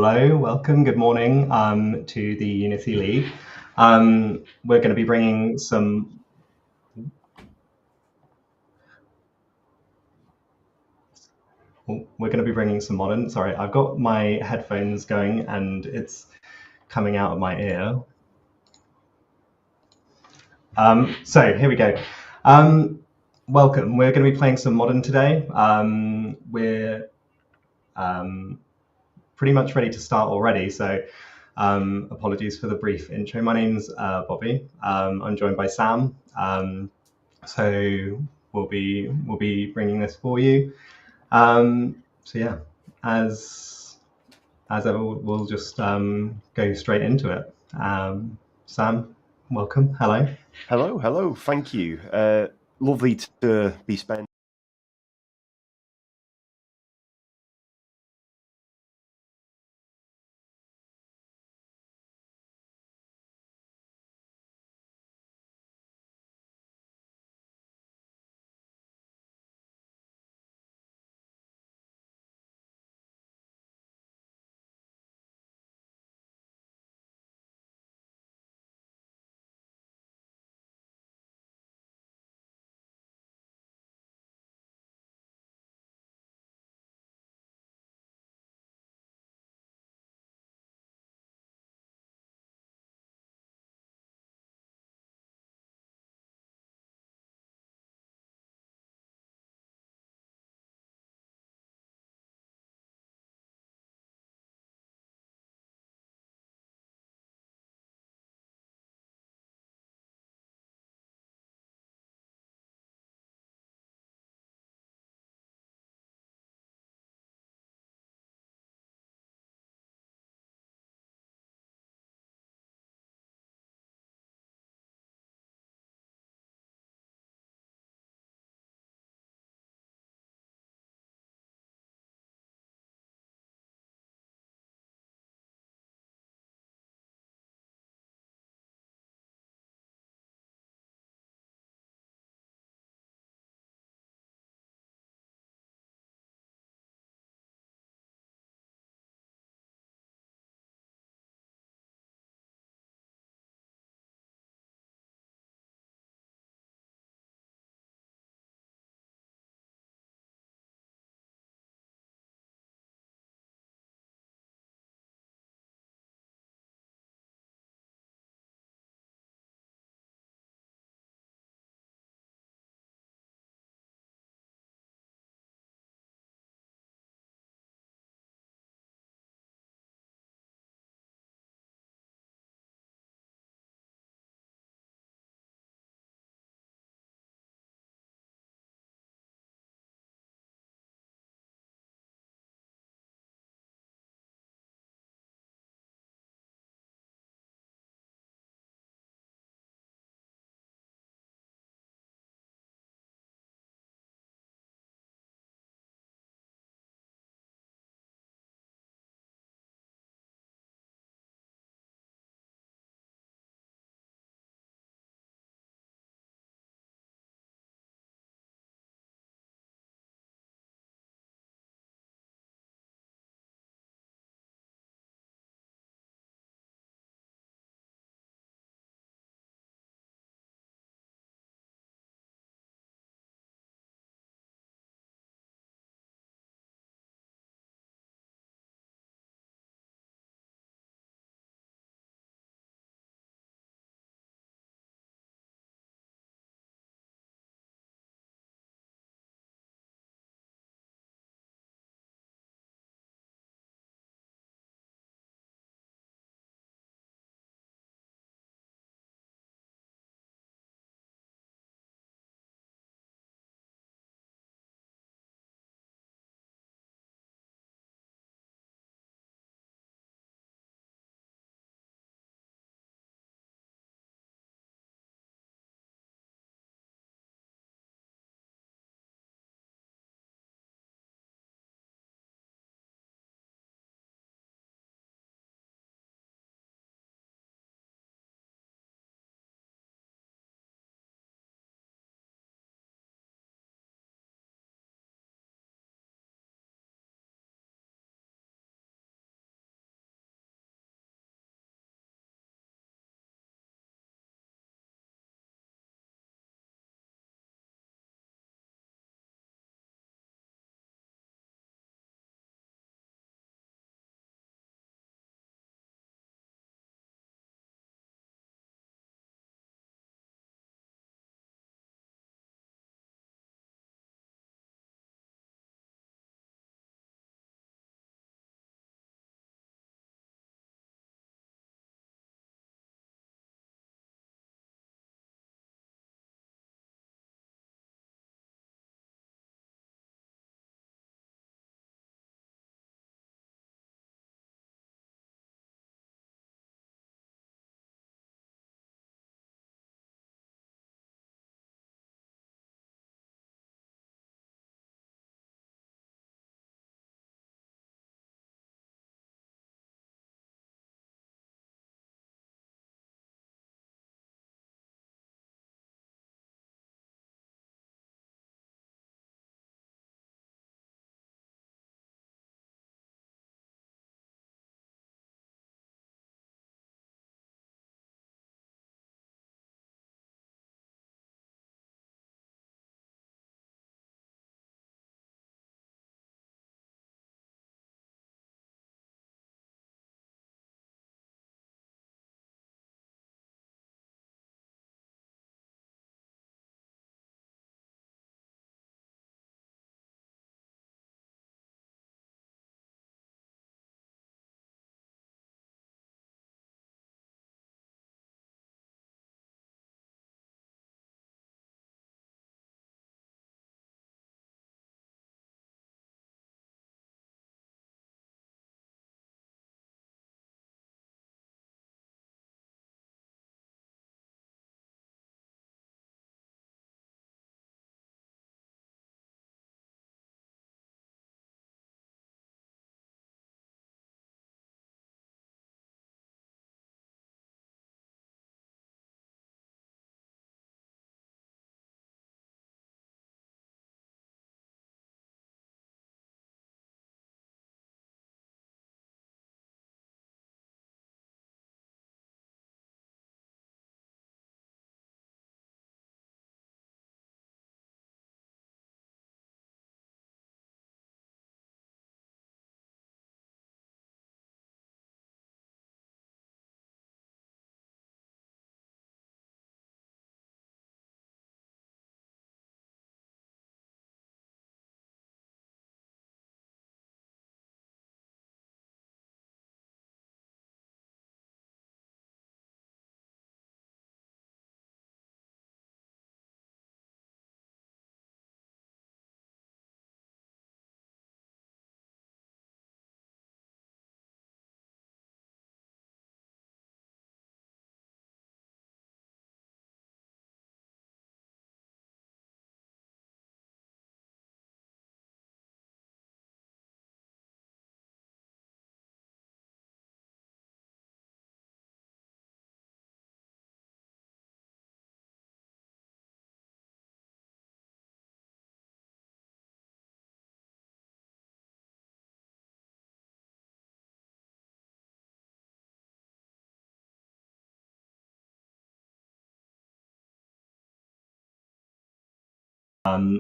Hello, welcome, good morning to the Unity League. We're going to be bringing some... We're going to be bringing some modern... Sorry, I've got my headphones going and it's coming out of my ear. So here we go. Welcome. We're going to be playing some modern today. We're pretty much ready to start already, so apologies for the brief intro. My name's Bobby. I'm joined by Sam. So we'll be bringing this for you. So yeah, as ever, we'll just go straight into it. Sam, welcome. Hello. Hello. Thank you. Lovely to be spending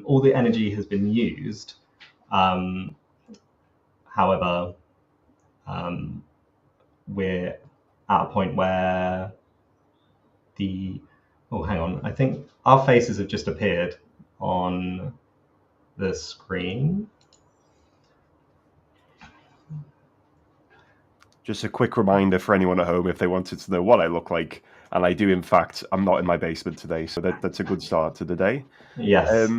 all the energy has been used. However, we're at a point where hang on, I think our faces have just appeared on the screen. Just a quick reminder for anyone at home if they wanted to know what I look like. And I do, in fact, I'm not in my basement today, so that's a good start to the day. Yes.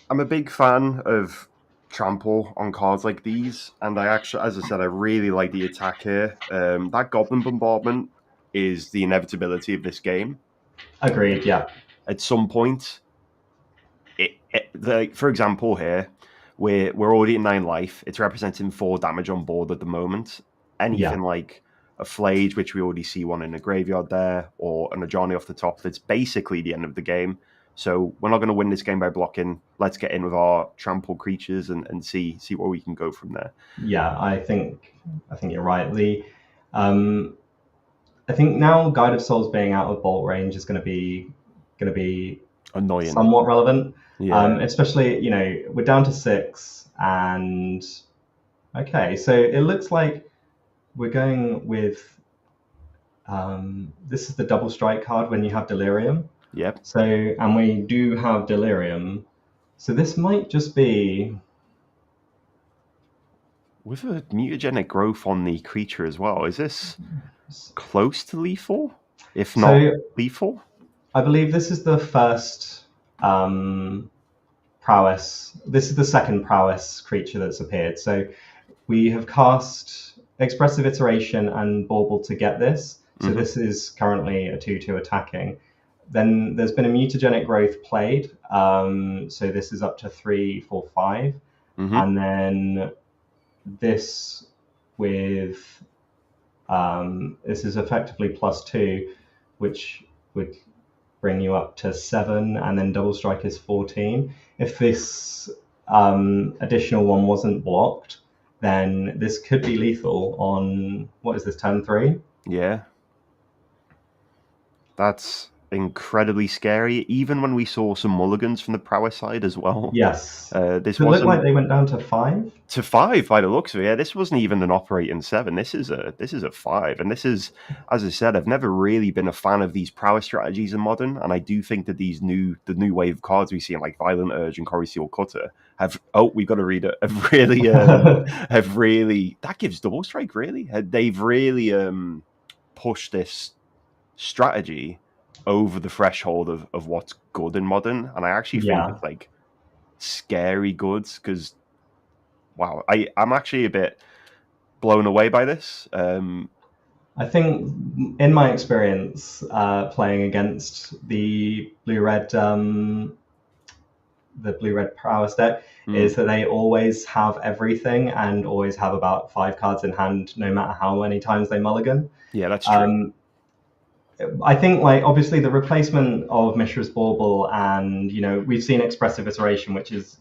I'm a big fan of trample on cards like these, and I actually, as I said, I really like the attack here. That goblin bombardment is the inevitability of this game. Agreed, yeah. At some point, like for example here, we're already at 9 life. It's representing 4 damage on board at the moment. Anything like a Flage, which we already see one in a graveyard there, or an Ajani off the top, that's basically the end of the game. So we're not going to win this game by blocking. Let's get in with our trample creatures and see where we can go from there. Yeah, I think you're right. I think now Guide of Souls being out of bolt range is going to be Annoying, somewhat relevant. Yeah. Especially, we're down to 6, and okay, so it looks like we're going with this is the double strike card when you have Delirium. Yep. So, and we do have Delirium. So this might just be with a mutagenic growth on the creature as well. Is this close to lethal? If not lethal? I believe this is the first prowess. This is the second prowess creature that's appeared. So we have cast Expressive Iteration and Bauble to get this. So this is currently a 2/2 attacking. Then there's been a mutagenic growth played. So this is up to 3, 4, 5. And then this with this is effectively +2, which would bring you up to 7, and then double strike is 14. If this additional one wasn't blocked, then this could be lethal on, what is this, turn 3? Yeah. That's incredibly scary, even when we saw some mulligans from the prowess side as well. Yes. This looked like they went down to 5? To 5 by the looks of it. Yeah, this wasn't even an operating 7. This is a 5. And this is, as I said, I've never really been a fan of these prowess strategies in Modern, and I do think that the new wave of cards we see in like Violent Urge and Corey Seal Cutter we've got to read it, have really that gives double strike, really. They've really pushed this strategy over the threshold of what's good in Modern, and I actually think it's like scary good, because wow, I'm actually a bit blown away by this. I think in my experience playing against the blue-red prowess deck is that they always have everything and always have about 5 cards in hand no matter how many times they mulligan. Yeah, that's true. I think, like, obviously the replacement of Mishra's Bauble, and we've seen Expressive Iteration, which is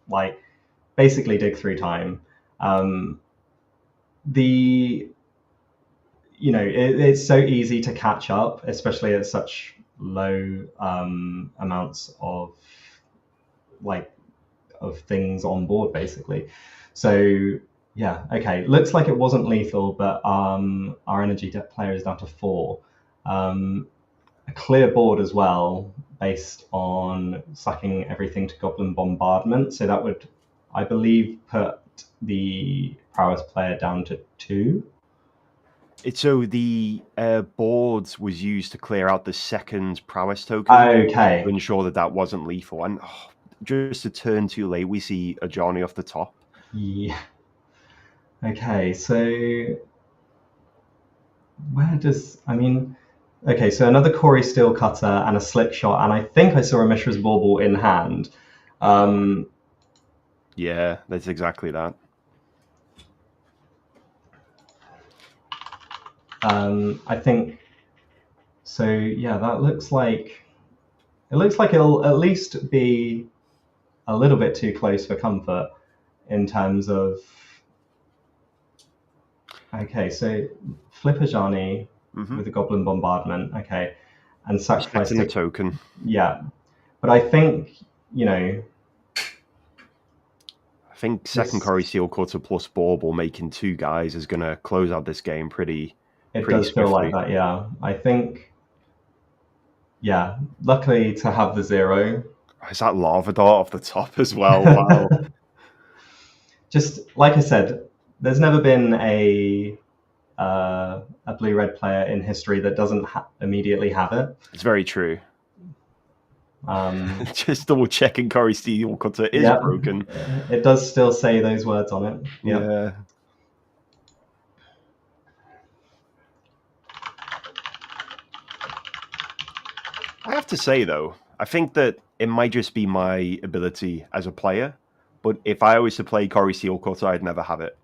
like basically dig through time. It's so easy to catch up, especially at such low amounts of things on board, basically. So yeah, okay. Looks like it wasn't lethal, but our energy player is down to 4. A clear board as well, based on sacking everything to Goblin Bombardment. So that would, I believe, put the prowess player down to 2. So the board was used to clear out the second prowess token. Okay. To ensure that wasn't lethal. And just a turn too late, we see a Johnny off the top. Yeah. Okay, so so another Corey Steel Cutter and a Slick Shot, and I think I saw a Mishra's Bauble in hand. Yeah, that's exactly that. I think so. Yeah, that looks like it'll at least be a little bit too close for comfort in terms of. Okay, so flip a Johnny with a Goblin Bombardment. Okay, and sacrifice a token. Yeah, but I think you know, I think second Corey Seal Cutter plus Bauble making 2 guys is going to close out this game pretty does feel like swiftly. that. Yeah, I think. Yeah, luckily to have the 0. Is that lava dart off the top as well? Wow. Just like I said, there's never been a blue-red player in history that doesn't immediately have it. It's very true. Just double checking Corey Seal Cutter is broken. It does still say those words on it. Yep. Yeah. I have to say, though, I think that it might just be my ability as a player, but if I was to play Corey Seal Cutter, I'd never have it.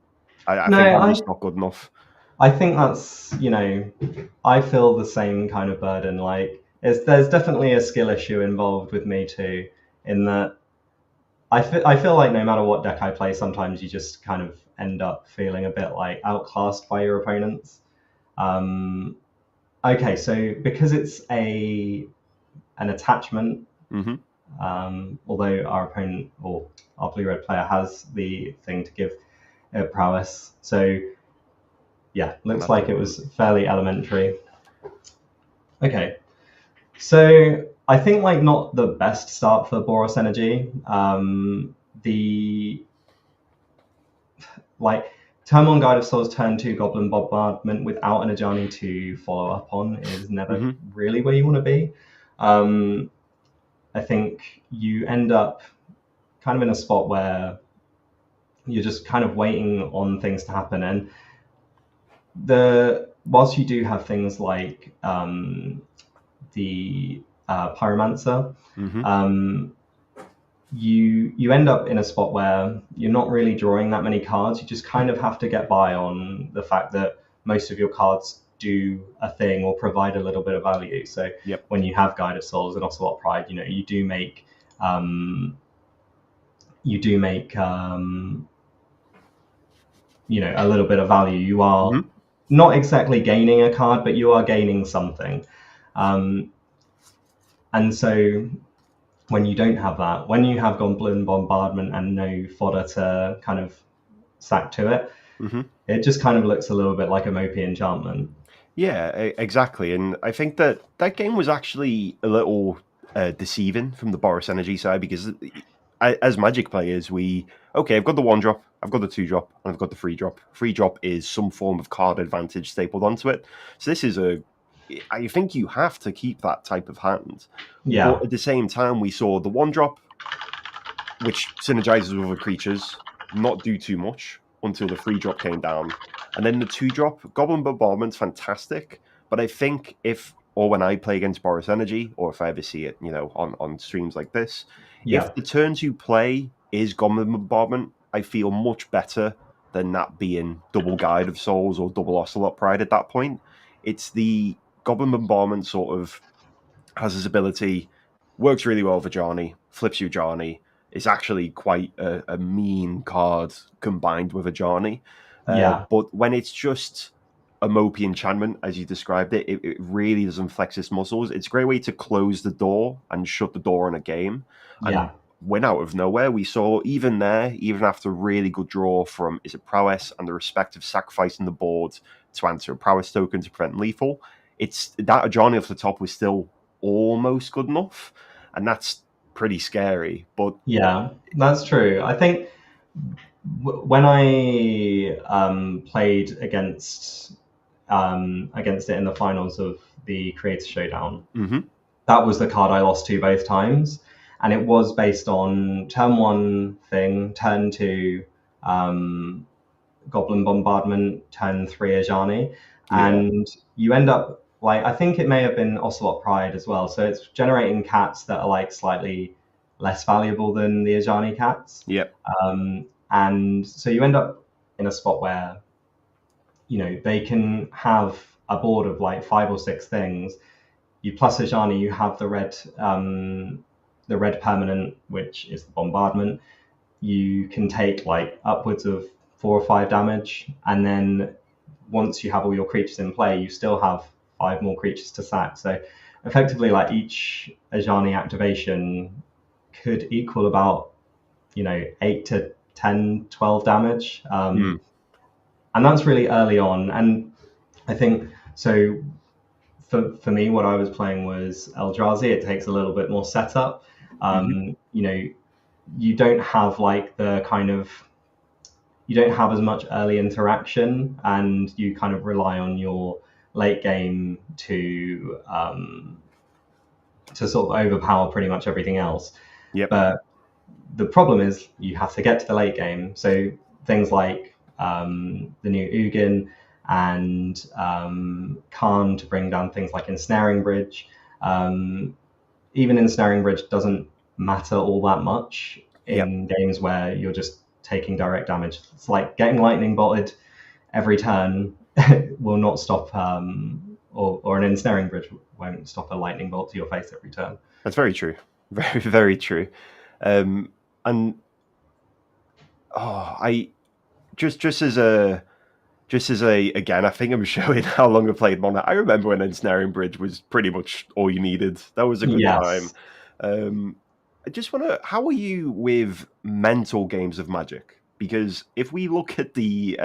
I think I'm just not good enough. I think that's, I feel the same kind of burden. Like, there's definitely a skill issue involved with me too, in that I feel like no matter what deck I play, sometimes you just kind of end up feeling a bit like outclassed by your opponents. Okay, so because it's an attachment, although our opponent or our blue-red player has the thing to give it prowess, so yeah, looks like it was fairly elementary. Okay, so I think like not the best start for Boros Energy. Turn 1 Guide of Souls, turn 2 Goblin Bombardment without an Ajani to follow up on is never really where you want to be. I think you end up kind of in a spot where you're just kind of waiting on things to happen. And whilst you do have things like the Pyromancer, you end up in a spot where you're not really drawing that many cards. You just kind of have to get by on the fact that most of your cards do a thing or provide a little bit of value. So when you have Guide of Souls and Ocelot Pride, you do make a little bit of value. You are not exactly gaining a card, but you are gaining something. And so when you don't have that, when you have Goblin Bombardment and no fodder to kind of sack to it, it just kind of looks a little bit like a mopey enchantment. Yeah, exactly. And I think that game was actually a little deceiving from the Boros Energy side, because as Magic players, I've got the 1-drop, I've got the 2-drop, and I've got the 3-drop. 3-drop is some form of card advantage stapled onto it. So this is I think you have to keep that type of hand. Yeah. But at the same time, we saw the 1-drop, which synergizes with other creatures, not do too much until the 3-drop came down. And then the 2-drop, Goblin Bombardment's fantastic, but I think when I play against Boros Energy, or if I ever see it, on streams like this, if the turns you play is Goblin Bombardment, I feel much better than that being double Guide of Souls or double Ocelot Pride at that point. It's the Goblin Bombardment sort of has his ability, works really well for Ajani, flips you Ajani. It's actually quite a mean card combined with Ajani. But when it's just a mopey enchantment, as you described it, it really doesn't flex its muscles. It's a great way to close the door and shut the door on a game. And win out of nowhere. We saw even after a really good draw from Prowess and the respective sacrificing the board to answer a Prowess token to prevent lethal, it's that Ajani off the top was still almost good enough, and that's pretty scary. But yeah, that's true. I think when I played against it in the finals of the Creator Showdown, that was the card I lost to both times, and it was based on turn 1 thing, turn 2 Goblin Bombardment, turn 3 Ajani, and you end up I think it may have been Ocelot Pride as well. So it's generating cats that are slightly less valuable than the Ajani cats. And so you end up in a spot where, they can have a board of 5 or 6 things. You plus Ajani, you have the red permanent, which is the bombardment. You can take upwards of 4 or 5 damage, and then once you have all your creatures in play, you still have 5 more creatures to sack. So effectively, each Ajani activation could equal about 8 to 10, 12 damage, and that's really early on. And I think so. For me, what I was playing was Eldrazi. It takes a little bit more setup. You don't have like the kind of you don't have as much early interaction, and you kind of rely on your late game to sort of overpower pretty much everything else. Yep. But the problem is you have to get to the late game. So things like the new Ugin and Khan to bring down things like Ensnaring Bridge. Even Ensnaring Bridge doesn't matter all that much in games where you're just taking direct damage. It's like getting lightning bolted every turn will not stop, or an Ensnaring Bridge won't stop a lightning bolt to your face every turn. That's very true. Very, very true. And I just as a again, I think I'm showing how long I played Mono. I remember when Ensnaring Bridge was pretty much all you needed. That was a good time. I just want to, how are you with mental games of Magic? Because if we look at the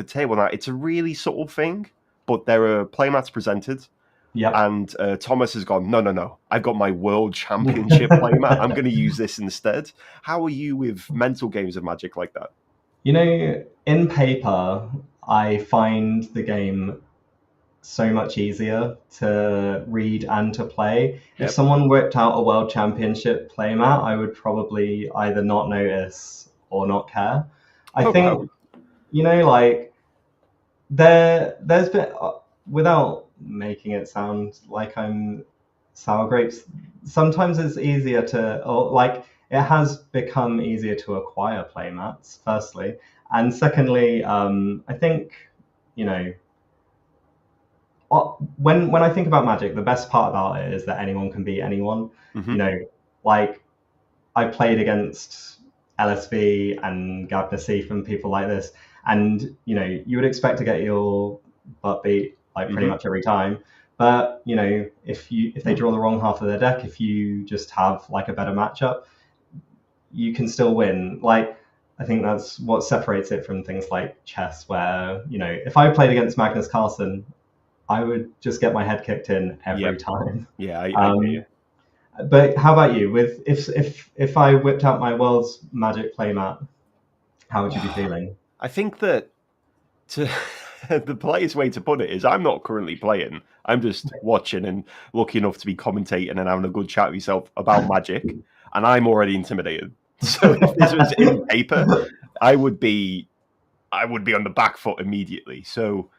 table now, it's a really subtle thing, but there are playmats presented. Yeah. And Thomas has gone, no, I've got my World Championship playmat. I'm going to use this instead. How are you with mental games of Magic like that? In paper, I find the game so much easier to read and to play. If someone whipped out a World Championship playmat, I would probably either not notice or not care. I think, like there's been, without making it sound like I'm sour grapes, sometimes it's easier it has become easier to acquire playmats, firstly. And secondly, I think, when I think about Magic, the best part about it is that anyone can beat anyone. Like I played against LSV and Gab Nassif and people like this, and you would expect to get your butt beat like pretty much every time. But if they draw the wrong half of their deck, if you just have like a better matchup, you can still win. Like I think that's what separates it from things like chess, where if I played against Magnus Carlsen, I would just get my head kicked in every time. Yeah, I hear you. But how about you? With if I whipped out my World's Magic playmat, how would you be feeling? I think that the politest way to put it is I'm not currently playing. I'm just watching and lucky enough to be commentating and having a good chat with yourself about Magic, and I'm already intimidated. So if this was in paper, I would be on the back foot immediately. So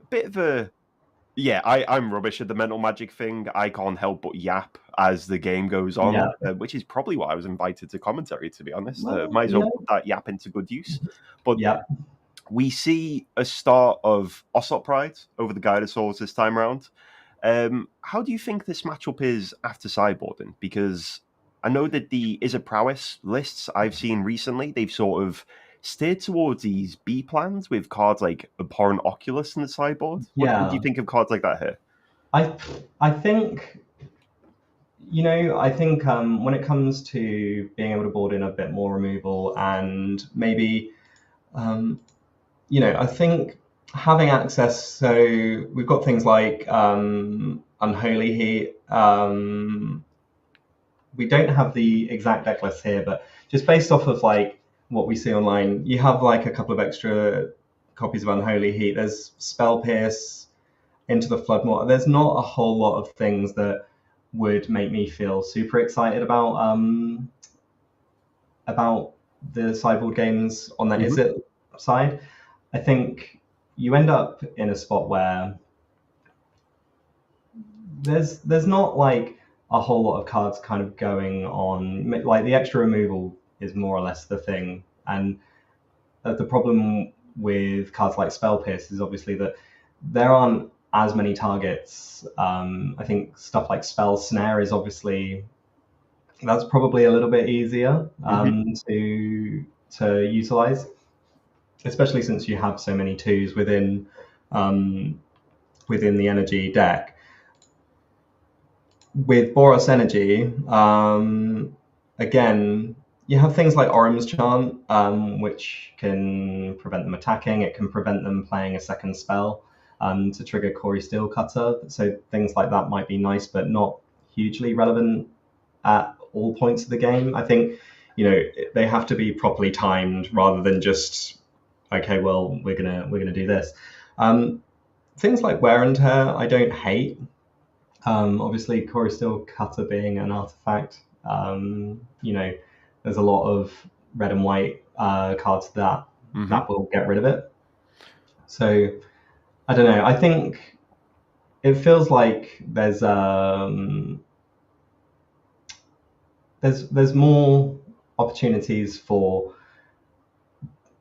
a bit of a I'm rubbish at the mental Magic thing. I can't help but yap as the game goes on, which is probably why I was invited to commentary, to be honest. Might as well put that yap into good use. But we see a start of Ocelot Pride over the Guided Souls this time around. How do you think this matchup is after sideboarding? Because I know that the Is It Prowess lists I've seen recently, they've sort of steered towards these B plans with cards like Abhorrent Oculus in the sideboard. What do you think of cards like that here? I think when it comes to being able to board in a bit more removal and maybe I think having access, so we've got things like Unholy Heat. We don't have the exact deck list here, but just based off of like what we see online, you have like a couple of extra copies of Unholy Heat. There's Spell Pierce, Into the Floodmoor. There's not a whole lot of things that would make me feel super excited about the sideboard games on the Is It side. I think you end up in a spot where there's not like a whole lot of cards kind of going on. Like the extra removal is more or less the thing, and the problem with cards like Spell Pierce is obviously that there aren't as many targets. I think stuff like Spell Snare is obviously, that's probably a little bit easier to utilize, especially since you have so many twos within the energy deck. with Boros Energy, again, you have things like Orum's Chant, which can prevent them attacking. It can prevent them playing a second spell to trigger Corey Steelcutter. So things like that might be nice, but not hugely relevant at all points of the game. I think, they have to be properly timed rather than just, okay, well, we're gonna do this. Things like Wear and Tear, I don't hate. Obviously, Corey Steelcutter being an artifact, there's a lot of red and white cards that will get rid of it. So I don't know. I think it feels like there's more opportunities for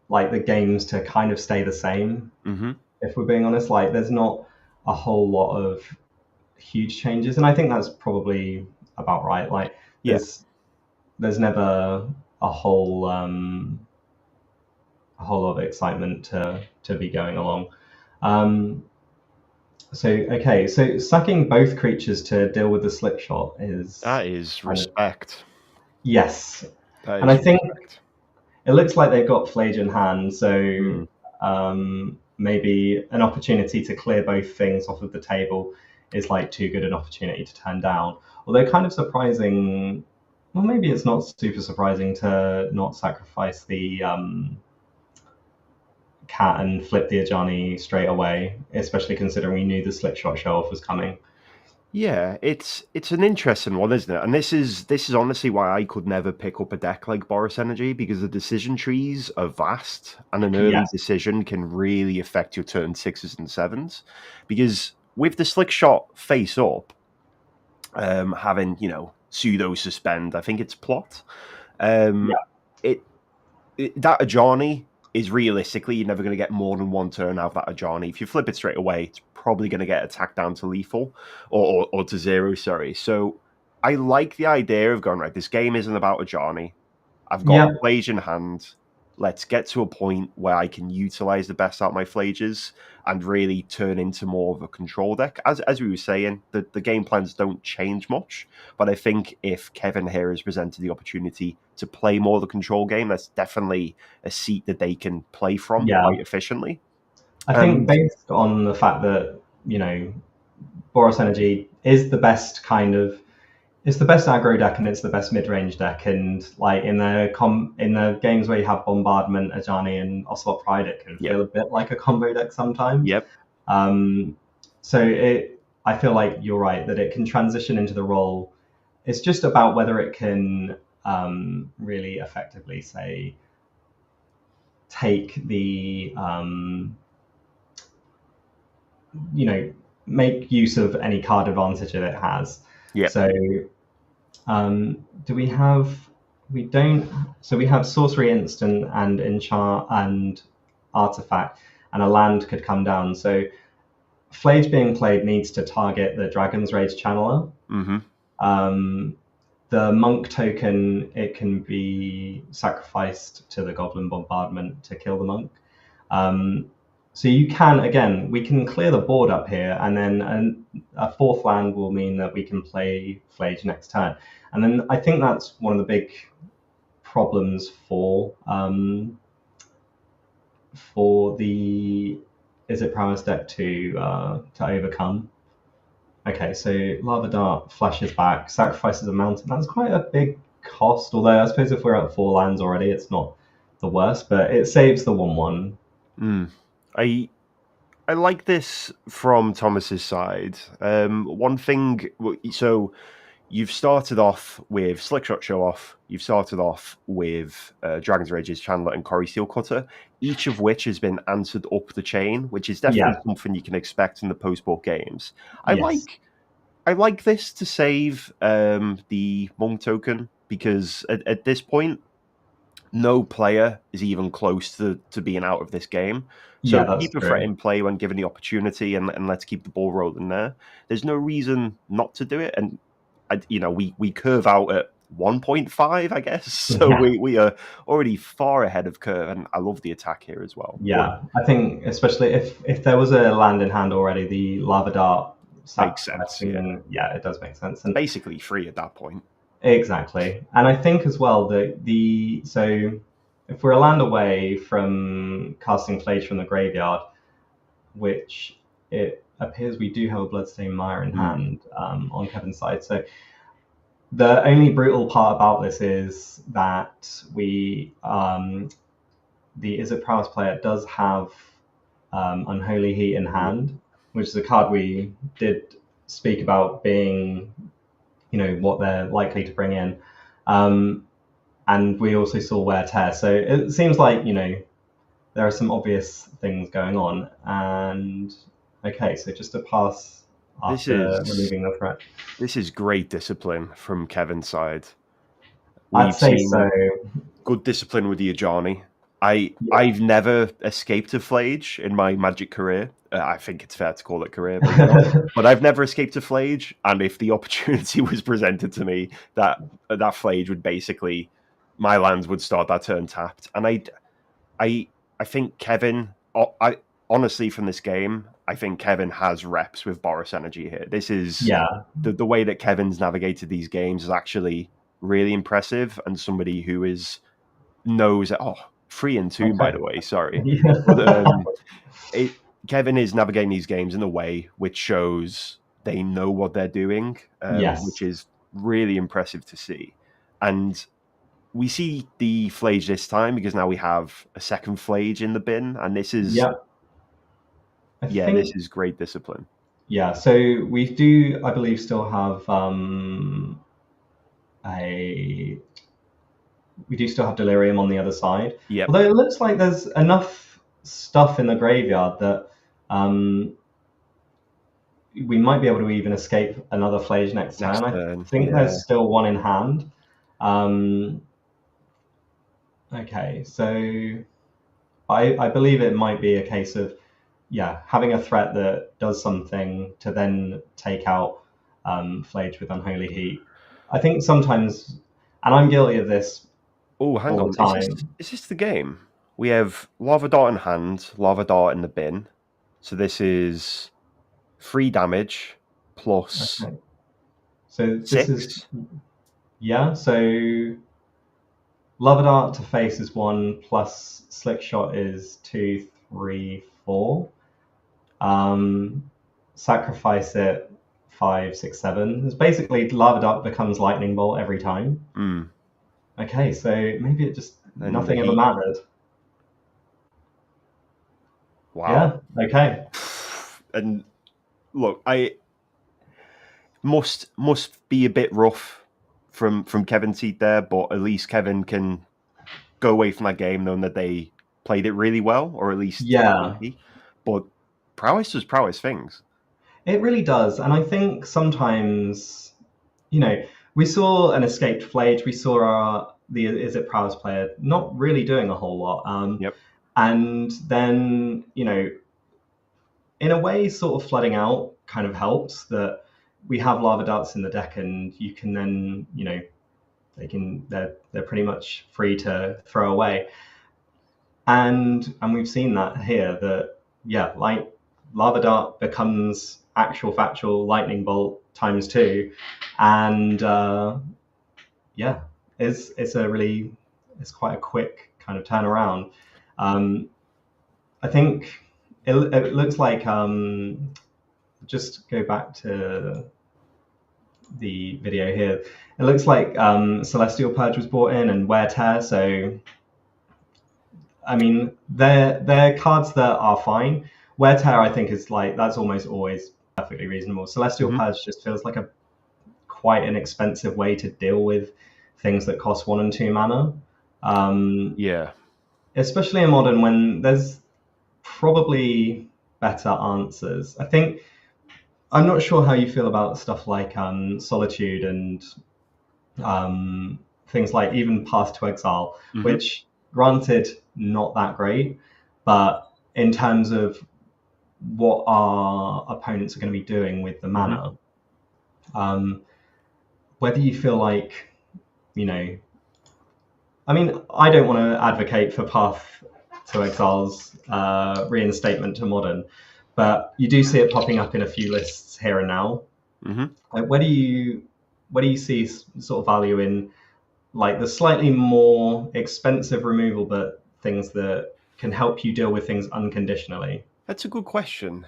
like the games to kind of stay the same. If we're being honest, like there's not a whole lot of huge changes, and I think that's probably about right. Like there's never a whole lot of excitement to be going along. So sacking both creatures to deal with the slip shot is respect. Yes, and I think it looks like they've got Flage in hand, so maybe an opportunity to clear both things off of the table is like too good an opportunity to turn down. Although kind of surprising, well, maybe it's not super surprising to not sacrifice the cat and flip the Ajani straight away, especially considering we knew the slip shot show off was coming. Yeah, it's an interesting one, isn't it? And this is honestly why I could never pick up a deck like Boros Energy, because the decision trees are vast, and an early decision can really affect your turn 6s and 7s. Because with the slick shot face up, having pseudo suspend, I think it's plot. That Ajani is realistically, you're never going to get more than one turn out of that Ajani. If you flip it straight away, it's probably going to get attacked down to lethal or to 0, sorry. So I like the idea of going, right, this game isn't about Ajani. I've got Flage in hand. Let's get to a point where I can utilize the best out of my Flages and really turn into more of a control deck. As we were saying, the game plans don't change much, but I think if Kevin here has presented the opportunity to play more of the control game, that's definitely a seat that they can play from quite efficiently. I think based on the fact that, Boros Energy is the best it's the best aggro deck and it's the best mid-range deck, and like in the games where you have Bombardment, Ajani, and Ocelot Pride, it can feel a bit like a combo deck sometimes. So I feel like you're right that it can transition into the role. It's just about whether it can really effectively, say, take the make use of any card advantage that it has. So do we have? We don't. So we have sorcery instant and enchant and artifact, and a land could come down. So Flage being played needs to target the Dragon's Rage Channeler. The monk token, it can be sacrificed to the Goblin Bombardment to kill the monk. So we can clear the board up here, and then a fourth land will mean that we can play Flage next turn. And then I think that's one of the big problems for the Prowess deck to overcome. Okay, so Lava Dart flashes back, sacrifices a mountain. That's quite a big cost, although I suppose if we're at 4 lands already, it's not the worst, but it saves the 1/1. I like this from Thomas's side. One thing, so you've started off with Slickshot Show Off, you've started off with Dragon's Rage's Chandler and Corey Steelcutter, each of which has been answered up the chain, which is definitely something you can expect in the post-board games. I like this to save the monk token, because at this point, no player is even close to being out of this game. So keep a threat in play when given the opportunity, and let's keep the ball rolling there. There's no reason not to do it. And, we curve out at 1.5, I guess. So we are already far ahead of curve, and I love the attack here as well. I think especially if there was a land in hand already, the Lava Dart Makes sense. sacrificing. Yeah, it does make sense. And basically free at that point. exactly. And I think as well that so if we're a land away from casting Flage from the graveyard, which it appears we do have a Bloodstained Mire in hand on Kevin's side. So the only brutal part about this is that the Izzet Prowess player does have Unholy Heat in hand, which is a card we did speak about being, what they're likely to bring in. And we also saw Wear Tear. So it seems like, there are some obvious things going on. And okay, so just a pass after removing the threat. This is great discipline from Kevin's side. I'd say so. Good discipline with the Ajani. I've never escaped a Flage in my Magic career. I think it's fair to call it career, but I've never escaped a Flage. And if the opportunity was presented to me, that Flage would basically, my lands would start that turn tapped. And I think Kevin, honestly, from this game, I think Kevin has reps with Boros Energy here. This is the way that Kevin's navigated these games is actually really impressive, and somebody who knows 3 and 2, by the way. Sorry, but, Kevin is navigating these games in a way which shows they know what they're doing, which is really impressive to see. And we see the Flage this time because now we have a second Flage in the bin, and this is this is great discipline. Yeah, so we do, I believe, still have Delirium on the other side. Yep. Although it looks like there's enough stuff in the graveyard that we might be able to even escape another Flage next turn. I think there's still one in hand. Okay, so I believe it might be a case of having a threat that does something to then take out Flage with Unholy Heat. I think sometimes, and I'm guilty of this. Oh, hang on. Is this the game? We have Lava Dart in hand, Lava Dart in the bin. So this is 3 damage plus 6. So this is so Lava Dart to face is 1 plus Slick Shot is 2, 3, 4. Sacrifice it 5, 6, 7. It's basically Lava Dart becomes Lightning Bolt every time. Okay, so maybe it just nothing ever mattered. Wow. Yeah. Okay. And look, I must be a bit rough from Kevin's seat there, but at least Kevin can go away from that game knowing that they played it really well, or at least But prowess does prowess things. It really does, and I think sometimes, we saw an escaped Flage. We saw the Izzet Prowess player not really doing a whole lot. And then, in a way, sort of flooding out kind of helps that we have Lava Darts in the deck, and you can then, they're pretty much free to throw away. And we've seen that here that, like Lava Dart becomes actual factual Lightning Bolt times 2. And it's quite a quick kind of turnaround. I think it looks like, just go back to the video here. It looks like Celestial Purge was brought in and Wear Tear. So, I mean, they're cards that are fine. Wear Tear, I think, is that's almost always perfectly reasonable. Celestial Purge just feels like quite an expensive way to deal with things that cost 1 and 2 mana. Especially in Modern, when there's probably better answers. I think, I'm not sure how you feel about stuff like Solitude and things like even Path to Exile, which, granted, not that great, but in terms of what our opponents are going to be doing with the mana, whether you feel like, I mean, I don't want to advocate for Path to Exile's reinstatement to Modern, but you do see it popping up in a few lists here and now. Like, where do you see sort of value in like the slightly more expensive removal, but things that can help you deal with things unconditionally? That's a good question.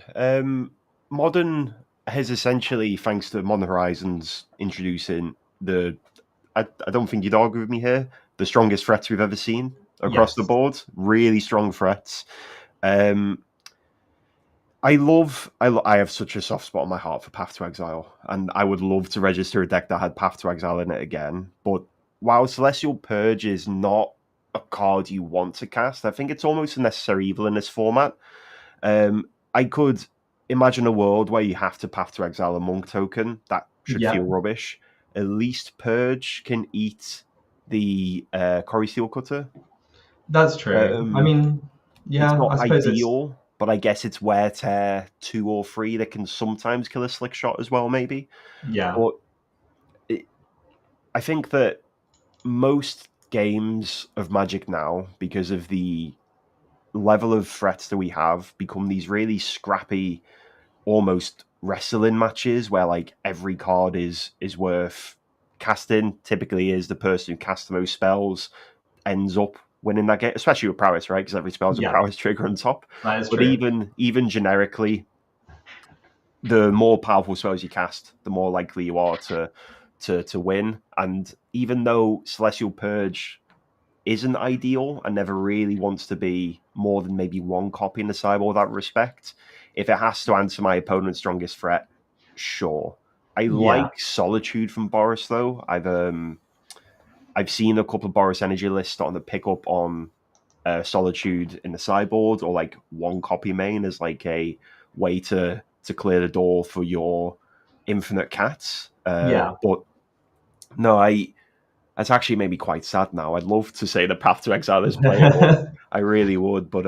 Modern has essentially, thanks to Modern Horizons introducing I don't think you'd argue with me here, the strongest threats we've ever seen across the Yes. board. Really strong threats. I have such a soft spot in my heart for Path to Exile, and I would love to register a deck that had Path to Exile in it again. But while Celestial Purge is not a card you want to cast, I think it's almost a necessary evil in this format. I could imagine a world where you have to Path to Exile a Monk token. That should feel rubbish. At least Purge can eat the Corey Steel Cutter. That's true. I mean, It's yeah, not I suppose ideal, but I guess it's wear tear 2 or 3 that can sometimes kill a slick shot as well, maybe. yeah. But I think that most games of Magic now, because of the level of threats that we have, become these really scrappy, almost wrestling matches where like every card is worth casting. Typically, is the person who casts the most spells ends up winning that game, especially with prowess, right? Because every spell has a prowess trigger on top. That is But true. even generically, the more powerful spells you cast, the more likely you are to win. And even though Celestial Purge isn't ideal and never really wants to be more than maybe one copy in the sideboard that respect, if it has to answer my opponent's strongest threat, sure. I Yeah. like Solitude from Boris though. I've seen a couple of Boris Energy lists starting to pick up on Solitude in the sideboard, or like one copy main as like a way to clear the door for your infinite cats. But no, that's actually made me quite sad now. I'd love to say the Path to Exile is playable. I really would, but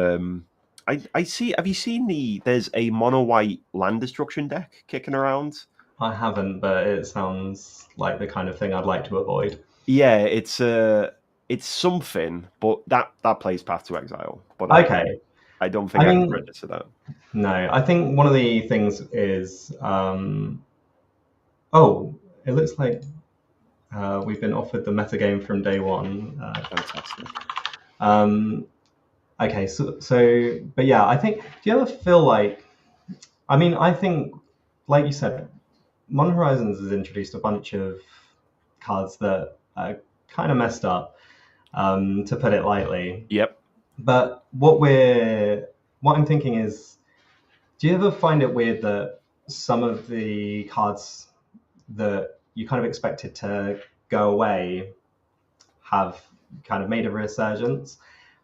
I see. Have you seen there's a mono white land destruction deck kicking around? I haven't, but it sounds like the kind of thing I'd like to avoid. Yeah, it's something, but that plays Path to Exile. But Okay. I don't think I I could mean, register that. no, I think one of the things is, oh, it looks like we've been offered the metagame from day one. Fantastic. Okay, but yeah, I think, do you ever feel like, I mean, I think, like you said, Modern Horizons has introduced a bunch of cards that are kind of messed up, to put it lightly. Yep. But what I'm thinking is, do you ever find it weird that some of the cards that you kind of expected to go away have kind of made a resurgence?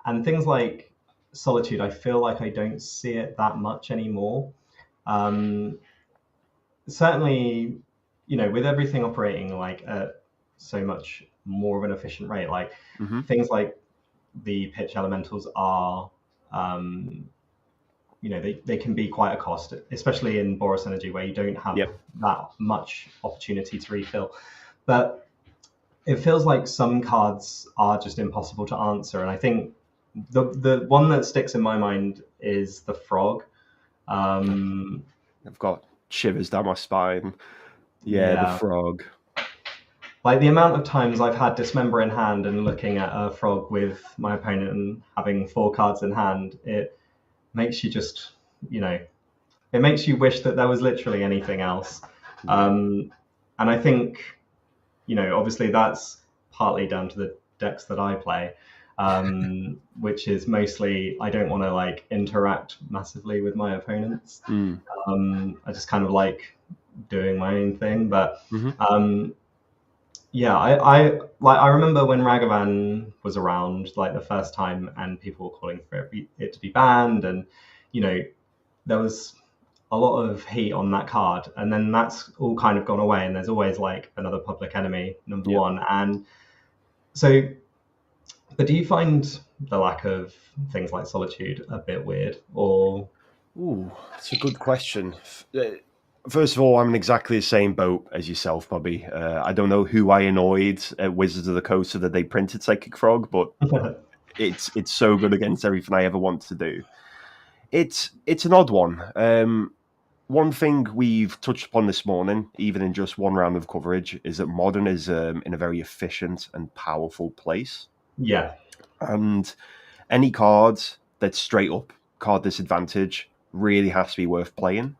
And things like Solitude, I feel like I don't see it that much anymore. Certainly, with everything operating like at so much more of an efficient rate, like things like the pitch elementals are, they can be quite a cost, especially in Boros Energy where you don't have that much opportunity to refill. But it feels like some cards are just impossible to answer, and I think the one that sticks in my mind is the Frog. I've got shivers down my spine. Yeah, the Yeah. Frog. Like the amount of times I've had Dismember in hand and looking at a Frog with my opponent and having 4 cards in hand, it makes you just, it makes you wish that there was literally anything else. Yeah. And I think, obviously that's partly down to the decks that I play, which is mostly I don't want to like interact massively with my opponents. I just kind of like doing my own thing. But yeah, I remember when Ragavan was around like the first time, and people were calling for it to be banned, and there was a lot of heat on that card, and then that's all kind of gone away, and there's always like another public enemy number one. And so, but do you find the lack of things like Solitude a bit weird, or? Ooh, that's a good question. First of all, I'm in exactly the same boat as yourself, Bobby. I don't know who I annoyed at Wizards of the Coast so that they printed Psychic Frog, but it's so good against everything I ever want to do. It's an odd one. One thing we've touched upon this morning, even in just one round of coverage, is that Modern is in a very efficient and powerful place. Yeah. And any card that's straight up card disadvantage really has to be worth playing.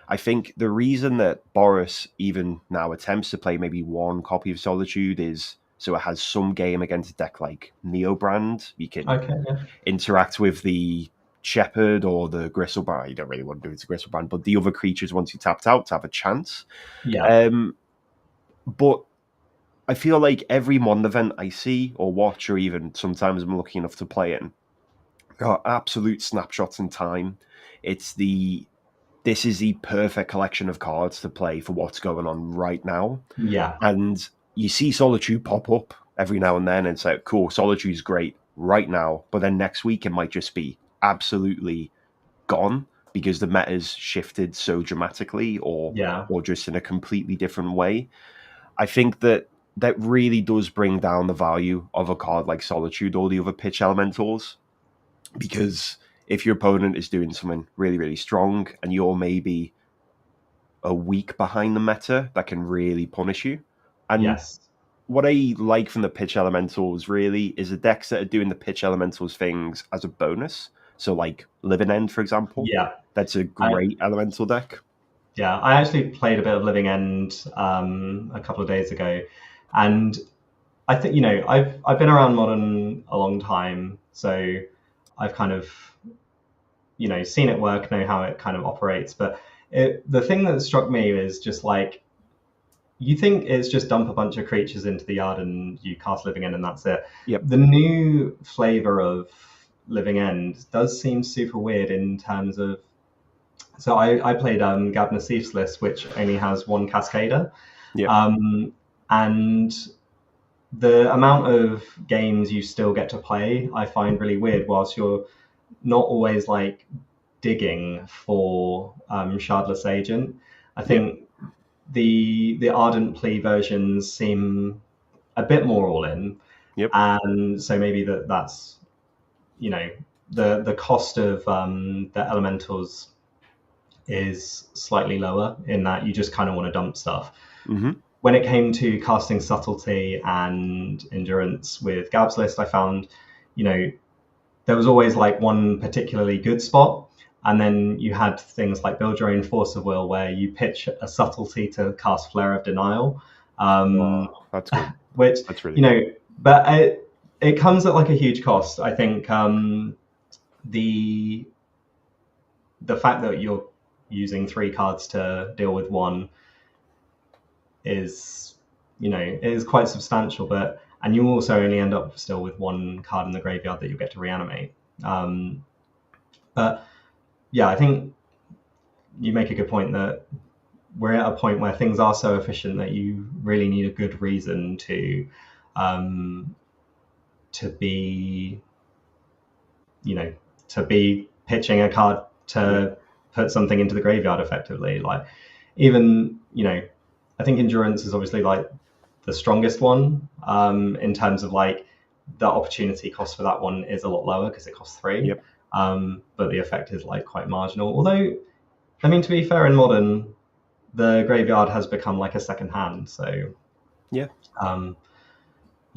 I think the reason that Boris even now attempts to play maybe one copy of Solitude is so it has some game against a deck like Neobrand. You can Okay. Yeah. interact with the Shepherd or the Gristlebrand. You don't really want to do it to Gristlebrand, but the other creatures once you tapped out to have a chance. Yeah. But I feel like every Modern event I see or watch, or even sometimes I'm lucky enough to play in, are absolute snapshots in time. This is the perfect collection of cards to play for what's going on right now. Yeah. And you see Solitude pop up every now and then and say, cool, Solitude's great right now. But then next week it might just be absolutely gone because the meta's shifted so dramatically or just in a completely different way. I think that really does bring down the value of a card like Solitude or the other pitch elementals, because if your opponent is doing something really, really strong and you're maybe a week behind the meta, that can really punish you. And what I like from the pitch elementals really is the decks that are doing the pitch elementals things as a bonus. So like Living End, for example. Yeah. That's a great elemental deck. Yeah, I actually played a bit of Living End a couple of days ago, and I think I've been around Modern a long time, so I've kind of seen it work, know how it kind of operates. But the thing that struck me is just like, you think it's just dump a bunch of creatures into the yard and you cast Living End and that's it. Yep. The new flavor of Living End does seem super weird in terms of. So I played Gab Nassif's list, which only has one Cascader. Yeah. And the amount of games you still get to play, I find really weird, whilst you're not always like digging for Shardless Agent. I think the Ardent Plea versions seem a bit more all in. Yep. And so maybe that's the cost of the elementals is slightly lower in that you just kind of want to dump stuff. Mm-hmm. When it came to casting Subtlety and Endurance with Gab's list, I found, there was always like one particularly good spot. And then you had things like Build Your Own Force of Will, where you pitch a Subtlety to cast Flare of Denial. That's good. Which, that's really good. But it comes at like a huge cost. I think the fact that you're using 3 cards to deal with one is quite substantial, and you also only end up still with 1 card in the graveyard that you get to reanimate. But yeah, I think you make a good point that we're at a point where things are so efficient that you really need a good reason to be pitching a card to put something into the graveyard effectively. Like, even I think Endurance is obviously like the strongest one in terms of like the opportunity cost for that one is a lot lower because it costs 3. Yep. But the effect is like quite marginal. Although, I mean, to be fair, in Modern, the graveyard has become like a second hand. So yeah,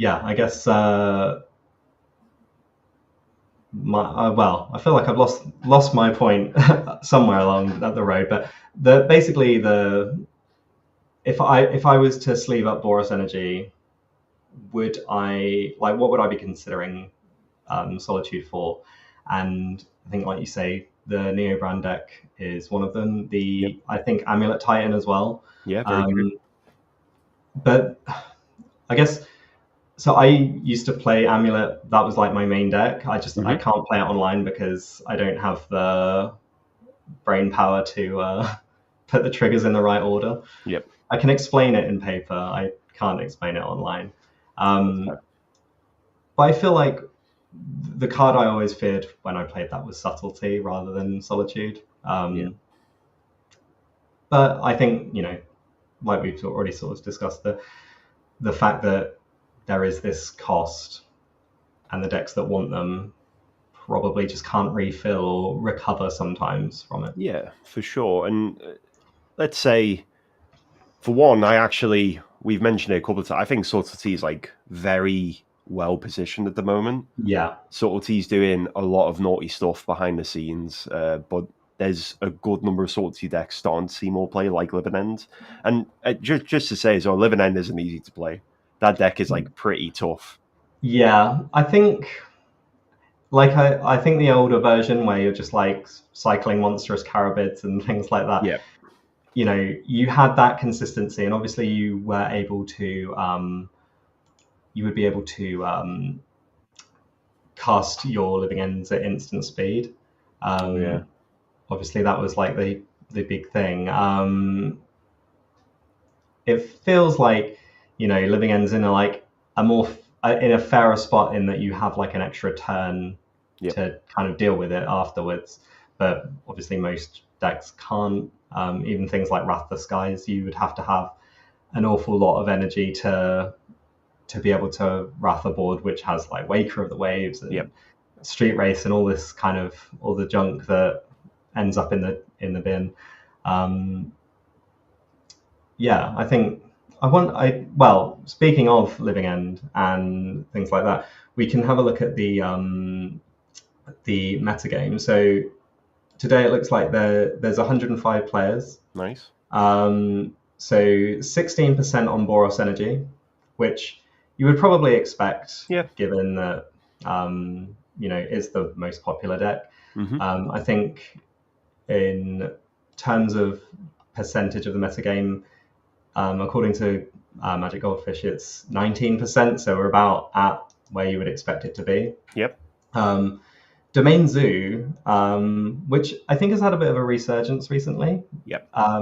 I guess. I feel like I've lost my point somewhere along the road, but if I was to sleeve up Boros Energy, what would I be considering Solitude for? And I think, like you say, the Neobrand deck is one of them. I think Amulet Titan as well. Yeah, very good. But I guess. So I used to play Amulet. That was like my main deck. I can't play it online because I don't have the brain power to put the triggers in the right order. Yep. I can explain it in paper. I can't explain it online. But I feel like the card I always feared when I played that was Subtlety rather than Solitude. But I think, like we've already sort of discussed, the fact that there is this cost, and the decks that want them probably just can't refill or recover sometimes from it. Yeah, for sure. And let's say, for one, we've mentioned it a couple of times. I think Subtlety is like very well positioned at the moment. Yeah. Subtlety's doing a lot of naughty stuff behind the scenes, but there's a good number of Subtlety decks starting to see more play, like Living End. And just to say as well, Living End isn't easy to play. That deck is like pretty tough. Yeah, I think I think the older version where you're just like cycling monstrous carabids and things like that. Yeah. You know, you had that consistency, and obviously you were able to you would be able to cast your living ends at instant speed. Yeah. Obviously that was like the big thing. It feels like, you know, living ends in a more in a fairer spot in that you have like an extra turn Yep. to kind of deal with it afterwards. But obviously most decks can't. Even things like Wrath of the Skies, you would have to have an awful lot of energy to be able to wrath a board which has like Waker of the Waves and Yep. Street Race and all this kind of all the junk that ends up in the bin. Yeah, I think well, speaking of Living End and things like that, we can have a look at the metagame. So today it looks like there's 105 players. Nice. So 16% on Boros Energy, which you would probably expect, given that you know, it's the most popular deck. Mm-hmm. I think in terms of percentage of the metagame, according to Magic Goldfish, it's 19%. So we're about at where you would expect it to be. Yep. Domain Zoo, which I think has had a bit of a resurgence recently. Yep. I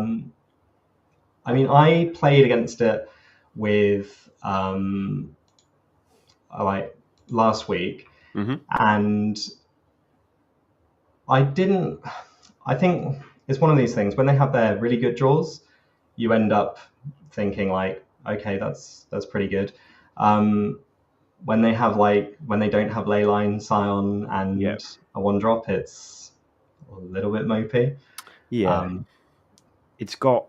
mean, I played against it with like last week, and I think it's one of these things when they have their really good draws, you end up thinking like, okay, that's pretty good. When they don't have Leyline, Scion, and a 1-drop, it's a little bit mopey. Yeah. It's got.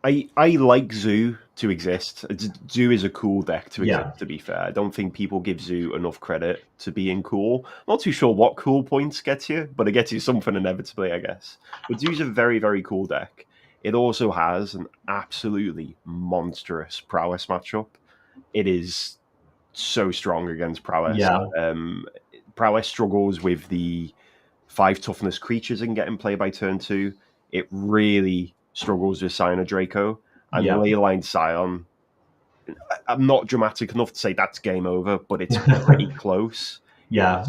I like Zoo to exist. Zoo is a cool deck to exist, to be fair. I don't think people give Zoo enough credit to being cool. I'm not too sure what cool points gets you, but it gets you something inevitably, I guess. But Zoo's a very, very cool deck. It also has an absolutely monstrous Prowess matchup. It is so strong against Prowess. Yeah. Prowess struggles with the 5 toughness creatures it can get in play by turn 2. It really struggles with Scion of Draco. And Leyline Scion, I'm not dramatic enough to say that's game over, but it's pretty close. Yeah.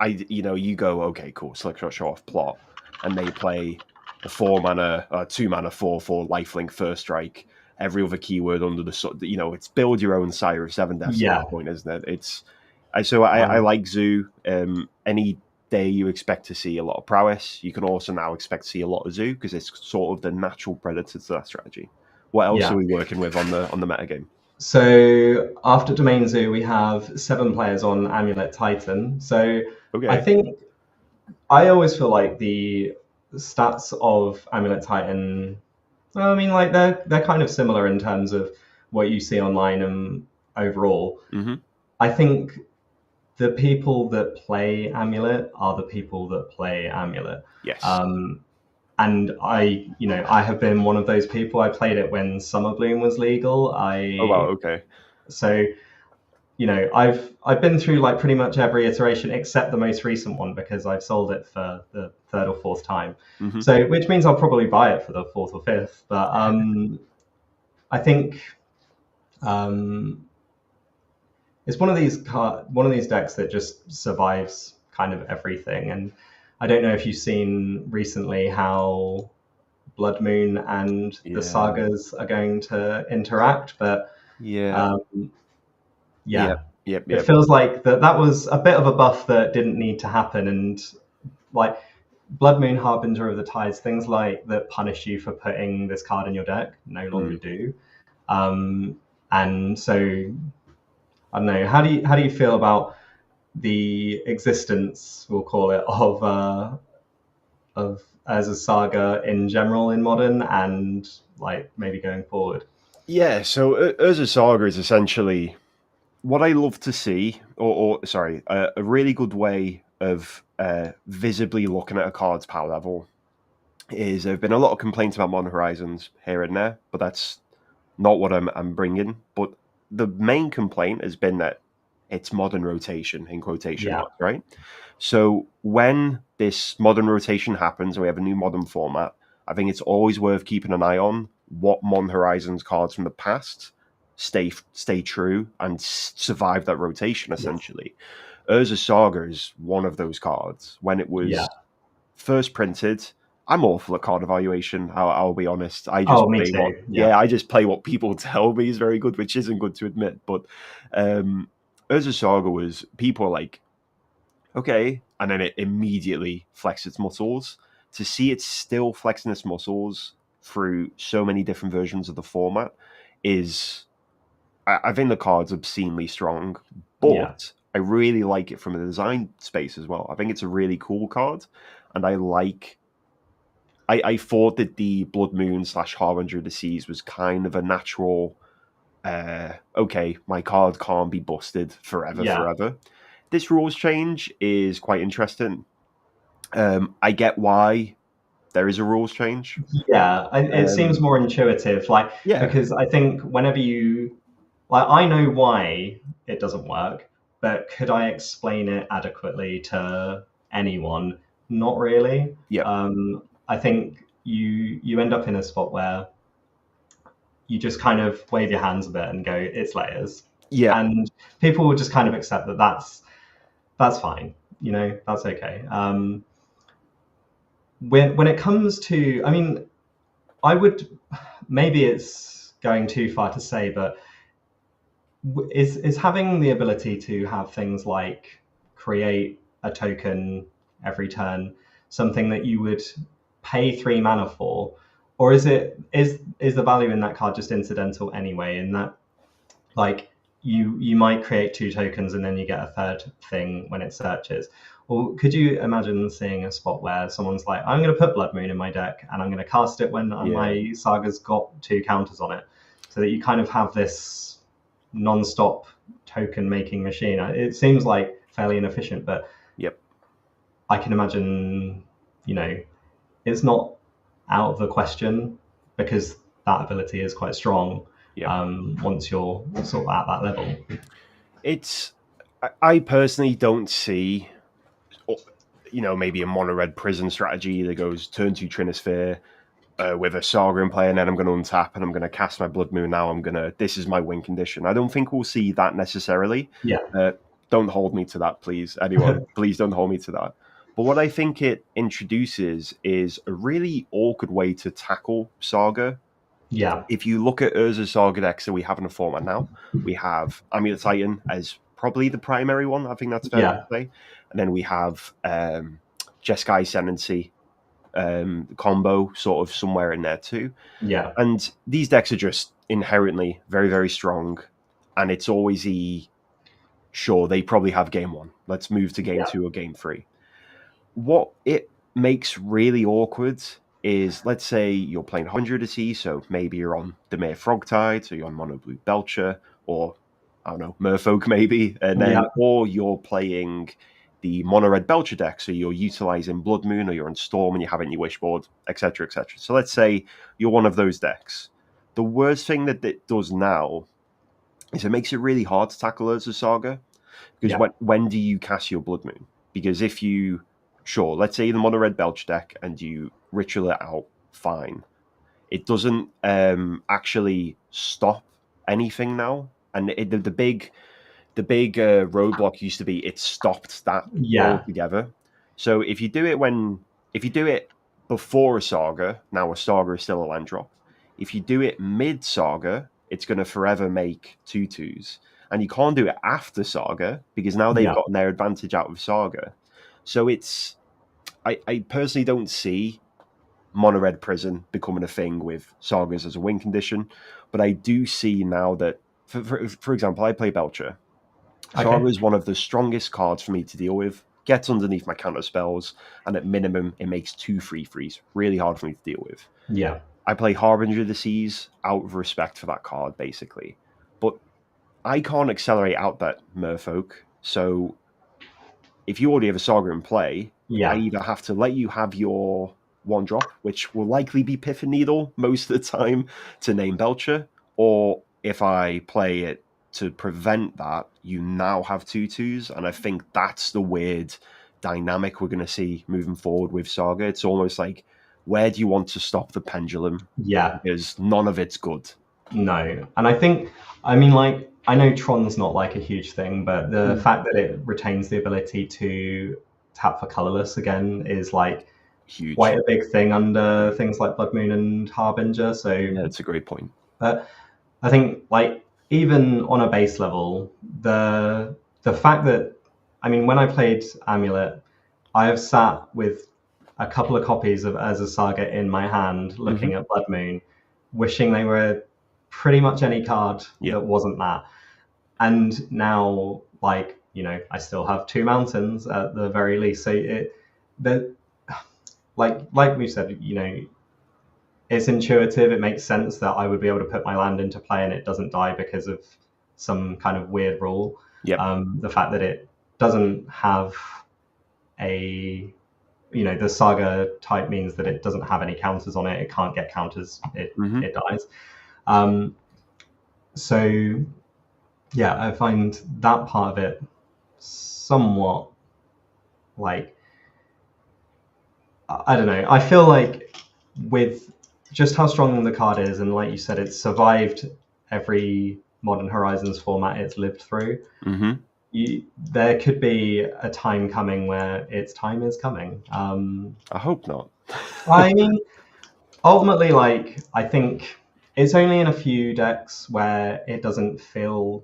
You go, okay, cool, select show off plot, and they play a 2-mana 4/4 lifelink first strike. Every other keyword under the sun, it's build your own Sire of 7 deaths at that point, isn't it? I like Zoo. Any day you expect to see a lot of Prowess, you can also now expect to see a lot of Zoo because it's sort of the natural predator to that strategy. What else are we working with on the metagame? So after Domain Zoo, we have 7 players on Amulet Titan. So I think I always feel like the stats of Amulet Titan, I mean, like they're kind of similar in terms of what you see online and overall. I think the people that play Amulet are the people that play Amulet. Yes. And I have been one of those people. I played it when Summer Bloom was legal. Oh wow, okay. So, I've been through like pretty much every iteration except the most recent one because I've sold it for the 3rd or 4th time. So, which means I'll probably buy it for the 4th or 5th. But I think it's one of these decks that just survives kind of everything. And I don't know if you've seen recently how Blood Moon and the sagas are going to interact, but it feels like that was a bit of a buff that didn't need to happen. And like Blood Moon, Harbinger of the Tides, things like that punish you for putting this card in your deck no longer do. And so I don't know. How do you feel about the existence, we'll call it, of as a saga in general in modern, and like maybe going forward. Yeah, so Urza Saga is essentially what I love to see, or sorry, a really good way of visibly looking at a card's power level is there have been a lot of complaints about Modern Horizons here and there, but that's not what I'm bringing. But the main complaint has been that it's modern rotation in quotation Yeah, marks, right? So when this modern rotation happens and we have a new modern format, I think it's always worth keeping an eye on what Modern Horizons cards from the past stay true and survive that rotation. yes, Essentially, Urza Saga is one of those cards. When it yeah. was first printed, I'm awful at card evaluation. I'll be honest. I just Oh, me play what, too. Yeah, yeah, I just play what people tell me is very good, which isn't good to admit. But Urza Saga was people were like, okay, and then it immediately flexed its muscles. To see it still flexing its muscles through so many different versions of the format is, I think the card's obscenely strong, yeah, but I really like it from a design space as well. I think it's a really cool card, and I thought that the Blood Moon / Harbinger of the Seas was kind of a natural. Okay, my card can't be busted forever, yeah, forever. This rules change is quite interesting. I get why there is a rules change. yeah. It seems Um, more intuitive, like yeah, because I think whenever you like, I know why it doesn't work, but could I explain it adequately to anyone? Not really. yeah, I think you end up in a spot where you just kind of wave your hands a bit and go, "It's layers," yeah, and people will just kind of accept that that's fine. You know, that's okay. When it comes to, I mean, I would, maybe it's going too far to say, but is having the ability to have things like create a token every turn something that you would pay 3 mana for, or is the value in that card just incidental anyway? In that, like, you might create 2 tokens and then you get a third thing when it searches. Or could you imagine seeing a spot where someone's like, I'm going to put Blood Moon in my deck and I'm going to cast it when yeah. my Saga's got 2 counters on it, so that you kind of have this non-stop token making machine? It seems like fairly inefficient, but Yep. I can imagine, you know, it's not out of the question because that ability is quite strong Yeah. once you're sort of at that level. It's I personally don't see, maybe a mono red prison strategy that goes turn 2 Trinisphere with a Saga in play, and then I'm going to untap and I'm going to cast my Blood Moon. Now this is my win condition. I don't think we'll see that necessarily. Yeah, Don't hold me to that, please. Anyone, please don't hold me to that. But what I think it introduces is a really awkward way to tackle Saga. yeah, If you look at Urza Saga decks that we have in the format now, we have Amulet Titan as probably the primary one. I think that's fair to yeah, say. And then we have Jeskai Ascendancy combo sort of somewhere in there too. yeah, And these decks are just inherently very, very strong. And it's always sure, they probably have game one. Let's move to game yeah, two or game three. What it makes really awkward is, let's say you're playing 100 C, so maybe you're on Demir Frogtide, so you're on Mono Blue Belcher, or I don't know, Merfolk maybe, and yeah, then, or you're playing the Mono Red Belcher deck, so you're utilizing Blood Moon, or you're on Storm and you have it in your Wishboard, etc., etc. So let's say you're one of those decks. The worst thing that it does now is it makes it really hard to tackle Urza Saga, because yeah, when do you cast your Blood Moon? Because if you, sure, let's say the Mono Red Belch deck and you ritual it out, fine. It doesn't actually stop anything now. And the big roadblock used to be it stopped that yeah, altogether. So if you do it before a saga, now a saga is still a land drop. If you do it mid saga, it's going to forever make 2/2s, and you can't do it after saga because now they've yeah, gotten their advantage out of saga. So I personally don't see mono red prison becoming a thing with sagas as a win condition, but I do see now that for example, I play Belcher. Saga is one of the strongest cards for me to deal with. Gets underneath my counter spells, and at minimum, it makes 2 3/3s. Really hard for me to deal with. Yeah. I play Harbinger of the Seas out of respect for that card, basically. But I can't accelerate out that Merfolk, so if you already have a Saga in play, I either have to let you have your 1-drop, which will likely be Piff and Needle most of the time, to name Belcher, or if I play it to prevent that, you now have 2/2s, and I think that's the weird dynamic we're going to see moving forward with Saga. It's almost like, where do you want to stop the pendulum? Yeah. Because none of it's good. No. And I think, I mean, like, I know Tron's not like a huge thing, but the fact that it retains the ability to tap for colorless again is like Huge. Quite a big thing under things like Blood Moon and Harbinger. So yeah, that's a great point. But I think, like, even on a base level, the fact that, I mean, when I played Amulet, I have sat with a couple of copies of Urza Saga in my hand, looking at Blood Moon, wishing they were pretty much any card that wasn't that. And now, like, you know, I still have 2 mountains at the very least. So like we said, you know, it's intuitive. It makes sense that I would be able to put my land into play and it doesn't die because of some kind of weird rule. The fact that it doesn't have a, you know, the Saga type means that it doesn't have any counters on it. It can't get counters. It dies. So yeah, I find that part of it somewhat like, I don't know. I feel like with just how strong the card is, and like you said, it's survived every Modern Horizons format it's lived through. There could be a time coming where its time is coming. I hope not. I mean, ultimately, like, I think it's only in a few decks where it doesn't feel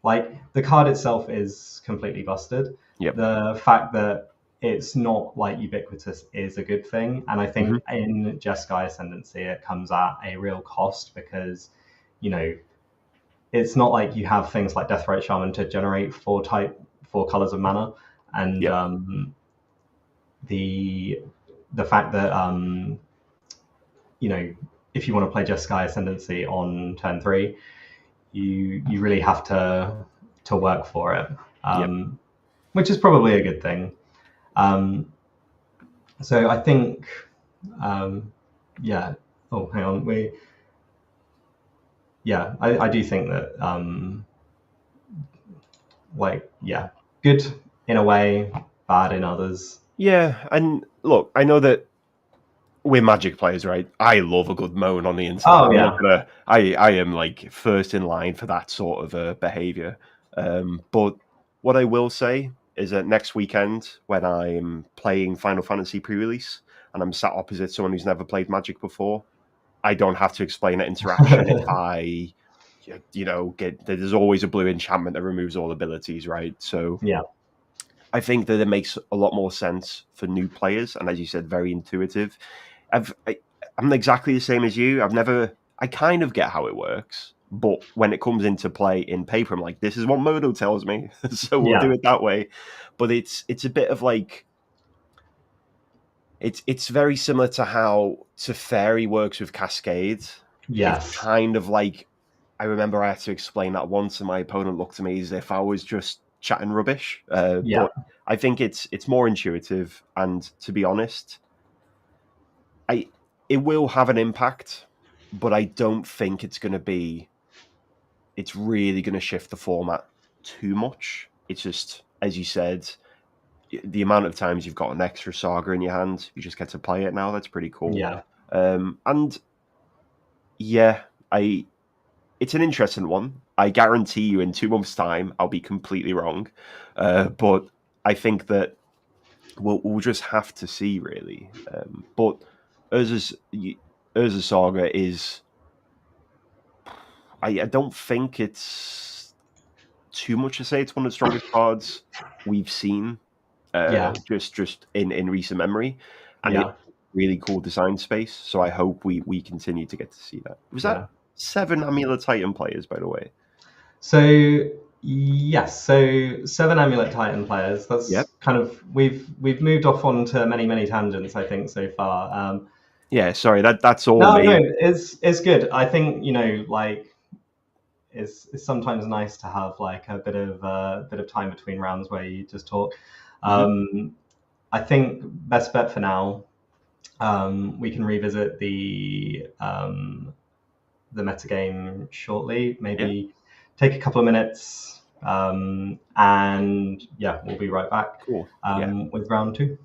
like the card itself is completely busted. The fact that it's not like ubiquitous is a good thing, and I think in Jeskai Ascendancy it comes at a real cost because, you know, it's not like you have things like Deathrite Shaman to generate 4 colors of mana, and the fact that you know, if you want to play Jeskai Ascendancy on turn 3, you really have to work for it, which is probably a good thing. So I think, yeah. Oh, hang on. I do think that, like, yeah, good in a way, bad in others. Yeah, and look, I know that we're Magic players, right? I love a good moan on the internet. Oh, yeah. I am like first in line for that sort of behavior. But what I will say is that next weekend, when I'm playing Final Fantasy pre-release and I'm sat opposite someone who's never played Magic before, I don't have to explain that interaction if I, you know, there's always a blue enchantment that removes all abilities, right? So yeah, I think that it makes a lot more sense for new players, and as you said, very intuitive. I'm exactly the same as you. I kind of get how it works, but when it comes into play in paper, I'm like, this is what Modo tells me, so we'll do it that way. But it's a bit of like, it's very similar to how Teferi works with Cascade. Yes. It's kind of like, I remember I had to explain that once, and my opponent looked at me as if I was just chatting rubbish. But I think it's more intuitive, and to be honest, it will have an impact, but I don't think it's really going to shift the format too much. It's just, as you said, the amount of times you've got an extra Saga in your hand, you just get to play it now. That's pretty cool. Yeah. And yeah, it's an interesting one. I guarantee you in 2 months' time, I'll be completely wrong. But I think that we'll just have to see, really. But Urza Saga is... I don't think it's too much to say it's one of the strongest cards we've seen just in recent memory. And it's a really cool design space, so I hope we continue to get to see that. Was that 7 Amulet Titan players, by the way? So Yes, so 7 Amulet Titan players. Yep. That's kind of we've moved off onto many tangents, I think, so far. Yeah, sorry, that's all No, me. it's good. I think like it's sometimes nice to have like a bit of time between rounds where you just talk. Hmm. I think best bet for now. We can revisit the metagame shortly. Yeah, Maybe take a couple of minutes, and yeah, we'll be right back cool. Yeah. with round two.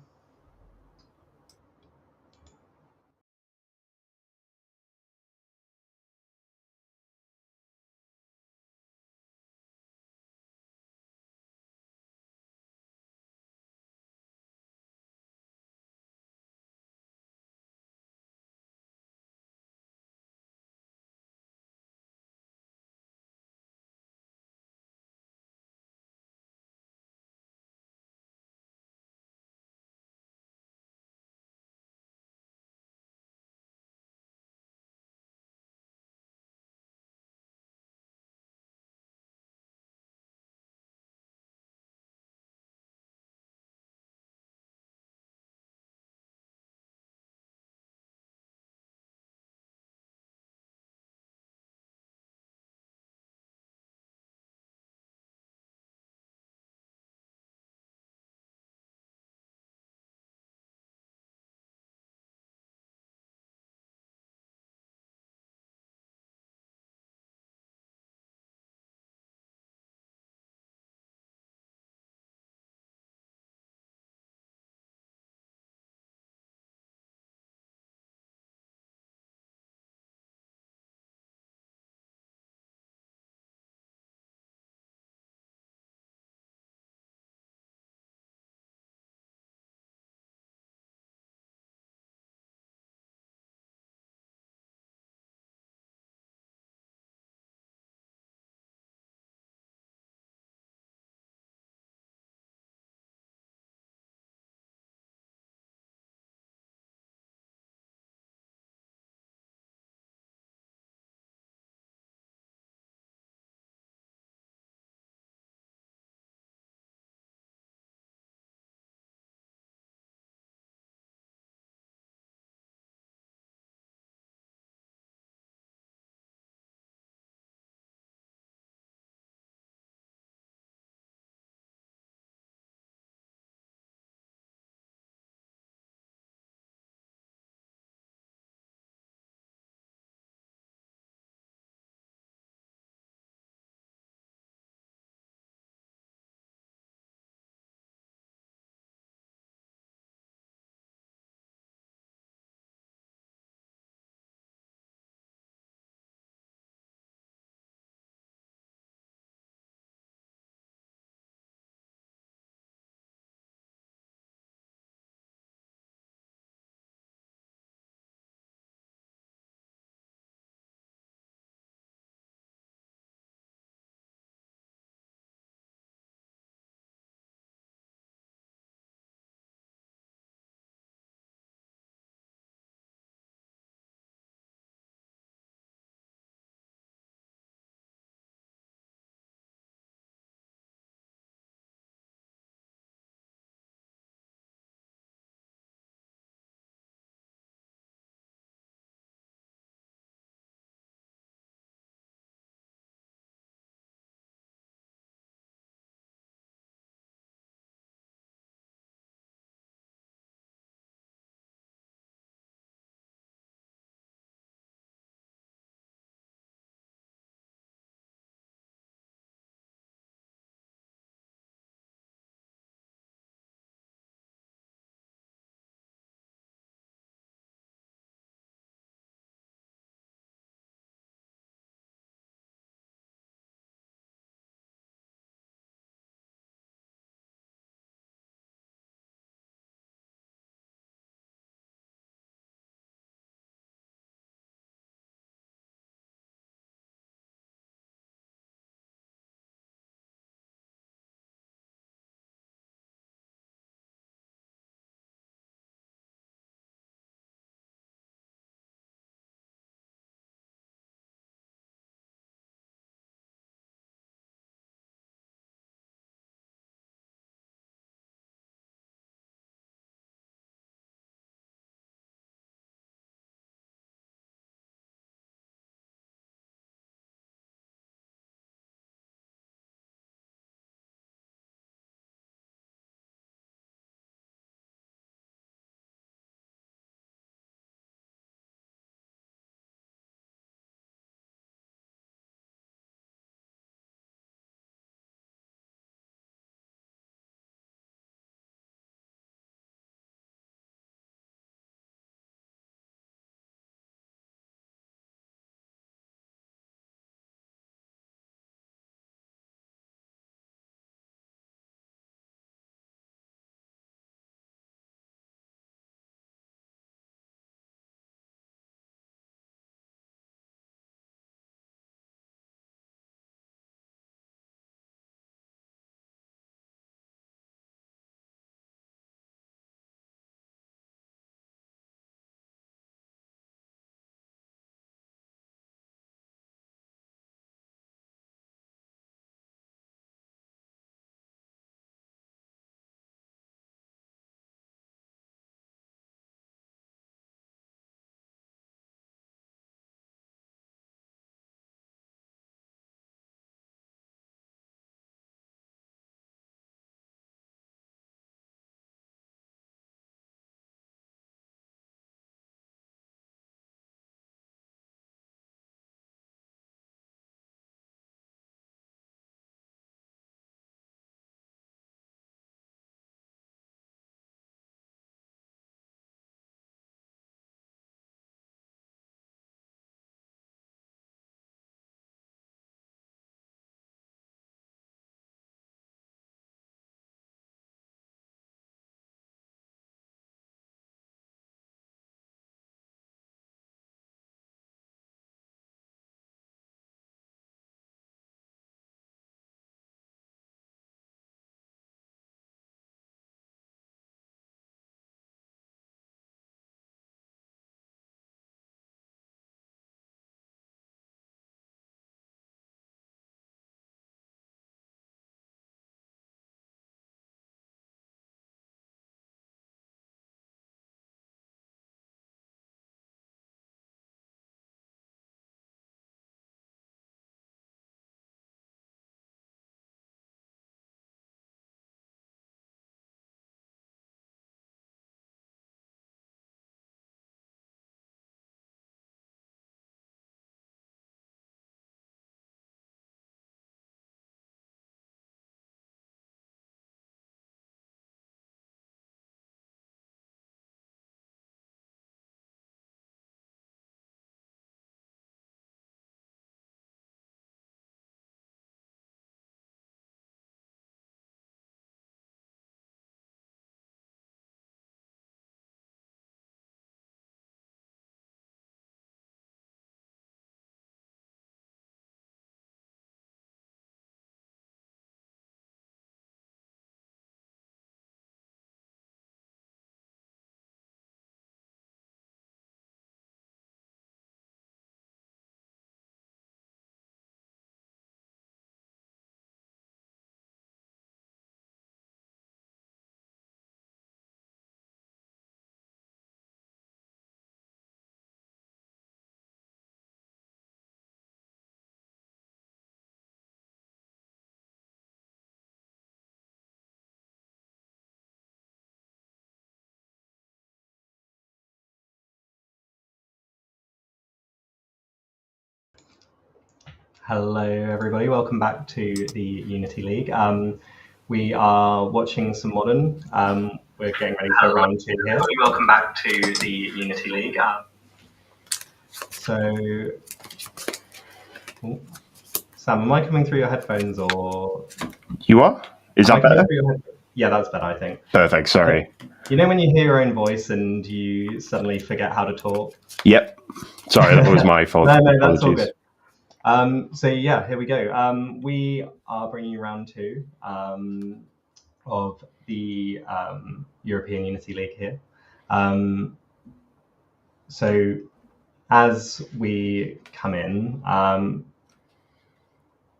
Hello, everybody. Welcome back to the Unity League. We are watching some Modern. We're getting ready for round 2 here. Welcome back to the Unity League. Sam, am I coming through your headphones or? You are? Is that better? Yeah, that's better, I think. Perfect, sorry. You know when you hear your own voice and you suddenly forget how to talk? Yep. Sorry, that was my fault. No, that's all good. So yeah, here we go. We are bringing you round 2 of the European Unity League here. So as we come in,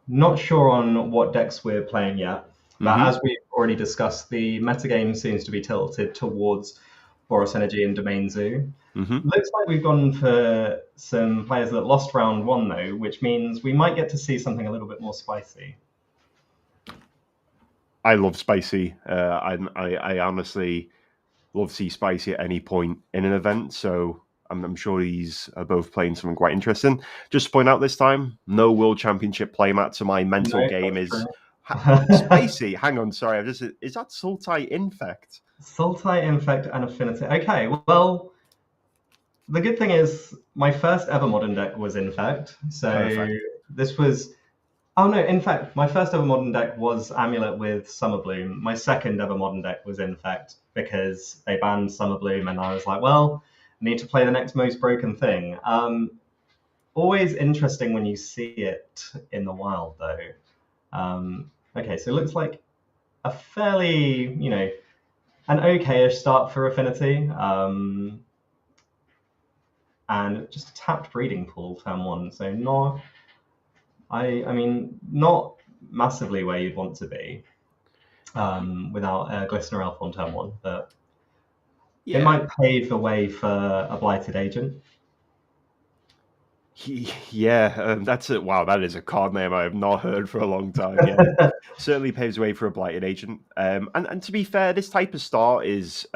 not sure on what decks we're playing yet, but as we've already discussed, the metagame seems to be tilted towards Boros Energy and Domain Zoo. Looks like we've gone for some players that lost round 1 though, which means we might get to see something a little bit more spicy. I love spicy. I honestly love to see spicy at any point in an event, so I'm sure these are both playing something quite interesting. Just to point out this time, no World Championship playmat, so my mental game is spicy. Hang on, sorry, is that Sultai Infect? Sultai Infect and Affinity. Okay, well, the good thing is my first ever Modern deck was Infect, so perfect. This was... Oh no, in fact, my first ever Modern deck was Amulet with Summerbloom. My second ever Modern deck was Infect because they banned Summerbloom and I was like, well, I need to play the next most broken thing. Always interesting when you see it in the wild though. Okay, so it looks like a fairly, an okay-ish start for Affinity. And just a tapped Breeding Pool turn 1, so not... I mean, not massively where you'd want to be without Glistener Elf on turn 1, but yeah. It might pave the way for a Blighted Agent. Yeah, that's it. Wow, that is a card name I have not heard for a long time. Yeah, certainly paves the way for a Blighted Agent. And to be fair, this type of start is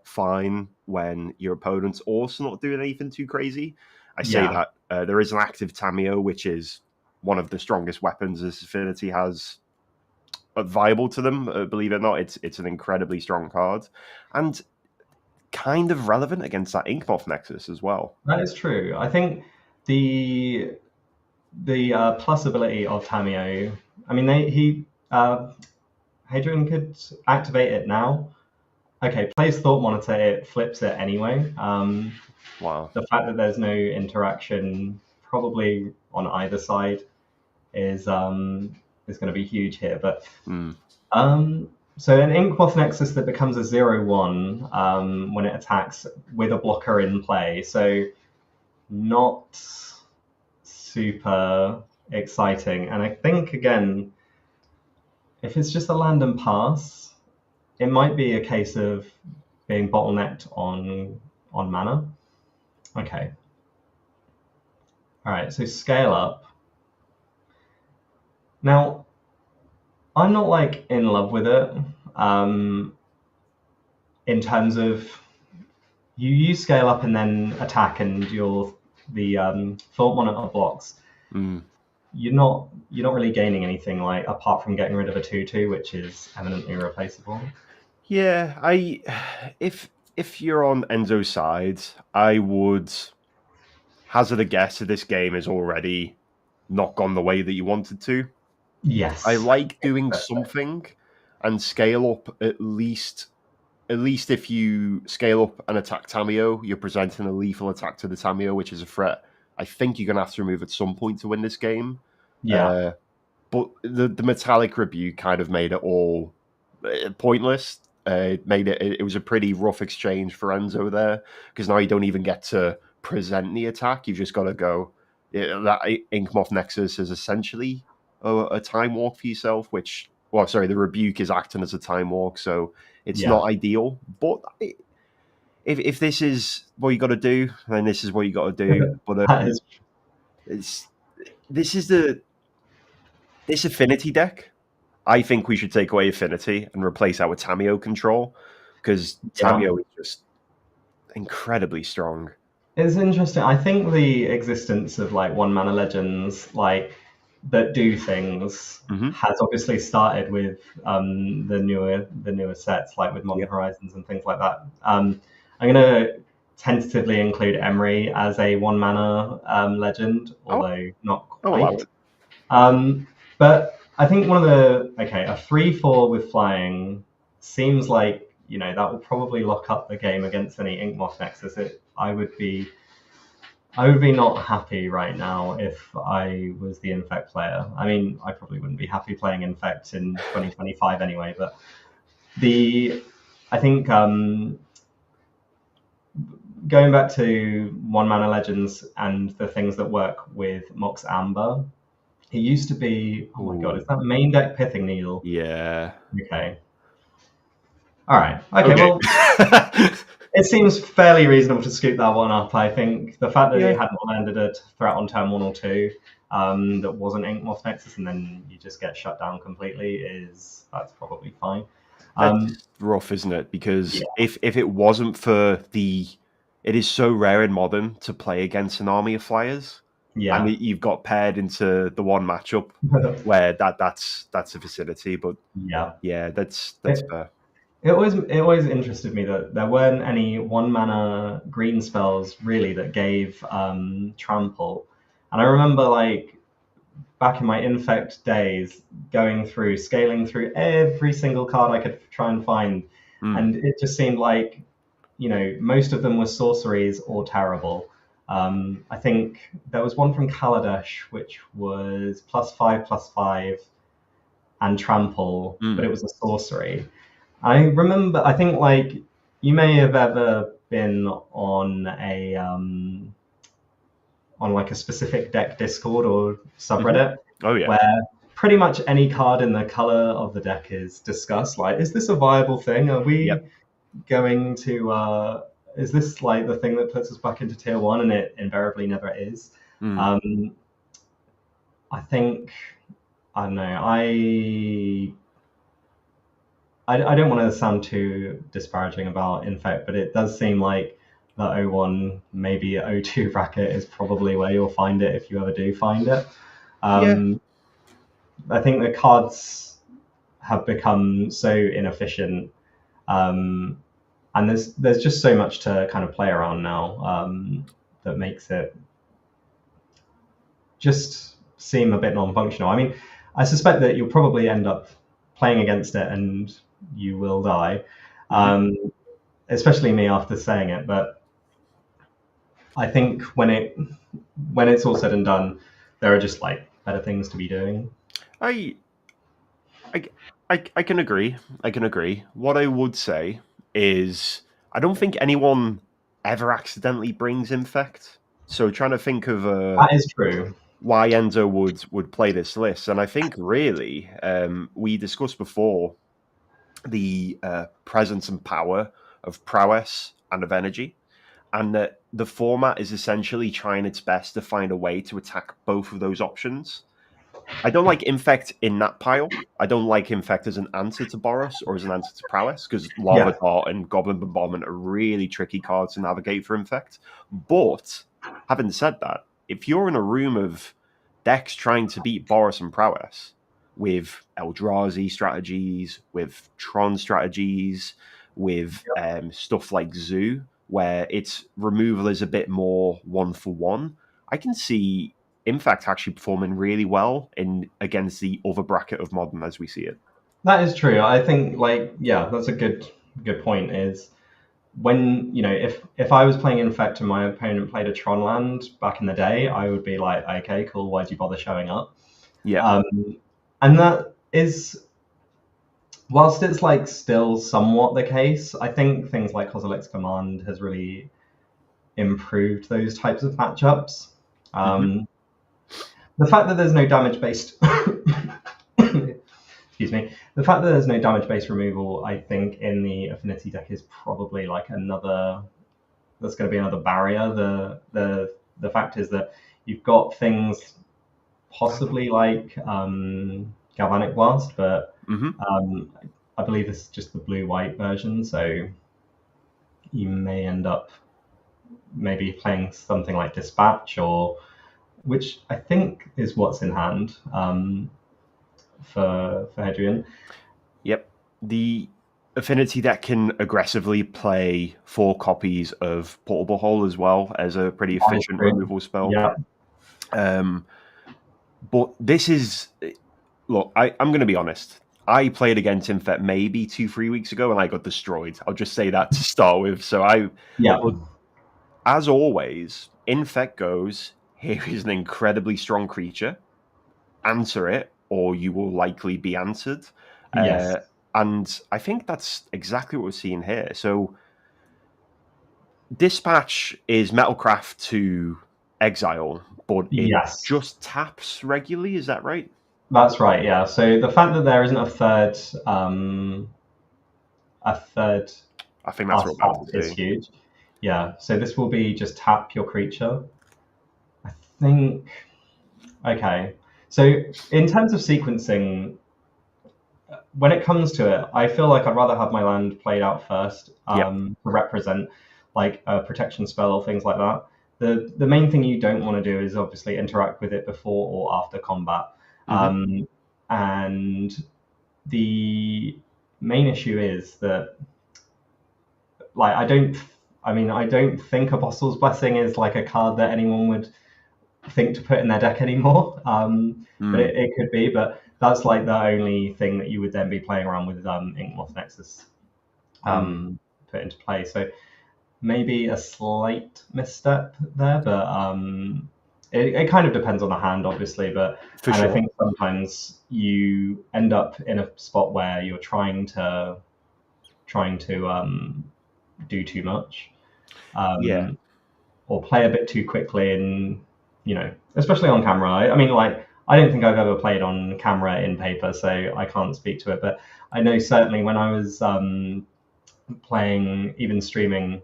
fine when your opponent's also not doing anything too crazy. I say that there is an active Tamiyo, which is one of the strongest weapons this Affinity has viable to them. Believe it or not, it's an incredibly strong card. And kind of relevant against that Inkmoth Nexus as well. That is true. I think the plus ability of Tamiyo, I mean, Hadrian could activate it now. Okay, plays Thought Monitor, it flips it anyway. Wow. The fact that there's no interaction probably on either side is going to be huge here. But so an Inkmoth Nexus that becomes a 0/1 when it attacks with a blocker in play. So not super exciting. And I think, again, if it's just a land and pass, it might be a case of being bottlenecked on mana. Okay. All right, so scale up. Now, I'm not like in love with it in terms of you use scale up and then attack and the Thought Monitor blocks. You're not really gaining anything like apart from getting rid of a 2/2, which is eminently replaceable. Yeah, if you're on Enzo's side, I would hazard a guess that this game is already not gone the way that you wanted to. Yes. I like doing something and scale up at least if you scale up and attack Tamiyo, you're presenting a lethal attack to the Tamiyo, which is a threat I think you're going to have to remove at some point to win this game. Yeah. But the Metallic Rebuke kind of made it all pointless. It was a pretty rough exchange for Enzo there, because now you don't even get to present the attack. You've just got to go. That Inkmoth Nexus is essentially a time walk for yourself, which, well, sorry, the Rebuke is acting as a time walk, so it's not ideal. But if this is what you got to do, then this is what you got to do. But this Affinity deck, I think we should take away Affinity and replace that with Tamiyo control, because Tamiyo is just incredibly strong. It's interesting. I think the existence of like 1-mana legends, like that do things Mm-hmm. has obviously started with the newer sets, like with Modern Yep. Horizons and things like that. I'm gonna tentatively include Emery as a one mana legend, Oh, although not I'll allow quite. it. But I think a 3/4 with flying seems like, that will probably lock up the game against any Inkmoth Nexus. I would be not happy right now if I was the Infect player. I mean, I probably wouldn't be happy playing Infect in 2025 anyway, but I think going back to one mana legends and the things that work with Mox Amber, it used to be, oh my god, Ooh, is that main deck Pithing Needle? yeah. Okay. All right. Okay, Okay. well, it seems fairly reasonable to scoop that one up. I think the fact that Yeah. it hadn't landed a threat on turn 1 or 2 that wasn't Inkmoth Nexus, and then you just get shut down completely, that's probably fine. That's rough, isn't it? Because Yeah. if it wasn't for it is so rare in Modern to play against an army of flyers, and Yeah. you've got paired into the one matchup where that's a facility. But Yeah. yeah, that's It, fair. it always interested me that there weren't any one mana green spells really that gave trample. And I remember like back in my Infect days, going through, scaling through every single card I could try and find. Mm. And it just seemed like, most of them were sorceries or terrible. I think there was one from Kaladesh, which was +5/+5 and trample, but it Mm. was a sorcery. I think like you may have ever been on like a specific deck Discord or Hmm. subreddit Oh yeah. where pretty much any card in the color of the deck is discussed. Like, is this a viable thing? Are we Yep. going to? Is this like the thing that puts us back into tier 1? And it invariably never is. Mm. Um, I don't know. I don't want to sound too disparaging about Infect, but it does seem like the O1, maybe O2 bracket is probably where you'll find it if you ever do find it. Yeah. Um, I think the cards have become so inefficient, and there's just so much to kind of play around now that makes it just seem a bit non-functional. I mean, I suspect that you'll probably end up playing against it and you will die, Hmm. especially me after saying it. But I think when it's all said and done, there are just like better things to be doing. I, I I can agree. I can agree. What I would say is I don't think anyone ever accidentally brings Infect. So trying to think of That is true. why Enzo would play this list, and I think really we discussed before the presence and power of prowess and of energy, and that the format is essentially trying its best to find a way to attack both of those options. I don't like Infect in that pile. I don't like Infect as an answer to Boros or as an answer to Prowess, because Lava Yeah, Dart and Goblin Bombardment are really tricky cards to navigate for Infect. But having said that, if you're in a room of decks trying to beat Boros and Prowess with Eldrazi strategies, with Tron strategies, with stuff like Zoo, where its removal is a bit more one for one, I can see Infect actually performing really well in against the other bracket of Modern as we see it. that is true. I think like that's a good point. Is when if I was playing Infect and my opponent played a Tron land back in the day, I would be like, okay, cool. Why'd you bother showing up? Yeah. Um, and that is, whilst it's like still somewhat the case, I think things like Kozilek's Command has really improved those types of matchups. Hmm. The fact that there's no damage based excuse me, the fact that there's no damage based removal, I think in the affinity deck is probably like another that's going to be another barrier. The fact is that you've got things possibly like Galvanic Blast, but Hmm. um, I believe this is just the blue-white version, so you may end up maybe playing something like Dispatch or which I think is what's in hand for Hadrian. Yep. The affinity that can aggressively play 4 copies of Portable Hole as well as a pretty That is efficient true. removal spell. Yeah, But this is, look, I'm going to be honest. I played against Infect maybe 2-3 weeks ago and I got destroyed. I'll just say that to start with. yeah, But as always, Infect goes, here is an incredibly strong creature. Answer it, or you will likely be answered. yes, And I think that's exactly what we're seeing here. So Dispatch is Metalcraft to Exile, but it yes. just taps regularly. Is that right? That's right. Yeah. So the fact that there isn't a third I think that's what I'm about artifact to is say. huge. Yeah. So this will be just tap your creature. I think. Okay. So in terms of sequencing, when it comes to it, I feel like I'd rather have my land played out first Yep. to represent like a protection spell or things like that. The main thing you don't want to do is obviously interact with it before or after combat. Mm-hmm. And the main issue is that like I don't think Apostle's Blessing is like a card that anyone would think to put in their deck anymore. But Mm. it could be. But that's like the only thing that you would then be playing around with Inkmoth Nexus Mm. put into play. So maybe a slight misstep there, but it kind of depends on the hand, obviously. For And I sure. think sometimes you end up in a spot where you're trying to do too much. Yeah. Or play a bit too quickly and especially on camera. I mean, like, I don't think I've ever played on camera in paper, so I can't speak to it, but I know certainly when I was playing, even streaming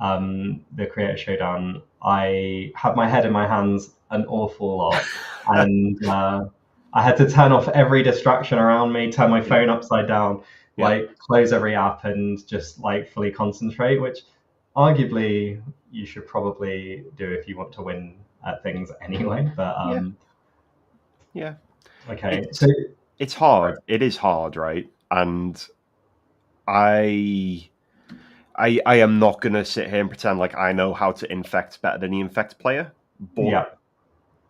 the Creator Showdown, I had my head in my hands an awful lot, and I had to turn off every distraction around me, turn my Yeah. phone upside down, Yeah. like close every app and just like fully concentrate, which arguably you should probably do if you want to win at things anyway. But Yeah. Yeah. okay, so It's it's hard. It is hard, right? And I I am not gonna sit here and pretend like I know how to infect better than the infect player, but yeah,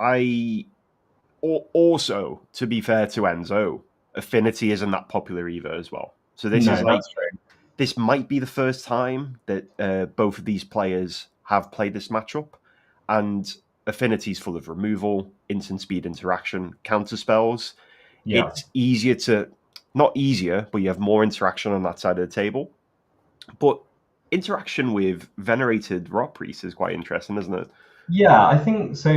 I also, to be fair to Enzo, Affinity isn't that popular either as well. So this is no, like that's true. this might be the first time that both of these players have played this matchup, and Affinity's full of removal, instant speed interaction, counter spells. Yeah. It's easier to not easier, but you have more interaction on that side of the table. But interaction with venerated rot priest is quite interesting, isn't it? Yeah, I think so.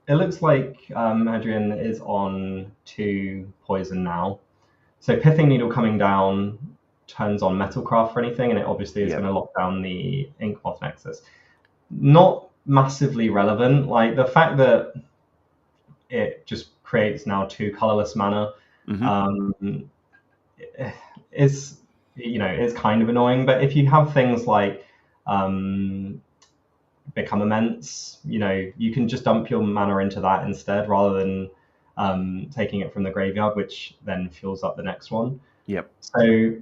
It looks like Adrian is on 2 poison now. So Pithing Needle coming down turns on Metalcraft for anything, and it obviously is Yeah. going to lock down the Inkmoth Nexus. Not massively relevant. Like the fact that it just creates now 2 colorless mana Mm-hmm. um, is is kind of annoying. But if you have things like um, become immense, you can just dump your mana into that instead rather than taking it from the graveyard, which then fuels up the next one. Yep. So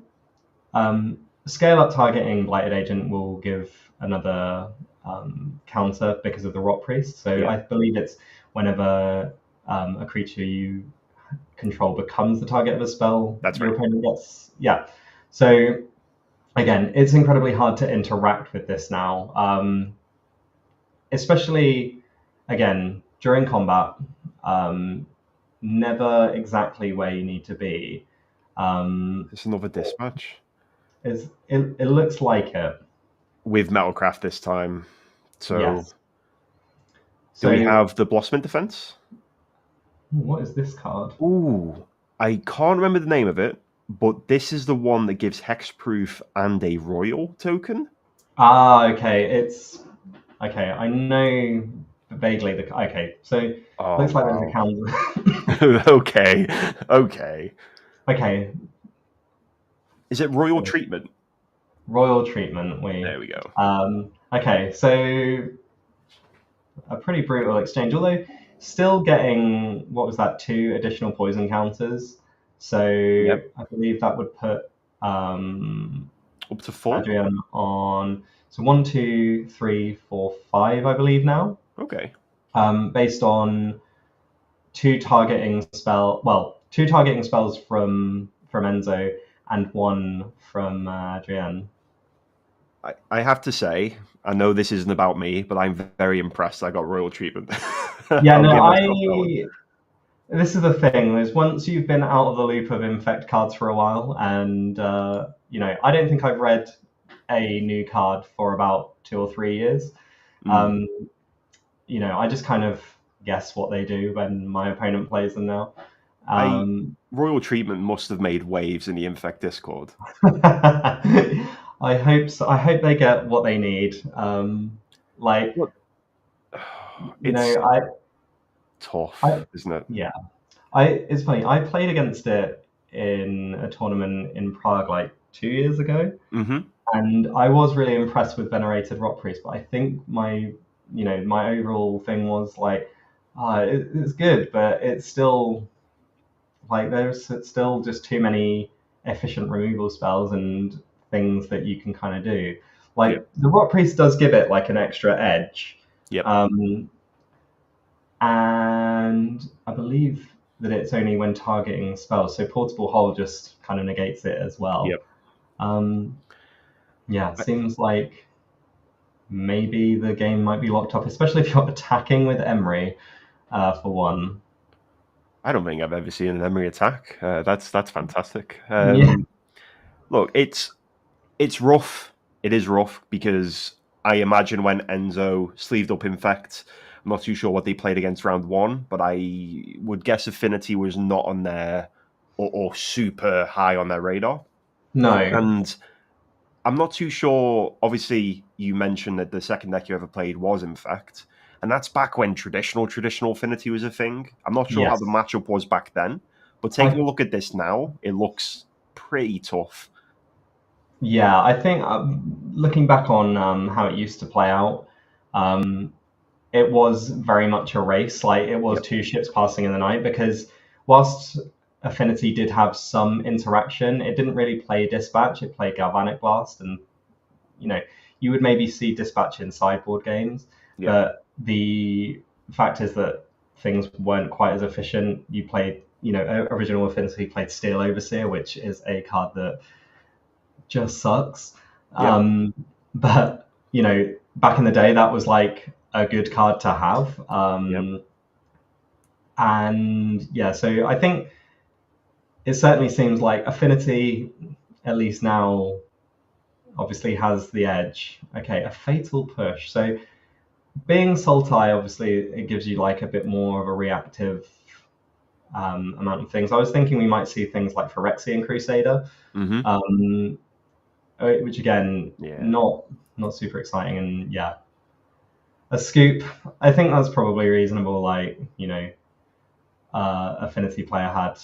scale up targeting Blighted Agent will give another counter because of the Rot Priest. So Yeah. I believe it's whenever a creature you control becomes the target of a spell, That's your right. opponent gets. Yeah. So again, it's incredibly hard to interact with this now, especially again during combat. Never exactly where you need to be. It's another dispatch It looks like it. with Metalcraft this time. So Yes. do we So have the Blossoming Defense? what is this card? Ooh, I can't remember the name of it, but this is the one that gives hexproof and a royal token. Ah, okay. It's okay. I know vaguely the. Okay, so Oh looks like there's a wow. counter. Okay. Okay. Okay, Is it royal treatment? royal treatment. There we go. Okay, so a pretty brutal exchange. Although still getting, what was that, 2 additional poison counters. So Yep. I believe that would put um, Up to 4. Adrian on, so 1, 2, 3, 4, 5, I believe now, Okay. based on two targeting spells from Enzo and one from Adrian. I have to say, I know this isn't about me, but I'm very impressed I got royal treatment. Yeah, I'll no, give myself that one. this is the thing, is once you've been out of the loop of infect cards for a while, and I don't think I've read a new card for about 2 or 3 years. Mm. Um, I just kind of guess what they do when my opponent plays them now. I Royal treatment must have made waves in the infect Discord. I hope so. I hope they get what they need. Like, Look, you it's know, I, I, tough, isn't it? yeah, it's funny. I played against it in a tournament in Prague like 2 years ago, Hmm. and I was really impressed with Venerated Rock Priest. But I think my overall thing was like, it's good, but it's still like there's still just too many efficient removal spells and things that you can kind of do. Yep. Like the Rock Priest does give it like an extra edge, Yep. um, and I believe that it's only when targeting spells. So Portable Hold just kind of negates it as well. Yep. Um, yeah, I, seems like maybe the game might be locked up, especially if you're attacking with Emery for one. I don't think I've ever seen an Emery attack. That's fantastic. Yeah, Look, it's rough. It is rough because I imagine when Enzo sleeved up Infect, I'm not too sure what they played against round 1, but I would guess Affinity was not on there or super high on their radar. no, And I'm not too sure. Obviously, you mentioned that the second deck you ever played was Infect, and that's back when traditional Affinity was a thing. I'm not sure how the yes. matchup was back then, but taking I a look at this now, it looks pretty tough. Yeah, I think looking back on how it used to play out, it was very much a race. Like it was Yep. two ships passing in the night because whilst Affinity did have some interaction, it didn't really play Dispatch. It played Galvanic Blast, and you know you would maybe see Dispatch in sideboard games, Yep. but the fact is that things weren't quite as efficient. You played, original Affinity played Steel Overseer, which is a card that just sucks. Yep. But back in the day, that was like a good card to have. Yep. And yeah, so I think it certainly seems like Affinity, at least now, obviously has the edge. Okay, a Fatal Push. So being Sultai, obviously, it gives you like a bit more of a reactive amount of things. I was thinking we might see things like Phyrexian Crusader. Mm-hmm. Um, which again, Yeah. not super exciting. And yeah, a scoop. I think that's probably reasonable. Like Affinity player had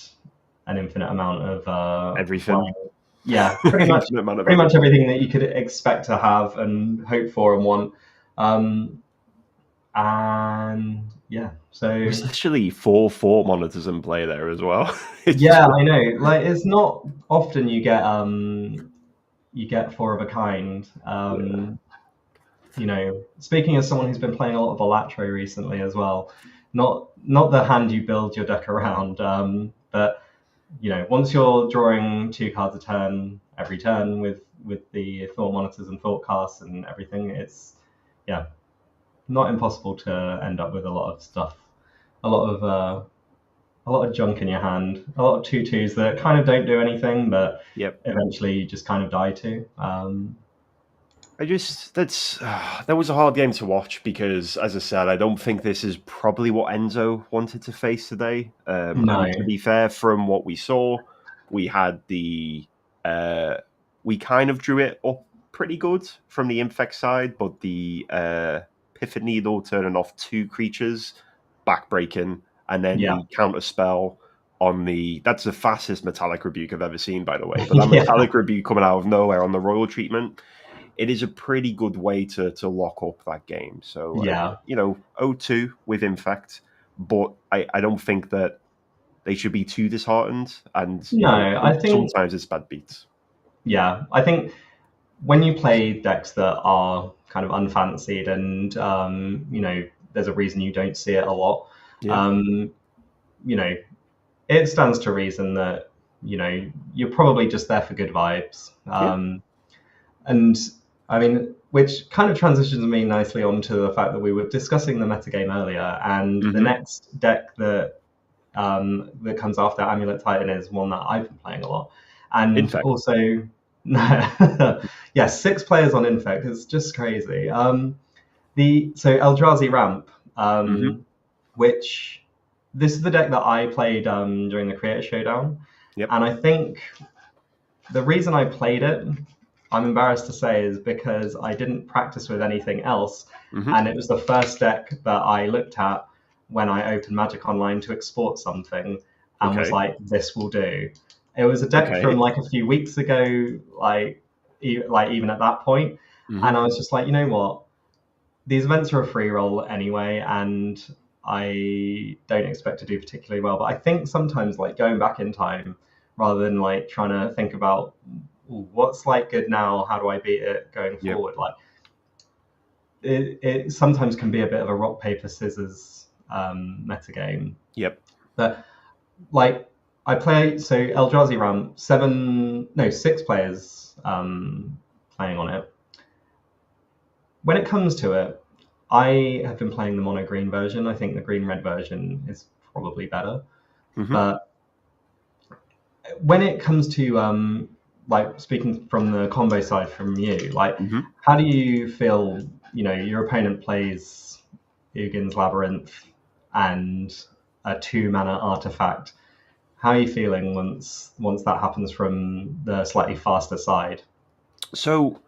an infinite amount of Everything. flying. Yeah, Infinite amount of pretty much everything. everything that you could expect to have and hope for and want. And yeah, so There's literally 4 monitors in play there as well. It's yeah, just, I know. Like it's not often you get four of a kind. yeah. Speaking as someone who's been playing a lot of Alatro recently as well, not the hand you build your deck around, but once you're drawing 2 cards a turn every turn with the thought monitors and thought casts and everything, it's yeah, not impossible to end up with a lot of stuff, a lot of junk in your hand, a lot of 2/2s that kind of don't do anything, but Yep. eventually you just kind of die to. That was a hard game to watch because, as I said, I don't think this is probably what Enzo wanted to face today. No, And to be fair, from what we saw, we had we kind of drew it up pretty good from the Infect side, but the Pivot Needle turning off 2 creatures, backbreaking, and then yeah, the counter spell on that's the fastest Metallic Rebuke I've ever seen, by the way. But that yeah, Metallic Rebuke coming out of nowhere on the Royal treatment, it is a pretty good way to lock up that game. So, Yeah. 0-2 with Infect, but I don't think that they should be too disheartened. And, No, I think, sometimes it's bad beats. yeah, I think when you play decks that are kind of unfancied and, there's a reason you don't see it a lot, Yeah. um, you know, it stands to reason that, you're probably just there for good vibes. Yeah. And I mean, which kind of transitions me nicely onto the fact that we were discussing the metagame earlier, and the Mm-hmm. next deck that comes after Amulet Titan is one that I've been playing a lot, and Infect. also, yeah, 6 players on Infect is just crazy. So Eldrazi Ramp, Mm-hmm. which this is the deck that I played during the Creator Showdown, Yep. and I think the reason I played it, I'm embarrassed to say, is because I didn't practice with anything else, Mm-hmm. and it was the first deck that I looked at when I opened Magic Online to export something, and was Okay. like, "This will do." It was a deck from Okay. like a few weeks ago, like even at that point, Mm-hmm. and I was just like, you know what? These events are a free roll anyway, and I don't expect to do particularly well. But I think sometimes, like going back in time, rather than like trying to think about, "Ooh, what's like good now, how do I beat it going Yep. forward," like it sometimes can be a bit of a rock paper scissors metagame. Yep. But like I play, so Eldrazi Ram, 6 players playing on it. When it comes to it, I have been playing the mono green version. I think the green red version is probably better. Mm-hmm. But when it comes to like speaking from the combo side from you, like Mm-hmm. how do you feel? Your opponent plays Ugin's Labyrinth and a 2-mana artifact. How are you feeling once that happens from the slightly faster side? So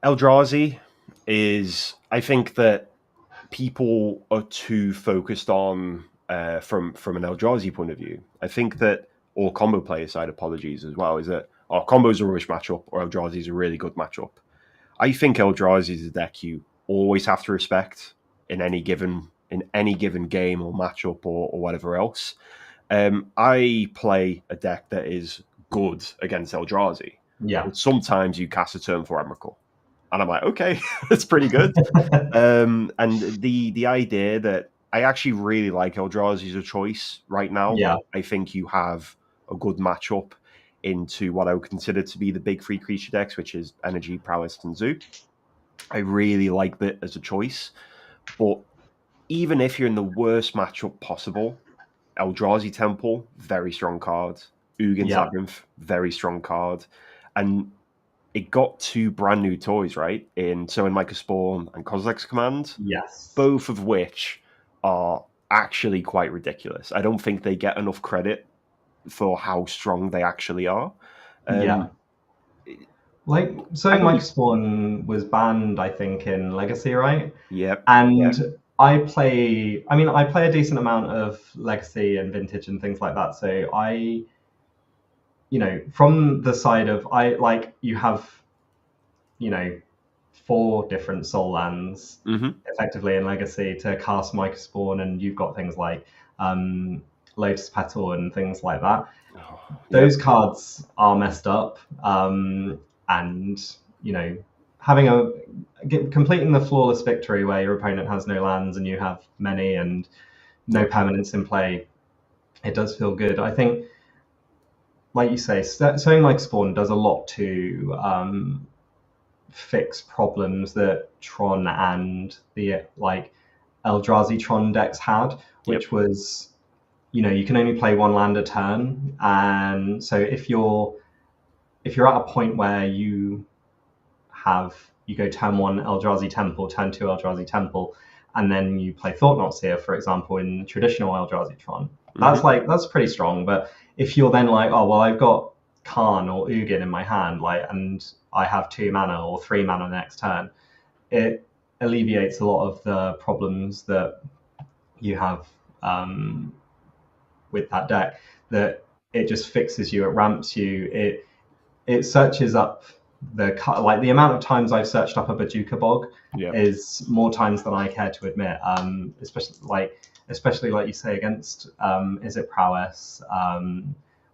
Eldrazi is, I think that people are too focused on from an Eldrazi point of view. I think that, or combo player side, apologies as well, is that our combos are a rubbish matchup or Eldrazi is a really good matchup. I think Eldrazi is a deck you always have to respect in any given game or matchup or whatever else. I play a deck that is good against Eldrazi, Yeah. but sometimes you cast a turn for Emrakul, and I'm like, okay, that's pretty good. And the idea that I actually really like Eldrazi as a choice right now. Yeah. I think you have a good matchup into what I would consider to be the big 3 creature decks, which is Energy, Prowess, and Zoo. I really like that as a choice, but even if you're in the worst matchup possible, Eldrazi Temple, very strong card. Ugin's Yeah. Labyrinth, very strong card. And it got 2 brand new toys, right? In Micah Spawn and Kozilek's Command, Yes. both of which are actually quite ridiculous. I don't think they get enough credit for how strong they actually are. Yeah. Um, Like, I so don't Mike be. Spawn was banned, I think, in Legacy, right? Yep. And Yeah. I play a decent amount of Legacy and Vintage and things like that. So from the side of, you have, you know, 4 different soul lands Mm-hmm. effectively in Legacy to cast Micah Spawn, and you've got things like Lotus Petal and things like that. Oh, Those yep. cards are messed up, and having completing the flawless victory where your opponent has no lands and you have many and no Yep. permanents in play, it does feel good. I think, like you say, something like Spawn does a lot to fix problems that Tron and the Eldrazi Tron decks had, Yep. which was, you can only play 1 land a turn, and so if you're at a point where you go turn 1 Eldrazi Temple, turn 2 Eldrazi Temple, and then you play Thought-Knot Seer, for example, in traditional Eldrazi Tron, Mm-hmm. that's pretty strong. But if you're then like, oh well, I've got Karn or Ugin in my hand, and I have 2 mana or 3 mana next turn, it alleviates a lot of the problems that you have with that deck. That it just fixes you, it ramps you, it searches up like the amount of times I've searched up a Bajuka bog Yeah. is more times than I care to admit. Especially like you say against is it prowess,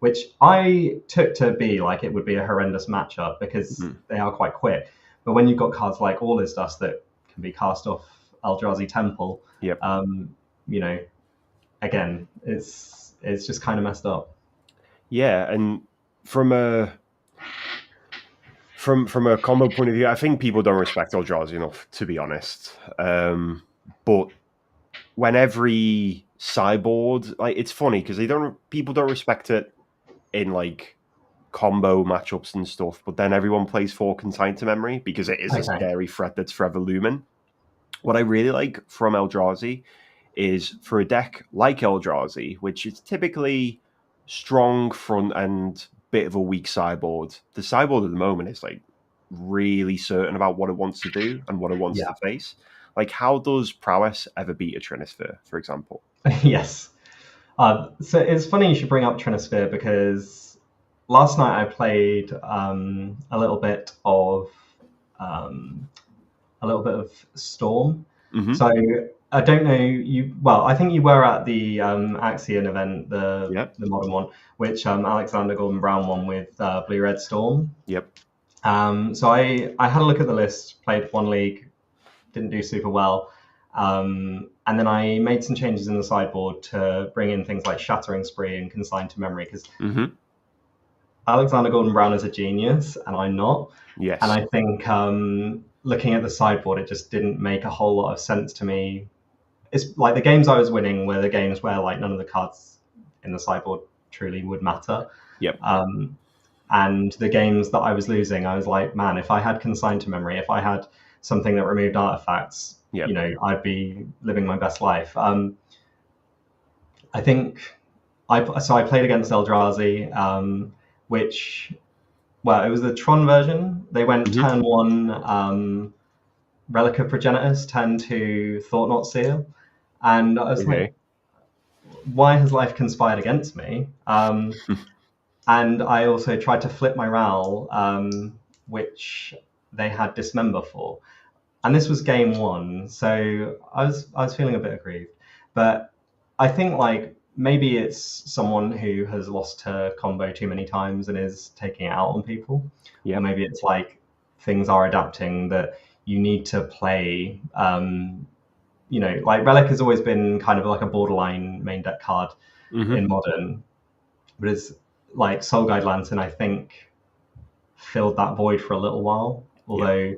which I took to be like it would be a horrendous matchup because they are quite quick. But when you've got cards like All Is Dust that can be cast off Eldrazi Temple, Yep. you know, again, it's just kind of messed up. Yeah, and from a combo point of view, I think people don't respect Eldrazi enough, to be honest. But when every sideboard, like, it's funny because people don't respect it in like combo matchups and stuff, but then everyone plays for Consign to Memory because it is a Okay. scary threat that's forever looming. What I really like from Eldrazi is for a deck like Eldrazi, which is typically strong front and bit of a weak sideboard. The sideboard at the moment is like really certain about what it wants to do and what it wants Yeah. to face. Like, how does prowess ever beat a Trinisphere, for example? Yes. So it's funny you should bring up Trinisphere because last night I played a little bit of um, Storm. Mm-hmm. So I don't know you. Well, I think you were at the Axion event, Yep. the modern one, which Alexander Gordon Brown won with Blue Red Storm. Yep. So I had a look at the list, played one league, didn't do super well. And then I made some changes in the sideboard to bring in things like Shattering Spree and Consign to Memory because Alexander Gordon Brown is a genius and I'm not. Yes. And I think looking at the sideboard, it just didn't make a whole lot of sense to me. It's like the games I was winning were the games where like none of the cards in the sideboard truly would matter. Yep. And the games that I was losing, I was like, man, if I had Consign to Memory, if I had something that removed artifacts, Yep. I'd be living my best life. I think I played against Eldrazi, which, well, it was the Tron version. They went turn one Relic of Progenitus, turn two Thought Not Seer, and I was like, why has life conspired against me? And I also tried to flip my Ral, which they had Dismember for. And this was game one, so I was feeling a bit aggrieved. But I think like maybe it's someone who has lost her combo too many times and is taking it out on people. Yep. Or maybe it's like things are adapting that you need to play. Like Relic has always been kind of like a borderline main deck card in Modern, but it's like Soul Guide Lantern, I think, filled that void for a little while. Although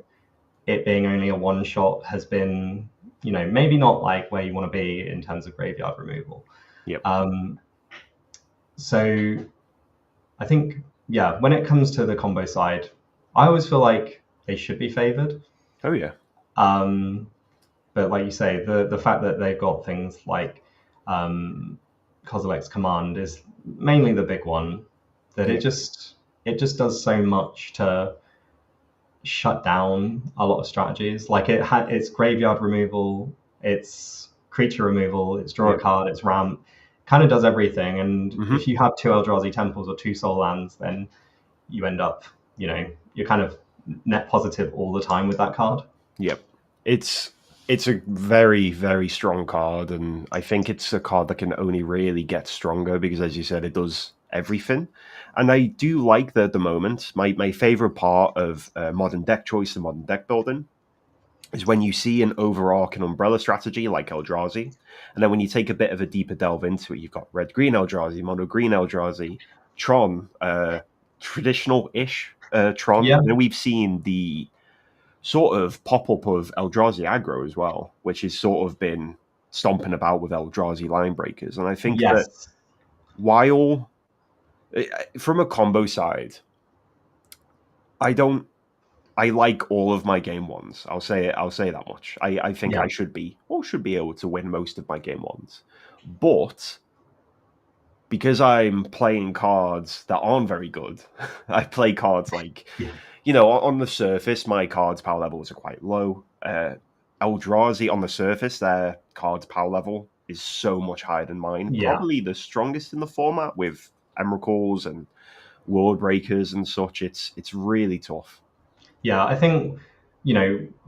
it being only a one shot has been, maybe not like where you want to be in terms of graveyard removal. Yep. So I think, when it comes to the combo side, I always feel like they should be favored. Oh yeah. But like you say, the fact that they've got things like Kozilek's Command is mainly the big one. That it just does so much to shut down a lot of strategies. Like it's graveyard removal, it's creature removal, it's draw a card, it's ramp, kind of does everything. And if you have two Eldrazi Temples or two Soul Lands, then you end up, you're kind of net positive all the time with that card. Yep. It's a very, very strong card, and I think it's a card that can only really get stronger because, as you said, it does everything. And I do like that at the moment. My favorite part of modern deck choice and modern deck building is when you see an overarching umbrella strategy like Eldrazi, and then when you take a bit of a deeper delve into it, you've got red-green Eldrazi, mono-green Eldrazi, Tron, traditional-ish Tron. Yeah. And then we've seen the sort of pop-up of Eldrazi aggro as well, which has sort of been stomping about with Eldrazi line breakers. And I think that while from a combo side, I like all of my game ones. I'll say that much. I think I should be able to win most of my game ones. But because I'm playing cards that aren't very good, I play cards like on the surface, my cards power levels are quite low. Eldrazi on the surface, their cards power level is so much higher than mine. Yeah. Probably the strongest in the format with Emeralds and World Breakers and such. It's really tough. Yeah, I think,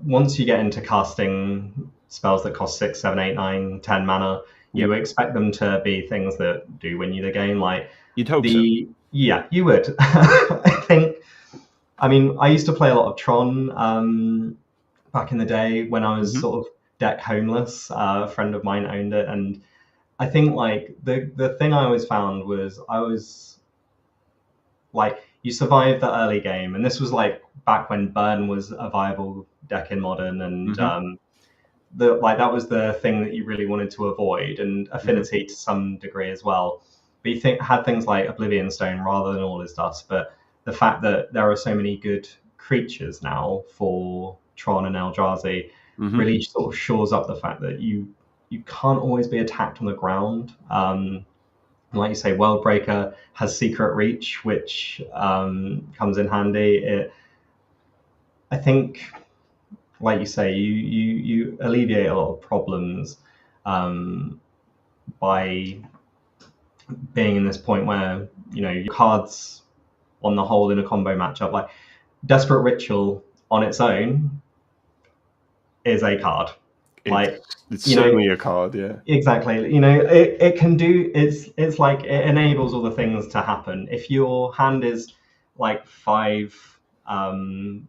once you get into casting spells that cost 6, 7, 8, 9, 10 mana, you Yep, expect them to be things that do win you the game. Like you'd hope so. yeah, you would. I think, I mean, I used to play a lot of Tron back in the day when I was Hmm. sort of deck homeless. A friend of mine owned it, and I think like the thing I always found was I was like you survived the early game, and this was like back when burn was a viable deck in modern, and Hmm. the like that was the thing that you really wanted to avoid, and Hmm. affinity to some degree as well. But you had things like Oblivion Stone rather than All Is Dust, but the fact that there are so many good creatures now for Tron and Eldrazi Hmm. really sort of shores up the fact that you can't always be attacked on the ground. Like you say, Worldbreaker has Secret Reach, which comes in handy. I think, like you say, you alleviate a lot of problems um, by being in this point where your cards on the whole in a combo matchup, like Desperate Ritual on its own is a card. It's Like it's you know certainly a card, yeah. exactly. It can do it's like it enables all the things to happen. If your hand is like five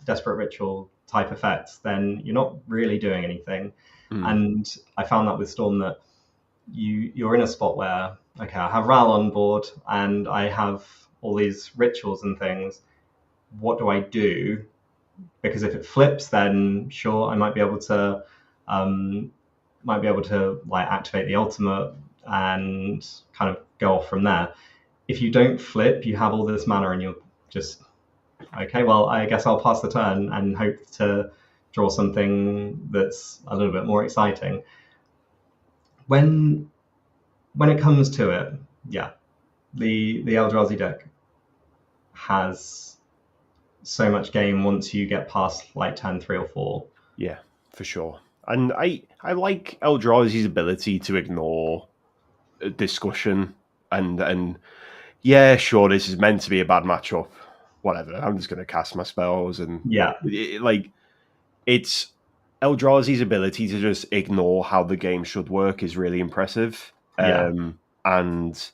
desperate ritual type effects, then you're not really doing anything. Mm. And I found that with Storm that you're in a spot where, okay, I have Ral on board and I have all these rituals and things. What do I do? Because if it flips, then sure, I um, might be able to like activate the ultimate and kind of go off from there. If you don't flip, you have all this mana and you're just okay. Well, I guess I'll pass the turn and hope to draw something that's a little bit more exciting. When when it comes to it, yeah, the Eldrazi deck has so much game once you get past like turn 3 or 4. Yeah, for sure. And I like Eldrazi's ability to ignore discussion and yeah, sure, this is meant to be a bad matchup. Whatever. I'm just going to cast my spells and Yeah, like it's Eldrazi's ability to just ignore how the game should work is really impressive. yeah, And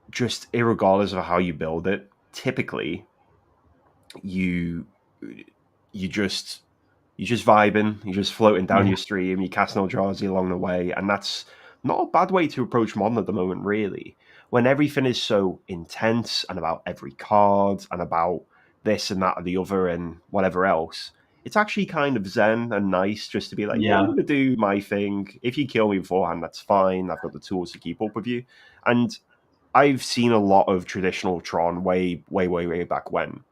just irregardless of how you build it, typically you you just you're just vibing, you're just floating down yeah, your stream, you're casting Eldrazi along the way, and that's not a bad way to approach modern at the moment, really. When everything is so intense and about every card and about this and that and the other and whatever else, it's actually kind of zen and nice just to be like, yeah, I'm yeah, going to do my thing. If you kill me beforehand, that's fine. I've got the tools to keep up with you. And I've seen a lot of traditional Tron way, way, way, way back when.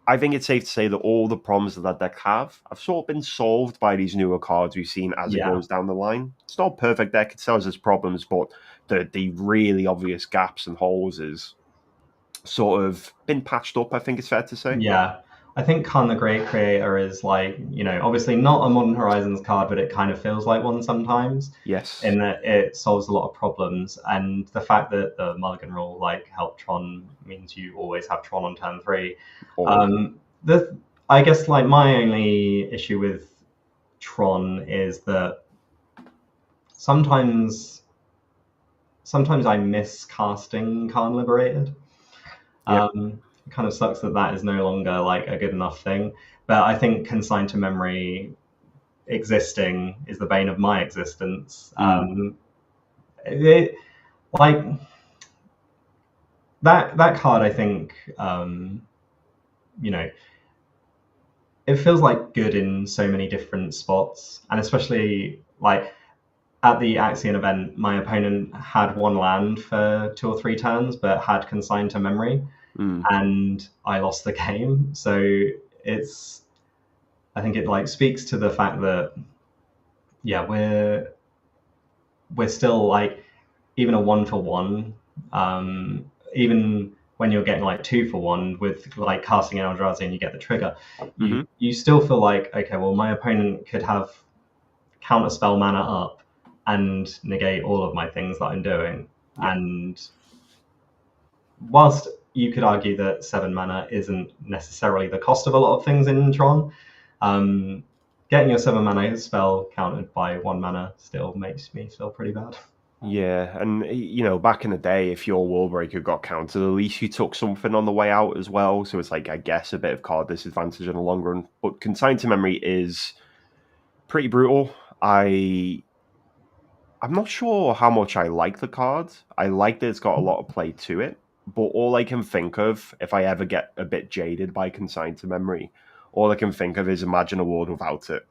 I think it's safe to say that all the problems that that deck have sort of been solved by these newer cards we've seen as it yeah. goes down the line. It's not a perfect deck; it still has its problems, but the really obvious gaps and holes is sort of been patched up. I think it's fair to say. Yeah, I think Khan the Great Creator is like, obviously not a Modern Horizons card, but it kind of feels like one sometimes, Yes, in that it solves a lot of problems. And the fact that the Mulligan rule like help Tron means you always have Tron on turn 3. always. The I guess like my only issue with Tron is that sometimes sometimes I miss casting Khan Liberated. Yep. It kind of sucks that that is no longer like a good enough thing. But I think consigned to memory existing is the bane of my existence. Mm. It, like that card, I think, you know, it feels like good in so many different spots, and especially like at the Axion event, my opponent had one land for 2 or 3 turns, but had consigned to memory, Mm. and I lost the game. So it's I think it like speaks to the fact that yeah, we're still like even a 1 for 1, even when you're getting like 2 for 1 with like casting an Eldrazi and you get the trigger, Hmm. you still feel like okay, well my opponent could have counter spell mana up and negate all of my things that I'm doing, Yeah. and whilst you could argue that 7 mana isn't necessarily the cost of a lot of things in Tron. Getting your 7 mana spell countered by 1 mana still makes me feel pretty bad. Yeah, and back in the day, if your Wallbreaker got countered, at least you took something on the way out as well. So it's like, I guess, a bit of card disadvantage in the long run. But Consigned to Memory is pretty brutal. I'm not sure how much I like the card. I like that it's got a lot of play to it, but all I can think of, if I ever get a bit jaded by Consigned to Memory, all I can think of is Imagine a world without it.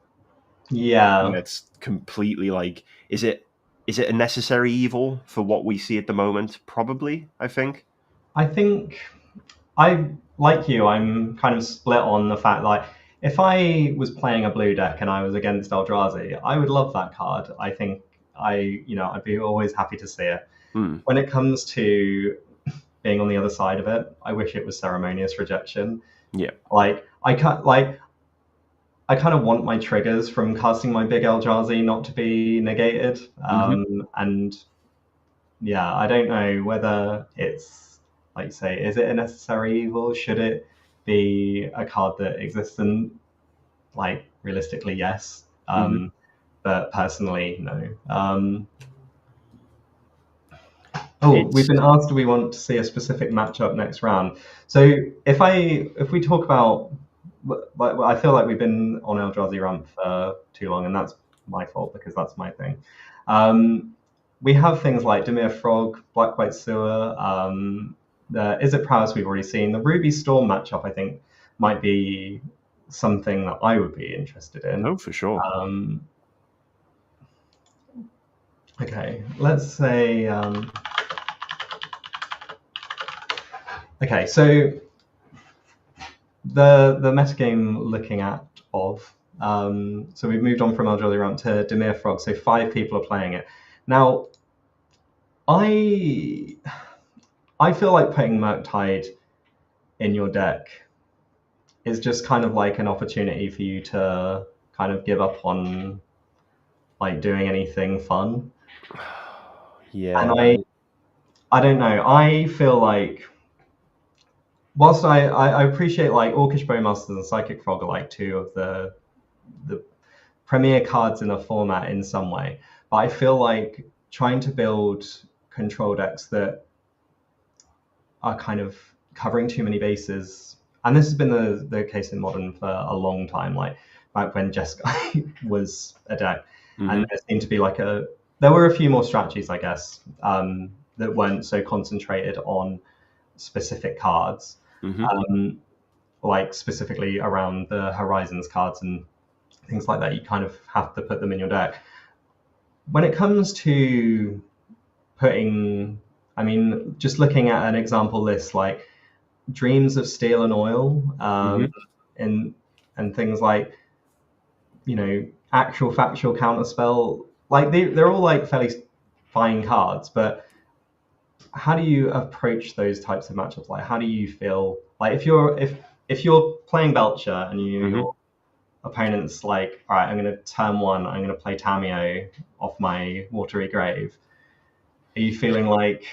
And Yeah, it's completely like, is it a necessary evil for what we see at the moment? Probably, I think. I think like you, I'm kind of split on the fact like if I was playing a blue deck and I was against Eldrazi, I would love that card. I think I'd be always happy to see it. Hmm. When it comes to being on the other side of it, I wish it was ceremonious rejection. Yeah. Like I kind of want my triggers from casting my big Eldrazi not to be negated. And yeah, I don't know whether it's like you say, is it a necessary evil? Should it be a card that exists? And like realistically, yes. Mm-hmm. But personally, no. We've It's been asked, do we want to see a specific matchup next round? So if we talk about, I feel like we've been on Eldrazi ramp for too long, and that's my fault because that's my thing. We have things like Dimir Frog, Black White Sewer, the Is It Prowess we've already seen. The Ruby Storm matchup, I think, might be something that I would be interested in. oh, for sure. Okay, let's say. Okay, so the metagame looking at so we've moved on from Eldrazi Ramp to Dimir Frog, so 5 people are playing it. Now, I feel like putting Murktide in your deck is just kind of like an opportunity for you to kind of give up on like doing anything fun. Yeah. And I don't know, I feel like whilst I appreciate like Orcish Bowmasters and Psychic Frog are like 2 of the premier cards in a format in some way, but I feel like trying to build control decks that are kind of covering too many bases, and this has been the case in Modern for a long time, like back when Jeskai was a deck, and there seemed to be like there were a few more strategies, I guess, that weren't so concentrated on specific cards. Like specifically around the Horizons cards and things like that, you kind of have to put them in your deck. When it comes to putting, I mean, just looking at an example list like Dreams of Steel and Oil, and things like, actual factual counterspell, like they're all like fairly fine cards, but how do you approach those types of matchups? Like, how do you feel like if you're playing Belcher and your opponent's like, all right, I'm going to turn 1, I'm going to play Tameo off my Watery Grave. Are you feeling like,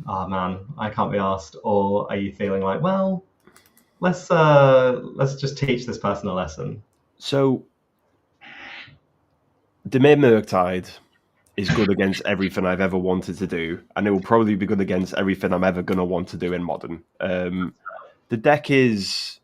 oh man, I can't be asked, or are you feeling like, well, let's just teach this person a lesson? So, Dimir Murktide is good against everything I've ever wanted to do, and it will probably be good against everything I'm ever going to want to do in Modern. The deck is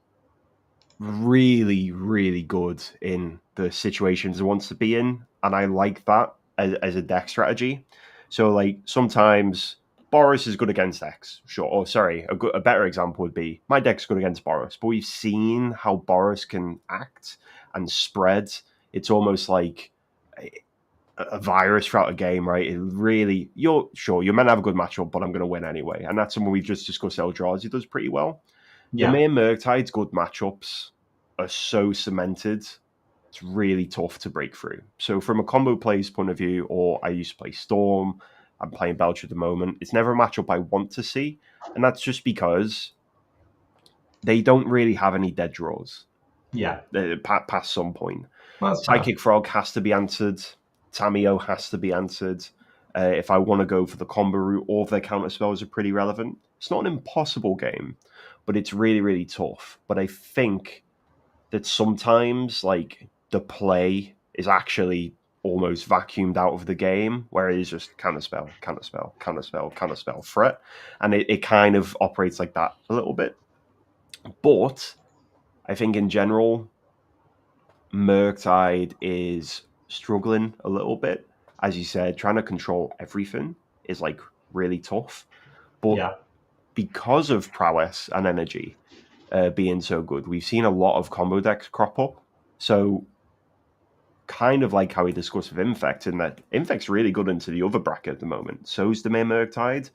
really, really good in the situations it wants to be in, and I like that as a deck strategy. So, like, sometimes Boros is good against X, sure. Or, sorry, a better example would be my deck's good against Boros, but we've seen how Boros can act and spread. It's almost like a virus throughout a game, right? It really, you're meant to have a good matchup, but I'm going to win anyway. And that's something we've just discussed. Eldrazi does pretty well. Yeah. The main Murktide's good matchups are so cemented, it's really tough to break through. So from a combo plays point of view, or I used to play Storm, I'm playing Belcher at the moment, it's never a matchup I want to see. And that's just because they don't really have any dead draws. Yeah. Past some point. Well, Psychic Frog has to be answered. Tameo has to be answered. If I want to go for the combo route, all of their counter spells are pretty relevant. it's not an impossible game, but it's really, really tough. But I think that sometimes like the play is actually almost vacuumed out of the game, where it is just counterspell, counterspell, counterspell, counterspell, threat, and it kind of operates like that a little bit. But I think in general, Murktide is struggling a little bit. As you said, trying to control everything is like really tough. But Yeah. because of prowess and energy being so good, we've seen a lot of combo decks crop up. So kind of like how we discussed with Infect, in that Infect's really good into the other bracket at the moment. So's the main Murktide.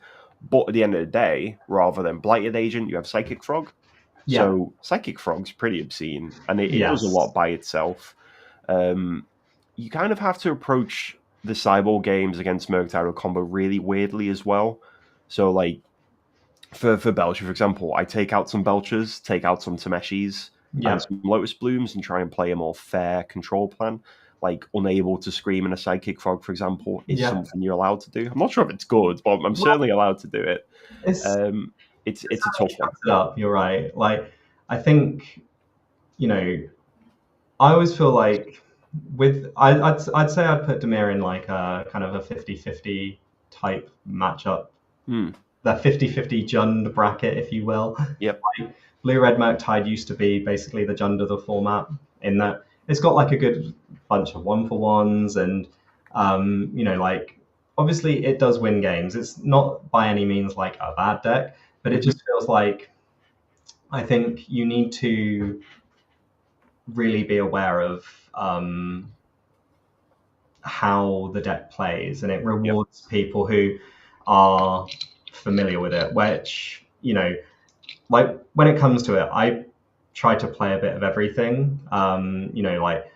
But at the end of the day, rather than Blighted Agent, you have Psychic Frog. Yeah. So Psychic Frog's pretty obscene, and it does a Yes. lot by itself. You kind of have to approach the Cyborg games against Murktide combo really weirdly as well. So like for Belcher, for example, I take out some Belchers, take out some Tameshis, Yeah. and some Lotus Blooms, and try and play a more fair control plan. Like Unable to Scream in a Psychic Frog, for example, is Yeah. something you're allowed to do. I'm not sure if it's good, but I'm certainly allowed to do it. It's It's a tough one. it up. You're right. Like, I think, I always feel like I'd say I'd put Demir in like a kind of a 50-50 type matchup. The 50-50 Jund bracket, if you will. Yep. Like, Blue-Red Murktide used to be basically the Jund of the format, in that it's got like a good bunch of 1-for-1s, and like, obviously it does win games. It's not by any means like a bad deck, but it just feels like, I think you need to really be aware of how the deck plays, and it rewards people who are familiar with it, which, like when it comes to it, I try to play a bit of everything, but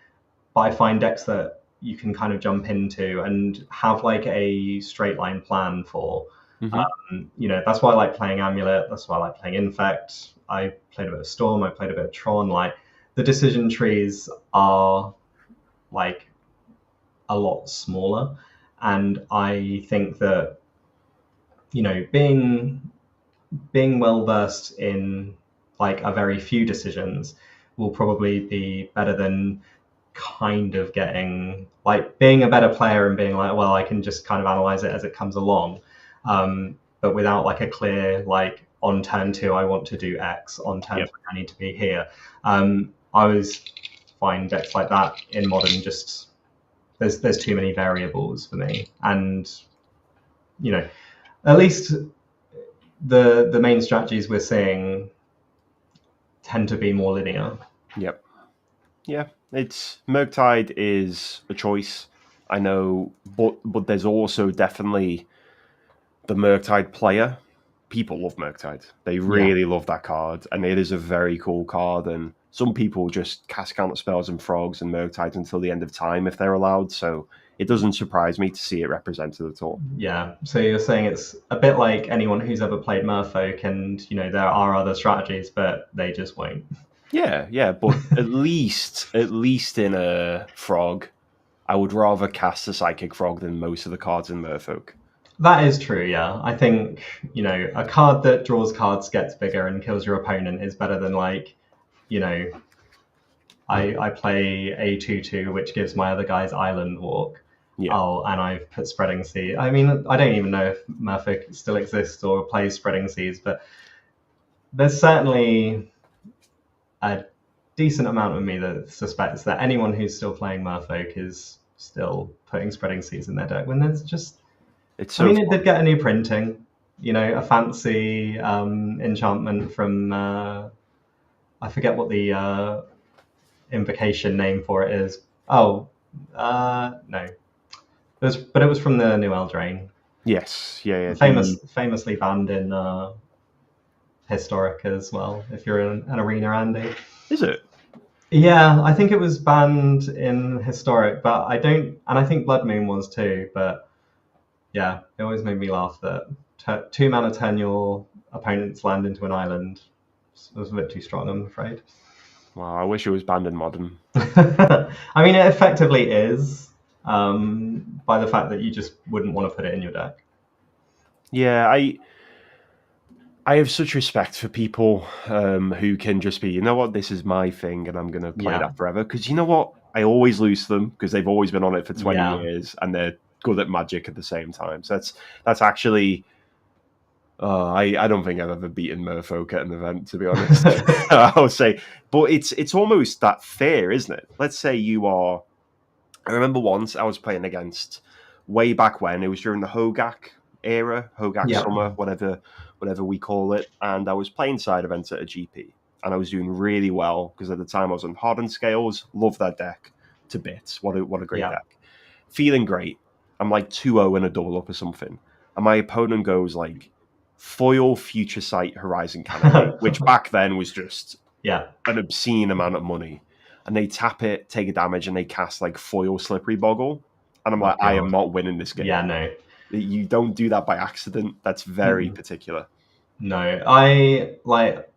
I find decks that you can kind of jump into and have like a straight line plan for. That's why I like playing Amulet, that's why I like playing Infect. I played a bit of Storm, I played a bit of Tron. Like, the decision trees are like a lot smaller, and I think that being well versed in like a very few decisions will probably be better than kind of getting like being a better player and being like, well, I can just kind of analyze it as it comes along, but without like a clear, like, on turn 2 I want to do X, on turn 3 I need to be here. I always find decks like that in Modern just there's too many variables for me, and at least the main strategies we're seeing tend to be more linear. Yep. Yeah, it's Murktide is a choice, I know, but there's also definitely the Murktide player. People love Murktide. They really love that card, and it is a very cool card. And some people just cast counter spells and frogs and Murktide until the end of time if they're allowed. So it doesn't surprise me to see it represented at all. Yeah. So you're saying it's a bit like anyone who's ever played Merfolk, and there are other strategies, but they just won't. Yeah, but at least in a frog, I would rather cast a Psychic Frog than most of the cards in Merfolk. That is true, yeah. I think, a card that draws cards, gets bigger, and kills your opponent is better than, like, I play a 2/2, which gives my other guys Island Walk. Yeah. Oh, and I've put Spreading Seas. I mean, I don't even know if Merfolk still exists or plays Spreading Seas, but there's certainly a decent amount of me that suspects that anyone who's still playing Merfolk is still putting Spreading Seas in their deck, when there's just... It's so it did get a new printing, a fancy enchantment from... I forget what the invocation name for it is. Oh, no. But it was from the new Eldraine. Yes, yeah. Famously banned in Historic as well, if you're in an arena, Andy. Is it? Yeah, I think it was banned in Historic, but I think Blood Moon was too, but yeah, it always made me laugh that 2 mana turn your opponent's land into an island. It was a bit too strong, I'm afraid. Wow, I wish it was banned in Modern. I mean, it effectively is, by the fact that you just wouldn't want to put it in your deck. Yeah, I have such respect for people who can just be, you know what, this is my thing and I'm going to play Yeah, that forever. Because you know what? I always lose to them because they've always been on it for 20 yeah. years and they're good at Magic at the same time. So that's actually, I don't think I've ever beaten Merfolk at an event, to be honest. I'll say. But it's almost that fair, isn't it? Let's say you are. I remember once I was playing against way back when it was during the Hogak era, Hogak Yeah, summer, whatever we call it, and I was playing side events at a GP, and I was doing really well because at the time I was on hardened scales. Love that deck to bits. What a great yeah. deck. Feeling great. I'm like 2-0 in a double up or something, and my opponent goes like foil Future Sight Horizon Canopy, which back then was just Yeah. an obscene amount of money, and they tap it, take a damage, and they cast like foil Slippery Boggle, and I'm Oh like, I am God. not winning this Yeah, game. no. You don't do that by accident. That's very Mm, particular. no. I like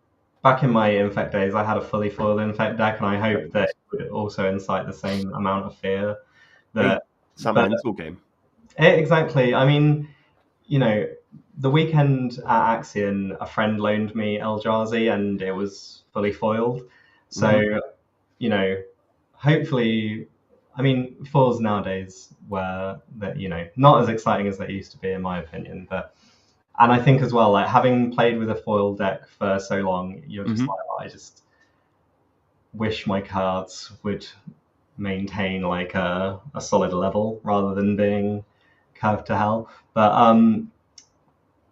back in my infect days, I had a fully foiled infect deck, and I Very hope that nice. it would also incite the same amount of fear. Hey, That, it's that but mental game. exactly. I mean, you know, the weekend at Axion, a friend loaned me Eldrazi, and it was fully foiled. Hmm. So, you know, hopefully, I mean, foils nowadays were that not as exciting as they used to be, in my opinion. But and I think as well, like having played with a foil deck for so long, you're just Hmm. like, oh, I just wish my cards would maintain like a solid level rather than being curved to hell. But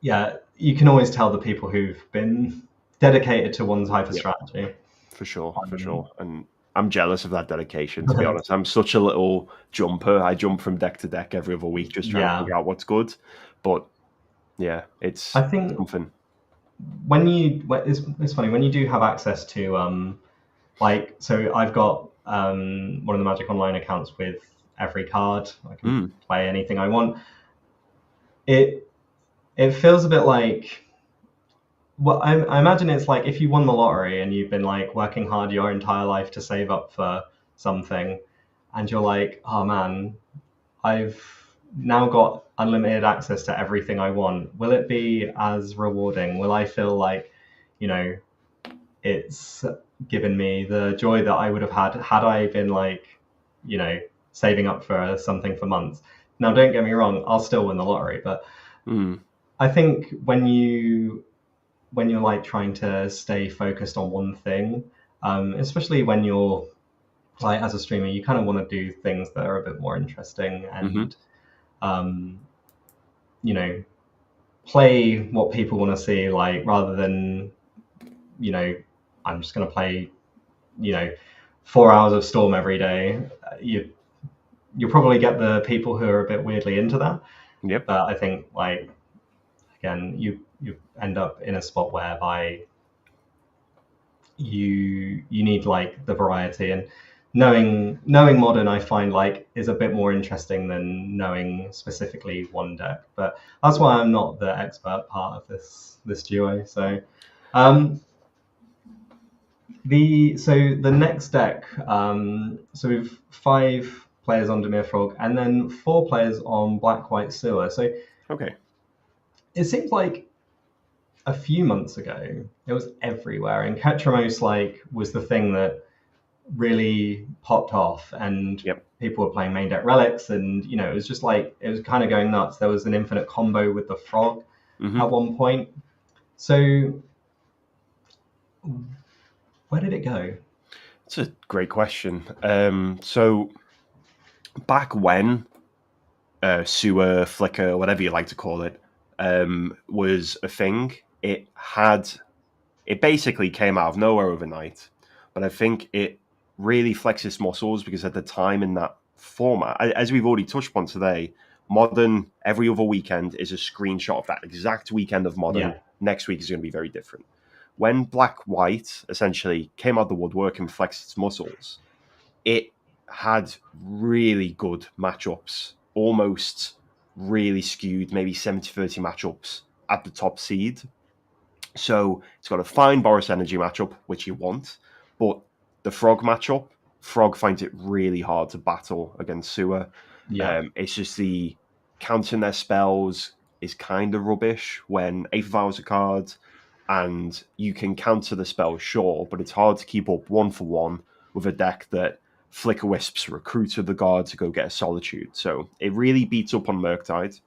yeah, you can always tell the people who've been dedicated to one type of Yep, strategy. for sure, for Um, sure. And I'm jealous of that dedication, to be honest. I'm such a little jumper. I jump from deck to deck every other week, just trying to yeah, figure out what's good. But yeah, I it's think something. it's funny when you do have access to like, so I've got one of the Magic Online accounts with every card. I can Mm, play anything I want. It it feels a bit like, well, I imagine it's like if you won the lottery and you've been like working hard your entire life to save up for something, and you're like, oh man, I've now got unlimited access to everything I want. Will it be as rewarding? Will I feel like, you know, it's given me the joy that I would have had I been like, you know, saving up for something for months? Now, don't get me wrong, I'll still win the lottery, but mm, I think when you're like trying to stay focused on one thing, especially when you're like as a streamer, you kind of want to do things that are a bit more interesting hmm. and um, you know play what people want to see, like rather than you know I'm just going to play you know 4 hours of Storm every day. You'll probably get the people who are a bit weirdly into that, Yep. but I think like again you end up in a spot whereby you need like the variety, and knowing modern I find like is a bit more interesting than knowing specifically one deck, but that's why I'm not the expert part of this duo. So um the next deck, so we've 5 players on Demir Frog and then 4 players on Black White Sewer. So Okay. it seems like a few months ago it was everywhere, and Ketramos like was the thing that really popped off, and Yep. people were playing main deck relics, and it was just like it was kind of going nuts. There was an infinite combo with the frog Hmm. at one point. So where did it go? It's a great question. So back when sewer, flicker, whatever you like to call it, was a thing, it basically came out of nowhere overnight. But I think it really flexed its muscles because at the time in that format, as we've already touched upon today, Modern every other weekend is a screenshot of that exact weekend of Modern. Yeah, Next week is going to be very different. When Black White essentially came out of the woodwork and flexed its muscles, it had really good matchups, almost really skewed, maybe 70-30 matchups at the top seed. So it's got a fine Boris Energy matchup, which you want, but the Frog matchup, Frog finds it really hard to battle against Sewer. yeah, It's just counting their spells is kind of rubbish when Eighth of Hours a card, and you can counter the spell, sure, but it's hard to keep up 1-for-1 with a deck that Flicker Wisps Recruiter the Guard to go get a Solitude. So it really beats up on Murktide.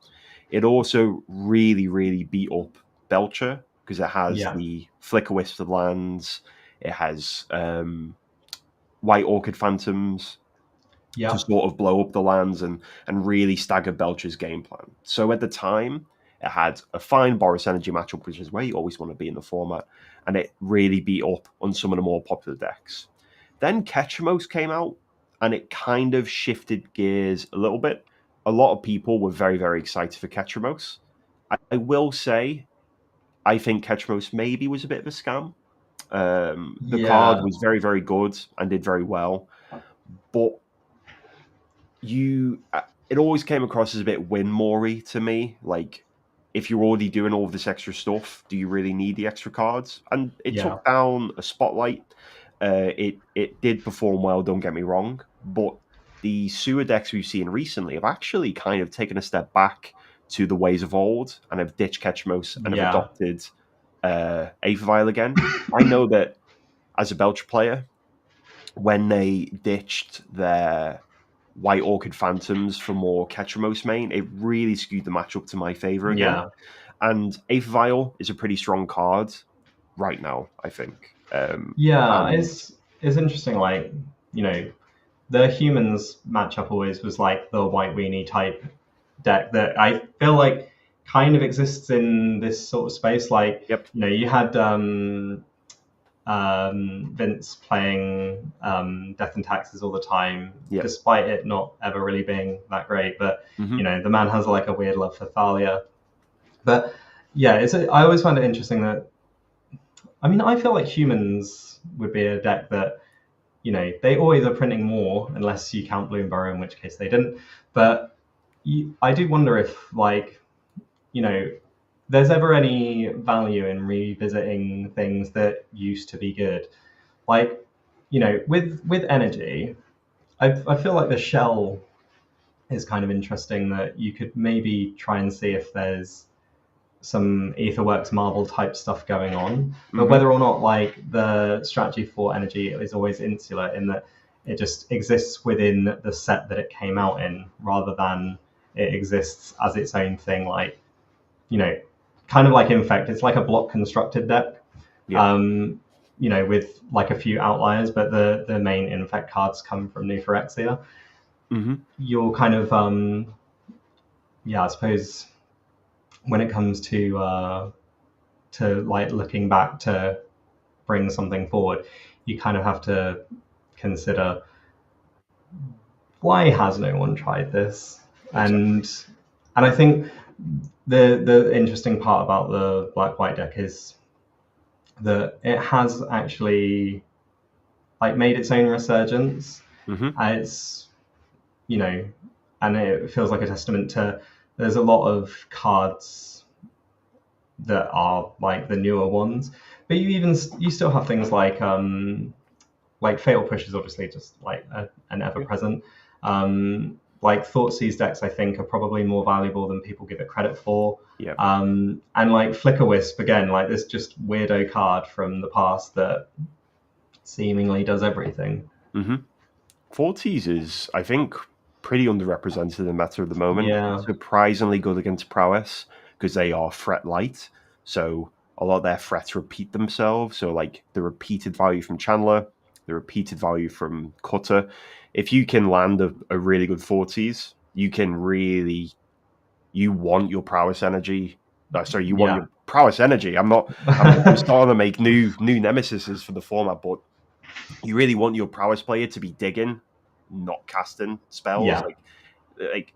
It also really, really beat up Belcher because it has Yeah. the Flicker Wisp of lands. It has White Orchid Phantoms Yeah. to sort of blow up the lands and really stagger Belcher's game plan. So at the time, it had a fine Boris Energy matchup, which is where you always want to be in the format, and it really beat up on some of the more popular decks. Then Ketchamos came out, and it kind of shifted gears a little bit. A lot of people were very, very excited for Ketchamos. I will say, I think Ketchamos maybe was a bit of a scam. The card Yeah. was very, very good and did very well, but it always came across as a bit Winmore-y to me. Like, if you're already doing all of this extra stuff, do you really need the extra cards? And it Yeah. took down a spotlight. It did perform well, don't get me wrong, but the sewer decks we've seen recently have actually kind of taken a step back to the ways of old and have ditched Ketchmos and have Yeah. adopted Aethervile again. I know that as a Belcher player, when they ditched their White Orchid Phantoms for more Ketchamos main, it really skewed the matchup to my favor again. Yeah. And Aethervile is a pretty strong card right now, I think. Yeah. And It's interesting. Like, you know, the humans matchup always was like the white weenie type deck that I feel like kind of exists in this sort of space. Like, yep, you had Vince playing Death and Taxes all the time, yep. despite it not ever really being that great. But Mm-hmm. the man has like a weird love for Thalia. But yeah, I always find it interesting that I feel like humans would be a deck that they always are printing more unless you count Bloomburrow, in which case they didn't. But I do wonder if there's ever any value in revisiting things that used to be good. Like, with energy, I feel like the shell is kind of interesting that you could maybe try and see if there's some Aetherworks Marvel type stuff going on, but Mm-hmm. whether or not like the strategy for energy is always insular in that it just exists within the set that it came out in, rather than it exists as its own thing. Like, kind of like Infect, it's like a block constructed deck. Yeah. With like a few outliers, but the main Infect cards come from New Phyrexia. Mm-hmm. You're kind of I suppose when it comes to like looking back to bring something forward, you kind of have to consider, why has no one tried this? Exactly. And I think the interesting part about the black white deck is that it has actually like made its own resurgence. Mm-hmm. It's and it feels like a testament to, there's a lot of cards that are like the newer ones, but you still have things like Fatal Push is obviously just like an ever present. Like Thoughtseize decks, I think, are probably more valuable than people give it credit for. Yeah. And like Flicker Wisp, again, like this just weirdo card from the past that seemingly does everything. Mm-hmm. Forties is, I think, pretty underrepresented in the meta at the moment. Yeah. Surprisingly good against prowess because they are threat light. So a lot of their threats repeat themselves. So like the repeated value from Chandler, the repeated value from Cutter. If you can land a really good forties, you can really, you want your prowess energy. You want your prowess energy. I'm starting to make new nemesises for the format, but you really want your prowess player to be digging, not casting spells. Like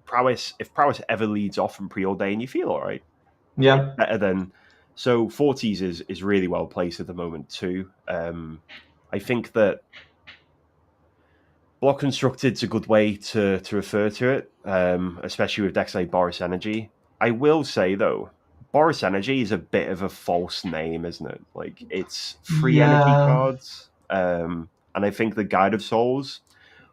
prowess. If prowess ever leads off from preordain, you feel all right. It's Yeah. better than so. Forties is really well placed at the moment too. I think that block constructed's a good way to refer to it, especially with decks like Boris Energy. I will say though, Boris Energy is a bit of a false name, isn't it? Like it's free energy Yeah. cards, and I think the Guide of Souls,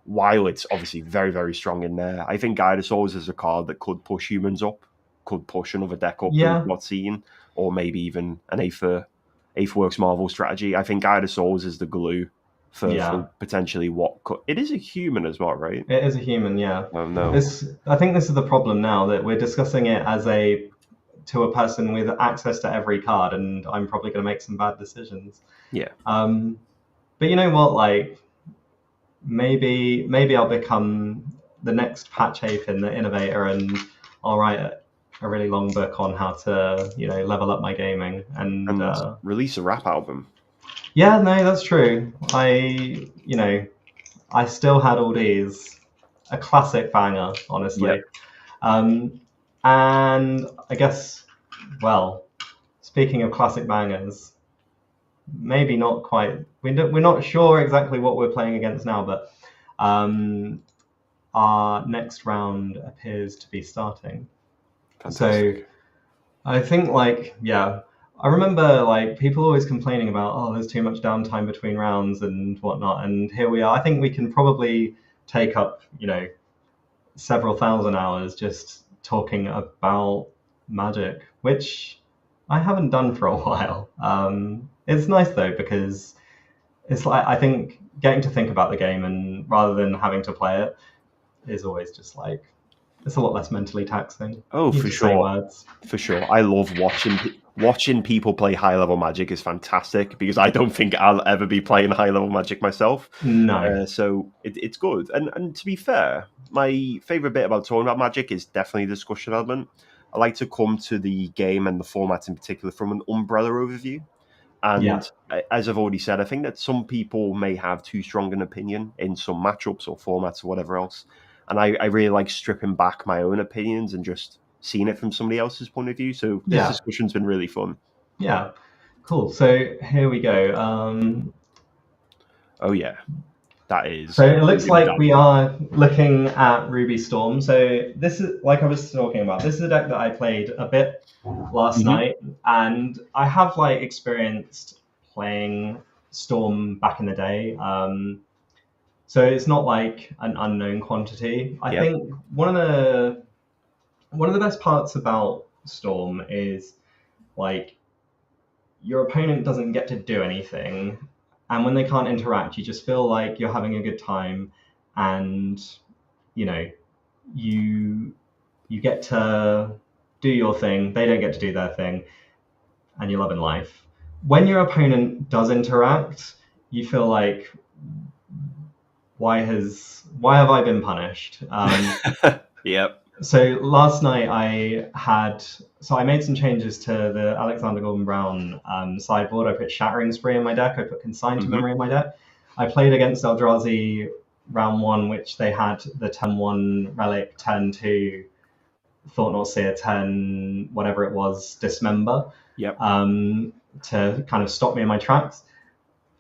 while it's obviously very very strong in there, I think Guide of Souls is a card that could push humans up, could push another deck up that we've Yeah. not seen. or maybe even an Aetherworks Marvel strategy. I think Guide of Souls is the glue for potentially what it is a human as well, right? It is a human, yeah. Oh no. I think this is the problem now, that we're discussing it as to a person with access to every card, and I'm probably going to make some bad decisions. Yeah. But you know what? Like, maybe I'll become the next Patch Ape in the Innovator, and I'll write a really long book on how to, level up my gaming and release a rap album. Yeah, no, that's true. I still had all these, a classic banger, honestly. Yep. And I guess, well, speaking of classic bangers, maybe not quite. We're not sure exactly what we're playing against now, but our next round appears to be starting. Fantastic. So I think, I remember people always complaining about, oh, there's too much downtime between rounds and whatnot, and here we are. I think we can probably take up, several thousand hours just talking about Magic, which I haven't done for a while. It's nice though, because it's I think getting to think about the game, and rather than having to play it, is always just it's a lot less mentally taxing. Oh, for sure. For sure. I love watching people play high-level Magic is fantastic, because I don't think I'll ever be playing high-level Magic myself. No. So it's good. And to be fair, my favourite bit about talking about Magic is definitely the discussion element. I like to come to the game and the format in particular from an umbrella overview. And as I've already said, I think that some people may have too strong an opinion in some matchups or formats or whatever else. And I really like stripping back my own opinions and just seeing it from somebody else's point of view. So this discussion's been really fun. Yeah, cool. So here we go. Oh yeah, that is. So it looks like we are looking at Ruby Storm. So this is, like I was talking about, this is a deck that I played a bit last night, and I have experienced playing Storm back in the day. So it's not like an unknown quantity. I think one of the best parts about Storm is your opponent doesn't get to do anything, and when they can't interact, you just feel like you're having a good time, and you get to do your thing. They don't get to do their thing, and you're loving life. When your opponent does interact, you feel like, why have I been punished? Yep. So last night I made some changes to the Alexander Gordon Brown sideboard. I put Shattering Spree in my deck. I put Consign to Memory in my deck. I played against Eldrazi round 1, which they had the 10-1 Relic, 10-2 Thought-Knot Seer, 10 whatever it was, Dismember. Yep. To kind of stop me in my tracks.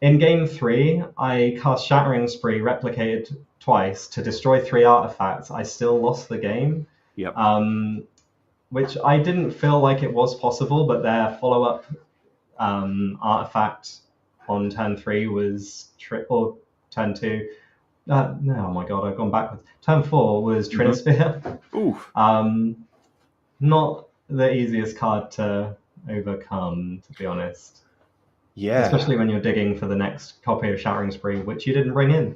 In game 3, I cast Shattering Spree, replicated twice to destroy 3 artifacts. I still lost the game. Yep. Which I didn't feel like it was possible, but their follow-up artifact on turn 3 was or turn 2. No, oh my god, I've gone backwards. Turn 4 was Trinisphere. Oof. Not the easiest card to overcome, to be honest. Yeah. Especially when you're digging for the next copy of Shattering Spree, which you didn't bring in.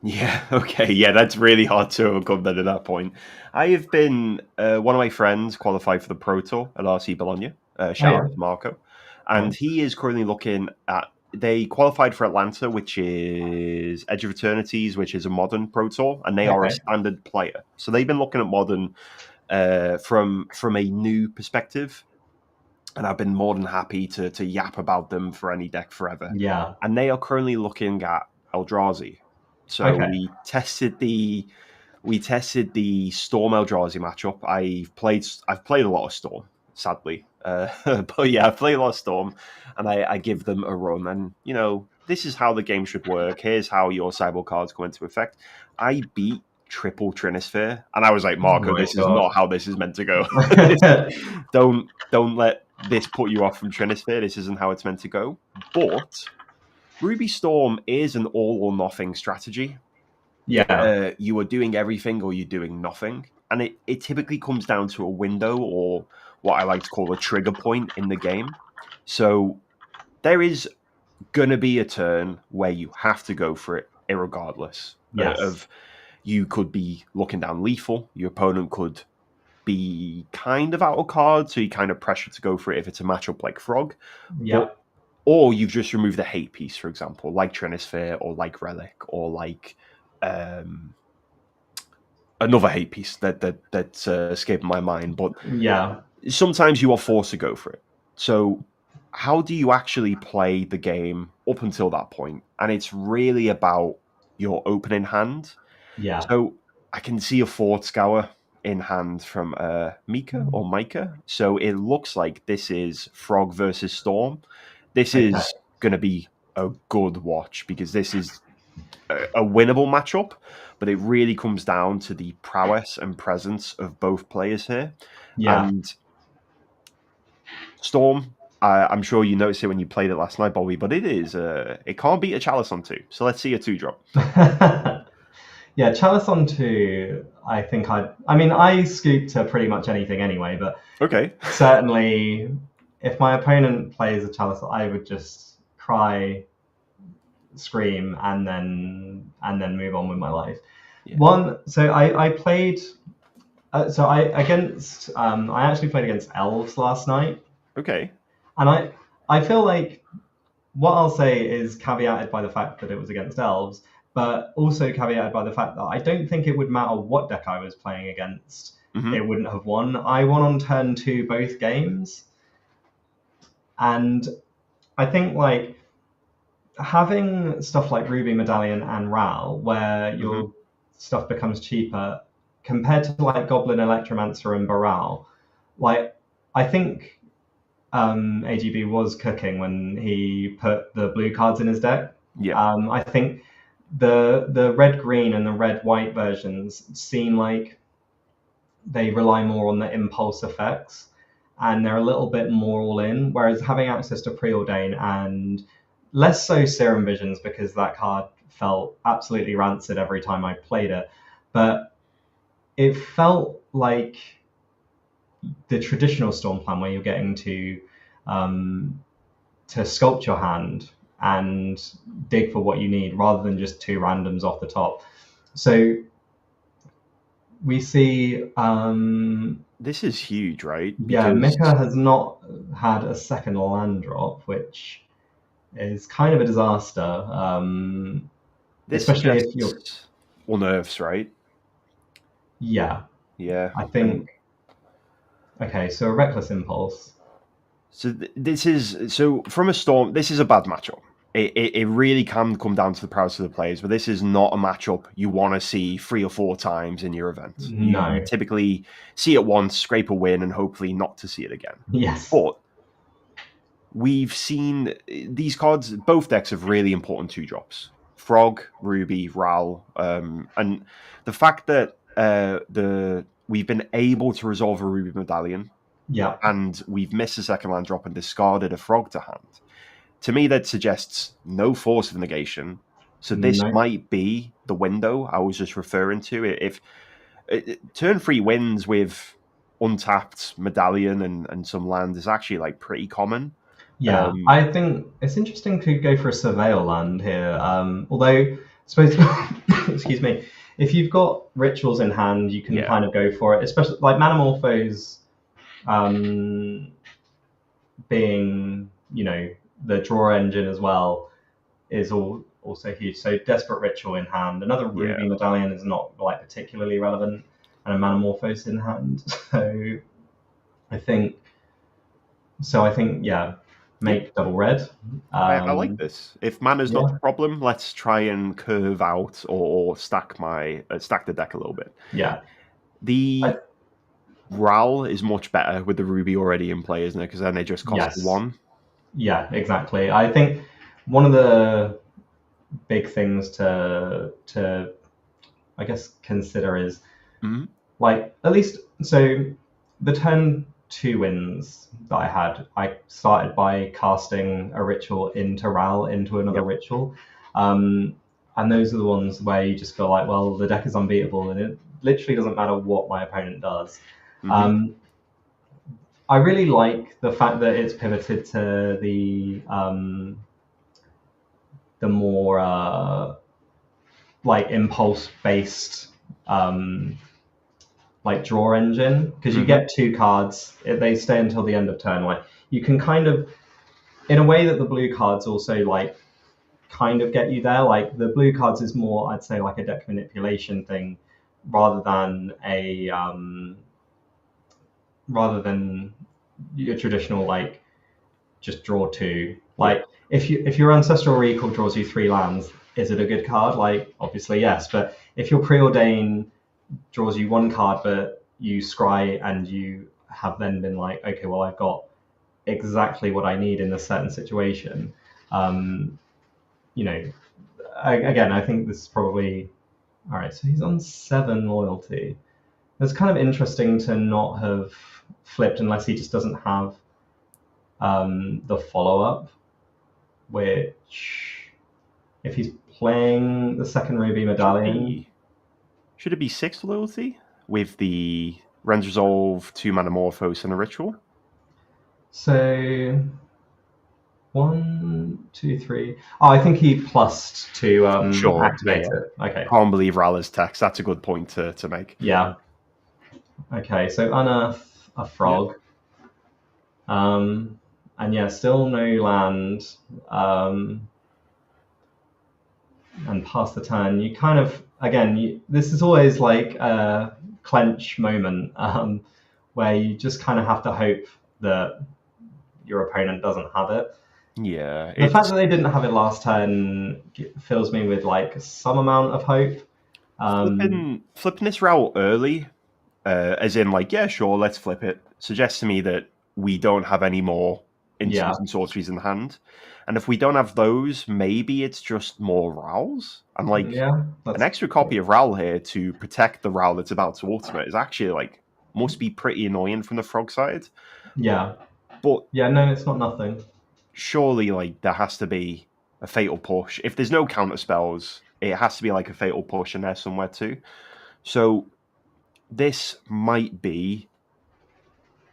Yeah, okay. Yeah, that's really hard to overcome then at that point. I have been, one of my friends qualified for the Pro Tour at RC Bologna. Shout out to Marco. And he is currently looking at, they qualified for Atlanta, which is Edge of Eternities, which is a modern Pro Tour, and they are a standard player. So they've been looking at modern from a new perspective. And I've been more than happy to yap about them for any deck forever. Yeah. And they are currently looking at Eldrazi. So we tested the Storm Eldrazi matchup. I've played a lot of Storm, sadly. But yeah, I've played a lot of Storm, and I give them a run. And this is how the game should work. Here's how your sideboard cards come into effect. I beat triple Trinisphere, and I was like, Marco, this is not how this is meant to go. Don't let this put you off from Trinisphere. This isn't how it's meant to go. But Ruby Storm is an all or nothing strategy. Yeah. You are doing everything or you're doing nothing. And it typically comes down to a window or what I like to call a trigger point in the game. So there is going to be a turn where you have to go for it, irregardless Yes. of you could be looking down lethal. Your opponent could be kind of out of cards, so you kind of pressure to go for it if it's a matchup like Frog. But Yep. or you've just removed a hate piece, for example, like Trinisphere or like Relic or like another hate piece that's escaping my mind. But Yeah. sometimes you are forced to go for it. So how do you actually play the game up until that point? And it's really about your opening hand. Yeah. So I can see a Fort Scour in hand from Mika or Micah. So it looks like this is Frog versus Storm. This Okay. is going to be a good watch because this is a winnable matchup, but it really comes down to the prowess and presence of both players here. Yeah. And Storm, I'm sure you noticed it when you played it last night, Bobby, but it can't beat a Chalice on 2. So let's see a 2-drop. Yeah, Chalice on 2, I think I mean, I scoop to pretty much anything anyway, but Okay. certainly if my opponent plays a Chalice, I would just cry, scream, and then move on with my life. Yeah. So I played, I actually played against Elves last night, Okay. and I feel like what I'll say is caveated by the fact that it was against elves, but also caveated by the fact that I don't think it would matter what deck I was playing against. Mm-hmm. It wouldn't have won. I won on turn 2 both games. And I think like having stuff like Ruby Medallion and Ral, where Mm-hmm. your stuff becomes cheaper compared to like Goblin, Electromancer, and Baral, like I think AGB was cooking when he put the blue cards in his deck. Yeah. I think the red green and the red white versions seem like they rely more on the impulse effects and they're a little bit more all in. Whereas having access to preordain and less so Serum Visions because that card felt absolutely rancid every time I played it, but it felt like the traditional Storm plan where you're getting to sculpt your hand and dig for what you need rather than just 2 randoms off the top. So we see, This is huge, right? yeah, Because Mika has not had a second land drop, which is kind of a disaster, this especially if you're, suggests nerfs, right? yeah, Yeah. I And think, okay, so a Reckless Impulse. so this is so from a Storm. This is a bad matchup. It really can come down to the prowess of the players, but this is not a matchup you want to see 3 or 4 times in your event. You No. typically see it once, scrape a win, and hopefully not to see it again. Yes. But we've seen these cards, both decks have really important 2-drops. Frog, Ruby, Ral, and the fact that we've been able to resolve a Ruby Medallion Yeah. and we've missed a second land drop and discarded a Frog to hand. To me, that suggests no force of negation. So this No. might be the window I was just referring to. If turn 3 wins with untapped Medallion and some land is actually like pretty common. Yeah, I think it's interesting to go for a Surveil land here. Although, I suppose, excuse me, if you've got rituals in hand, you can kind of go for it. Especially like Manamorphose, being the draw engine as well is also huge. So Desperate Ritual in hand, another Ruby Medallion is not like particularly relevant, and a Manamorphose in hand. I think yeah. Make double red. I like this. If mana's not Yeah. the problem, let's try and curve out or stack stack the deck a little bit. Yeah. The Ral is much better with the Ruby already in play, isn't it? Because then they just cost 1. Yeah, exactly. I think one of the big things to I guess consider is like at least so the turn 2 wins that I had, I started by casting a ritual into Ral into another ritual. and those are the ones where you just feel like, well, the deck is unbeatable, and it literally doesn't matter what my opponent does. Mm-hmm. I really like the fact that it's pivoted to the more like impulse based like draw engine, because you get 2 cards, they stay until the end of turn. Like you can kind of, in a way that the blue cards also like kind of get you there. Like the blue cards is more, I'd say, like a deck manipulation thing rather than your traditional like just draw 2. Like if your ancestral recall draws you 3 lands, is it a good card? Like obviously yes, but if your preordain draws you 1 card but you scry and you have then been like, okay, well I've got exactly what I need in a certain situation. You know, again, I think this is probably all right. So he's on 7 loyalty. It's kind of interesting to not have flipped unless he just doesn't have the follow up, which if he's playing the second Ruby Medallion. Should it be 6 loyalty with the Rends Resolve, 2 mana Morphos, and a Ritual? So 1, 2, 3. Oh, I think he plussed to activate it. Okay. Can't believe Rala's text. That's a good point to make. Yeah. Okay, so unearth a frog. And yeah, still no land. And pass the turn. You kind of, again, this is always like a clench moment where you just kind of have to hope that your opponent doesn't have it. Yeah. The fact that they didn't have it last turn fills me with like some amount of hope. Flipping this route early, as in like, yeah, sure, let's flip it, suggests to me that we don't have any more instants and sorceries in the hand. And if we don't have those, maybe it's just more Rowls. And like an extra copy of Rowl here to protect the Rowl that's about to ultimate is actually like must be pretty annoying from the frog side. Yeah. But yeah, no, it's not nothing. Surely like there has to be a fatal push. If there's no counter spells, it has to be like a fatal push in there somewhere too. So this might be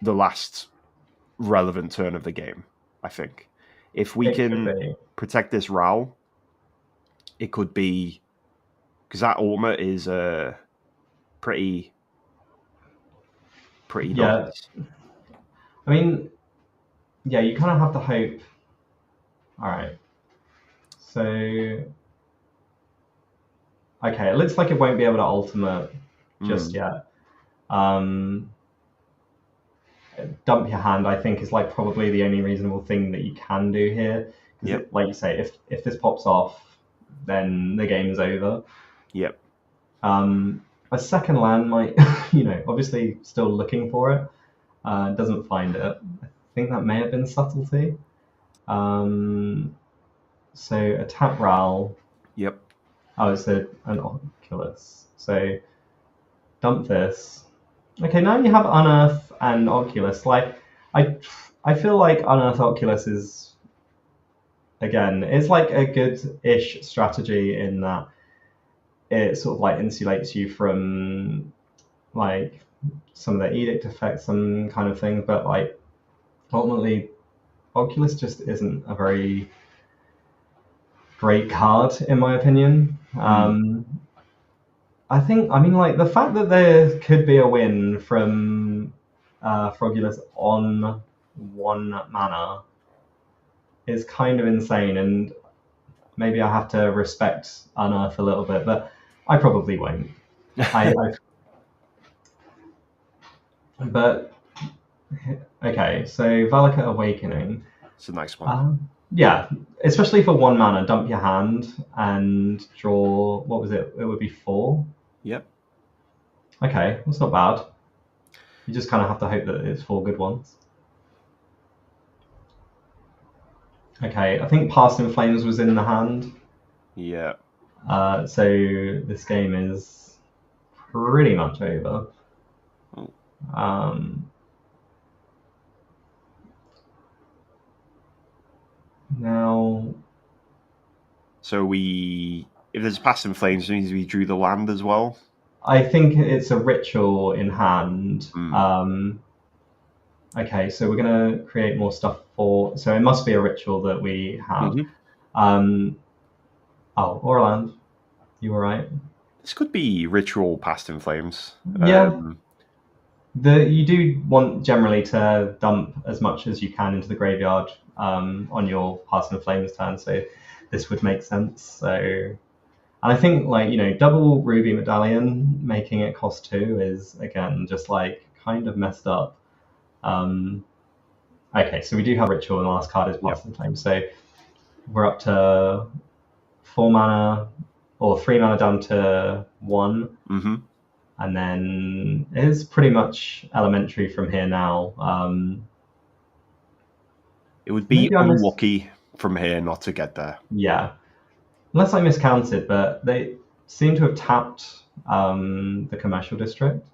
the last relevant turn of the game, I think. If we can protect this Rowl, it could be, because that ultimate is pretty nice. I mean, yeah, you kind of have to hope. All right. So, okay, it looks like it won't be able to ultimate just yet. Dump your hand, I think, is like probably the only reasonable thing that you can do here. Because, like you say, if this pops off, then the game's over. Yep. A second land might, obviously still looking for it. Doesn't find it. I think that may have been subtlety. So a tap Ral. Yep. Oh, it's an Oculus. So dump this. Okay, now you have Unearth and Oculus. Like, I feel like Unearth Oculus is, again, it's like a good-ish strategy in that it sort of like insulates you from like some of the edict effects and kind of thing, but like ultimately Oculus just isn't a very great card in my opinion. I mean like the fact that there could be a win from Frogulus on 1 mana is kind of insane, and maybe I have to respect Unearth a little bit, but I probably won't. But okay, so Valakut Awakening. It's a nice one. Yeah, especially for 1 mana, dump your hand and draw. What was it? It would be 4. Yep. Okay, that's not bad. You just kind of have to hope that it's 4 good ones. Okay, I think Past in Flames was in the hand. Yeah. So this game is pretty much over. Now, so if there's Past in Flames, it means we drew the land as well. I think it's a ritual in hand. Okay, so we're going to create more stuff for... So it must be a ritual that we have. Oh, Orland, you were right. This could be ritual Past in Flames. Yeah. You do want generally to dump as much as you can into the graveyard on your Past in Flames turn, so this would make sense. So, and I think double Ruby Medallion making it cost 2 is again just kind of messed up. Okay, so we do have ritual, and the last card is Past in Flames. So we're up to 4 mana or 3 mana down to 1. And then it's pretty much elementary from here now. It would be unlucky from here not to get there. Yeah. Unless I miscounted, but they seem to have tapped the commercial district.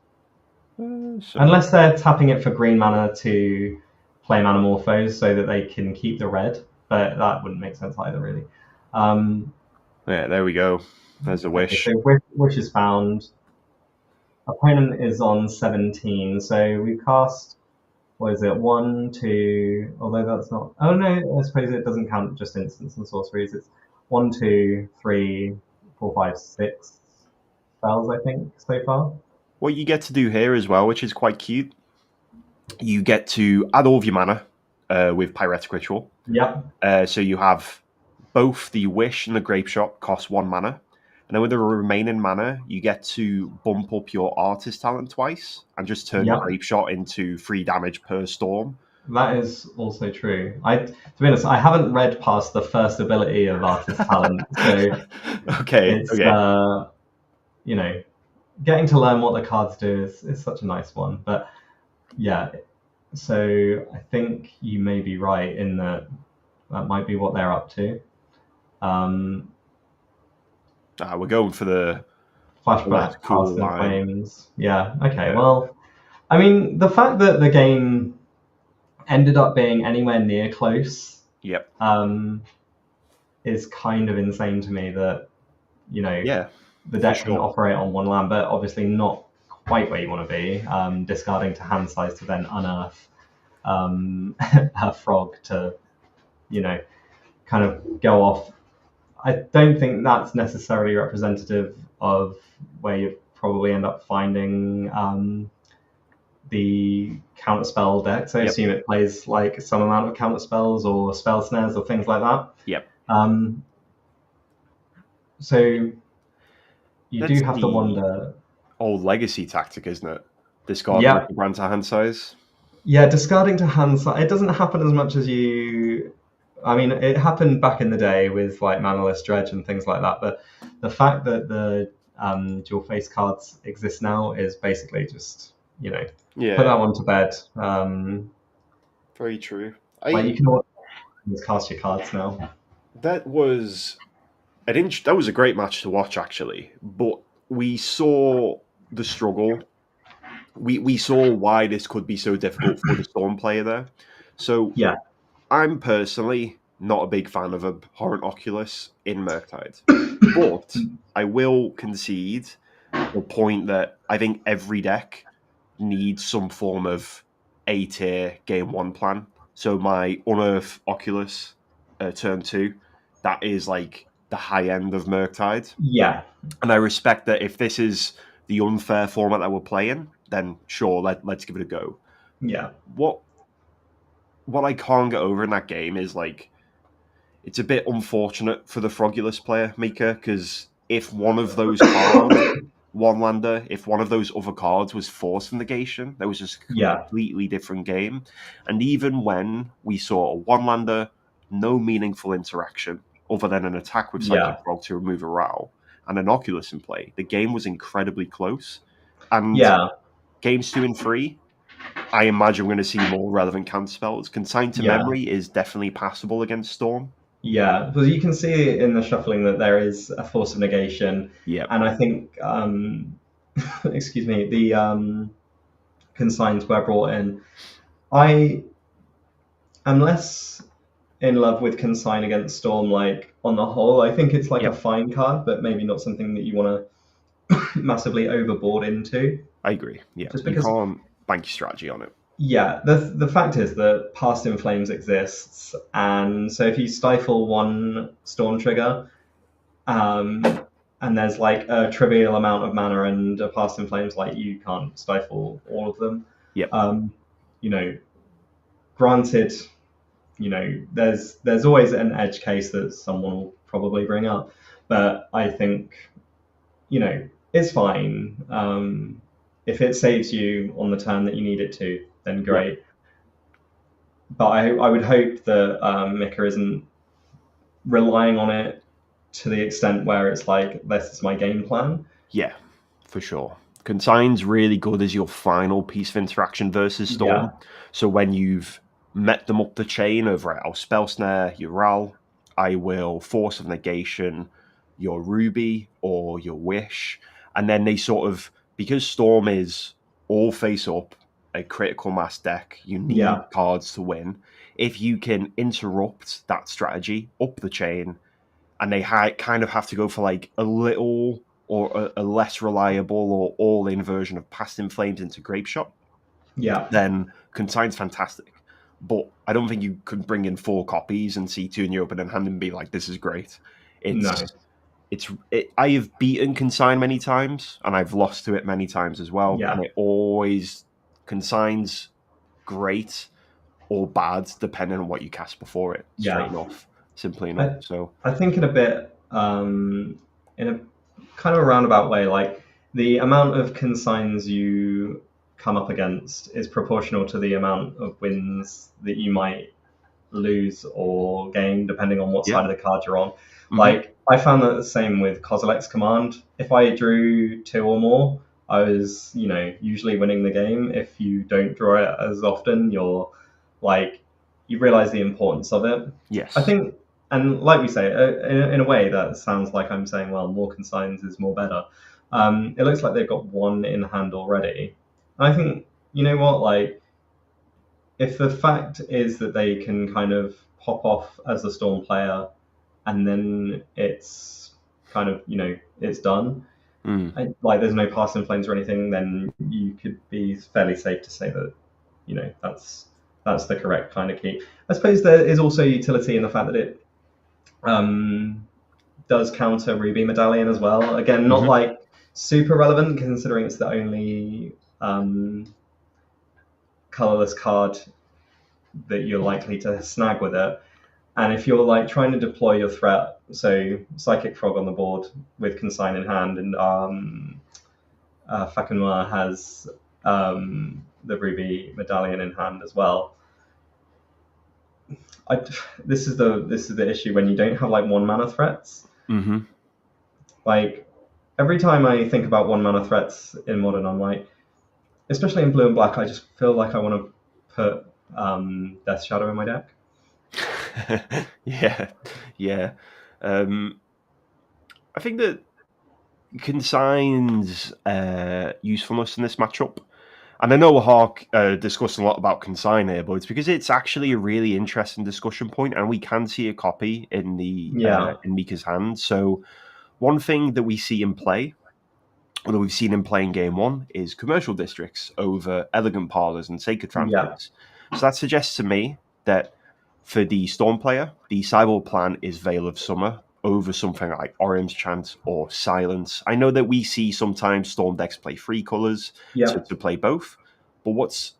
Unless they're tapping it for green mana to play Manamorphose so that they can keep the red, but that wouldn't make sense either, really. Yeah, there we go. There's a wish. Okay, so wish is found. Opponent is on 17, so we cast, what is it, 1, 2, although that's not, oh no, I suppose it doesn't count just instants and sorceries. It's 1, 2, 3, 4, 5, 6 spells, I think, so far. What you get to do here as well, which is quite cute, you get to add all of your mana with Pyretic Ritual. Yeah. So you have both the Wish and the Grape Shot cost 1 mana. And then with the remaining mana, you get to bump up your Artist Talent twice and just turn your Grape Shot into 3 damage per storm. That is also true. To be honest, I haven't read past the first ability of Artist Talent, so it's getting to learn what the cards do is such a nice one. But yeah, so I think you may be right in that might be what they're up to. We're going for the flashback Past in Flames. Yeah, okay. Well, I mean, the fact that the game ended up being anywhere near close is kind of insane to me that, the deck can operate on 1 land, but obviously not quite where you want to be, discarding to hand size to then unearth a frog to, kind of go off. I don't think that's necessarily representative of where you probably end up finding the counterspell deck. So I assume it plays some amount of counterspells or spell snares or things like that. So you do have to wonder. Old legacy tactic, isn't it? Discarding to grant a hand size. Yeah, discarding to hand size. It doesn't happen as much as you. I mean, it happened back in the day with Manaless Dredge and things like that, but the fact that the dual face cards exist now is basically just, put that one to bed. Very true. You can always cast your cards now. That was a great match to watch, actually, but we saw the struggle. We saw why this could be so difficult for the Storm player there. So I'm personally not a big fan of Abhorrent Oculus in Murktide, but I will concede the point that I think every deck needs some form of A-tier game 1 plan. So my Unearth Oculus turn 2, that is the high end of Murktide. Yeah. And I respect that if this is the unfair format that we're playing, then sure, let's give it a go. Yeah. What I can't get over in that game is it's a bit unfortunate for the Frogulus player, Mika, because if one of those cards, one-lander, if one of those other cards was Force Negation, that was just a completely different game. And even when we saw a one-lander, no meaningful interaction other than an attack with Psychic Frog to remove a Rao and an Oculus in play, the game was incredibly close. And games 2 and 3, I imagine we're going to see more relevant counterspells. Consigned to Memory is definitely passable against Storm. Yeah, because you can see in the shuffling that there is a Force of Negation. Yeah. And I think, excuse me, the consigns were brought in. I am less in love with Consign against Storm. Like on the whole, I think it's like a Yep. fine card, but maybe not something that you want to massively overboard into. I agree. Yeah, Just you because, can't bank your strategy on it. yeah, the fact is that Past in Flames exists, and so if you stifle one Storm trigger, um, and there's like a trivial amount of mana and a Past in Flames, like you can't stifle all of them. Yep. You know, granted, there's always an edge case that someone will probably bring up, but I think it's fine. If it saves you on the turn that you need it to, then great. Yep. But I would hope that Mika isn't relying on it to the extent where it's like, this is my game plan. Yeah, for sure. Consign's really good as your final piece of interaction versus Storm. Yeah. So when you've met them up the chain of, right, I'll Spell Snare your Ral, I will Force of Negation your Ruby or your Wish, and then they sort of, because Storm is all face up, a critical mass deck, you need cards to win. If you can interrupt that strategy up the chain, and they kind of have to go for like a little or a less reliable or all-in version of Past in Flames into Grape Shot, then Consign's fantastic. But I don't think you could bring in 4 copies and see 2 in your opening hand and be like, this is great. I have beaten Consign many times, and I've lost to it many times as well. Yeah. And it always, Consign's great or bad, depending on what you cast before it, straight enough. Simply enough. So I think in a bit, in a kind of a roundabout way, like the amount of consigns you come up against is proportional to the amount of wins that you might lose or gain, depending on what side of the card you're on. Mm-hmm. Like I found that the same with Kozilek's Command. If I drew 2 or more, I was, usually winning the game. If you don't draw it as often, you're like, you realize the importance of it. Yes. I think. And like we say, in a way, that sounds like I'm saying, well, more consigns is more better. It looks like they've got 1 in hand already. And I think, you know what, like, if the fact is that they can kind of pop off as a Storm player and then it's kind of, it's done, like there's no Past in Flames or anything, then you could be fairly safe to say that, that's the correct kind of key. I suppose there is also utility in the fact that it does counter Ruby Medallion as well. Again, not like super relevant considering it's the only colorless card that you're likely to snag with it. And if you're like trying to deploy your threat, so Psychic Frog on the board with Consign in hand, and Fakunwa has the Ruby Medallion in hand as well. This is the issue when you don't have like 1 mana threats. Mm-hmm. Like every time I think about 1 mana threats in Modern, I'm like, especially in Blue and Black, I just feel like I want to put Death Shadow in my deck. yeah. I think that Consign's usefulness in this matchup. And I know Hawk discussed a lot about Consign here, but it's because it's actually a really interesting discussion point, and we can see a copy in the in Mika's hand. So one thing that we see in play, or that we've seen in play in Game 1, is commercial districts over elegant parlors and sacred transfers. So that suggests to me that for the Storm player, the sideboard plan is Veil of Summer over something like Orim's Chant or Silence. I know that we see sometimes Storm decks play 3 colors to play both, but what's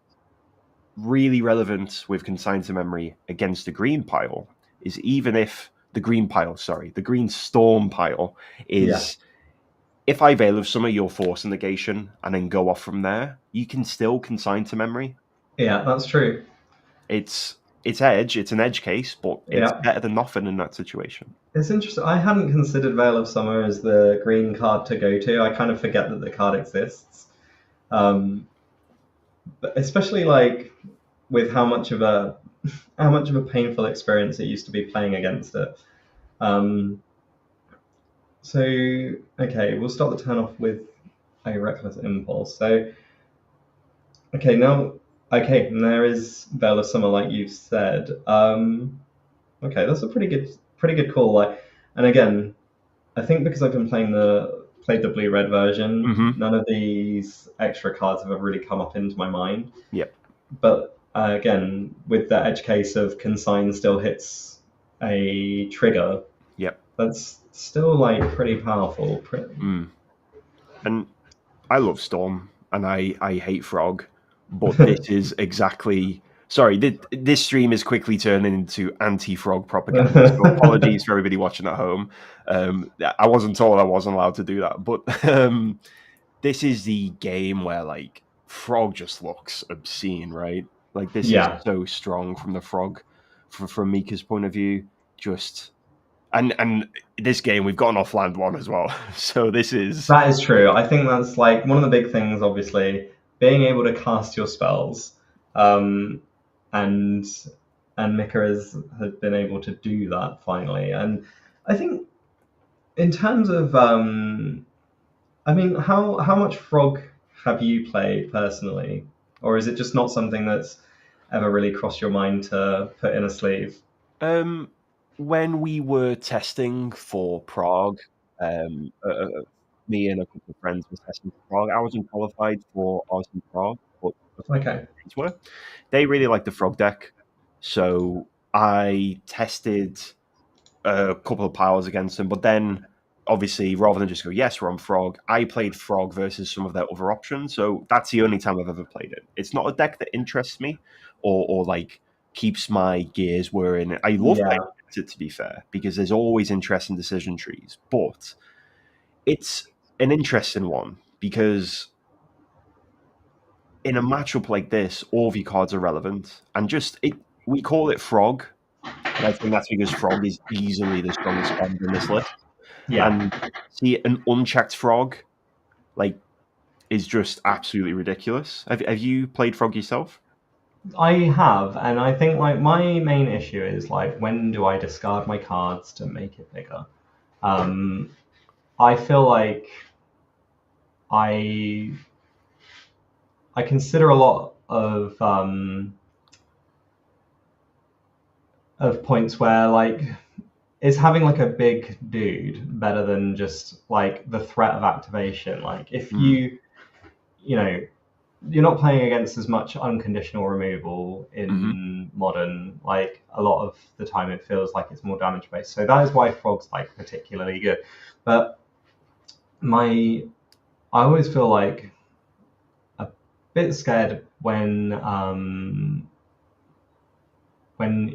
really relevant with Consign to Memory against the green pile is even if the green Storm pile is, if I Veil of Summer your Force and Negation and then go off from there, you can still Consign to Memory. Yeah, that's true. It's edge. It's an edge case, but it's better than nothing in that situation. It's interesting. I hadn't considered Veil of Summer as the green card to go to. I kind of forget that the card exists, but especially like with how much of a painful experience it used to be playing against it. So okay, we'll start the turn off with a Reckless Impulse. So okay, and there is Veil of Summer, like you've said. Okay, that's a pretty good call. Like, and again, I think because I've been played the blue red version, Mm-hmm. none of these extra cards have ever really come up into my mind. Yep. But again, with the edge case of consign still hits a trigger, Yep. that's still like pretty powerful. Mm. And I love Storm and I hate Frog, but this is exactly. Sorry, this stream is quickly turning into anti-Frog propaganda. So apologies for everybody watching at home. I wasn't told I wasn't allowed to do that, but this is the game where like Frog just looks obscene, right? Like this is Yeah, so strong from the Frog, from Mika's point of view. Just and this game we've gotten off land one as well, so this is. that is true. I think that's like one of the big things, obviously, being able to cast your spells. Um, and Mika has been able to do that finally. And I think in terms of I mean, how much Frog have you played personally, or is it just not something that's ever really crossed your mind to put in a sleeve? When we were testing for Prague, me and a couple of friends were testing for Prague. I wasn't qualified for Austin Prague, but a couple of Okay. friends were. They really liked the Frog deck, so I tested a couple of powers against them. But then, obviously, rather than just go, yes, we're on Frog, I played Frog versus some of their other options. So that's the only time I've ever played it. It's not a deck that interests me or like keeps my gears whirring. I love Yeah. playing it, to be fair, because there's always interesting decision trees. But it's an interesting one because in a matchup like this, all of your cards are relevant. And just it, we call it Frog, but I think that's because Frog is easily the strongest card in this list. Yeah. And see an unchecked Frog, like, is just absolutely ridiculous. Have you played Frog yourself? I have, and I think like my main issue is like when do I discard my cards to make it bigger? Um, I feel like I I consider a lot of points where like is having like a big dude better than just like the threat of activation. Like if Mm. you know you're not playing against as much unconditional removal Hmm. in modern. Like a lot of the time, it feels like it's more damage based. So that is why Frog's like particularly good. But my I always feel like a bit scared when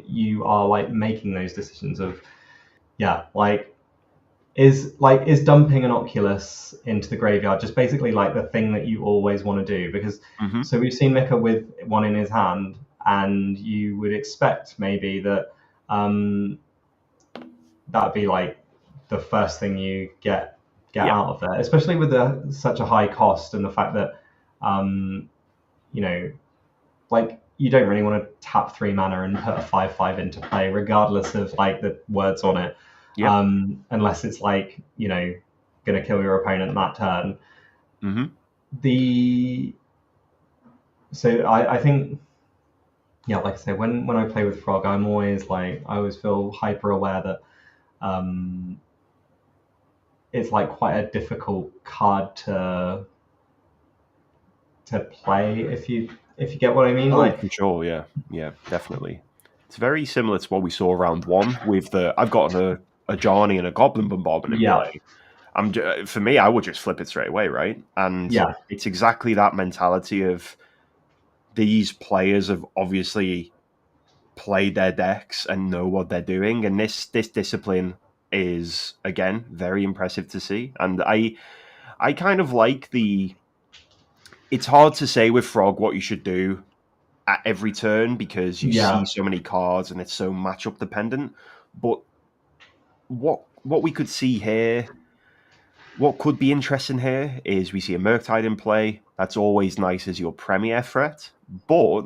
you are like making those decisions of yeah like is dumping an Oculus into the graveyard just basically like the thing that you always want to do because Hmm. so we've seen Mika with one in his hand and you would expect maybe that um, that'd be like the first thing you get Yeah, out of there, especially with such a high cost and the fact that um, you know like you don't really want to tap 3 mana and put a 5/5 into play, regardless of like the words on it, yeah. unless it's like going to kill your opponent that turn. Hmm. The so I think yeah, like I say, when I play with Frog, I'm always like I always feel hyper aware that um, it's like quite a difficult card to play if you get what I mean. Oh, Like for sure. Yeah, yeah, definitely. It's very similar to what we saw round one with the. I've got a Johnny and a Goblin Bombardment in yeah, play. For me, I would just flip it straight away, right? And yeah, it's exactly that mentality of these players have obviously played their decks and know what they're doing, and this discipline is again very impressive to see. And I kind of like the. It's hard to say with Frog what you should do at every turn because you see yeah, so many cards and it's so matchup dependent. But what we could see here, what could be interesting here, is we see a Murktide in play. That's always nice as your premier threat. But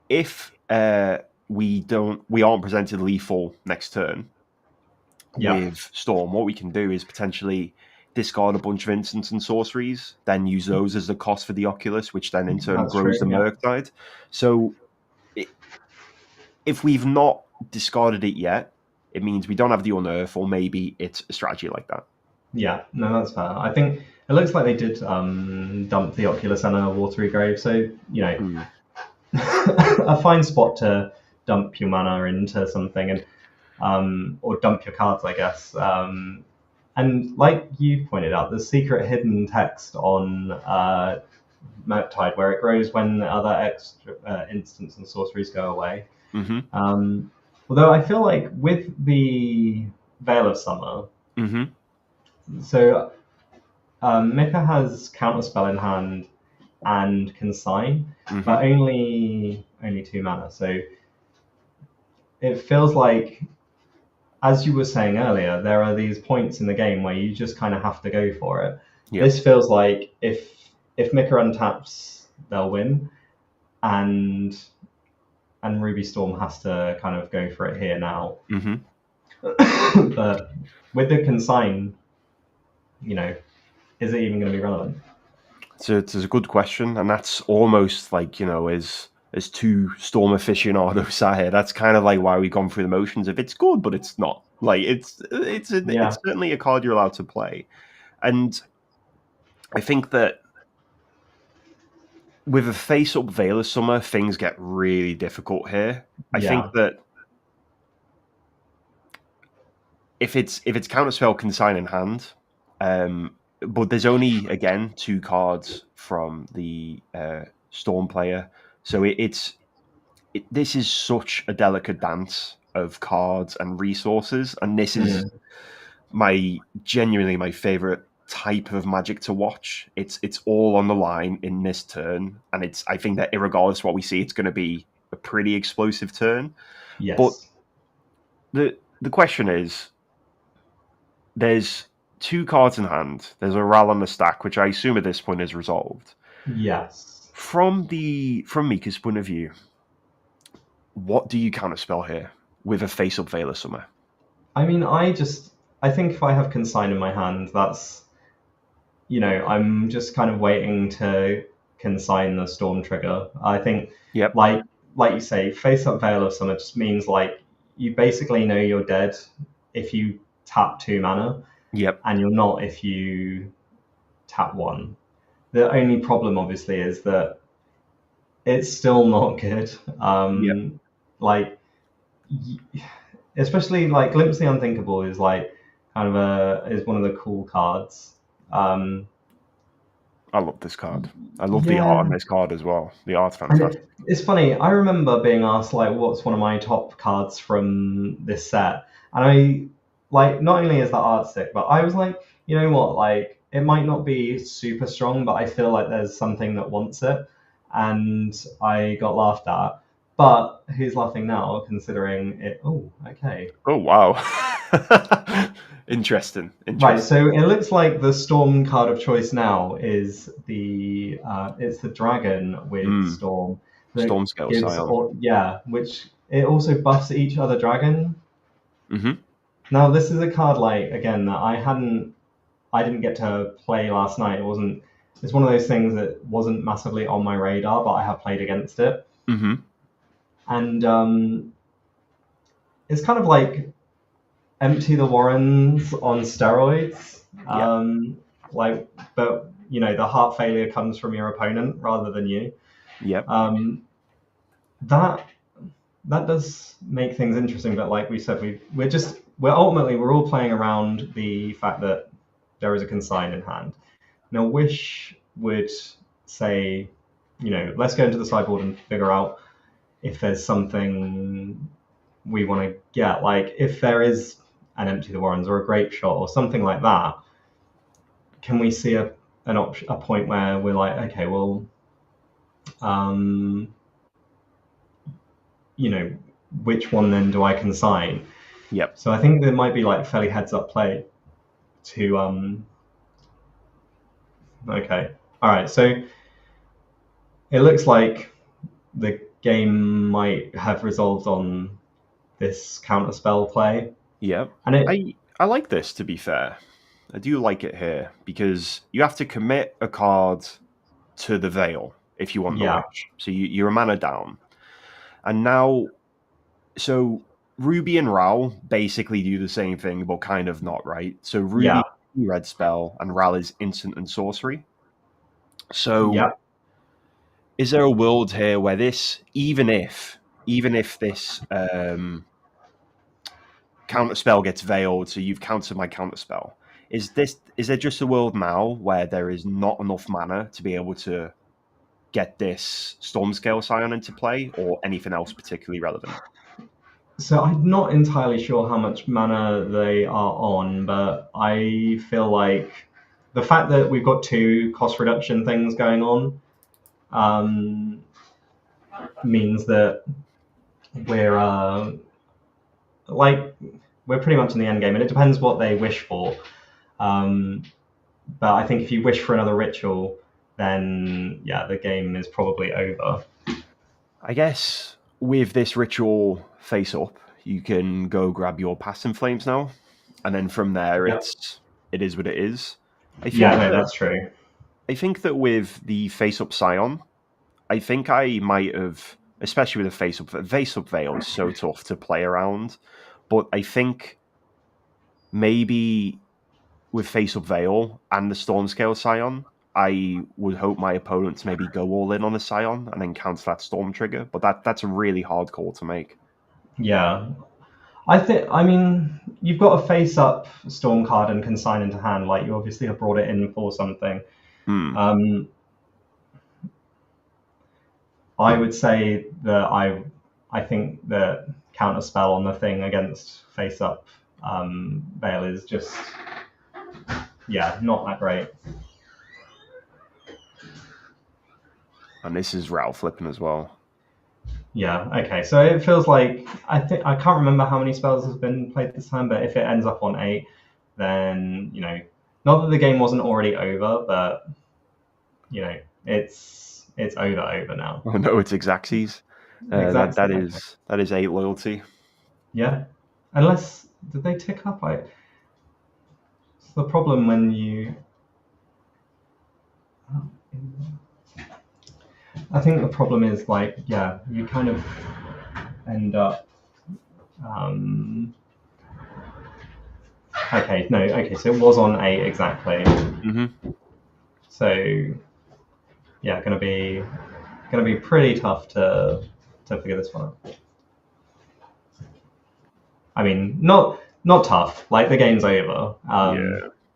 if we aren't presented lethal next turn yeah. with Storm, what we can do is potentially discard a bunch of instants and sorceries, then use those as the cost for the Oculus, which then in turn That's grows true. the Yeah. Murktide. So if we've not discarded it yet, it means we don't have the Unearth, or maybe it's a strategy like that. Yeah, no, that's fair. I think it looks like they did dump the Ocular Center Watery Grave, so a fine spot to dump your mana into something, and or dump your cards, I guess. And like you pointed out, the secret hidden text on Murktide, where it grows when the other extra instants and sorceries go away. Although I feel like with the Veil of Summer, so Mika has Counterspell in hand and Consign, but only 2 mana. So it feels like, as you were saying earlier, there are these points in the game where you just kind of have to go for it. Yep. This feels like if Mika untaps, they'll win, and Ruby Storm has to kind of go for it here now. But with the Consign, is it even going to be relevant? So it's a good question, and that's almost like, as two Storm aficionados sat here, that's kind of like why we've gone through the motions of it's good, but it's not. Like it's certainly a card you're allowed to play, and I think that with a face-up Veil of Summer, things get really difficult here. I think that if it's Counterspell Consign in hand, but there's only, again, 2 cards from the Storm player, so this is such a delicate dance of cards and resources, and this is genuinely my favorite type of Magic to watch. It's all on the line in this turn, and I think that irregardless of what we see, it's going to be a pretty explosive turn. Yes. But the question is, there's 2 cards in hand. There's a Ral on the stack, which I assume at this point is resolved. Yes. From Mika's point of view, what do you counterspell here with a face-up Veil of Summer? I mean, I think if I have Consign in my hand, that's, I'm just kind of waiting to consign the Storm trigger. I think, like you say, face-up Veil of Summer just means, like, you basically know you're dead if you tap 2 mana. And you're not if you tap 1. The only problem, obviously, is that it's still not good. Like, especially like Glimpse the Unthinkable is like kind of is one of the cool cards. I love this card. I love the art on this card as well. The art's fantastic. It's funny. I remember being asked, like, what's one of my top cards from this set, and I, like, not only is the art sick, but I was like, you know what, like, it might not be super strong, but I feel like there's something that wants it, and I got laughed at. But who's laughing now, considering it? Oh, okay. Oh, wow. Interesting. Right, so it looks like the Storm card of choice now is it's the dragon with Storm. Storm Scale Scion. Which it also buffs each other dragon. Now, this is a card, like, again, that I didn't get to play last night. It's one of those things that wasn't massively on my radar, but I have played against it. And it's kind of like Empty the Warrens on steroids. But the heart failure comes from your opponent rather than you. That does make things interesting, but like we said, we're all playing around the fact that there is a Consign in hand. Now, Wish would say, let's go into the sideboard and figure out if there's something we want to get. Like, if there is an Empty the Warrens or a Grape Shot or something like that, can we see a point where we're like, okay, well, which one then do I consign? So I think there might be like fairly heads-up play to okay. All right, so it looks like the game might have resolved on this counterspell play. And I like this, to be fair. I do like it here, because you have to commit a card to the Veil if you want the Witch. So you're a mana down. And now, so Ruby and Ral basically do the same thing, but kind of not, right? So Ruby Yeah, is red spell, and Ral is instant and sorcery. So yeah. is there a world here where this, even if this counter spell gets veiled, so you've countered my counter spell, is there just a world now where there is not enough mana to be able to get this Stormscale Scion into play, or anything else particularly relevant? So I'm not entirely sure how much mana they are on, but I feel like the fact that we've got two cost reduction things going on means that we're like we're pretty much in the end game, and it depends what they wish for. But I think if you wish for another ritual, then yeah, the game is probably over. I guess with this ritual face up, you can go grab your Passing Flames now, and then from there, Yeah. it is what it is. Yeah, no, that's true. I think that with the face up Scion, I think I might have, especially with the face up veil is so tough to play around. But I think maybe with face up veil and the Stormscale Scion, I would hope my opponent to maybe go all in on the Scion and then counter that Storm trigger. But that's a really hard call to make. Yeah, I mean, you've got a face-up Storm card and consign into hand. Like, you obviously have brought it in for something. I would say that I think that counter spell on the thing against face-up Veil is just, yeah, not that great. And this is Ralph flipping as well. Yeah, okay. So it feels like I can't remember how many spells have been played this time, but if it ends up on 8, then not that the game wasn't already over, but it's over now. Oh no, it's Xaxes. Exactly. That is 8 loyalty. Yeah, unless did they tick up? It's the problem when you. I think the problem is you kind of end up. Okay, so it was on 8 exactly. Mm-hmm. So yeah, gonna be pretty tough to figure this one out. I mean, not tough. Like, the game's over.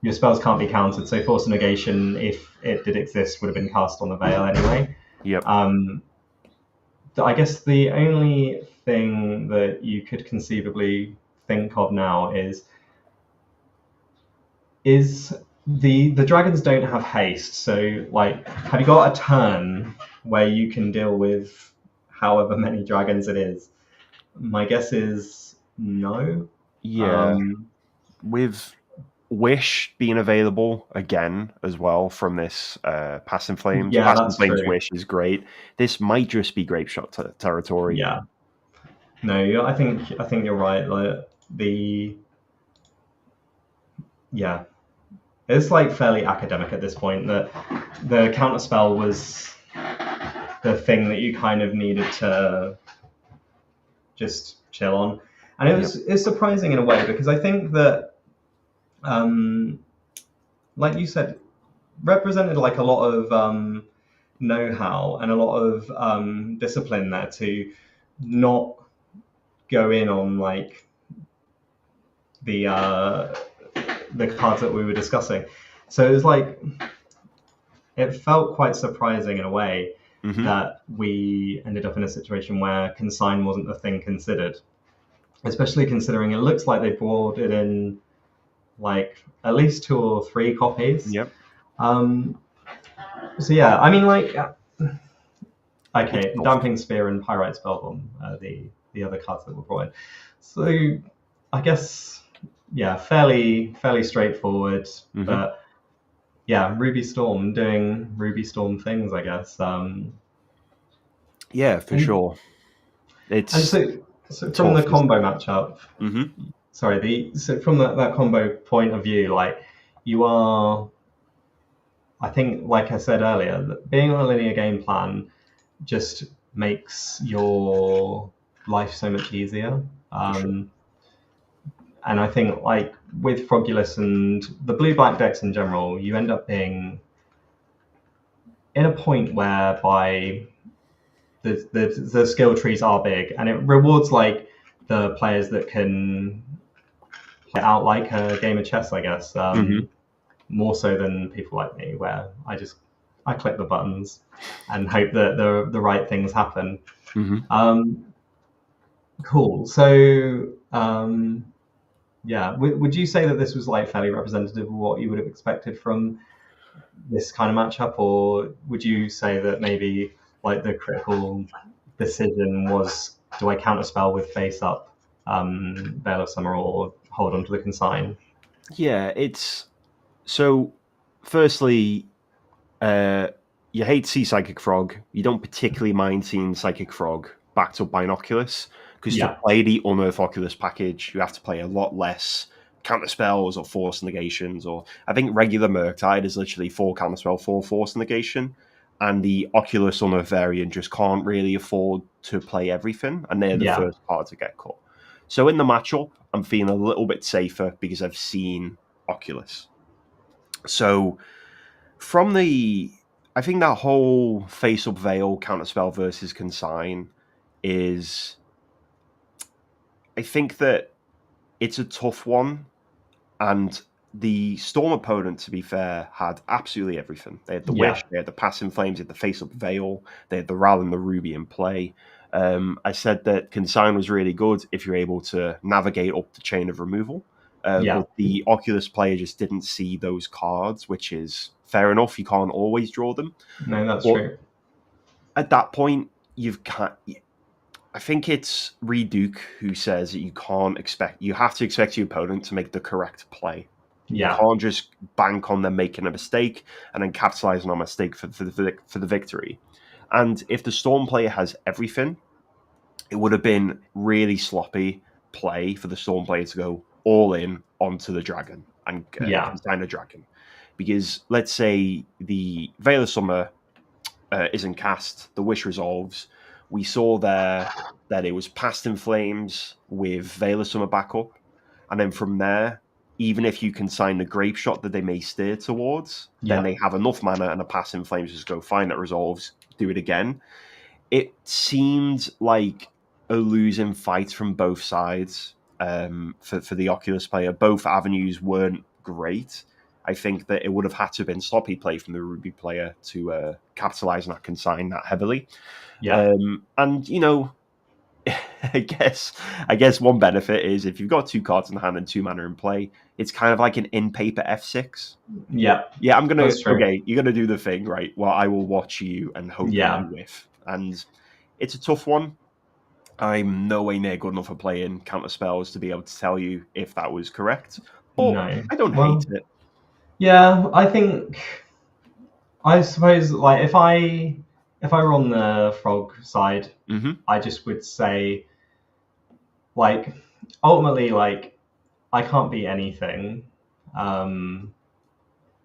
Your spells can't be countered, so Force of Negation, if it did exist, would have been cast on the Veil anyway. Yep. I guess the only thing that you could conceivably think of now is the dragons don't have haste, so have you got a turn where you can deal with however many dragons it is? My guess is no. Yeah. With Wish being available again as well from this Passing Flames. Yeah, Passing that's Flames true. Wish is great. This might just be Grape Shot territory. Yeah. No, I think you're right. It's fairly academic at this point that the counterspell was the thing that you kind of needed to just chill on, and it's surprising in a way, because I think that, like you said, represented a lot of know-how and a lot of discipline there to not go in on the cards that we were discussing. So it was it felt quite surprising in a way that we ended up in a situation where consign wasn't the thing considered, especially considering it looks like they brought it in at least 2 or 3 copies. Yep. So yeah, I mean, okay, Damping Spear and Pyrite Spellbomb are the other cards that were brought in. So I guess, yeah, fairly straightforward. But yeah, Ruby Storm doing Ruby Storm things, I guess. Yeah, for sure. It's so from the combo matchup. Sorry, so from that combo point of view, you are, I think, like I said earlier, that being on a linear game plan just makes your life so much easier. For sure. And I think like with Frogulus and the blue-black decks in general, you end up being in a point whereby the skill trees are big, and it rewards like the players that can play out like a game of chess, I guess. More so than people like me, where I click the buttons and hope that the right things happen. Cool. So yeah, would you say that this was like fairly representative of what you would have expected from this kind of matchup, or would you say that maybe like the critical decision was, do I counterspell with face up Veil of Summer or hold on to the consign? Yeah, it's so. Firstly, you hate to see Psychic Frog. You don't particularly mind seeing Psychic Frog backed up by an Oculus, because to play the Unearth Oculus package, you have to play a lot less counter spells or force negations. Or I think regular Murktide is literally 4 counterspell, 4 force negation, and the Oculus Unearth variant just can't really afford to play everything, and they're the first card to get cut. So in the matchup, I'm feeling a little bit safer because I've seen Oculus. So from I think that whole face-up Veil counterspell versus consign is, I think that it's a tough one, and the Storm opponent, to be fair, had absolutely everything. They had the Wish, they had the Passing Flames, they had the face-up Veil, they had the Ral and the Ruby in play. I said that consign was really good if you're able to navigate up the chain of removal. But the Oculus player just didn't see those cards, which is fair enough. You can't always draw them. No, that's true. At that point, I think it's Reed Duke who says that you have to expect your opponent to make the correct play. You can't just bank on them making a mistake and then capitalizing on a mistake for the victory. And if the Storm player has everything, it would have been really sloppy play for the Storm player to go all in onto the Dragon and consign a Dragon. Because let's say the Veil of Summer isn't cast, the Wish resolves. We saw there that it was Past in Flames with Veil of Summer backup. And then from there, even if you consign the Grape Shot that they may steer towards, then they have enough mana and a Past in Flames just go, fine, that resolves, do it again. It seemed like a losing fight from both sides for the Oculus player. Both avenues weren't great. I think that it would have had to have been sloppy play from the Ruby player to capitalize on that consign that heavily. And, you know, I guess one benefit is if you've got 2 cards in hand and 2 mana in play, it's kind of like an in-paper F6. Yeah, I'm going to... Okay, you're going to do the thing, right? Well, I will watch you and hope that you whiff. And it's a tough one. I'm no way near good enough at playing counter spells to be able to tell you if that was correct. But no. I don't hate it. Yeah, I suppose like if I were on the Frog side, I just would say like ultimately like I can't beat anything.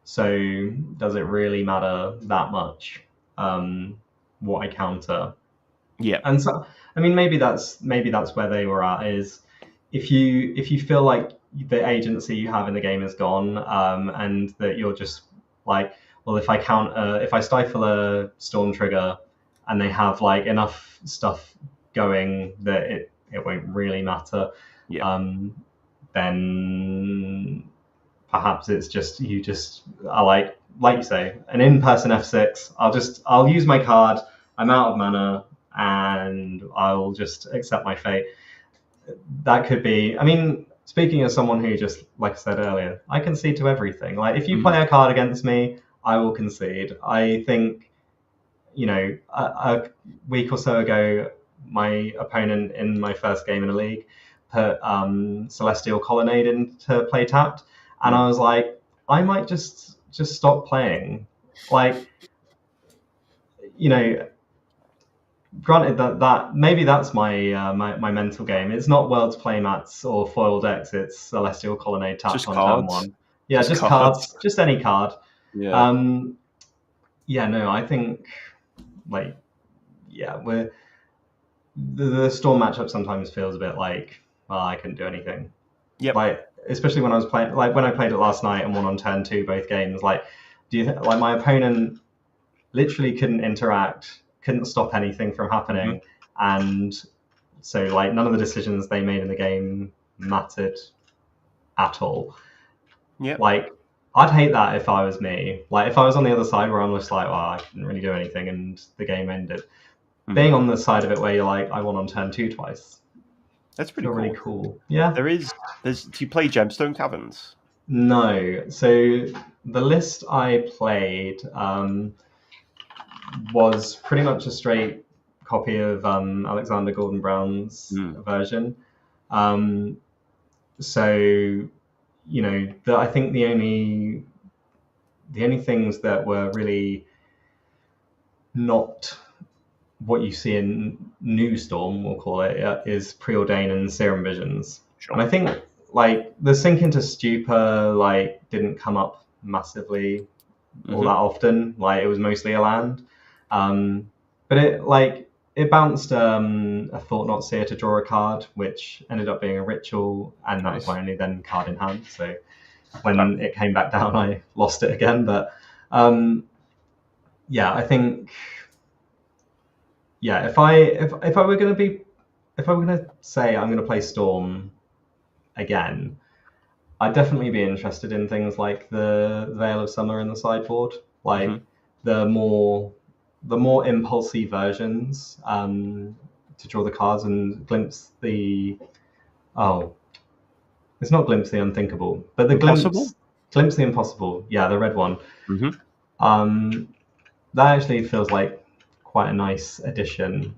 So does it really matter that much what I counter? Yeah. And so I mean maybe that's where they were at, is if you feel like the agency you have in the game is gone, and that you're just like, well, if I stifle a Storm trigger and they have like enough stuff going that it won't really matter, then perhaps it's just you are like you say, an in-person F6. I'll use my card. I'm out of mana, and I'll just accept my fate. That could be. I mean, speaking as someone who just, like I said earlier, I concede to everything. Like if you play a card against me, I will concede. I think, you know, a week or so ago, my opponent in my first game in a league put Celestial Colonnade into play tapped, and I was like, I might just stop playing. Like, you know, granted that maybe that's my my mental game. It's not World's Playmats or Foil decks. It's Celestial Colonnade tapped on turn 1. Yeah, just cards, just any card. Yeah. Yeah, no, I think like the Storm matchup sometimes feels a bit like well, I couldn't do anything. Yep. Like, especially when I was playing, like when I played it last night and won on turn 2 both games. Like, like my opponent literally couldn't interact, couldn't stop anything from happening, and so like none of the decisions they made in the game mattered at all. Yep. Like, I'd hate that if I was me. Like, if I was on the other side where I'm just like, well, I didn't really do anything and the game ended. Being on the side of it where you're like, I won on turn 2 twice. That's pretty cool. Really cool. Yeah. Do you play Gemstone Caverns? No. So the list I played was pretty much a straight copy of Alexander Gordon Brown's version. So, you know, I think the only things that were really not what you see in New Storm, we'll call it, is Preordain and Serum Visions. Sure. And I think like the Sink into Stupor like didn't come up massively all that often. Like, it was mostly a land. But it bounced a Thought Not Seer to draw a card, which ended up being a ritual, and that was my only then card in hand. So when it came back down, I lost it again. But yeah, I think if I were gonna say I'm gonna play Storm again, I'd definitely be interested in things like the Veil of Summer in the sideboard, like the more impulsy versions to draw the cards and glimpse the it's not glimpse the unthinkable, but the glimpse the impossible. Yeah, the red one. That actually feels like quite a nice addition,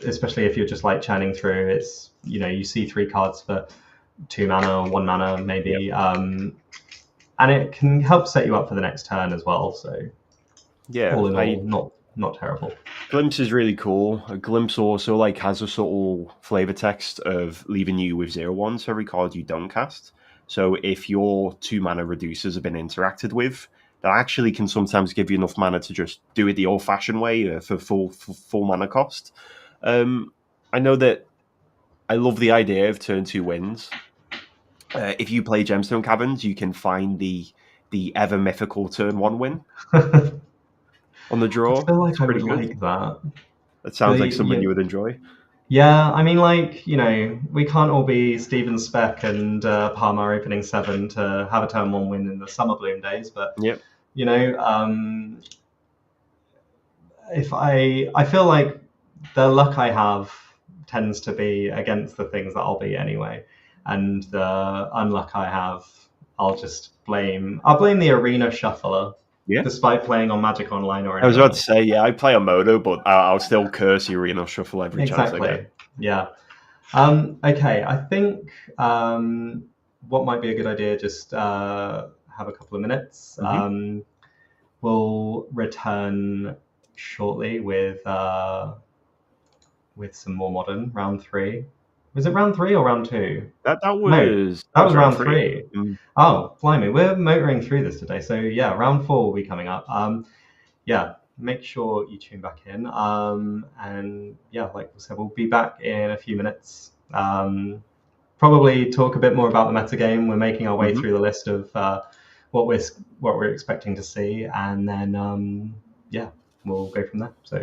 especially if you're just like churning through. It's, you know, you see 3 cards for 2 mana or 1 mana maybe, and it can help set you up for the next turn as well. So yeah, all in all, not terrible. Glimpse is really cool. A Glimpse also like has a subtle flavor text of leaving you with 0/1 for every card you don't cast. So if your 2 mana reducers have been interacted with, that actually can sometimes give you enough mana to just do it the old-fashioned way for full mana cost. I know that I love the idea of turn 2 wins. If you play Gemstone Caverns, you can find the ever mythical turn 1 win on the draw. I feel like it's I pretty would good. like that. That sounds like something you would enjoy. Yeah, I mean, like, you know, we can't all be Steven Speck and Palmer opening 7 to have a turn 1 win in the Summer Bloom days, but you know, if I feel like the luck I have tends to be against the things that I'll be anyway, and the unluck I have, I'll blame the Arena Shuffler. Yeah. Despite playing on Magic Online or anything. I was about to say, yeah, I play on Modo, but I'll still curse the Arena Shuffle every chance I get. Yeah. Okay, I think what might be a good idea, just have a couple of minutes. We'll return shortly with some more Modern, round 3. Was it round 3 or round 2? That was round 3. Oh, blimey, we're motoring through this today. So yeah, round 4 will be coming up. Yeah, make sure you tune back in. And yeah, like I said, we'll be back in a few minutes. Probably talk a bit more about the metagame. We're making our way through the list of what we're expecting to see, and then yeah, we'll go from there. So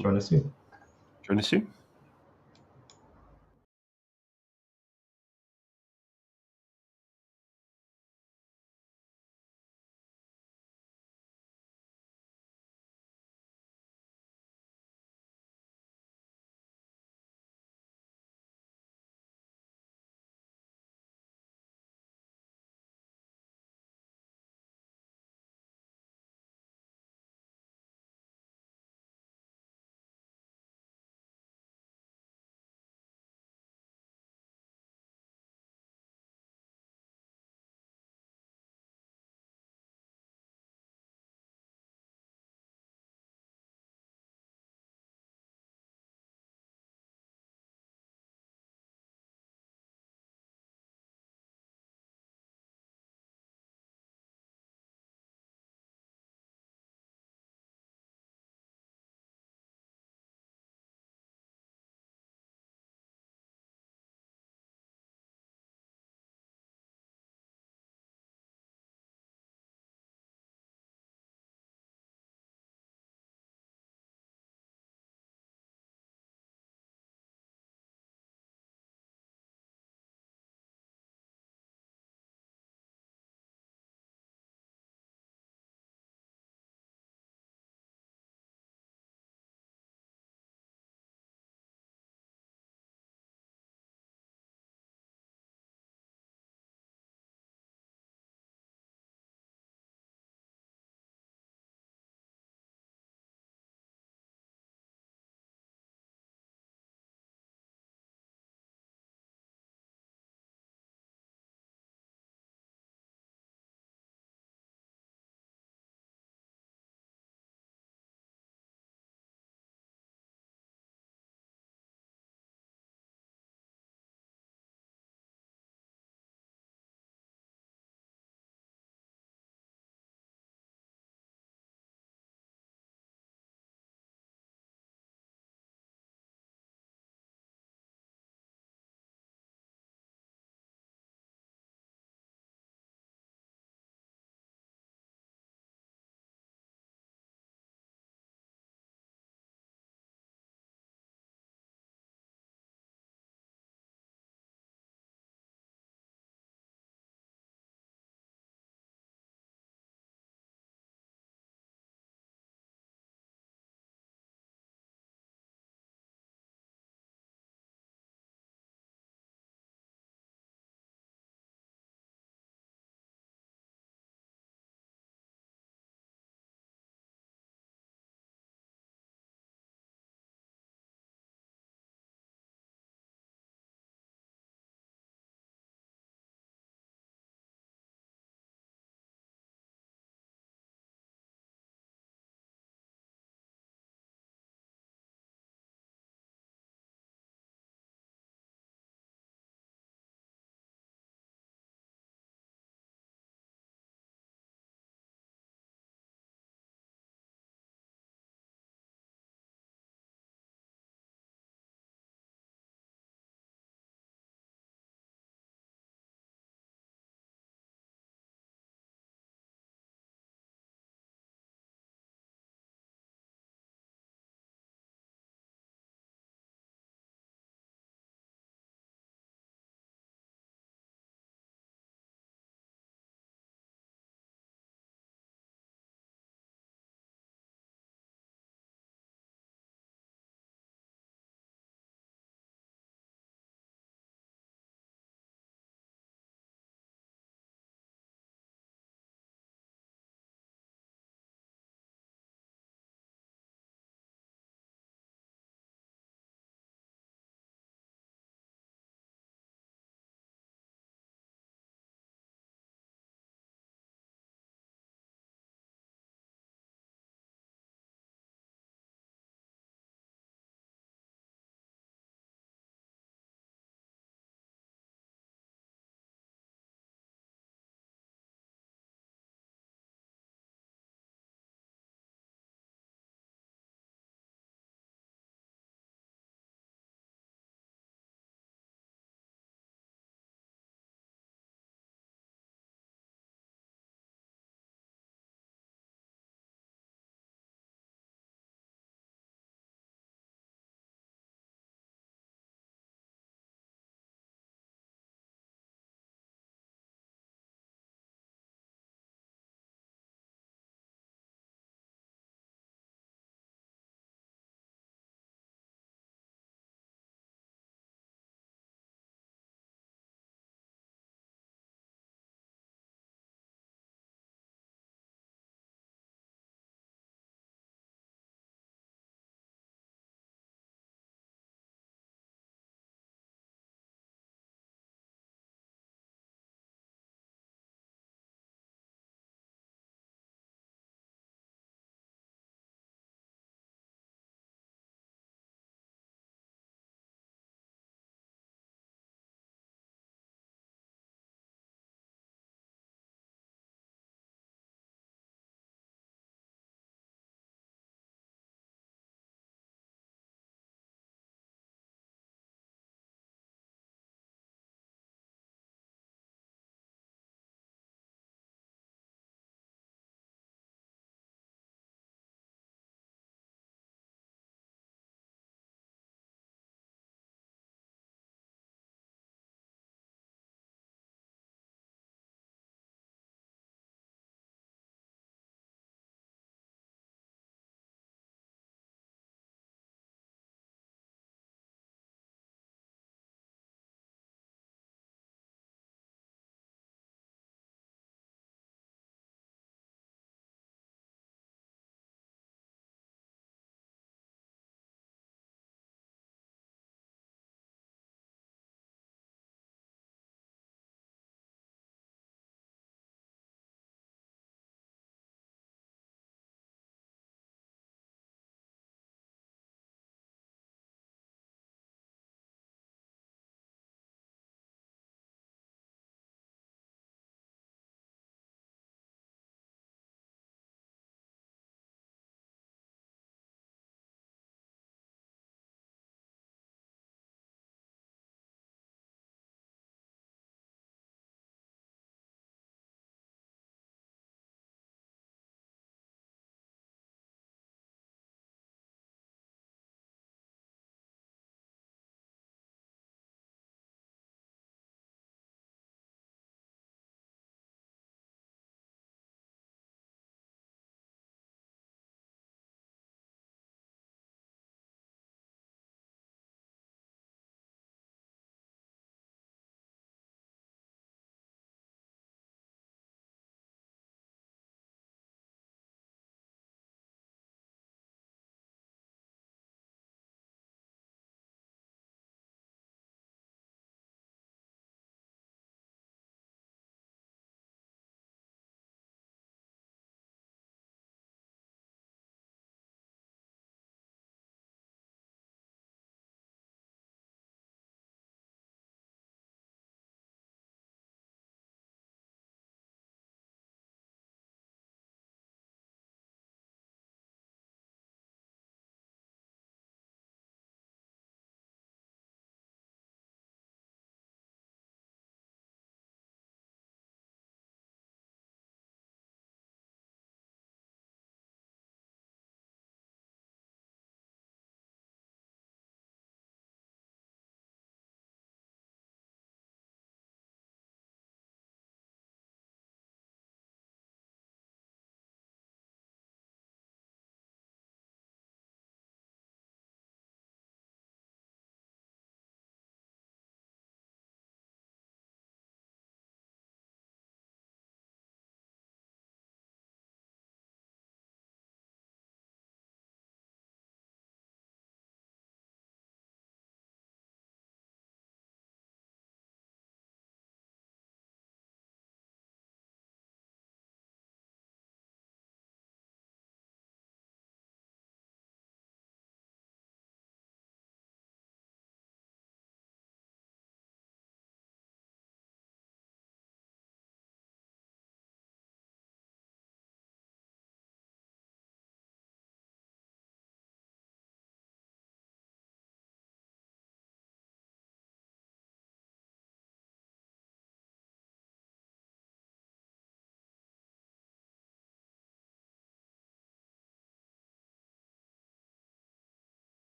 join us soon.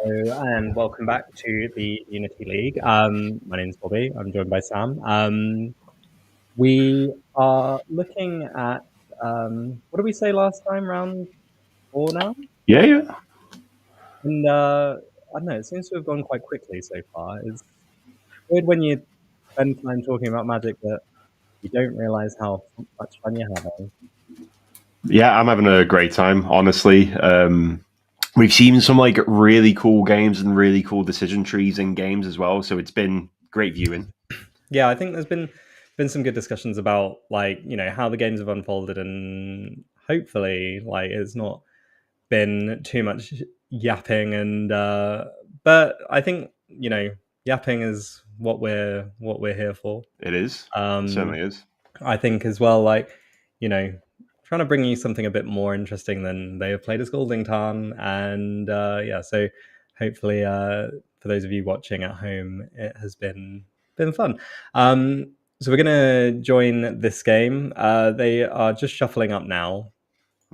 And welcome back to the Unity League. My name's Bobby. I'm joined by Sam. We are looking at what did we say last time? Round 4 now, Yeah. and I don't know. It seems to have gone quite quickly so far. It's weird when you spend time talking about Magic that you don't realize how much fun you're having. Yeah, I'm having a great time, honestly. We've seen some like really cool games and really cool decision trees in games as well, so it's been great viewing. Yeah, I think there's been some good discussions about how the games have unfolded, and hopefully it's not been too much yapping and but I think yapping is what we're here for. It is. It certainly is. I think as well, trying to bring you something a bit more interesting than they have played as Golding Tarn, and so hopefully for those of you watching at home, it has been fun. So we're gonna join this game. They are just shuffling up now.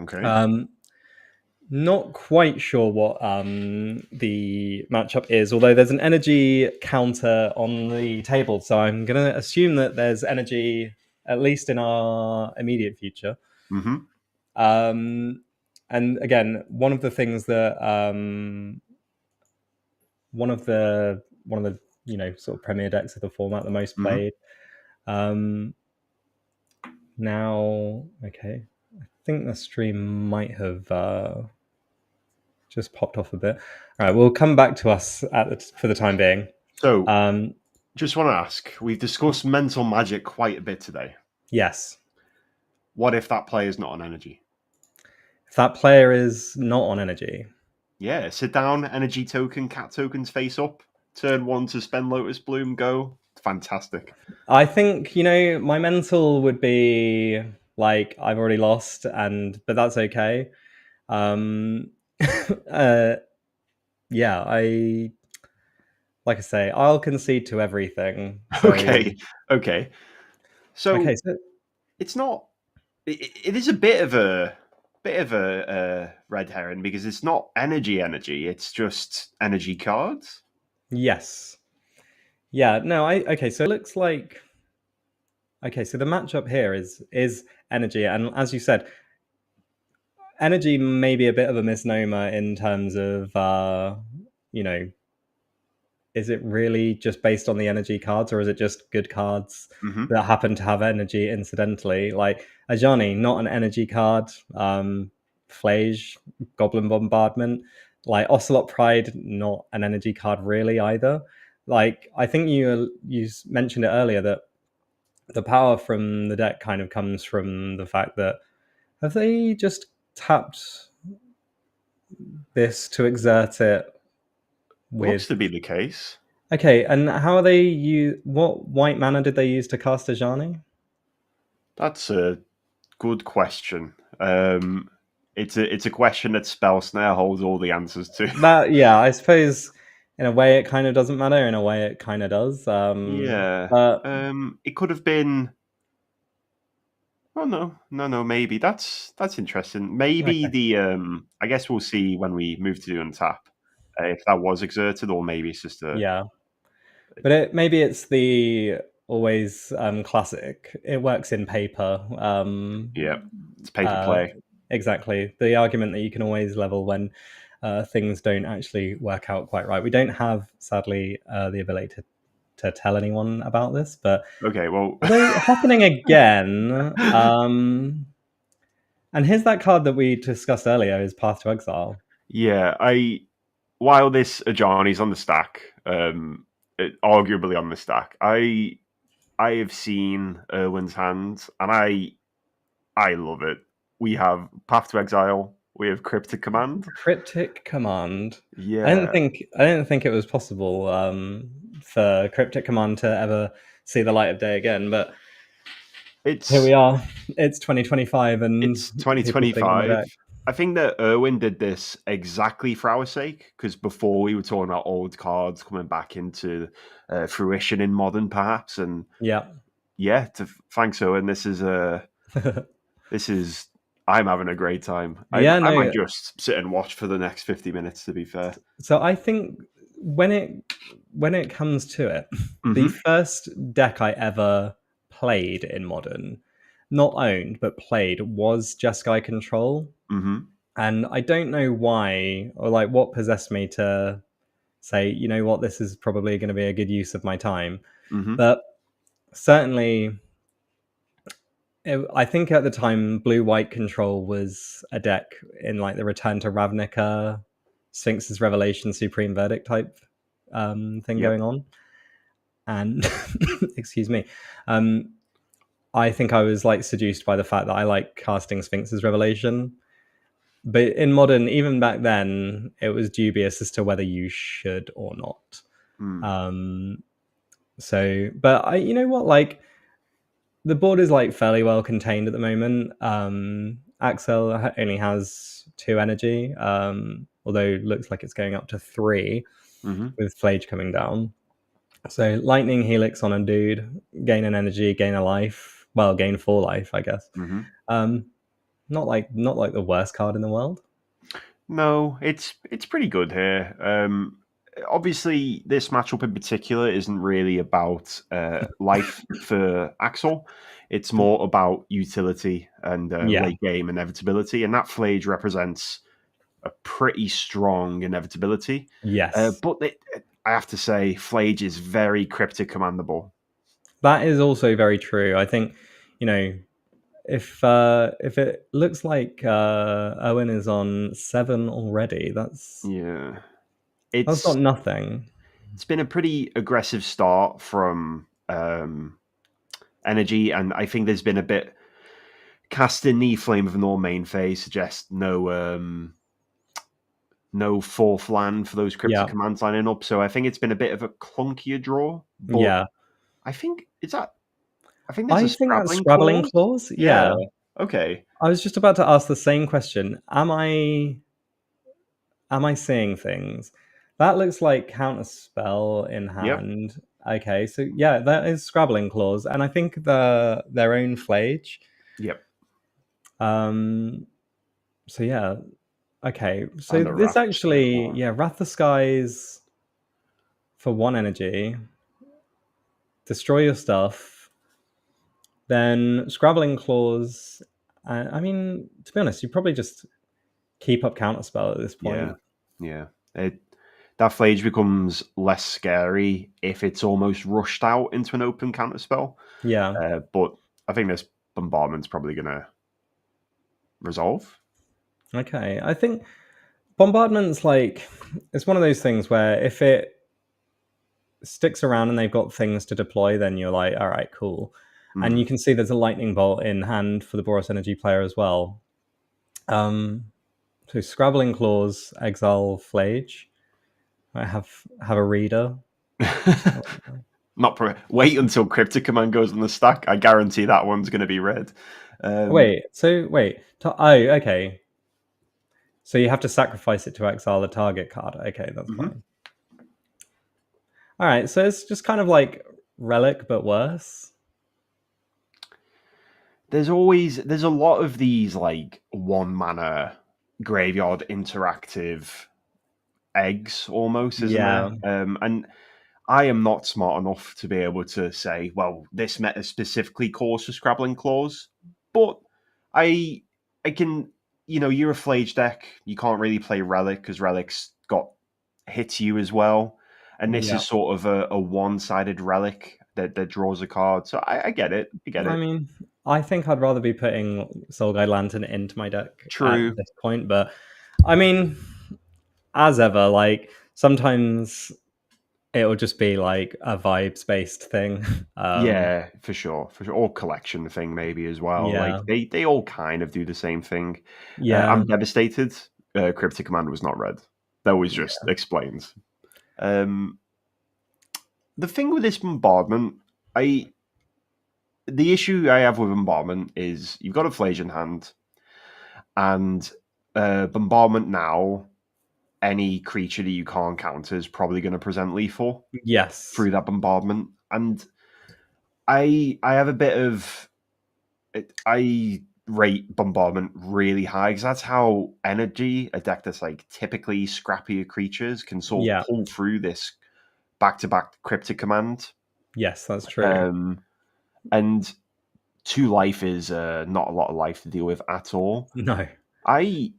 Okay. Not quite sure what the matchup is, although there's an energy counter on the table, so I'm going to assume that there's energy at least in our immediate future. Mm-hmm. And again, one of the things that one of the sort of premier decks of the format, the most played. Now, okay, I think the stream might have just popped off a bit. All right, we'll come back to us for the time being. So, just want to ask, we've discussed mental magic quite a bit today. Yes. What if that player is not on energy? If that player is not on energy? Yeah, sit down, energy token, cat tokens face up, turn 1 to spend Lotus Bloom, go. Fantastic. I think, my mental would be like, I've already lost, but that's okay. Yeah, like I say, I'll concede to everything. So... Okay. So it's not. It is a bit of a red herring because it's not energy. It's just energy cards. Yes. Yeah. No. Okay. So it looks like. Okay. So the matchup here is energy, and as you said, energy may be a bit of a misnomer in terms of is it really just based on the energy cards, or is it just good cards that happen to have energy incidentally? Like Ajani, not an energy card. Flage, Goblin Bombardment, like Ocelot Pride, not an energy card really either. Like I think you mentioned it earlier that the power from the deck kind of comes from the fact that have they just tapped this to exert it? Looks to be the case. Okay, and how are they what white mana did they use to cast Ajani? That's a good question. It's a question that Spell Snare holds all the answers to. That, yeah, I suppose in a way it kind of doesn't matter, in a way it kind of does. But it could have been. Oh no, maybe that's interesting. Maybe the I guess we'll see when we move to untap if that was exerted, or maybe it's just a But maybe it's the always classic. It works in paper. It's paper play. Exactly, the argument that you can always level when things don't actually work out quite right. We don't have, sadly, the ability to tell anyone about this, but okay, well, happening again. And here's that card that we discussed earlier: is Path to Exile. Yeah, while this Ajani's on the stack, arguably on the stack, I have seen Erwin's Hand, and I love it. We have Path to Exile. We have Cryptic Command. Yeah, I didn't think it was possible for Cryptic Command to ever see the light of day again. But here we are. It's 2025, and it's 2025. I think that Erwin did this exactly for our sake, because before we were talking about old cards coming back into fruition in Modern, perhaps, and thanks Erwin. This is I'm having a great time. Yeah, I might no. just sit and watch for the next 50 minutes, to be fair. So I think when it comes to it, the Mm-hmm. first deck I ever played in Modern, not owned but played, was Jeskai Control. Mm-hmm. And I don't know why or like what possessed me to say, you know what, this is probably going to be a good use of my time. Mm-hmm. But certainly, I think at the time, Blue-White Control was a deck in like the Return to Ravnica, Sphinx's Revelation, Supreme Verdict type thing Yep. going on. And excuse me, I think I was like seduced by the fact that I like casting Sphinx's Revelation. But in Modern, even back then, it was dubious as to whether you should or not. Mm. So, but you know what, like the board is like fairly well contained at the moment. Axel only has 2 energy, although looks like it's going up to 3 Mm-hmm. with Flage coming down. So Lightning Helix on a dude, gain an energy, gain a life. Well, gain 4 life, I guess. Mm-hmm. Not like the worst card in the world. No, it's pretty good here. Obviously, this matchup in particular isn't really about life for Axel. It's more about utility and late game inevitability, and that Flage represents a pretty strong inevitability. Yes. But I have to say, Flage is very cryptic commandable. That is also very true. I think, you know, if it looks like Owen is on 7 already, that's not nothing. It's been a pretty aggressive start from Energy, and I think there's been a bit casting the Flame of Nor main phase suggests no 4th land for those cryptic commands lining up. So I think it's been a bit of a clunkier draw. But I think there's a Scrabbling Clause. Yeah. Okay. I was just about to ask the same question. Am I seeing things? That looks like Counterspell in hand. Yep. Okay, so yeah, that is Scrabbling Clause, and I think their own Flage. Yep. So yeah. Okay. So this actually, Wrath the Skies for 1 energy. Destroy your stuff. Then Scrabbling Clause. I mean, to be honest, you probably just keep up Counterspell at this point. Yeah. That Flage becomes less scary if it's almost rushed out into an open Counterspell. Yeah. But I think this Bombardment's probably going to resolve. Okay. I think Bombardment's like, it's one of those things where if it sticks around and they've got things to deploy, then you're like, all right, cool. And you can see there's a Lightning Bolt in hand for the Boros Energy player as well. So Scrabbling Clause, exile Flage. I have a reader. Wait until Cryptic Command goes on the stack. I guarantee that one's going to be red. Wait. Okay. So you have to sacrifice it to exile the target card. Okay, that's fine. All right, so it's just kind of like Relic, but worse. There's a lot of these like 1 mana graveyard interactive eggs almost, isn't there? And I am not smart enough to be able to say, well, this meta specifically calls for Scrabbling Clause, but I can, you're a Flage deck, you can't really play Relic because Relic's got hits you as well, and this is sort of a one-sided Relic that draws a card, so I get it. I mean, I think I'd rather be putting Soul Guide Lantern into my deck at this point, but I mean, as ever, like sometimes it'll just be like a vibes-based thing. Yeah, for sure, or collection thing maybe as well. Yeah. Like they all kind of do the same thing. Yeah, I'm devastated. Cryptic Command was not red. That was just explained. The thing with this Bombardment, the issue I have with Bombardment is you've got a Flage in hand, and Bombardment now, any creature that you can't counter is probably going to present lethal. Yes. Through that Bombardment. And I have a bit of... I rate bombardment really high, because that's how energy Adeptus, like typically scrappier creatures, can sort of pull through this back-to-back cryptic command. Yes, that's true. And 2 life is not a lot of life to deal with at all. No. I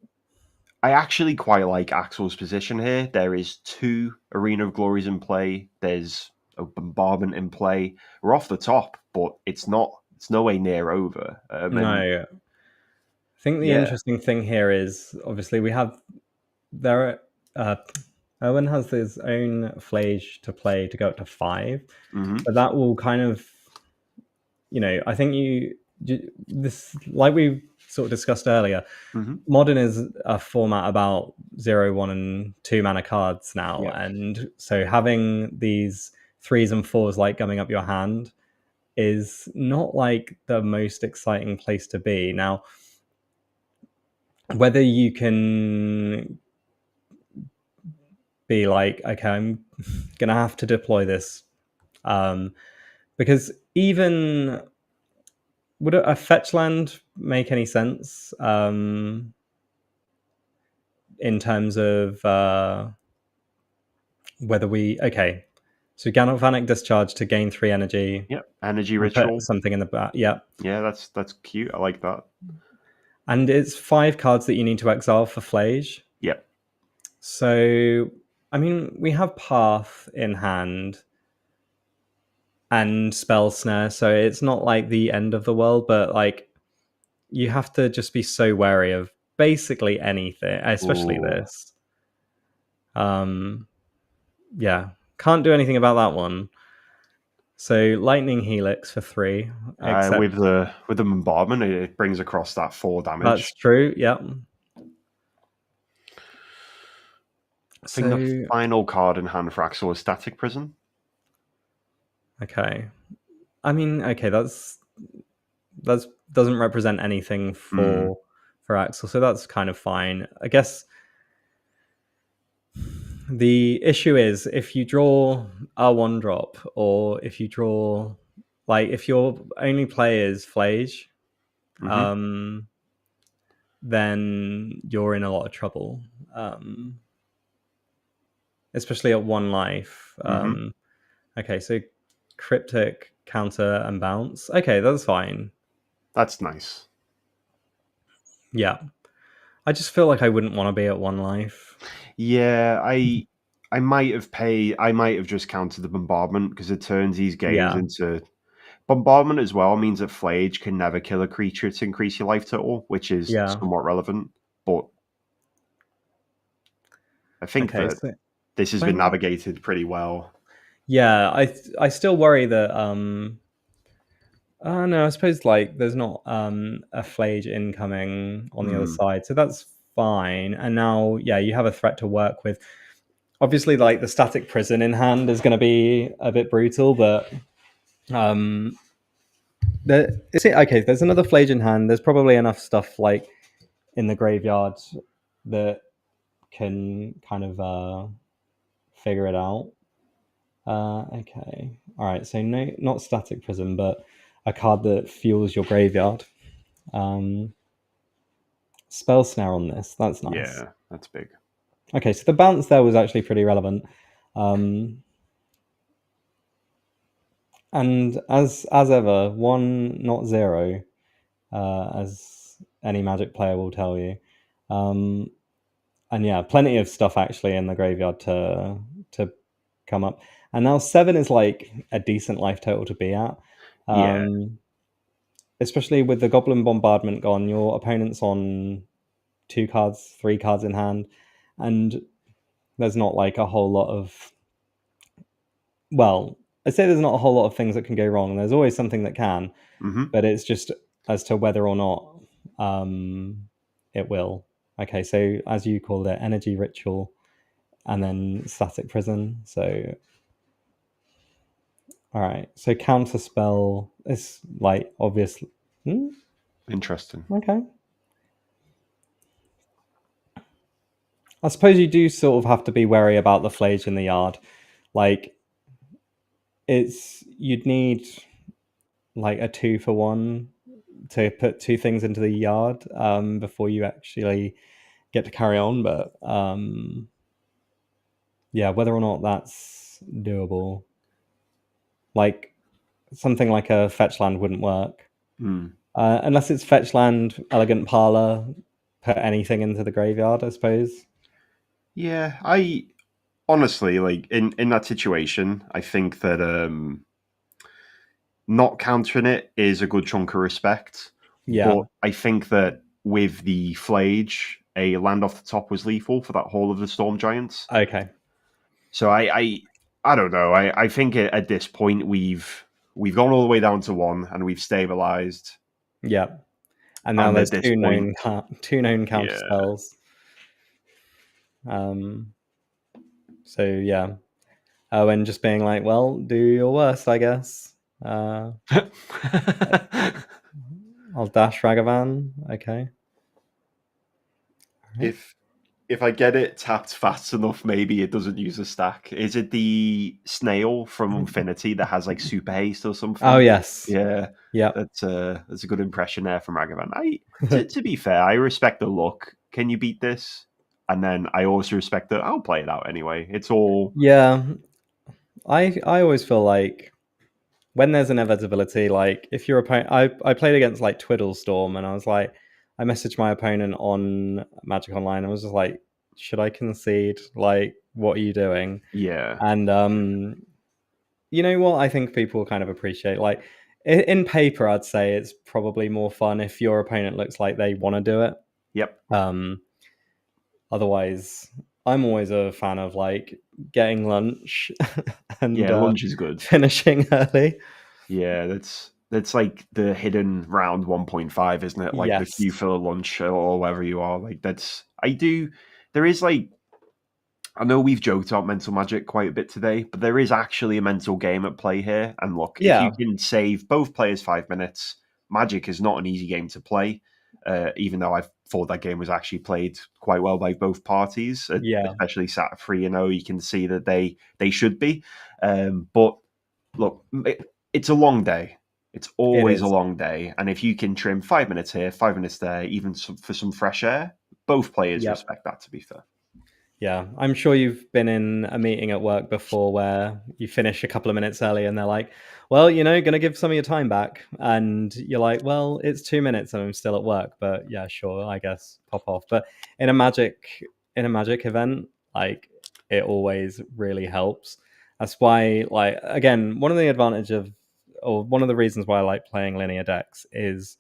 actually quite like Axel's position here. There is 2 Arena of Glories in play. There's a bombardment in play. We're off the top, but it's no way near over. No. I think the interesting thing here is, obviously, Owen has his own Flage to play to go up to 5, but that will kind of, I think this, like we sort of discussed earlier, Modern is a format about 0, 1, and 2 mana cards now, and so having these 3s and 4s like gumming up your hand is not like the most exciting place to be. Now, whether you can be like, okay, I'm gonna have to deploy this, because even would a fetch land make any sense in terms of whether so Galvanic Discharge to gain 3 energy. Energy ritual. Put something in the back. Yeah, that's cute. I like that. And it's 5 cards that you need to exile for Flage. Yep. So, I mean, we have Path in hand and Spell Snare, so it's not like the end of the world, but like you have to just be so wary of basically anything, especially this. Yeah, can't do anything about that one. So Lightning Helix for 3. With the bombardment, it brings across that 4 damage. That's true. Yeah. I think the final card in hand for Axel is Static Prison. Okay. I mean, okay, that's doesn't represent anything for Axel, so that's kind of fine. I guess the issue is if you draw a 1-drop, or if you draw, like, if your only play is Flage, then you're in a lot of trouble. Especially at 1 life. Okay, so Cryptic, counter, and bounce. Okay, that's fine. That's nice. Yeah. I just feel like I wouldn't want to be at 1 life. Yeah, I might have just countered the bombardment, because it turns these games into bombardment as well. Means that Flage can never kill a creature to increase your life total, which is somewhat relevant. But I think that this has been navigated pretty well. Yeah, I still worry that no, I suppose like there's not a Flage incoming on the other side, so that's fine. And now, you have a threat to work with. Obviously, like the Static Prison in hand is going to be a bit brutal, but there's another Flage in hand. There's probably enough stuff like in the graveyard that can kind of figure it out. Okay, all right. So no, not Static Prison, but a card that fuels your graveyard. Spell Snare on this. That's nice. Yeah, that's big. Okay, so the bounce there was actually pretty relevant. And as ever, 1, not 0, as any Magic player will tell you. And yeah, plenty of stuff actually in the graveyard to come up. And now 7 is like a decent life total to be at. Especially with the Goblin Bombardment gone, your opponent's on 2 cards, 3 cards in hand, and there's not like a whole lot of... Well, I'd say there's not a whole lot of things that can go wrong. There's always something that can, but it's just as to whether or not it will. Okay, so as you called it, Energy Ritual, and then Static Prison. So, all right. So counter spell is like obvious. Interesting. Okay. I suppose you do sort of have to be wary about the Flage in the yard. Like, you'd need like a 2-for-1 to put 2 things into the yard before you actually get to carry on. But yeah, whether or not that's doable, like something like a fetch land wouldn't work unless it's fetch land, elegant parlor, put anything into the graveyard, I suppose. Yeah, I honestly, like, in that situation, I think that not countering it is a good chunk of respect. Yeah. But I think that with the Flage, a land off the top was lethal for that Hall of the Storm Giants. Okay. So I don't know. I think at this point we've gone all the way down to 1 and we've stabilized. Yeah. And now And there's at this two point, known counter spells. So yeah. And just being like, well, do your worst, I guess. I'll dash Ragavan. Okay. Right. If I get it tapped fast enough, maybe it doesn't use a stack. Is it the snail from Infinity that has like super haste or something? Oh yes. Yeah. Yeah. That's a good impression there from Ragavan. To be fair, I respect the look. Can you beat this? And then I also respect that I'll play it out anyway. It's all I always feel like when there's inevitability, like if your opponent, I played against like Twiddlestorm, and I was like, I messaged my opponent on Magic Online. I was just like, should I concede? Like, what are you doing? Yeah. And you know what? I think people kind of appreciate, like, in paper, I'd say it's probably more fun if your opponent looks like they want to do it. Yep. Otherwise, I'm always a fan of like getting lunch and lunch is good. Finishing early. Yeah, that's like the hidden round 1.5, isn't it? Like the queue for lunch or wherever you are. Like there is like, I know we've joked about mental magic quite a bit today, but there is actually a mental game at play here. And look, if you can save both players 5 minutes, Magic is not an easy game to play. Even though I thought that game was actually played quite well by both parties, especially sat 3-0, you can see that they should be. But look, it's a long day. It's always a long day. And if you can trim 5 minutes here, 5 minutes there, even for some fresh air, both players respect that, to be fair. Yeah, I'm sure you've been in a meeting at work before where you finish a couple of minutes early and they're like, well, going to give some of your time back. And you're like, well, it's 2 minutes and I'm still at work. But yeah, sure, I guess pop off. But in a Magic event, like, it always really helps. That's why, like, again, one of the reasons why I like playing linear decks is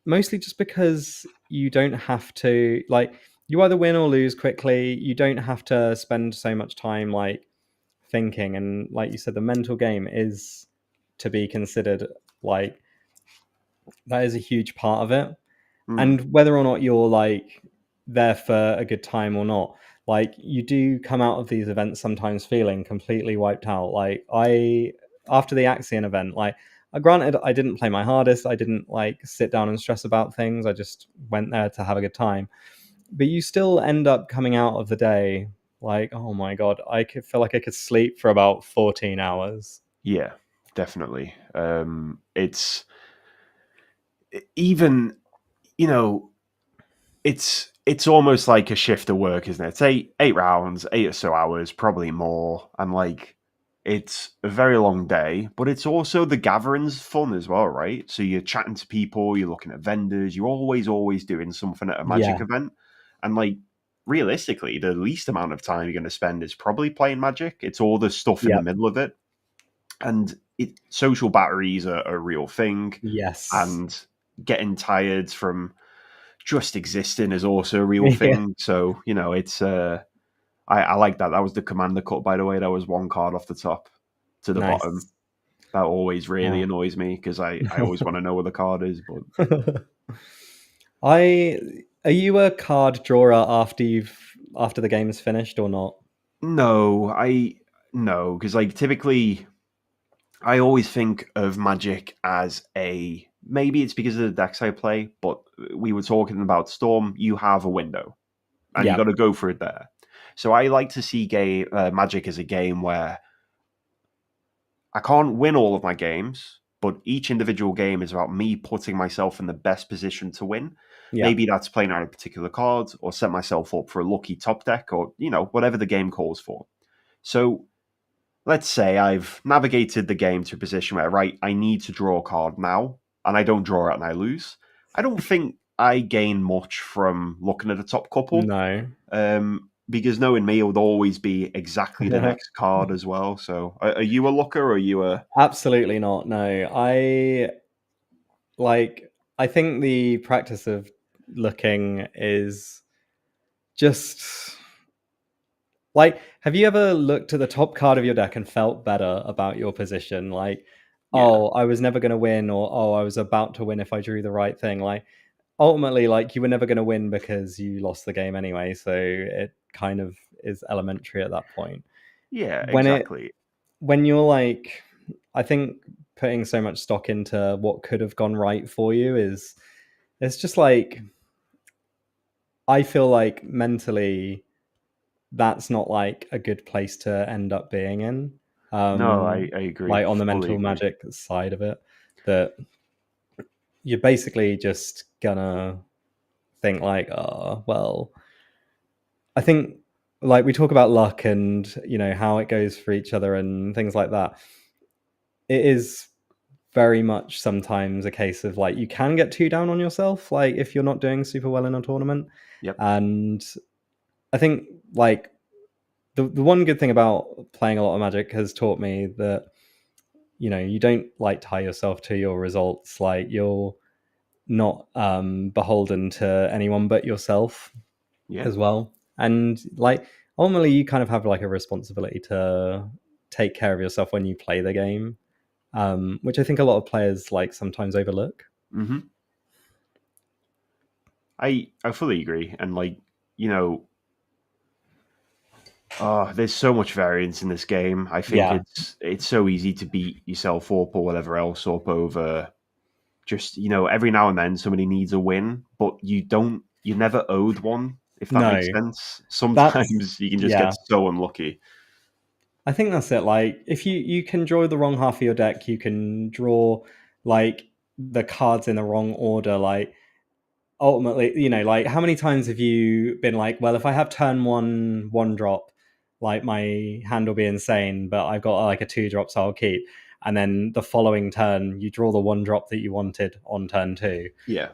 mostly just because you don't have to, like, you either win or lose quickly. You don't have to spend so much time like thinking, and like you said, the mental game is to be considered. Like, that is a huge part of it. And whether or not you're like there for a good time or not, like, you do come out of these events sometimes feeling completely wiped out. Like, after the Axion event, like, granted, I didn't play my hardest. I didn't like sit down and stress about things. I just went there to have a good time. But you still end up coming out of the day like, oh my god, I could feel like I could sleep for about 14 hours. Yeah, definitely. It's even, it's almost like a shift of work, isn't it? It's eight rounds, 8 or so hours, probably more, and like, it's a very long day, but it's also the gathering's fun as well, right? So you're chatting to people, you're looking at vendors, you're always doing something at a Magic event. And like, realistically, the least amount of time you're going to spend is probably playing Magic. It's all the stuff in the middle of it. And social batteries are a real thing. Yes. And getting tired from just existing is also a real thing. So, it's... I like that. That was the commander cut, by the way. That was 1 card off the top to the bottom. That always really annoys me because I always want to know where the card is. But are you a card drawer after the game's finished or not? No, because like typically, I always think of Magic as maybe it's because of the decks I play, but we were talking about Storm. You have a window, and you got to go for it there. So I like to see Magic as a game where I can't win all of my games, but each individual game is about me putting myself in the best position to win. Yeah. Maybe that's playing out a particular card or set myself up for a lucky top deck or, whatever the game calls for. So let's say I've navigated the game to a position where, right, I need to draw a card now, and I don't draw it and I lose. I don't think I gain much from looking at the top couple. No. Because knowing me, it would always be exactly the next card as well. So are you a looker or are you a... Absolutely not. No. I think the practice of looking is just like, have you ever looked at the top card of your deck and felt better about your position? Like, oh, I was never going to win, or oh, I was about to win if I drew the right thing. Like, ultimately, like, you were never going to win because you lost the game anyway. So it kind of is elementary at that point. Yeah, exactly. When you're like, I think putting so much stock into what could have gone right for you is, it's just like, I feel like mentally that's not like a good place to end up being in. No, I agree. Like on the mental agree. magic side of it, that you're basically just gonna think like, oh, well, I think like we talk about luck and, how it goes for each other and things like that. It is very much sometimes a case of like, you can get too down on yourself, like if you're not doing super well in a tournament. Yep. And I think like the one good thing about playing a lot of Magic has taught me that, you don't like tie yourself to your results. Like, you're not beholden to anyone but yourself as well. And like, ultimately you kind of have like a responsibility to take care of yourself when you play the game, which I think a lot of players like sometimes overlook. Mm-hmm. I fully agree. And like, there's so much variance in this game. I think it's so easy to beat yourself up or whatever else up over just, every now and then somebody needs a win, but you're never owed one, if that makes sense. Sometimes you can just get so unlucky. I think that's it. Like, if you can draw the wrong half of your deck, you can draw like the cards in the wrong order. Like, ultimately, like, how many times have you been like, well, if I have turn one drop, like my hand will be insane, but I've got like a 2-drop, so I'll keep. And then the following turn, you draw the 1 drop that you wanted on turn 2. Yeah.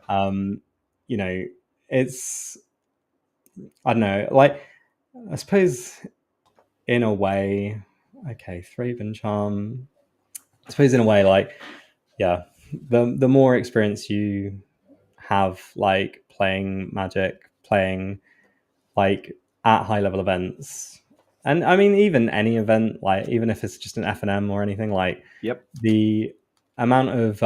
It's, I don't know, like, I suppose in a way, okay, Thraben Charm, I suppose in a way, like, yeah, the more experience you have, like, playing Magic, playing, like, at high-level events, and I mean, even any event, like, even if it's just an F&M or anything, like, the amount of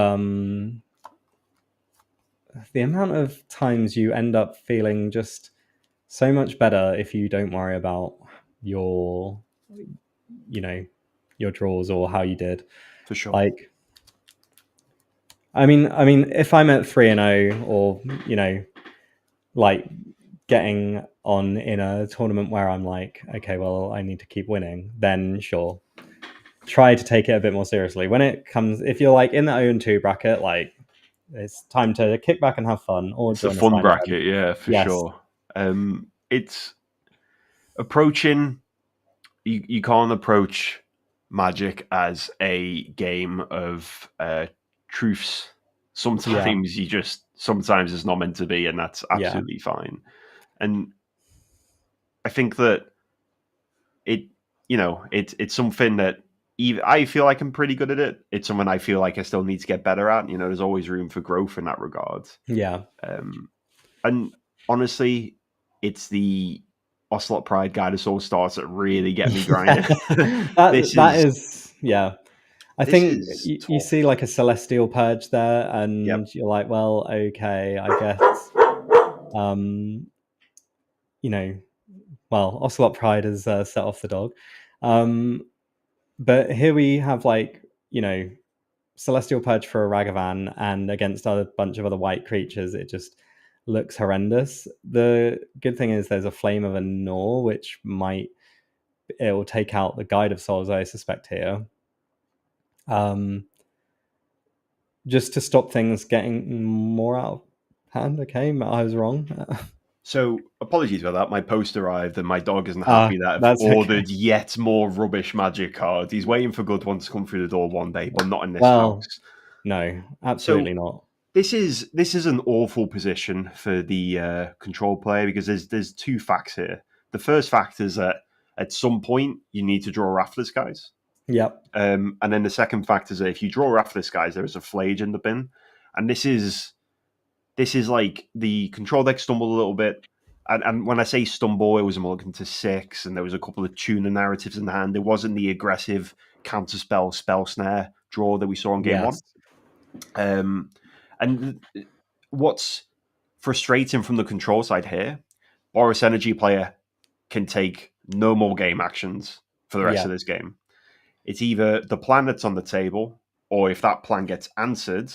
times you end up feeling just so much better if you don't worry about your draws or how you did. For sure. Like, I mean, if I'm at 3-0 or, like getting on in a tournament where I'm like, okay, well, I need to keep winning, then sure, try to take it a bit more seriously. When it comes, if you're like in the 0-2 bracket, like, it's time to kick back and have fun, or it's a fun bracket. Yeah, for sure. It's approaching, you can't approach Magic as a game of truths. Sometimes sometimes it's not meant to be, and that's absolutely fine. And I think that it's something that I feel like I'm pretty good at it. It's something I feel like I still need to get better at. There's always room for growth in that regard. Yeah. And honestly, it's the Ocelot Pride Guide of Soul starts that really get me grinding. that is I think you see like a Celestial Purge there, and you're like, well, okay, I guess well, Ocelot Pride has set off the dog, but here we have like, Celestial Purge for a Ragavan, and against a bunch of other white creatures, it just looks horrendous. The good thing is there's a Flame of Anor, which it will take out the Guide of Souls, I suspect, here. just to stop things getting more out of hand. Okay, I was wrong. So apologies about that. My post arrived, and my dog isn't happy that I've that's ordered okay. yet more rubbish Magic cards. He's waiting for good ones to come through the door one day, but not in this Well, house. no, So absolutely not. this is an awful position for the control player because there's two facts here. The first fact is that at some point you need to draw Raffler Skies. Yep. And then the second fact is that if you draw Raffler Skies, there is a Flage in the bin, and this is like the control deck stumbled a little bit. And when I say stumble, it was a mulligan to 6, and there was a couple of tuner narratives in the hand. It wasn't the aggressive counterspell, spell snare draw that we saw in game Yes. one. And what's frustrating from the control side here, Boris Energy player can take no more game actions for the rest of this game. It's either the plan that's on the table, or if that plan gets answered,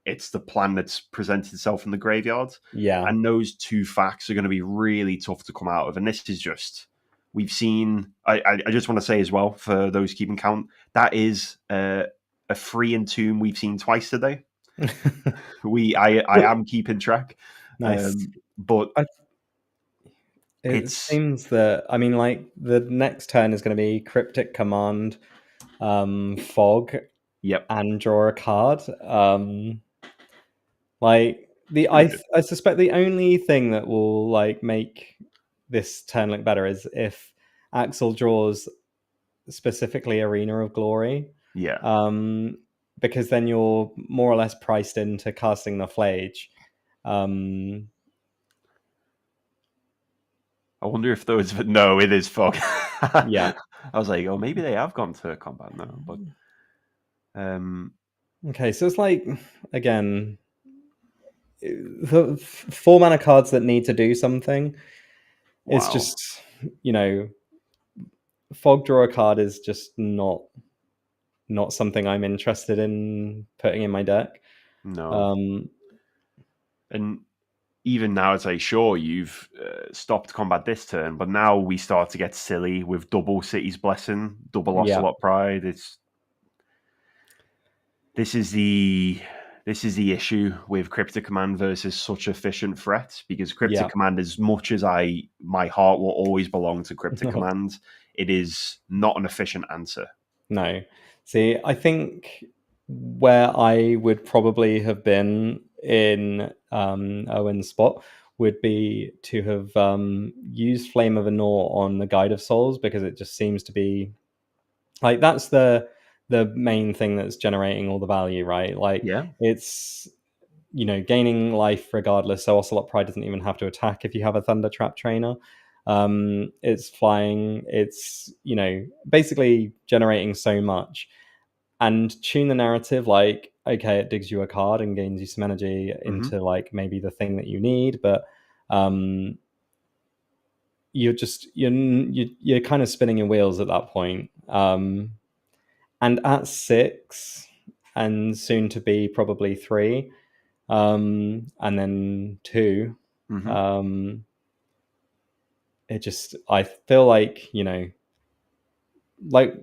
it's the plan that's presented itself in the graveyard. Yeah. And those two facts are going to be really tough to come out of. And this is just, we've seen, I just want to say as well, for those keeping count, that is a free entomb we've seen twice today. I am keeping track. Nice. But it seems that, I mean, like, the next turn is going to be Cryptic Command, Fog, yep, and draw a card. Like, I suspect the only thing that will like make this turn look better is if Axel draws specifically Arena of Glory. Yeah. Because then you're more or less priced into casting the Flage. I wonder if those. No, it is Fog. Yeah. I was like, oh, maybe they have gone to combat now. But okay, so it's like, again, the 4 mana cards that need to do something. Wow. It's just, Fog draw a card is just not something I'm interested in putting in my deck. No. And even now, it's like, sure, you've stopped combat this turn, but now we start to get silly with double City's Blessing, double Ocelot Pride. This is the issue with Cryptic Command versus such efficient threat, because Cryptic Command, as much as my heart will always belong to Cryptic Command, it is not an efficient answer. No. See, I think where I would probably have been in Owen's spot would be to have used Flame of Anor on the Guide of Souls, because it just seems to be like that's the main thing that's generating all the value, right? Like, it's gaining life regardless, so Ocelot Pride doesn't even have to attack if you have a Thunder Trap Trainer. It's flying, it's basically generating so much. And tune the narrative, like, okay, it digs you a card and gains you some energy into like maybe the thing that you need, but you're kind of spinning your wheels at that point. And at 6 and soon to be probably 3, and then 2, it just, I feel like, like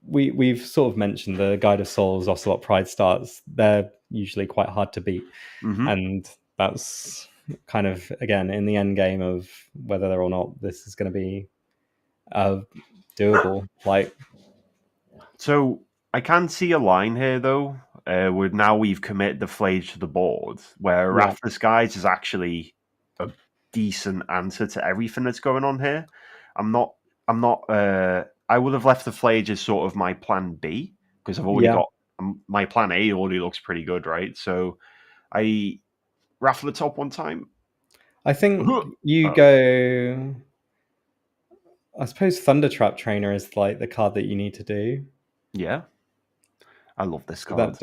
we've sort of mentioned the Guide of Souls, Ocelot Pride starts, they're usually quite hard to beat. And that's kind of, again, in the end game of whether or not this is going to be doable. Like, so I can see a line here, though, where now we've committed the Flage to the board, where Wrath Skies is actually a decent answer to everything that's going on here. I would have left the Flage as sort of my plan B, because I've already got my plan A already looks pretty good, right? So I raffle the top one time. I think you go. I suppose Thunder Trap Trainer is like the card that you need to do. Yeah, I love this card.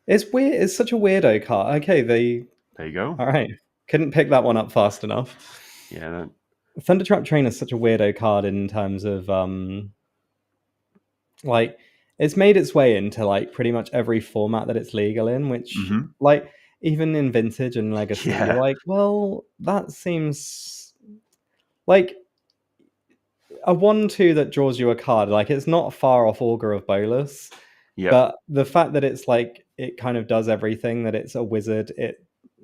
It's weird. It's such a weirdo card. Okay, there you go. All right, couldn't pick that one up fast enough. Yeah. Thunder Trap Trainer is such a weirdo card in terms of like, it's made its way into like pretty much every format that it's legal in, which like even in Vintage and Legacy, you're like, well, that seems like a 1/2 that draws you a card. Like, it's not far off Augur of Bolus. Yeah. But the fact that it's like it kind of does everything, that it's a wizard,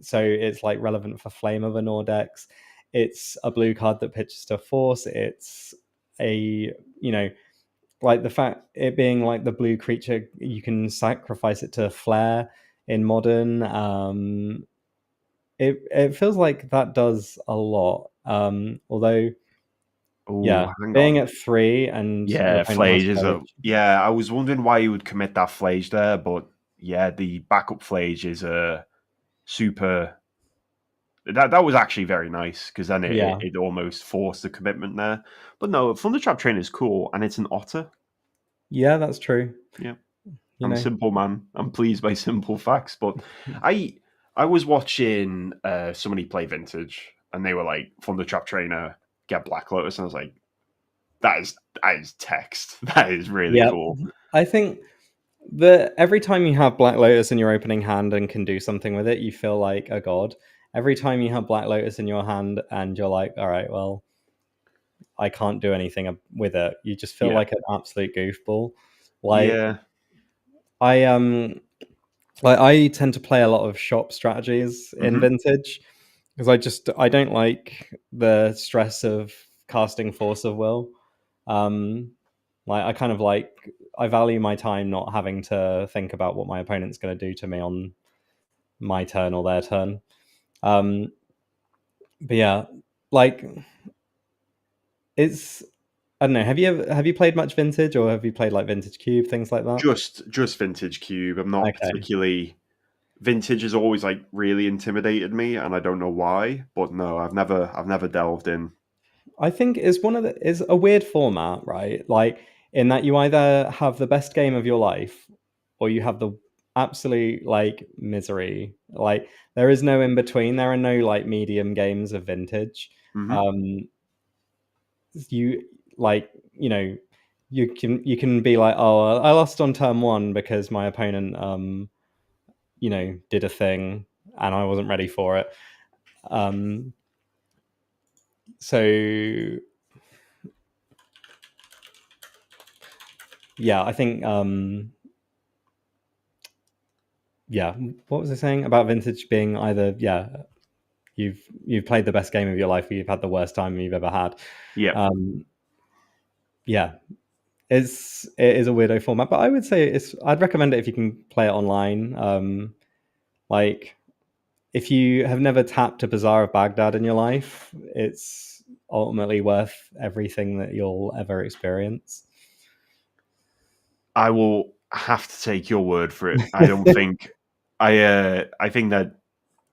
so it's like relevant for Flame of a Nordex. It's a blue card that pitches to force. It's a, like the fact it being like the blue creature, you can sacrifice it to flare in modern. It feels like that does a lot. Although, Oh, yeah, hang being on. at 3 and your Yeah, opponent has Flage is a. Flage. Yeah, I was wondering why you would commit that Flage there, but yeah, the backup Flage is a super. That was actually very nice because then Yeah, it almost forced the commitment there. But no, Thundertrap Train is cool, and it's an otter. yeah, that's true. Yeah, You I'm a know, simple man. I'm pleased by simple facts. But I I was watching somebody play Vintage, and they were like Thundertrap Trainer get Black Lotus, and I was like, that is text. That is really yeah, cool. I think that every time you have Black Lotus in your opening hand and can do something with it, you feel like a god. Every time you have Black Lotus in your hand and you're like, all right, well, I can't do anything with it, you just feel Yeah, like an absolute goofball. Like yeah. I like I tend to play a lot of shop strategies in Hmm. Vintage because I don't like the stress of casting Force of Will. Um, like I kind of like I value my time not having to think about what my opponent's going to do to me on my turn or their turn. Um, but yeah, like it's I don't know. Have you played much Vintage, or have you played like Vintage Cube, things like that? Just Vintage Cube. I'm not Okay. particularly. Vintage has always like really intimidated me, and I don't know why. But no, I've never delved in. I think is a weird format, right? Like in that you either have the best game of your life or you have the absolute like misery. Like there is no in between. There are no like medium games of Vintage. Hmm. Um you like, you can be like, "Oh, I lost on turn 1 because my opponent did a thing and I wasn't ready for it." Um so yeah, I think yeah, what was I saying about Vintage being either, you've played the best game of your life or you've had the worst time you've ever had. Yeah, um yeah, it is a weirdo format, but I would say I'd recommend it if you can play it online. Like if you have never tapped a Bazaar of Baghdad in your life, it's ultimately worth everything that you'll ever experience. I will have to take your word for it. I don't think I think that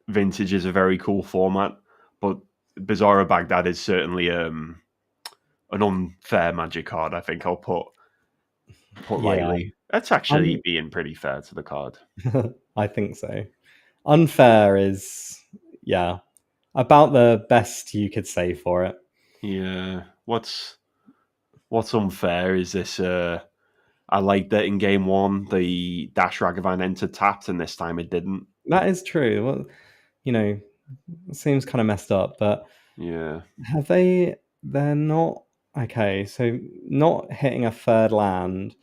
Vintage is a very cool format, but Bizarro Baghdad is certainly an unfair magic card. I think I'll put Yeah, lightly. That's actually um, being pretty fair to the card. I think so. Unfair is, yeah, about the best you could say for it. Yeah. What's unfair is this I like that in game one the Dash Ragavan entered tapped and this time it didn't. That is true. Well, it seems kind of messed up, but Yeah. have they? They're not okay. So not hitting a third land.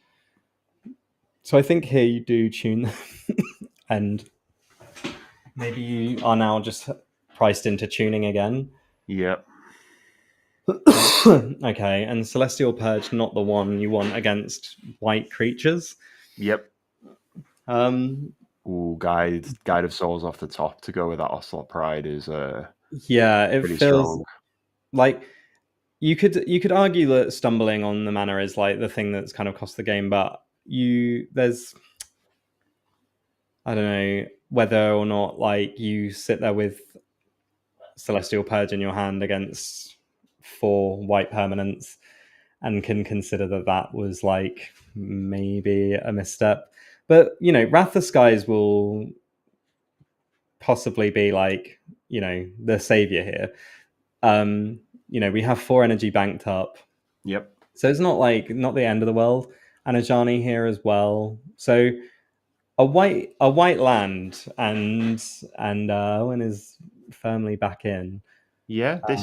So I think here you do tune them, and maybe you are now just priced into tuning again. Yep. Okay, and Celestial Purge not the one you want against white creatures. Yep. Um, Ooh, Guide of Souls off the top to go with that Ocelot Pride is yeah, it pretty feels strong. like you could argue that stumbling on the mana is like the thing that's kind of cost the game, but there's I don't know whether or not like you sit there with Celestial Purge in your hand against 4 white permanents and can consider that that was like maybe a misstep. But Wrath of Skies will possibly be like the savior here. We have 4 energy banked up, Yep. so it's not the end of the world. And Ajani here as well. So a white land and Owen is firmly back in. Yeah, Um,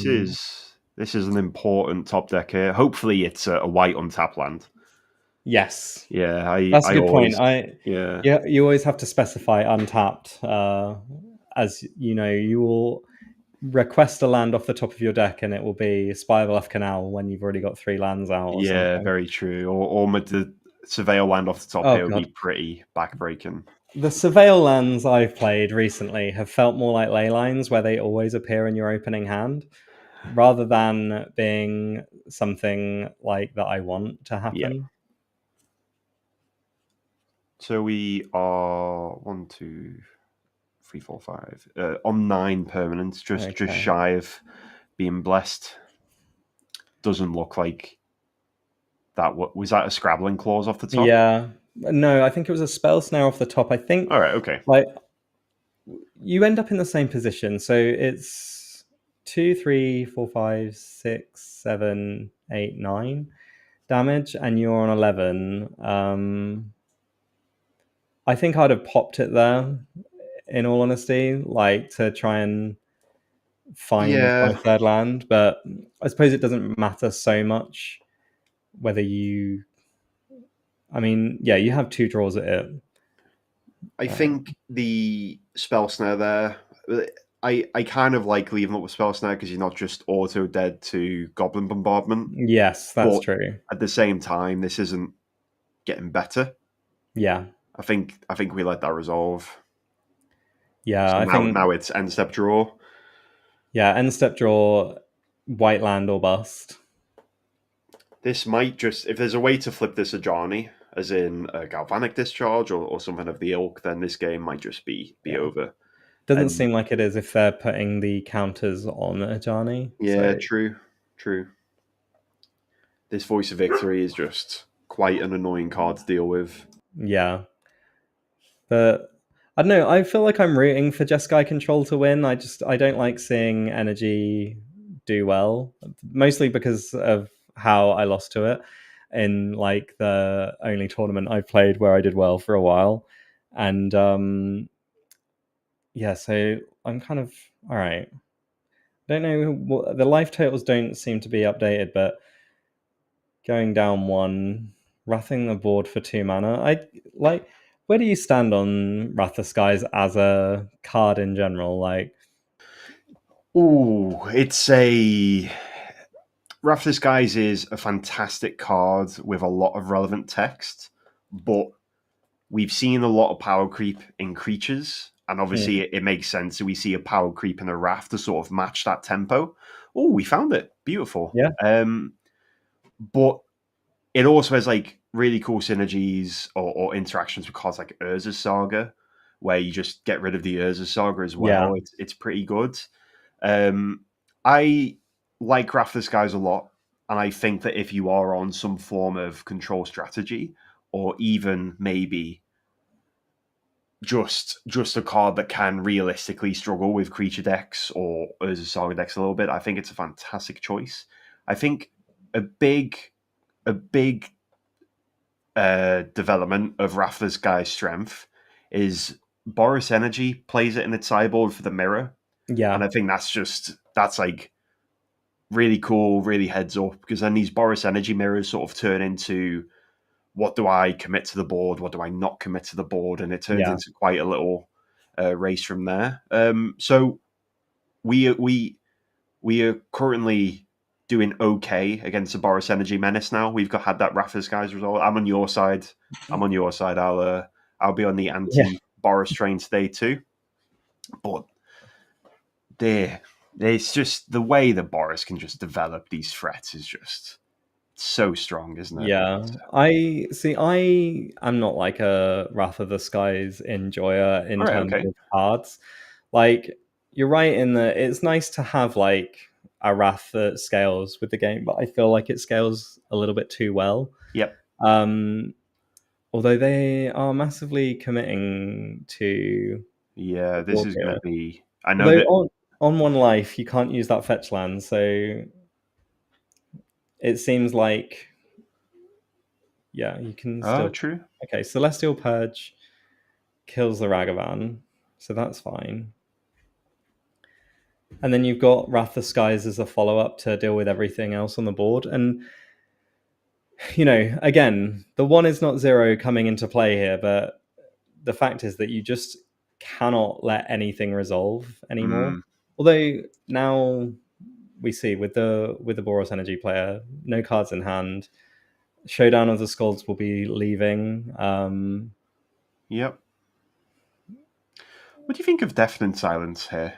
this is an important top deck here. Hopefully it's a white untap land. Yes. Yeah, That's a I good point. always yeah. Yeah, you always have to specify untapped. As you know, you will request a land off the top of your deck, and it will be Spire the Left Canal when you've already got 3 lands out or Yeah, something. very true. Or the Surveil land off the top Oh here would god, be pretty backbreaking. the Surveil lands I've played recently have felt more like ley lines, where they always appear in your opening hand, rather than being something like that I want to Yeah. happen. So we are 1, 2, 3, 4, 5 on 9 permanents, just Okay. shy of being blessed. Doesn't look like that. What was that? A scrabbling clause off the top? Yeah. No, I think it was a spell snare off the top. I think All right. Okay. like you end up in the same position. So it's 2, 3, 4, 5, 6, 7, 8, 9 damage, and you're on 11. I think I'd have popped it there, in all honesty, like to try and find my Yeah, third land. But I suppose it doesn't matter so much whether you. I mean, yeah, you have 2 draws at it. I think the spell snare there. I kind of like leaving up with spell snare because you're not just auto dead to goblin bombardment. Yes, that's But true. at the same time, this isn't getting better. Yeah. I think we let that resolve. Yeah, So I think now it's end step draw. yeah, end step draw, white land or bust. This might just, if there's a way to flip this Ajani, as in a galvanic discharge or something of the ilk, then this game might just be over. Doesn't And seem like it is if they're putting the counters on Ajani. yeah, So true. This Voice of Victory is just quite an annoying card to deal with. yeah. But I don't know, I feel like I'm rooting for Jeskai Control to win. I don't like seeing energy do well. Mostly because of how I lost to it in like the only tournament I played where I did well for a while. And yeah, so I'm kind of all right. Don't know what the life totals don't seem to be updated, but going down 1, wrathing the board for 2 mana. I like. Where do you stand on Wrath of Skies as a card in general? Like, Ooh, it's a Wrath of the Skies is a fantastic card with a lot of relevant text, but we've seen a lot of power creep in creatures, and obviously it makes sense that we see a power creep in a Wrath to sort of match that tempo. Oh, we found it. Beautiful. yeah, But it also has like really cool synergies or interactions with cards like Urza's Saga, where you just get rid of the Urza's Saga as well. yeah, It's pretty good. I like Wrath of the Skies a lot, and I think that if you are on some form of control strategy, or even maybe just a card that can realistically struggle with creature decks or Urza's Saga decks a little bit, I think it's a fantastic choice. I think a big development of Wrath of the Sky's strength is Boris Energy plays it in its sideboard for the mirror, and yeah, I think that's like really cool, really heads up, because then these Boris Energy mirrors sort of turn into what do I commit to the board, what do I not commit to the board, and it turns yeah, into quite a little race from there. So we are currently doing okay against the Boris Energy Menace now. We've had that Wrath of the Skies result. I'm on your side. I'll be on the yeah, anti Boris train today too. But it's just the way that Boris can just develop these threats is just so strong, isn't it? yeah. I see. I am not like a Wrath of the Skies enjoyer in All right, terms okay. of cards. Like, you're right in that it's nice to have like a Wrath that scales with the game, but I feel like it scales a little bit too well. Yep. Um, although they are massively committing to Yeah, the this board is going here. to be. I know Although that. on 1 life you can't use that fetch land, so it seems like yeah, you can Oh, still. true. Okay, Celestial Purge kills the Ragavan, so that's fine. And then you've got Wrath of Skies as a follow-up to deal with everything else on the board. And again, the 1 is not 0 coming into play here, but the fact is that you just cannot let anything resolve anymore. Although now we see with the Boros Energy player, no cards in hand, Showdown of the Skulls will be leaving. Yep. What do you think of Deafening Silence here?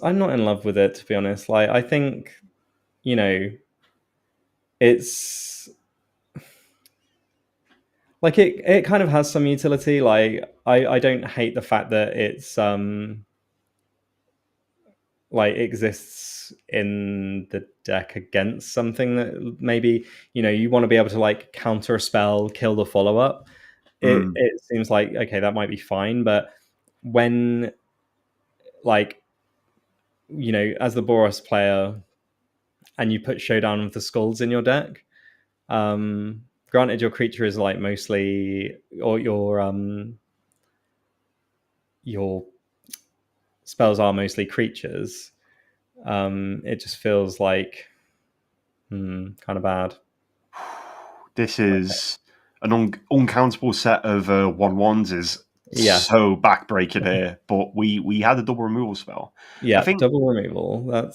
I'm not in love with it, to be honest. Like, I think, it's like it kind of has some utility. Like, I don't hate the fact that it's like exists in the deck against something that maybe you want to be able to like counter a spell, kill the follow-up. It seems like, okay, that might be fine, but when, like, as the Boros player and you put Showdown of the Skulls in your deck, granted your creature is like mostly, or your spells are mostly creatures, it just feels like kind of bad. This is an uncountable set of 1/1s is so backbreaking here, but we had a double removal spell. Yeah, I think double removal.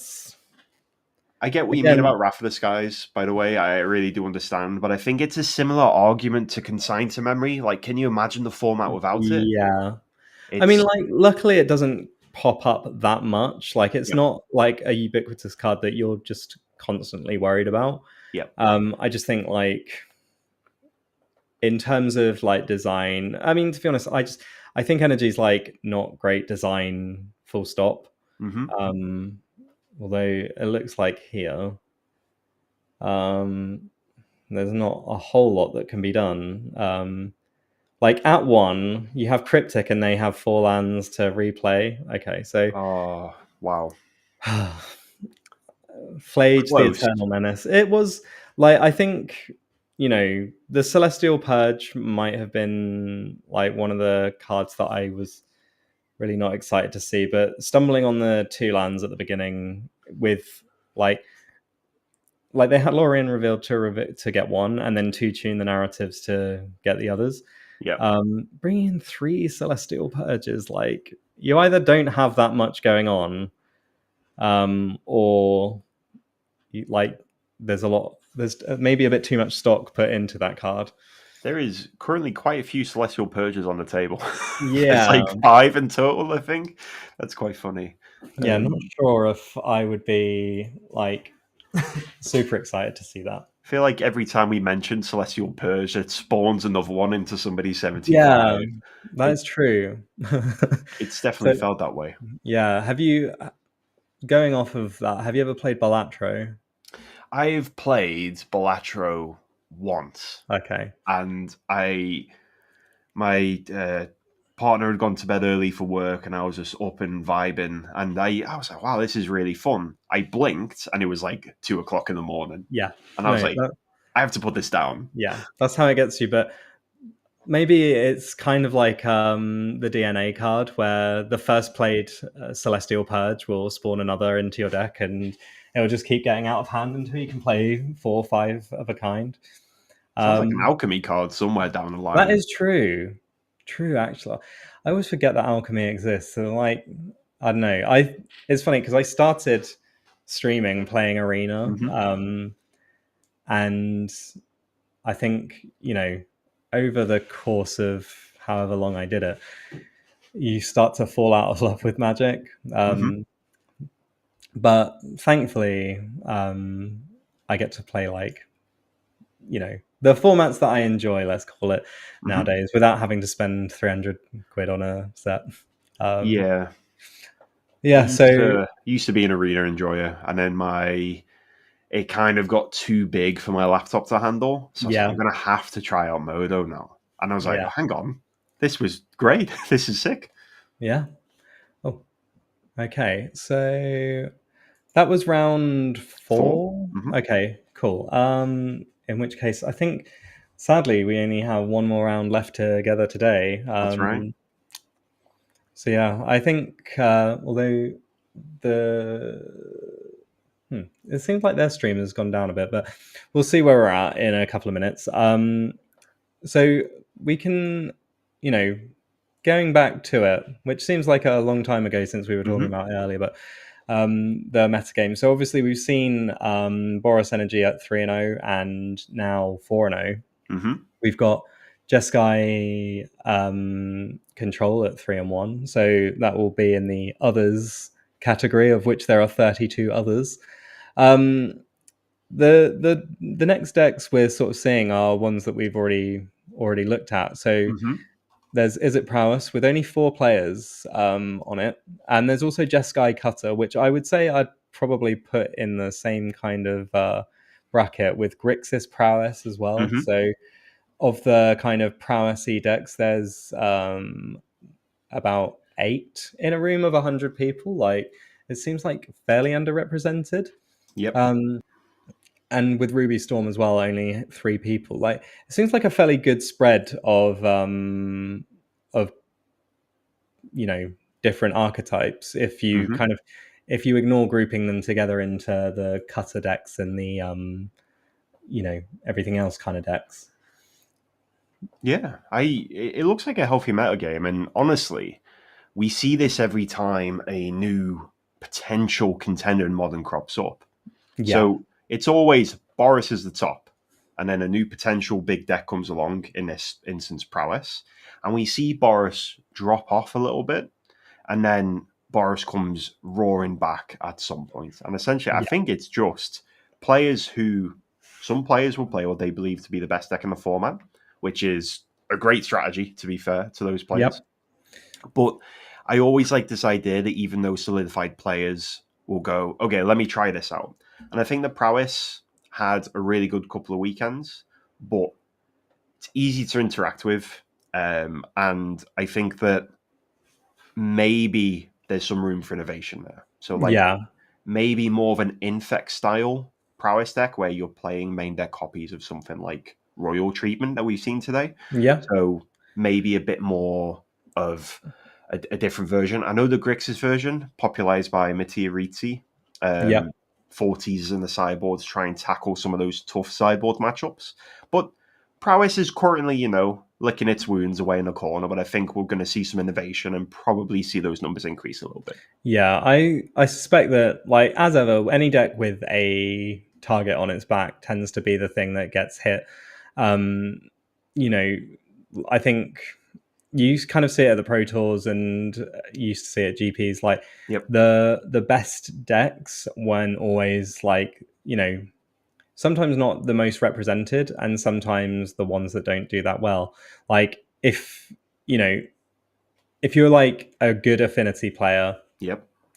I get what you mean about Wrath of the Skies, by the way. I really do understand, but I think it's a similar argument to Consign to Memory. Like, can you imagine the format without it? Yeah. I mean, like, luckily it doesn't pop up that much. Like, it's not like a ubiquitous card that you're just constantly worried about. Yeah. I just think, like, in terms of like design, I mean, to be honest, I think Energy's like not great design, full stop. Although it looks like here, there's not a whole lot that can be done. Like, at 1, you have Cryptic and they have 4 lands to replay. Okay, so oh wow. Flage, the Eternal Menace. It was like, I think, the Celestial Purge might have been like one of the cards that I was really not excited to see, but stumbling on the 2 lands at the beginning with like they had Lorien revealed to get 1, and then 2 tune the narratives to get the others. Bringing in 3 Celestial Purges, like, you either don't have that much going on, or like there's maybe a bit too much stock put into that card. There is currently quite a few Celestial Purges on the table. Yeah. It's like 5 in total, I think. That's quite funny. Yeah, I'm not sure if I would be like super excited to see that. I feel like every time we mention Celestial Purge, it spawns another one into somebody's 75. Yeah, that is true. It's definitely felt that way. Yeah. Going off of that, have you ever played Balatro? I've played Balatro once. Okay. And my partner had gone to bed early for work, and I was just up and vibing, and I was like, wow, this is really fun. I blinked and it was like 2:00 in the morning. Yeah. And I was like, I have to put this down. Yeah, that's how it gets you. But maybe it's kind of like the DNA card, where the first played Celestial Purge will spawn another into your deck, and it will just keep getting out of hand until you can play 4 or 5 of a kind. Sounds like an alchemy card somewhere down the line. That is true. True, actually. I always forget that alchemy exists. So, like, I don't know. It's funny because I started streaming playing Arena, and I think, over the course of however long I did it, you start to fall out of love with Magic. But thankfully, I get to play, like, the formats that I enjoy, let's call it, nowadays, without having to spend 300 quid on a set. Yeah. So used to be an Arena enjoyer, and then it kind of got too big for my laptop to handle. So I was like, I'm going to have to try out Modo now. And I was like, hang on, this was great. This is sick. Yeah. Oh, okay. So that was round 4. Okay, cool. In which case, I think, sadly, we only have one more round left together today. That's right. So yeah, I think although it seems like their stream has gone down a bit, but we'll see where we're at in a couple of minutes. So we can, going back to it, which seems like a long time ago since we were talking about it earlier, but the metagame. So obviously we've seen Boros Energy at 3-0 and now 4-0. We've got Jeskai Control at 3-1. So that will be in the others category, of which there are 32 others. The next decks we're sort of seeing are ones that we've already looked at. So there's Is It Prowess with only 4 players on it, and there's also Jeskai Cutter, which I would say I'd probably put in the same kind of bracket with Grixis Prowess as well. So of the kind of prowessy decks, there's about 8 in a room of 100 people. Like, it seems like fairly underrepresented. And with Ruby Storm as well, only 3 people. Like, it seems like a fairly good spread of different archetypes. If you if you ignore grouping them together into the cutter decks and the everything else kind of decks. Yeah, it looks like a healthy metagame, and honestly, we see this every time a new potential contender in Modern crops up. Yeah. So it's always Boros is the top, and then a new potential big deck comes along, in this instance Prowess, and we see Boros drop off a little bit, and then Boros comes roaring back at some point. And essentially, I think it's just some players will play what they believe to be the best deck in the format, which is a great strategy, to be fair to those players. But I always like this idea that even those solidified players will go, okay, let me try this out. And I think the Prowess had a really good couple of weekends, but it's easy to interact with. And I think that maybe there's some room for innovation there. So maybe more of an Infect style Prowess deck where you're playing main deck copies of something like Royal Treatment that we've seen today. So maybe a bit more of a different version. I know the Grixis version, popularized by Mattia Rizzi, 40s in the sideboard to try and tackle some of those tough sideboard matchups. But Prowess is currently, licking its wounds away in the corner, but I think we're going to see some innovation and probably see those numbers increase a little bit. Yeah, I suspect that, like, as ever, any deck with a target on its back tends to be the thing that gets hit. I think you kind of see it at the Pro Tours and you used to see it at GPs. Like, the best decks weren't always, like, sometimes not the most represented, and sometimes the ones that don't do that well. Like, if you're like a good affinity player,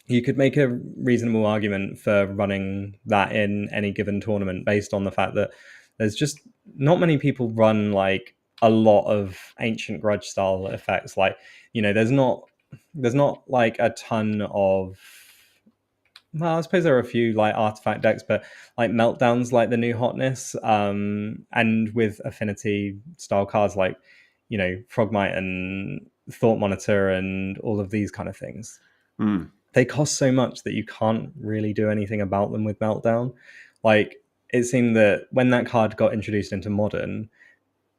you could make a reasonable argument for running that in any given tournament based on the fact that there's just not many people run like a lot of Ancient Grudge style effects. Like, there's not like a ton of, well, I suppose there are a few like artifact decks, but like Meltdown's like the new hotness. And with affinity style cards like, Frogmite and Thought Monitor and all of these kind of things. They cost so much that you can't really do anything about them with Meltdown. Like, it seemed that when that card got introduced into Modern,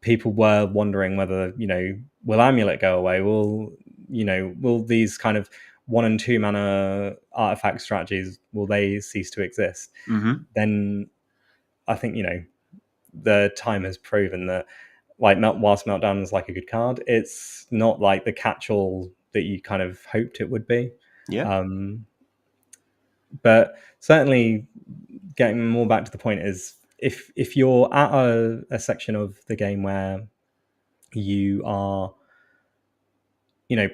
people were wondering whether, will Amulet go away? Will these kind of 1 and 2 mana artifact strategies, will they cease to exist? Then I think, the time has proven that, like, whilst Meltdown is like a good card, it's not like the catch-all that you kind of hoped it would be. But certainly, getting more back to the point is, if you're at a section of the game where you are,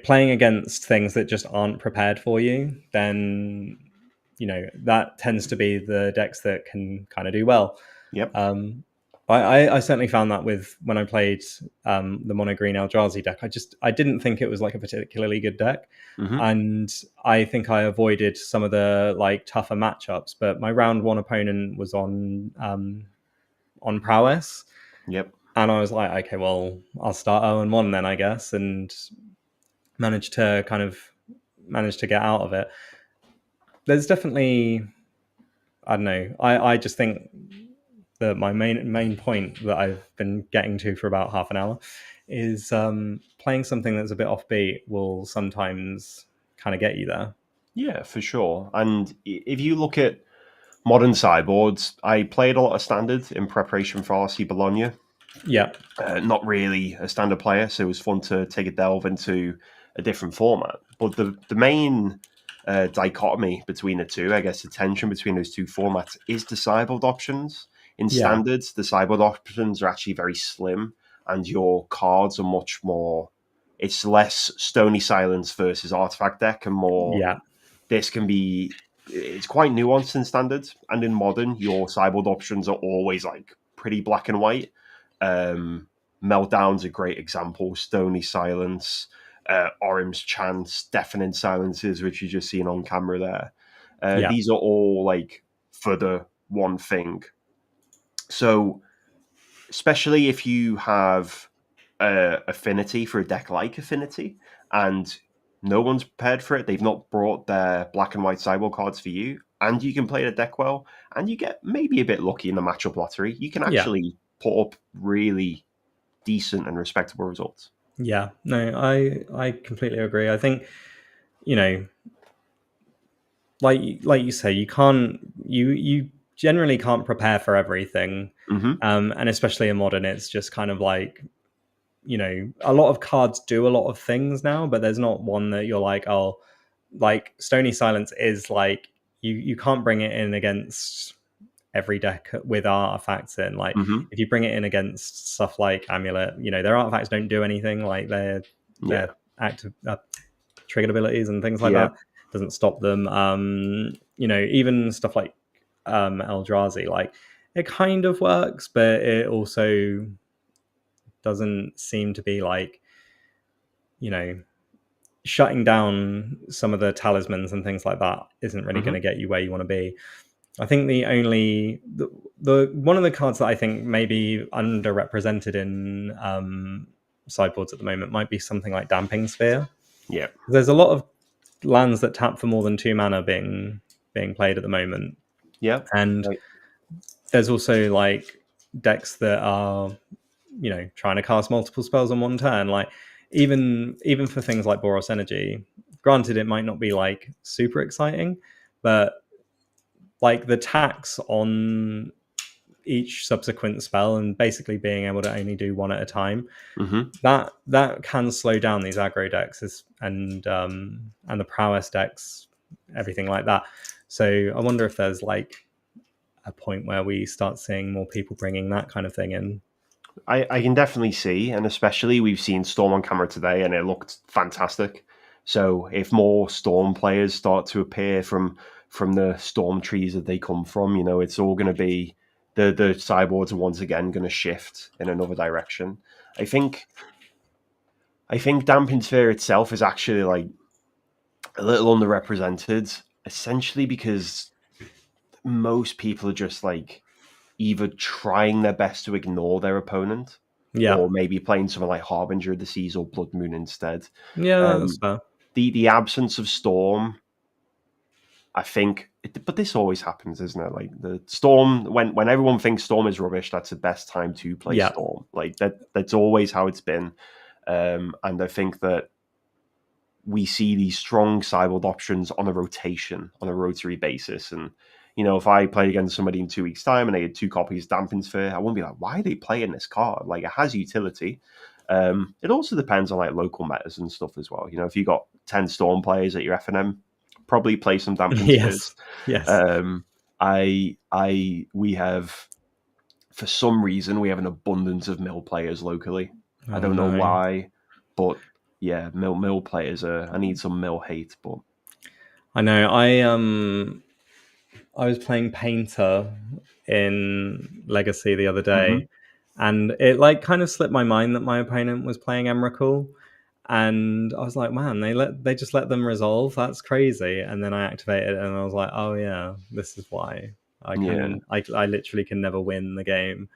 playing against things that just aren't prepared for you, then that tends to be the decks that can kind of do well. I certainly found that with when I played the mono green Eldrazi deck. I didn't think it was like a particularly good deck, and I think I avoided some of the like tougher matchups. But my round 1 opponent was on Prowess, and I was like, okay, well, I'll start 0-1 then, I guess, and managed to get out of it. There's definitely, I don't know. I just think that my main point that I've been getting to for about half an hour is playing something that's a bit offbeat will sometimes kind of get you there. Yeah, for sure. And if you look at modern sideboards, I played a lot of standard in preparation for RC Bologna. Yeah. Not really a standard player, so it was fun to take a delve into a different format. But the main dichotomy between the two, I guess the tension between those two formats, is the sideboard options. In standards, the sideboard options are actually very slim, and your cards are much more. It's less Stony Silence versus Artifact deck, and more. Yeah. This can be. It's quite nuanced in standards, and in modern, your sideboard options are always like pretty black and white. Meltdown's a great example. Stony Silence, Orim's Chance, Deafening Silences, which you've just seen on camera there. These are all like for the one thing. So, especially if you have affinity for a deck like Affinity, and no one's prepared for it, they've not brought their black and white sideboard cards for you, and you can play the deck well, and you get maybe a bit lucky in the matchup lottery, you can actually put up really decent and respectable results. Yeah, no, I completely agree. I think, like you say, you generally can't prepare for everything. And especially in modern, it's just kind of like, a lot of cards do a lot of things now, but there's not one that you're like, oh, like Stony Silence is like, you can't bring it in against every deck with artifacts in. Like if you bring it in against stuff like Amulet, their artifacts don't do anything. Like their active triggered abilities and things like that doesn't stop them. Even stuff like Eldrazi, like it kind of works, but it also doesn't seem to be like, shutting down some of the talismans and things like that isn't really going to get you where you want to be. I think the one of the cards that I think may be underrepresented in sideboards at the moment might be something like Damping Sphere. Yeah, there's a lot of lands that tap for more than 2 mana being played at the moment. Yeah, and there's also like decks that are trying to cast multiple spells on one turn. Like even for things like Boros Energy, granted it might not be like super exciting, but like the tax on each subsequent spell and basically being able to only do one at a time, that can slow down these aggro decks and the prowess decks, everything like that. So I wonder if there's like a point where we start seeing more people bringing that kind of thing in. I can definitely see, and especially we've seen Storm on camera today, and it looked fantastic. So if more Storm players start to appear from the Storm trees that they come from, it's all going to be the sideboards are once again going to shift in another direction. I think Damping Sphere itself is actually like a little underrepresented, essentially because most people are just like either trying their best to ignore their opponent, or maybe playing something like Harbinger of the Seas or Blood Moon instead. That's fair. The absence of Storm, I think, but this always happens, isn't it? Like the Storm, when everyone thinks Storm is rubbish, that's the best time to play Storm. Like that's always how it's been. And I think that we see these strong sideboard options on a rotary basis. And, if I played against somebody in 2 weeks' time and they had 2 copies of Damping Sphere, I wouldn't be like, why are they playing this card? Like, it has utility. It also depends on like local metas and stuff as well. If you got 10 Storm players at your FNM, probably play some Damping Spheres. Yes. We have, for some reason, we have an abundance of mill players locally. I don't know why, but yeah, mill players I need some mill hate, but I know. I was playing Painter in Legacy the other day, and it like kind of slipped my mind that my opponent was playing Emrakul, and I was like, man, they just let them resolve. That's crazy. And then I activated it, and I was like, oh yeah, this is why I literally can never win the game.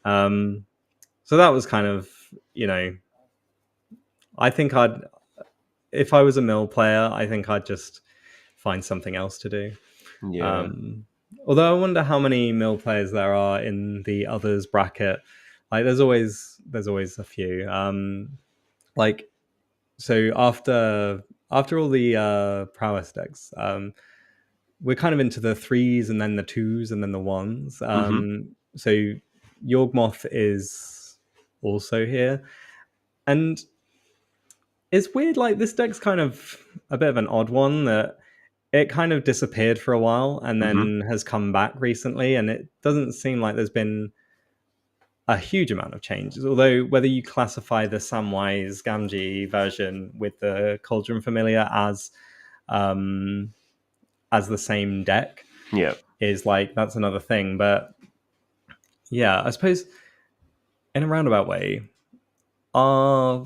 So that was kind of, I think if I was a mill player, I think I'd just find something else to do. Although I wonder how many mill players there are in the others bracket. Like there's always a few. Like so after all the prowess decks, we're kind of into the threes and then the twos and then the ones. So Yawgmoth is also here. And it's weird, like this deck's kind of a bit of an odd one that it kind of disappeared for a while and then has come back recently, and it doesn't seem like there's been a huge amount of changes. Although whether you classify the Samwise Gamgee version with the Cauldron Familiar as the same deck, is like that's another thing. But yeah, I suppose in a roundabout way, are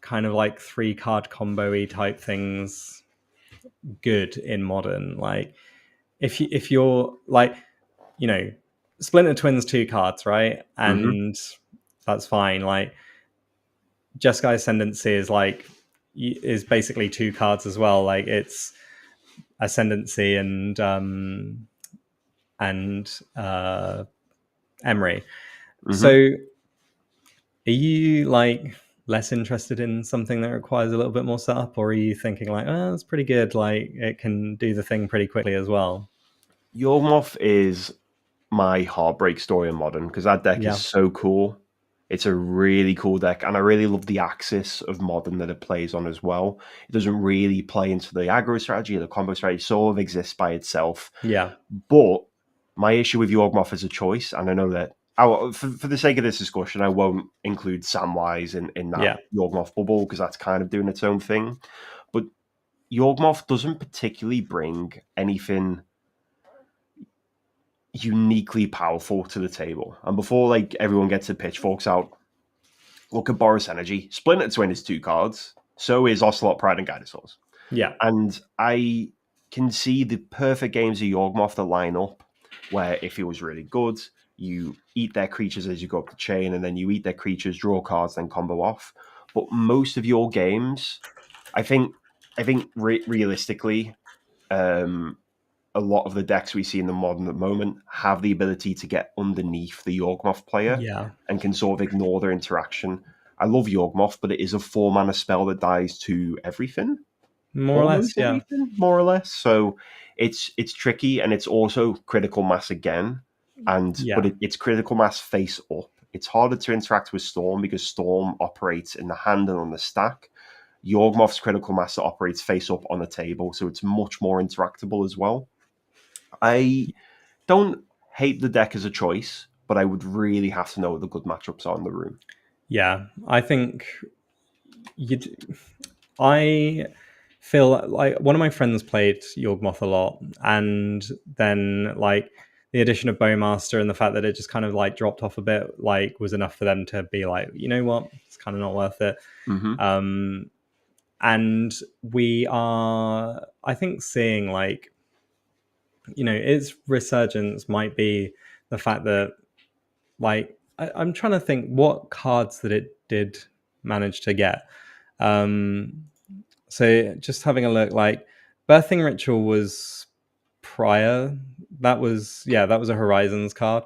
kind of like 3-card combo-y type things good in modern? Like if you're like, you know, Splinter Twins 2 cards, right? And that's fine. Like Jeskai Ascendancy is basically 2 cards as well. Like it's Ascendancy and Emery. So are you like less interested in something that requires a little bit more setup, or are you thinking like, oh, that's pretty good, like it can do the thing pretty quickly as well? Yawgmoth is my heartbreak story in modern because that deck is so cool. It's a really cool deck, and I really love the axis of modern that it plays on as well. It doesn't really play into the aggro strategy or the combo strategy; it sort of exists by itself. Yeah. But my issue with Yawgmoth as a choice, and I know that for the sake of this discussion, I won't include Samwise in that Yawgmoth bubble because that's kind of doing its own thing. But Yawgmoth doesn't particularly bring anything uniquely powerful to the table. And before like everyone gets the pitchforks out, look at Boros Energy. Splinter Twin is 2 cards. So is Ocelot, Pride, and Gynosaurs. Yeah. And I can see the perfect games of Yawgmoth that line up where if it was really good, you eat their creatures as you go up the chain, and then you eat their creatures, draw cards, then combo off. But most of your games, I think realistically, a lot of the decks we see in the modern at the moment have the ability to get underneath the Yawgmoth player and can sort of ignore their interaction. I love Yawgmoth, but it is a 4-mana spell that dies to everything. More or less, everything, more or less. So it's tricky, and it's also critical mass again. But it's critical mass face up. It's harder to interact with Storm because Storm operates in the hand and on the stack. Yawgmoth's critical mass operates face up on the table, so it's much more interactable as well. I don't hate the deck as a choice, but I would really have to know what the good matchups are in the room. Yeah, I think I feel like one of my friends played Yawgmoth a lot, and then like the addition of Bowmaster and the fact that it just kind of like dropped off a bit, like was enough for them to be like, you know what, it's kind of not worth it. And we are, I think, seeing like, you know, its resurgence might be the fact that like I'm trying to think what cards that it did manage to get. So just having a look, like Birthing Ritual was prior. That was a Horizons card.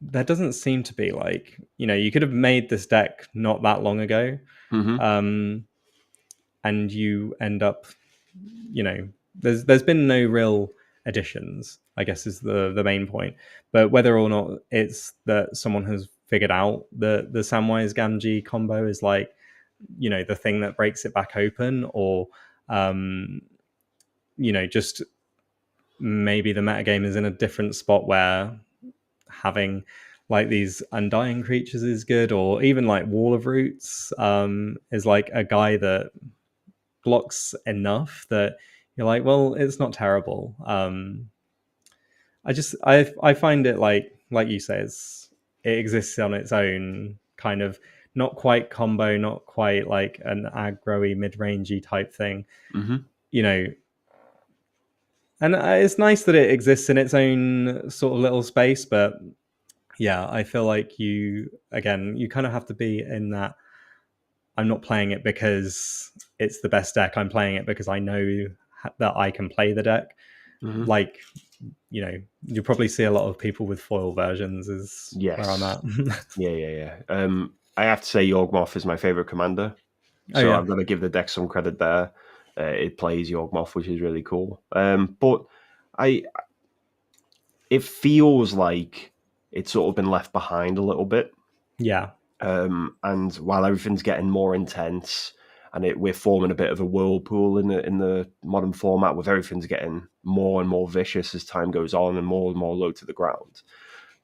There doesn't seem to be like, you know, you could have made this deck not that long ago, and you end up, you know, there's been no real additions, I guess is the main point. But whether or not it's that someone has figured out the Samwise Gamgee combo is like, you know, the thing that breaks it back open, or you know, just maybe the metagame is in a different spot where having like these undying creatures is good, or even like Wall of Roots is like a guy that blocks enough that you're like, well, it's not terrible. I find it like you say, it exists on its own, kind of not quite combo, not quite like an aggro-y, mid-rangey type thing, you know. And it's nice that it exists in its own sort of little space, but yeah, I feel like you kind of have to be in that. I'm not playing it because it's the best deck. I'm playing it because I know that I can play the deck. like, you know, you probably see a lot of people with foil versions is where I'm at. Yeah. I have to say Yawgmoth is my favorite commander. So I'm going to give the deck some credit there. It plays Yawgmoth, which is really cool. But it feels like it's sort of been left behind a little bit. Yeah. And while everything's getting more intense, and we're forming a bit of a whirlpool in the modern format, with everything's getting more and more vicious as time goes on, and more low to the ground,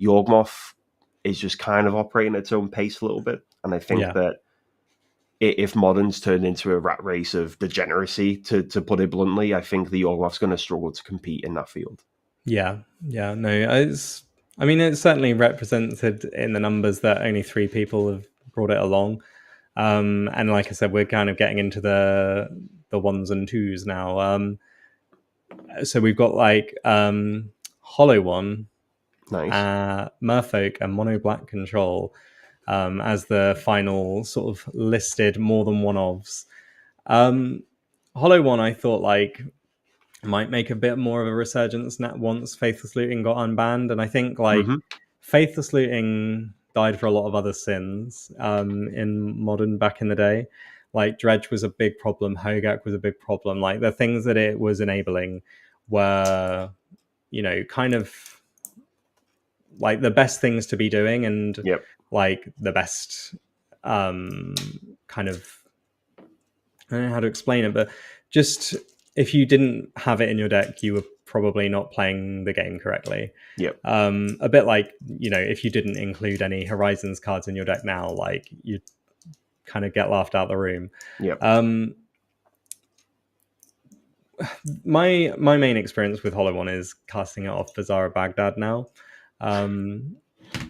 Yawgmoth is just kind of operating at its own pace a little bit. And I think that if Modern's turned into a rat race of degeneracy, to put it bluntly, I think the Yawgmoth's going to struggle to compete in that field. Yeah. No, it's certainly represented in the numbers that only 3 people have brought it along. And like I said, we're kind of getting into the 1s and 2s now. So we've got like Hollow One, nice, Merfolk, and Mono Black Control as the final sort of listed more than one ofs. Hollow One, I thought like might make a bit more of a resurgence once Faithless Looting got unbanned, and I think like Faithless Looting died for a lot of other sins in Modern back in the day. Like Dredge was a big problem, Hogak was a big problem. Like the things that it was enabling were, you know, kind of like the best things to be doing, and like the best kind of, I don't know how to explain it, but just if you didn't have it in your deck, you were probably not playing the game correctly. A bit like, you know, if you didn't include any Horizons cards in your deck now, like you'd kind of get laughed out the room. My main experience with Hollow One is casting it off Bazaar Baghdad now.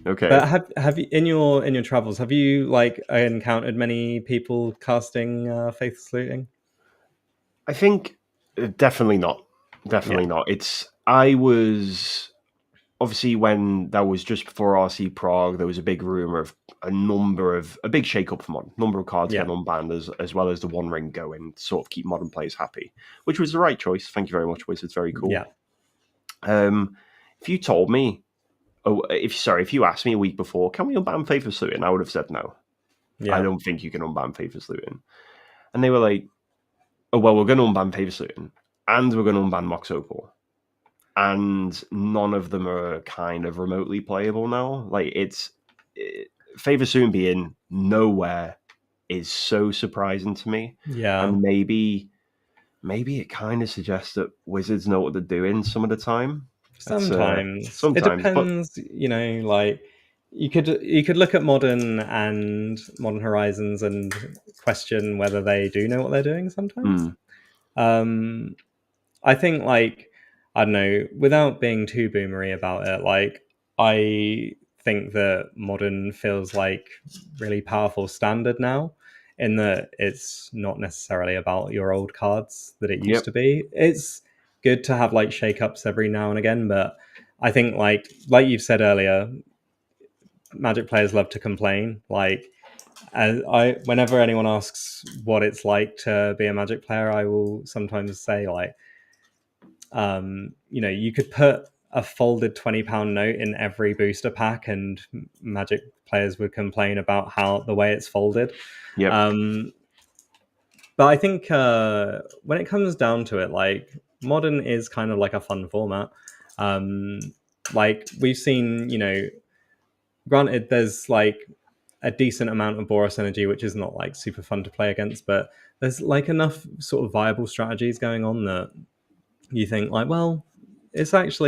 Okay. But have you in your travels, have you like encountered many people casting Faithless Looting? I think definitely not. Not. I was obviously, when that was just before RC Prague, there was a big rumor of a big shake-up for Modern. Number of cards getting unbanned, as well as the One Ring going to sort of keep Modern players happy, which was the right choice. Thank you very much, Wizards. Very cool. If you told me, if you asked me a week before, can we unban Faithless Looting, I would have said no. I don't think you can unban Faithless Looting. And they were like, oh, well, we're going to unban Faithless Looting, and we're going to unban Mox Opal. And none of them are kind of remotely playable now. Like, Faithless Looting being nowhere is so surprising to me. And maybe it kind of suggests that Wizards know what they're doing some of the time. Sometimes it depends, but, you know, like you could look at Modern and Modern Horizons and question whether they do know what they're doing sometimes. I think, like, I don't know, without being too boomery about it, like, I think that Modern feels like really powerful standard now, in that it's not necessarily about your old cards that it used to be. It's good to have like shake-ups every now and again, but I think like you've said earlier, Magic players love to complain. Like, whenever anyone asks what it's like to be a Magic player, I will sometimes say like, you know, you could put a folded £20 note in every booster pack and Magic players would complain about the way it's folded. But I think when it comes down to it, like, Modern is kind of like a fun format. Like, we've seen, you know, granted there's like a decent amount of Boros energy, which is not like super fun to play against, but there's like enough sort of viable strategies going on that you think like, well, it's like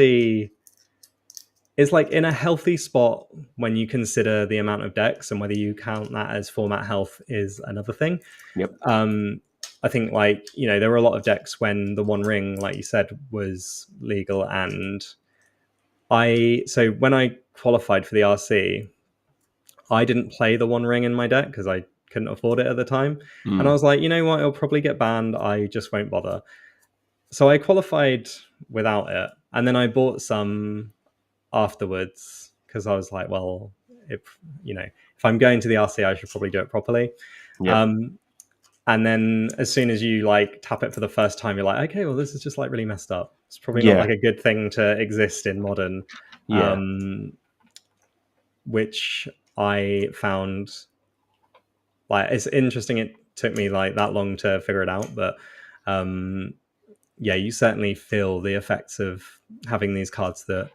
in a healthy spot when you consider the amount of decks, and whether you count that as format health is another thing. I think, like, you know, there were a lot of decks when the One Ring, like you said, was legal, and so when I qualified for the RC, I didn't play the One Ring in my deck because I couldn't afford it at the time. And I was like, you know what, it'll probably get banned, I just won't bother. So I qualified without it, and then I bought some afterwards because I was like, well, if I'm going to the RC, I should probably do it properly. and then as soon as you like tap it for the first time, you're like, okay, well, this is just like really messed up. It's probably not like a good thing to exist in Modern. Which I found like it's interesting. It took me like that long to figure it out, but you certainly feel the effects of having these cards that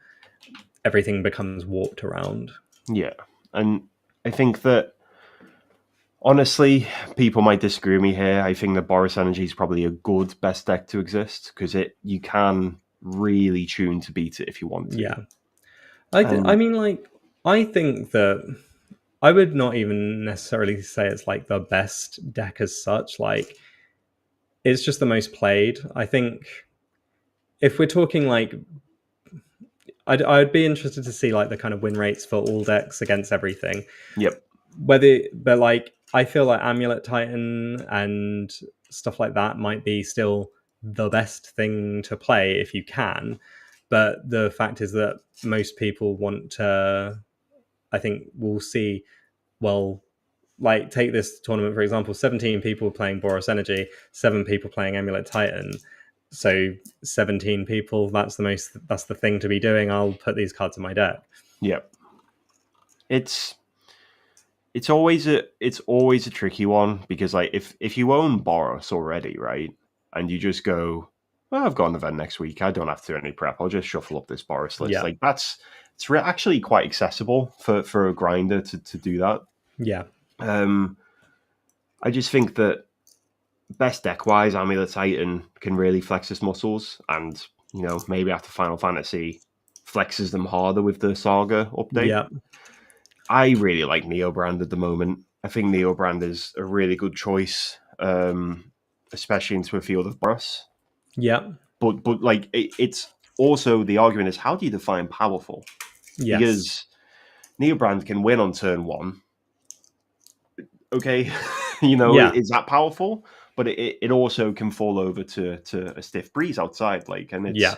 everything becomes warped around. Yeah, and I think that honestly, people might disagree with me here. I think that Boros Energy is probably a good best deck to exist because you can really tune to beat it if you want to. Yeah, I mean, like, I think that I would not even necessarily say it's like the best deck as such. Like, it's just the most played. I think if we're talking like, I'd be interested to see like the kind of win rates for all decks against everything. Yep. But like, I feel like Amulet Titan and stuff like that might be still the best thing to play if you can. But the fact is that most people want to, I think we'll see, well, like take this tournament, for example, 17 people playing Boros Energy, 7 people playing Amulet Titan. So 17 people, that's the thing to be doing. I'll put these cards in my deck. Yep. It's always a tricky one because like if you own Boros already, right, and you just go, well, I've got an event next week, I don't have to do any prep, I'll just shuffle up this Boros list. Yeah. Like it's actually quite accessible for a grinder to do that. Yeah. I just think that best deck wise, Amulet Titan can really flex his muscles, and maybe after Final Fantasy flexes them harder with the Saga update. Yeah. I really like Neobrand at the moment. I think Neobrand is a really good choice, especially into a field of Boros. Yeah. But like it's also the argument is how do you define powerful? Yes. Because Neobrand can win on turn 1. Okay, is that powerful? But it also can fall over to a stiff breeze outside, like, and it's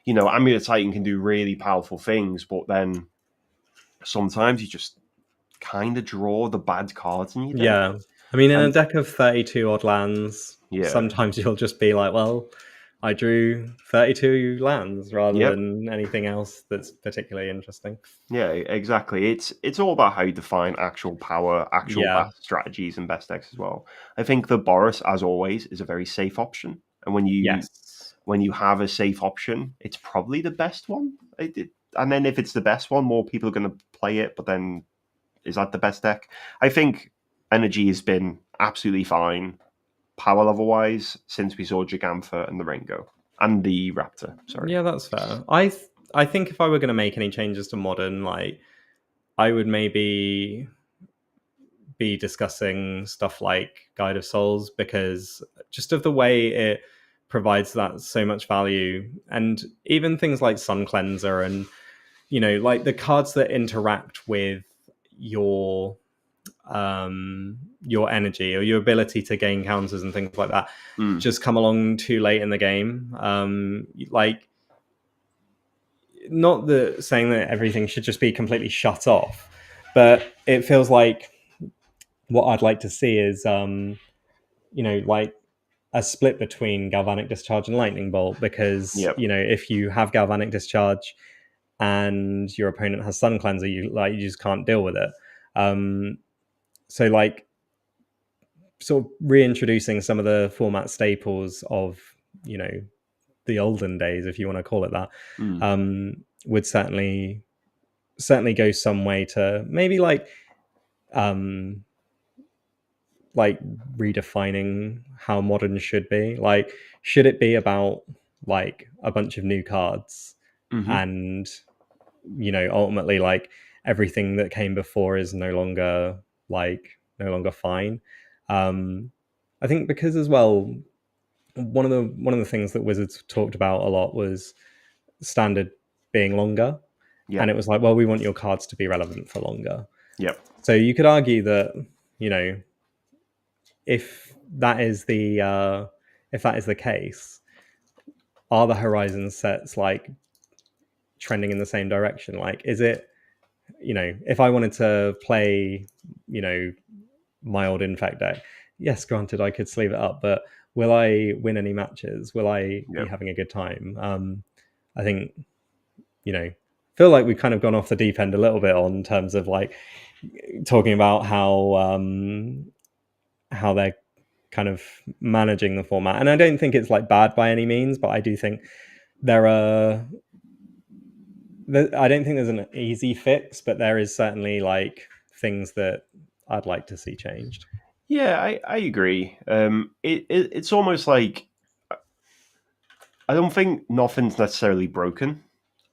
Amulet Titan can do really powerful things, but then sometimes you just kind of draw the bad cards in your deck. Yeah, I mean, in a deck of 32 odd lands, sometimes you'll just be like, well, I drew 32 lands rather than anything else that's particularly interesting. Yeah, exactly. It's all about how you define actual power, actual best strategies, and best decks as well. I think the Boros, as always, is a very safe option, and when you have a safe option, it's probably the best one. And then if it's the best one, more people are going to play it. But then, is that the best deck? I think Energy has been absolutely fine power level wise since we saw Gigantha and the Ringo and the Raptor. Sorry. Yeah, that's fair. I think if I were going to make any changes to Modern, like, I would maybe be discussing stuff like Guide of Souls, because just of the way it provides that so much value, and even things like Sun Cleanser and like the cards that interact with your energy or your ability to gain counters and things like that just come along too late in the game. Like, not saying that everything should just be completely shut off, but it feels like what I'd like to see is like a split between Galvanic Discharge and Lightning Bolt, because if you have Galvanic Discharge and your opponent has Sun Cleanser, you just can't deal with it. So like sort of reintroducing some of the format staples of the olden days, if you want to call it that, would certainly go some way to maybe like redefining how Modern should be. Like, should it be about like a bunch of new cards and ultimately like everything that came before is no longer fine? I think because as well, one of the things that Wizards talked about a lot was Standard being longer, and it was like, well, we want your cards to be relevant for longer. So you could argue that if that is the case, are the Horizon sets like trending in the same direction? Like, is it if I wanted to play my old Infect deck, yes, granted, I could sleeve it up, but will I win any matches? Will I be Yep. having a good time? I think, feel like we've kind of gone off the deep end a little bit on terms of like talking about how they're kind of managing the format. And I don't think it's like bad by any means, but I do think I don't think there's an easy fix, but there is certainly like things that I'd like to see changed. Yeah, I agree. It's almost like I don't think nothing's necessarily broken.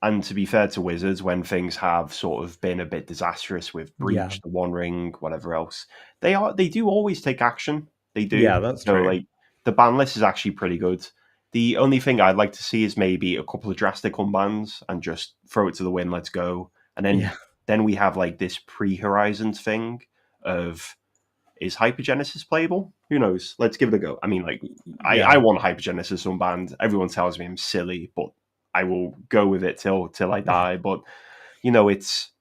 And to be fair to Wizards, when things have sort of been a bit disastrous with Yeah. Breach, the One Ring, whatever else, they do always take action. They do. Yeah, that's So true. like the ban list is actually pretty good. The only thing I'd like to see is maybe a couple of drastic unbans and just throw it to the wind, let's go. And then we have like this pre-Horizons thing of is Hypergenesis playable? Who knows? Let's give it a go. I mean, like, I want Hypergenesis unbanned. Everyone tells me I'm silly, but I will go with it till I die. But it's.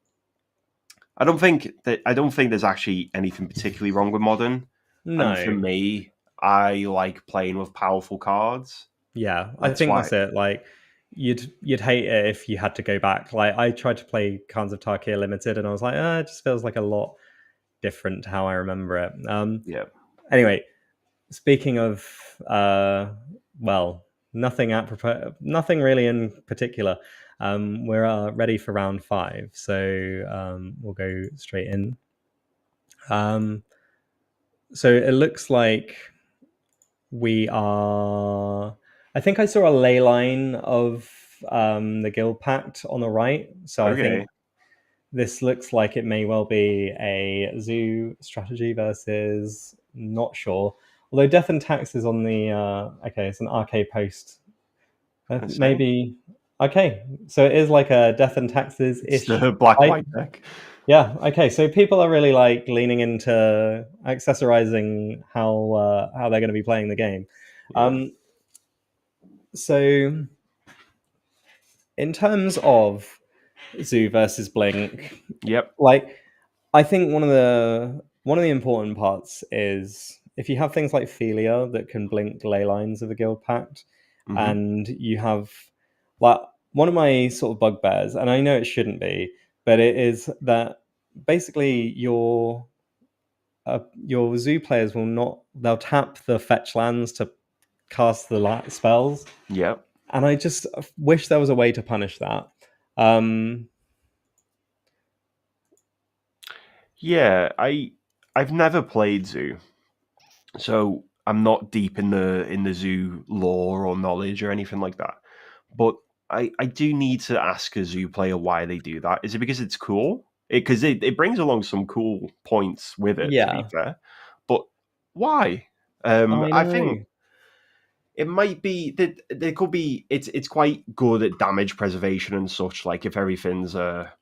I don't think there's actually anything particularly wrong with modern. No. And for me, I like playing with powerful cards. Yeah, I think that's it. Like, you'd hate it if you had to go back. Like, I tried to play Khans of Tarkir Limited, and I was like, it just feels like a lot different to how I remember it. Yeah. Anyway, speaking of, nothing really in particular. We're ready for round 5, so we'll go straight in. So it looks like we are. I think I saw a ley line of the Guild Pact on the right. So Okay. I think this looks like it may well be a zoo strategy versus not sure. Although Death and Tax is on the okay, it's an RK post. Maybe okay, so it is like a Death and Taxes ish. It's the black white deck. Yeah. Okay. So people are really like leaning into accessorizing how they're going to be playing the game. Yeah. So in terms of Zoo versus Blink, Yep. like I think one of the important parts is if you have things like Philia that can blink ley lines of the Guild Pact, and you have like one of my sort of bugbears, and I know it shouldn't be, but it is that basically your zoo players they'll tap the fetch lands to cast the spells. Yep. And I just wish there was a way to punish that. Yeah, I've never played Zoo, so I'm not deep in the Zoo lore or knowledge or anything like that. But I do need to ask a Zoo player why they do that. Is it because it's cool? Because it brings along some cool points with it, to be fair. But why? I think it might be that there could be. It's quite good at damage preservation and such. Like if everything's a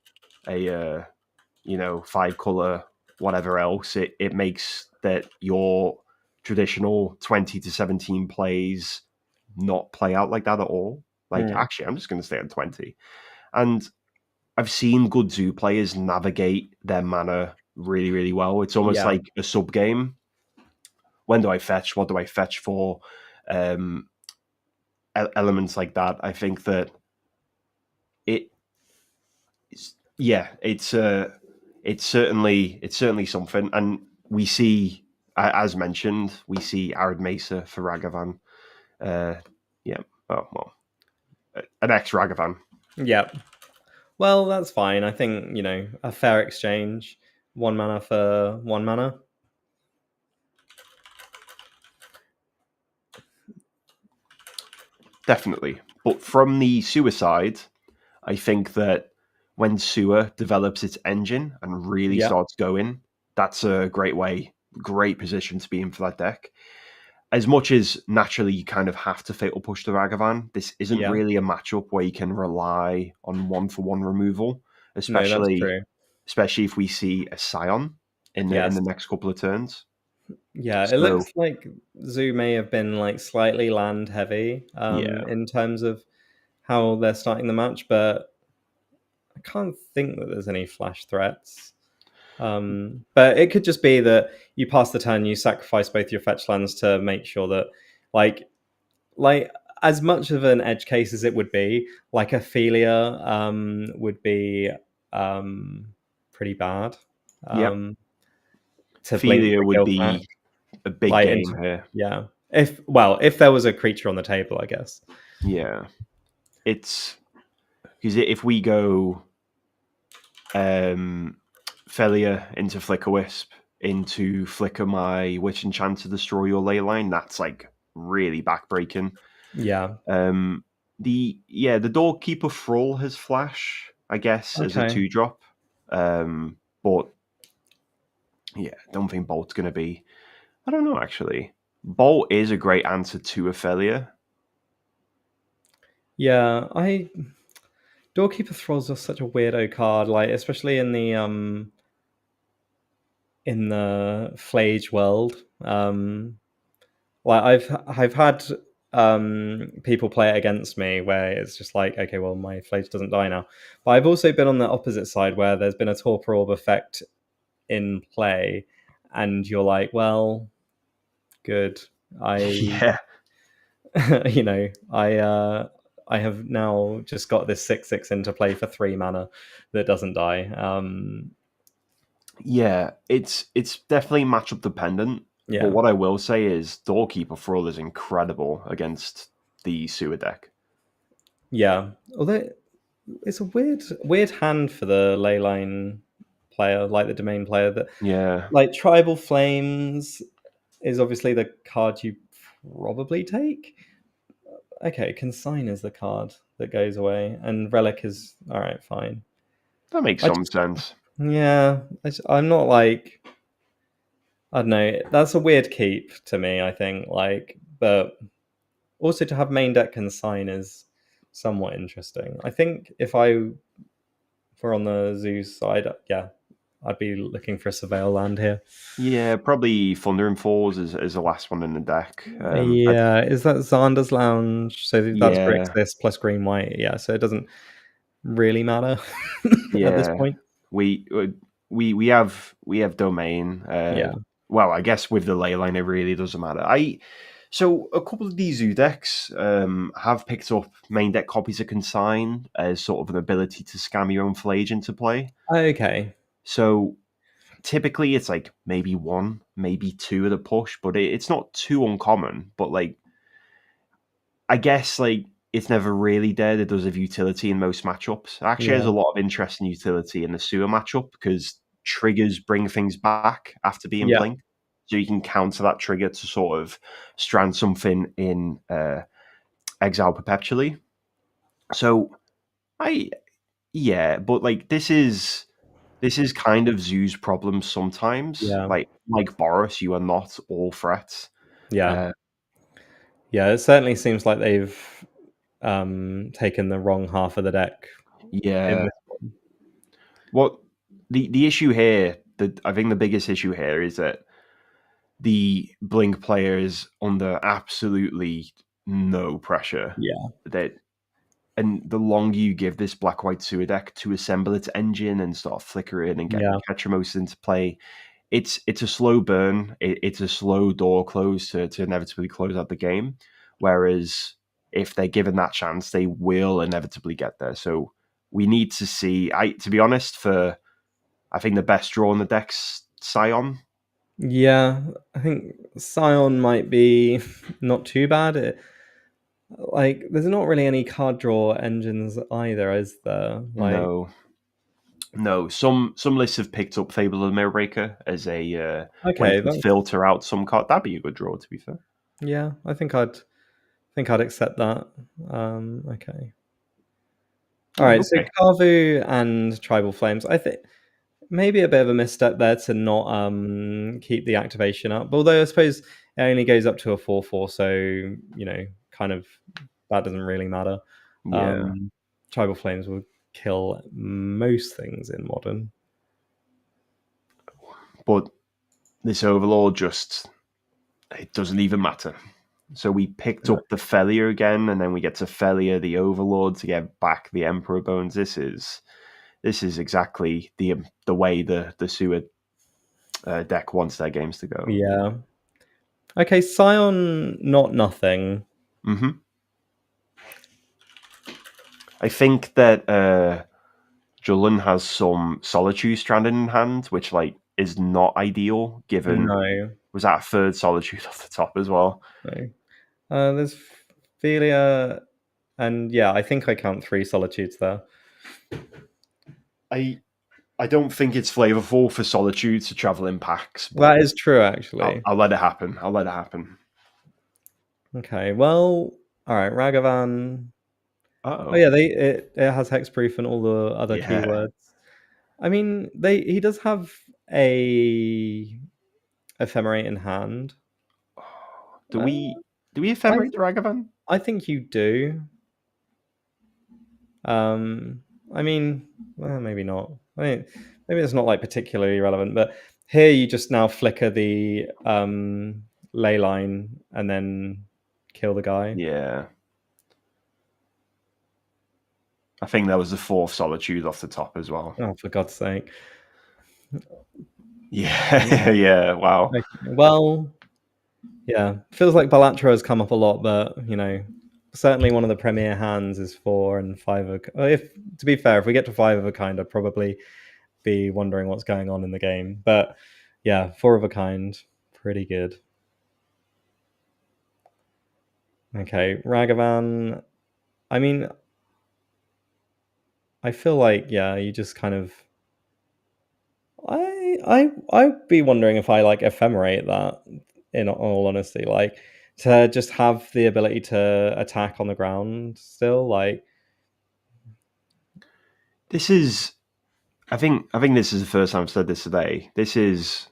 5-color whatever else, it makes that your traditional 20 to 17 plays not play out like that at all. Like actually, I'm just going to stay on 20. And I've seen good Zoo players navigate their mana really, really well. It's almost like a sub game. When do I fetch? What do I fetch for? Elements like that. I think that it's certainly something. And we see, as mentioned, we see Arid Mesa for Ragavan. An ex Ragavan. Yeah. Well, that's fine. I think, a fair exchange. 1 mana for 1 mana. Definitely. But from the suicide, I think that when Sewer develops its engine and really starts going, that's a great position to be in for that deck. As much as naturally you kind of have to fatal push the Ragavan, this isn't really a matchup where you can rely on 1-for-1 removal, especially if we see a Scion in the next couple of turns. Yeah, it looks like Zoo may have been like slightly land heavy in terms of how they're starting the match, but I can't think that there's any flash threats. But it could just be that you pass the turn, you sacrifice both your fetch lands to make sure that, like as much of an edge case as it would be, like Ophelia would be pretty bad. Yep. To blink Ophelia the would guild back. be a big Like, game here. Yeah. If there was a creature on the table, I guess. Yeah. It's because if we go Felia into Flicker Wisp, into Flicker my Witch Enchant to destroy your ley line, that's like really backbreaking. Yeah. The Doorkeeper Thrall has flash, I guess, as a 2-drop. But yeah, I don't think Bolt's gonna be. I don't know actually. Bolt is a great answer to Ophelia. Yeah, Doorkeeper Thrall's just such a weirdo card, like especially in the Flage world. Like I've had people play it against me where it's just like, okay, well my Flage doesn't die now. But I've also been on the opposite side where there's been a Torpor Orb effect in play, and you're like, well, good. Yeah. I have now just got this 6/6 into play for 3 mana that doesn't die. Yeah, it's definitely matchup dependent. Yeah. But what I will say is Doorkeeper Thrall is incredible against the sewer deck. Yeah. Although it's a weird hand for the leyline player, like the domain player. That like Tribal Flames is obviously the card you probably take. Okay, Consign is the card that goes away, and Relic is all right, fine. That makes some sense. Yeah, I'm not like, I don't know. That's a weird keep to me, I think. But also to have main deck Consign is somewhat interesting. I think if I were on the Zeus side, yeah, I'd be looking for a Surveil land here. Yeah, probably Thundering Falls is the last one in the deck. Is that Xander's Lounge? So that's Grixis plus green white. Yeah, so it doesn't really matter at this point. We have Domain. Well, I guess with the Leyline, it really doesn't matter. So a couple of these Zoo decks have picked up main deck copies of Consign as sort of an ability to scam your own Flage into play. Okay. So typically it's like maybe 1, maybe 2 at a push, but it's not too uncommon. But like, I guess like it's never really dead. It does have utility in most matchups. It actually has a lot of interesting utility in the sewer matchup because triggers bring things back after being blinked. So you can counter that trigger to sort of strand something in Exile perpetually. So but like this is kind of Zoo's problem sometimes. Like Boris, you are not all threats. Yeah. It certainly seems like they've taken the wrong half of the deck. Yeah. What the issue here, I think the biggest issue here is that the Blink player is under absolutely no pressure. And the longer you give this black-white sewer deck to assemble its engine and start flickering and get Petromos into play, it's a slow burn. It's a slow door close to inevitably close out the game. Whereas if they're given that chance, they will inevitably get there. So we need to see. To be honest, I think the best draw in the deck's Scion. Yeah, I think Scion might be not too bad. There's not really any card draw engines either, is there? No. Some lists have picked up Fable of the Mirrorbreaker as a way to filter out some card. That'd be a good draw, to be fair. Yeah, I think I'd accept that. Okay. All right, so Kavu and Tribal Flames. I think maybe a bit of a misstep there to not keep the activation up. Although I suppose it only goes up to a 4/4, so kind of that doesn't really matter. Yeah. Tribal Flames will kill most things in Modern. But this Overlord it doesn't even matter. So we picked up the Felia again, and then we get to Felia the Overlord to get back the Emperor Bones. This is this is exactly the way the sewer deck wants their games to go. Yeah. Okay, Scion, not nothing. Mm-hmm. I think that Julian has some Solitude stranded in hand, which like is not ideal given No. was that a third Solitude off the top as well. No. There's Philia, and yeah, I think I count 3 Solitudes there. I don't think it's flavorful for Solitude to travel in packs. But That is true, actually. I'll let it happen. I'll let it happen. Okay, well, all right, Ragavan. Uh-oh. Oh yeah, it has hexproof and all the other Yeah. keywords. I mean, he does have a ephemerate in hand. Do we I ephemerate the Ragavan? I think you do. I mean, well, maybe not. I mean, maybe it's not like particularly relevant, but here you just now flicker the ley line and then kill the guy. Yeah. I think that was the 4th Solitude off the top as well. Oh, for God's sake. Yeah, yeah, wow. Okay. Well, yeah, feels like Balatra has come up a lot, but certainly one of the premier hands is 4 and 5 of. If to be fair, if we get to 5 of a kind, I'd probably be wondering what's going on in the game. But yeah, 4 of a kind, pretty good. Okay, Ragavan. I mean, I feel like you just kind of. I'd be wondering if I like ephemerate that. In all honesty, like to just have the ability to attack on the ground still, like. This is I think this is the first time I've said this today. This is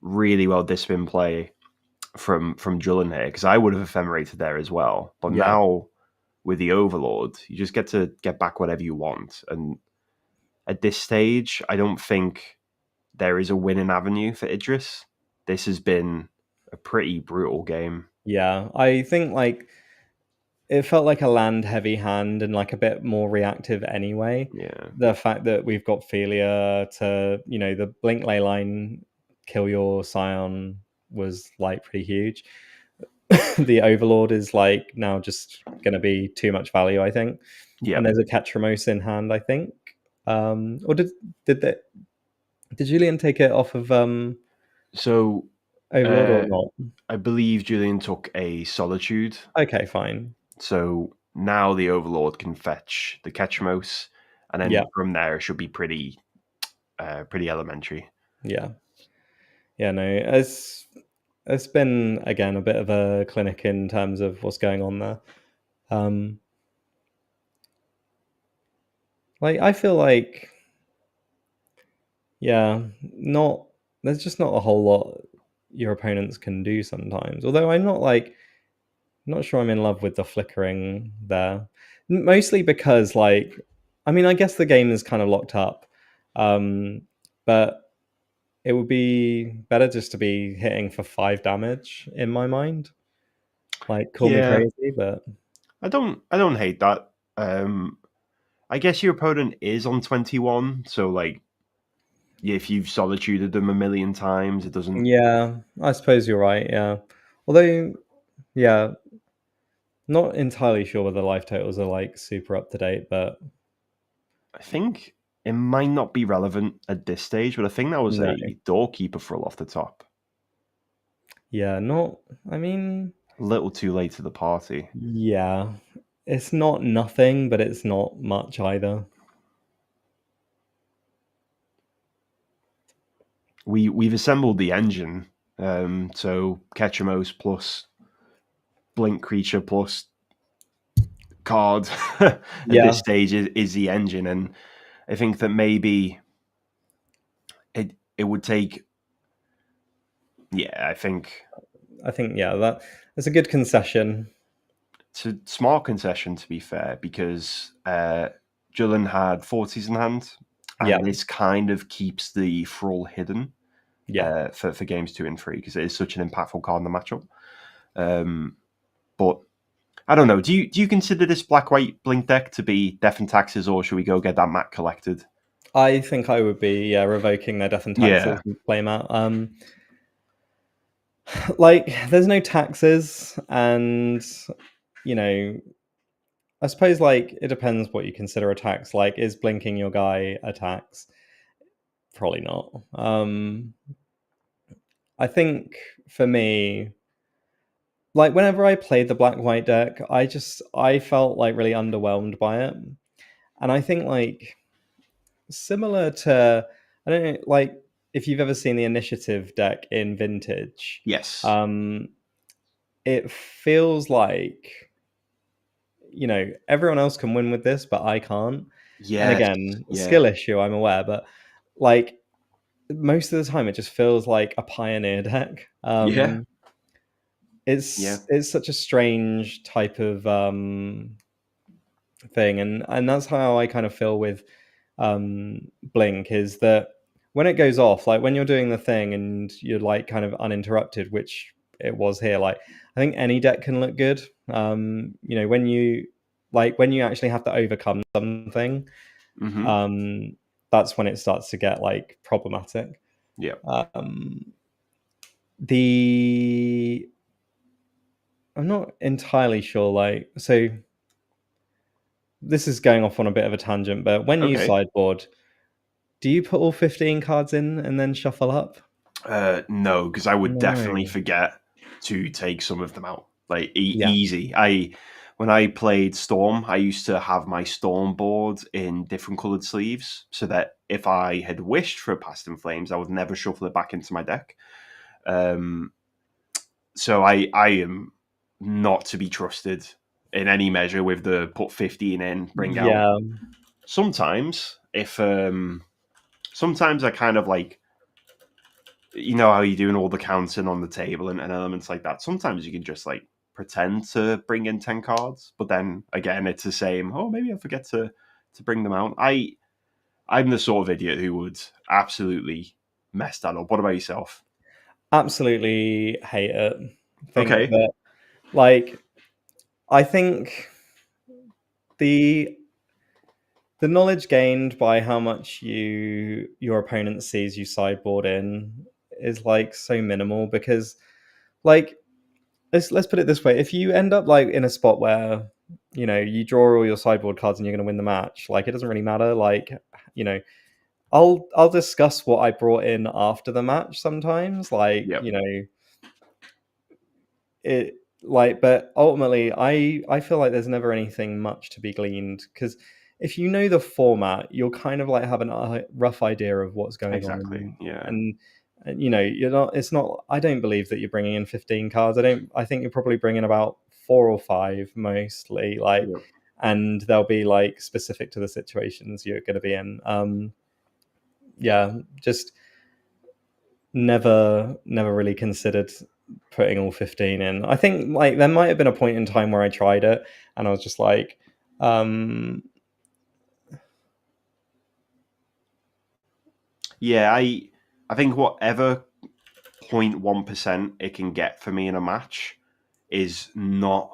really well disciplined play from Julian here, because I would have ephemerated there as well. But now with the Overlord, you just get to get back whatever you want. And at this stage, I don't think there is a winning avenue for Idris. This has been a pretty brutal game. Yeah, I think like it felt like a land heavy hand and like a bit more reactive anyway. Yeah. The fact that we've got Philia to, the blink ley line kill your Scion was like pretty huge. The Overlord is like now just going to be too much value, I think. Yeah. And there's a Ketramose in hand, I think. Or did Julian take it off of so Overlord or not? I believe Julian took a Solitude. Okay, fine. So now the Overlord can fetch the Ketramose, and then from there it should be pretty elementary. Yeah. Yeah, no, it's been again a bit of a clinic in terms of what's going on there. Like I feel like there's just not a whole lot your opponents can do sometimes. Although I'm not sure I'm in love with the flickering there. Mostly because I guess the game is kind of locked up. But it would be better just to be hitting for 5 damage in my mind. Like, call me crazy, but I don't hate that. I guess your opponent is on 21, so like if you've solituded them a million times, it doesn't. Yeah, I suppose you're right. Yeah, although, not entirely sure whether life totals are like super up to date, but I think it might not be relevant at this stage, but I think that was a doorkeeper frill off the top. Yeah, I mean, a little too late to the party. Yeah, it's not nothing, but it's not much either. We've assembled the engine, so Ketramose plus Blink Creature plus card at this stage is the engine, and I think that maybe it would take. Yeah, I think that's a good concession. It's a smart concession, to be fair, because Julian had 40s in hand, and this kind of keeps the Thrall hidden for games 2 and 3, because it is such an impactful card in the matchup. But I don't know. Do you consider this black-white blink deck to be Death and Taxes, or should we go get that mat collected? I think I would be revoking their death and taxes playmat. Like, there's no taxes, and I suppose like it depends what you consider a tax. Like, is blinking your guy a tax? Probably not. I think for me, like whenever I played the black white deck, I felt like really underwhelmed by it. And I think like similar to, I don't know, like if you've ever seen the initiative deck in Vintage, Yes. it feels like everyone else can win with this, but I can't. Yes. And again, skill issue, I'm aware, but like most of the time, it just feels like a pioneer deck. It's such a strange type of thing, and that's how I kind of feel with Blink, is that when it goes off, like when you're doing the thing and you're like kind of uninterrupted, which it was here, like I think any deck can look good. When you actually have to overcome something, that's when it starts to get like problematic. I'm not entirely sure, like, so this is going off on a bit of a tangent, but when you sideboard, do you put all 15 cards in and then shuffle up? No, because I would definitely forget to take some of them out. Like easy. When I played Storm, I used to have my Storm board in different coloured sleeves, so that if I had wished for a Past in Flames, I would never shuffle it back into my deck. So I am not to be trusted in any measure with the put 15 in, bring out. Sometimes, if sometimes I kind of like, you know how you're doing all the counting on the table and elements like that. Sometimes you can just like pretend to bring in 10 cards, but then again, it's the same. Oh, maybe I forget to bring them out. I'm the sort of idiot who would absolutely mess that up. What about yourself? Absolutely hate it. That, like, I think the knowledge gained by how much your opponent sees you sideboard in is like so minimal, because like let's put it this way: if you end up like in a spot where you draw all your sideboard cards and you're going to win the match, like it doesn't really matter. Like I'll discuss what I brought in after the match sometimes, like it, like, but ultimately I feel like there's never anything much to be gleaned, because if you know the format, you'll kind of like have a rough idea of what's going on. And you're not, it's not, I don't believe that you're bringing in 15 cards. I think you're probably bringing about 4 or 5 mostly, like and they'll be like specific to the situations you're going to be in. Just never really considered putting all 15 in. I think like there might have been a point in time where I tried it and I was just like, I think whatever 0.1% it can get for me in a match is not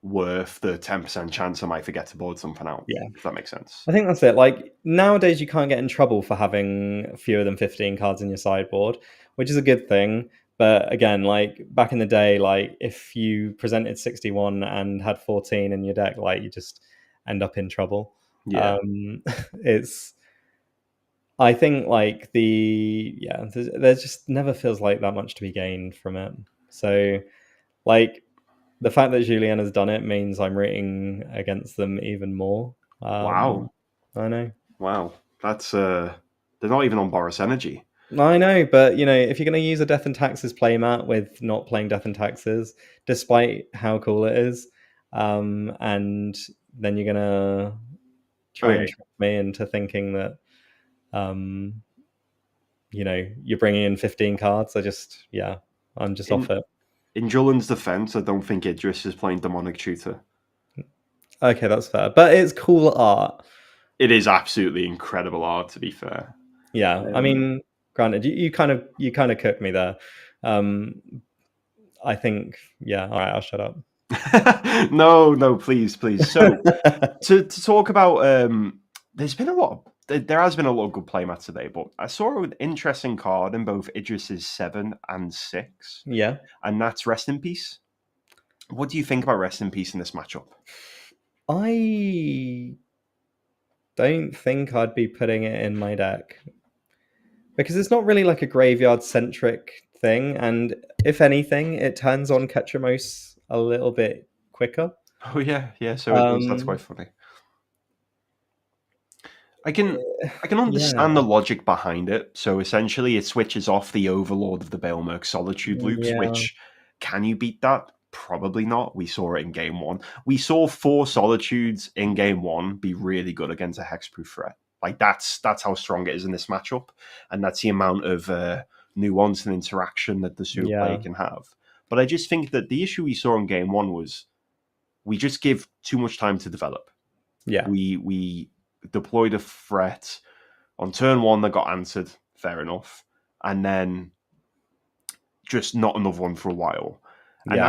worth the 10% chance I might forget to board something out. If that makes sense. I think that's it. Like nowadays you can't get in trouble for having fewer than 15 cards in your sideboard, which is a good thing. But again, like back in the day, like if you presented 61 and had 14 in your deck, like you just end up in trouble. I think like there just never feels like that much to be gained from it. So like the fact that Julien has done it means I'm rooting against them even more. Wow. I know. Wow. That's they're not even on Boris Energy. I know, but if you're going to use a Death and Taxes playmat with not playing Death and Taxes, despite how cool it is, and then you're going to try and trick me into thinking that you're bringing in 15 cards. I'm just off it. In Julian's defense, I don't think Idris is playing Demonic Tutor. Okay, that's fair, but it's cool art. It is absolutely incredible art, to be fair. Yeah, I mean, granted, you kind of cooked me there. I think, all right, I'll shut up. No, please. So to talk about, there's been a lot there has been a lot of good playmat today, but I saw an interesting card in both Idris's 7 and 6. Yeah. And that's Rest in Peace. What do you think about Rest in Peace in this matchup? I don't think I'd be putting it in my deck because it's not really like a graveyard centric thing, and if anything, it turns on Ketramos a little bit quicker. Oh yeah, so it does. That's quite funny. I can understand the logic behind it. So essentially, it switches off the Overlord of the Balemerc Solitude loops. Which, can you beat that? Probably not. We saw it in game 1. We saw 4 Solitudes in game 1 be really good against a hexproof threat. Like that's how strong it is in this matchup, and that's the amount of nuance and interaction that the super player can have. But I just think that the issue we saw in game 1 was we just give too much time to develop. Yeah, we deployed a threat on turn 1 that got answered, fair enough, and then just not another one for a while. And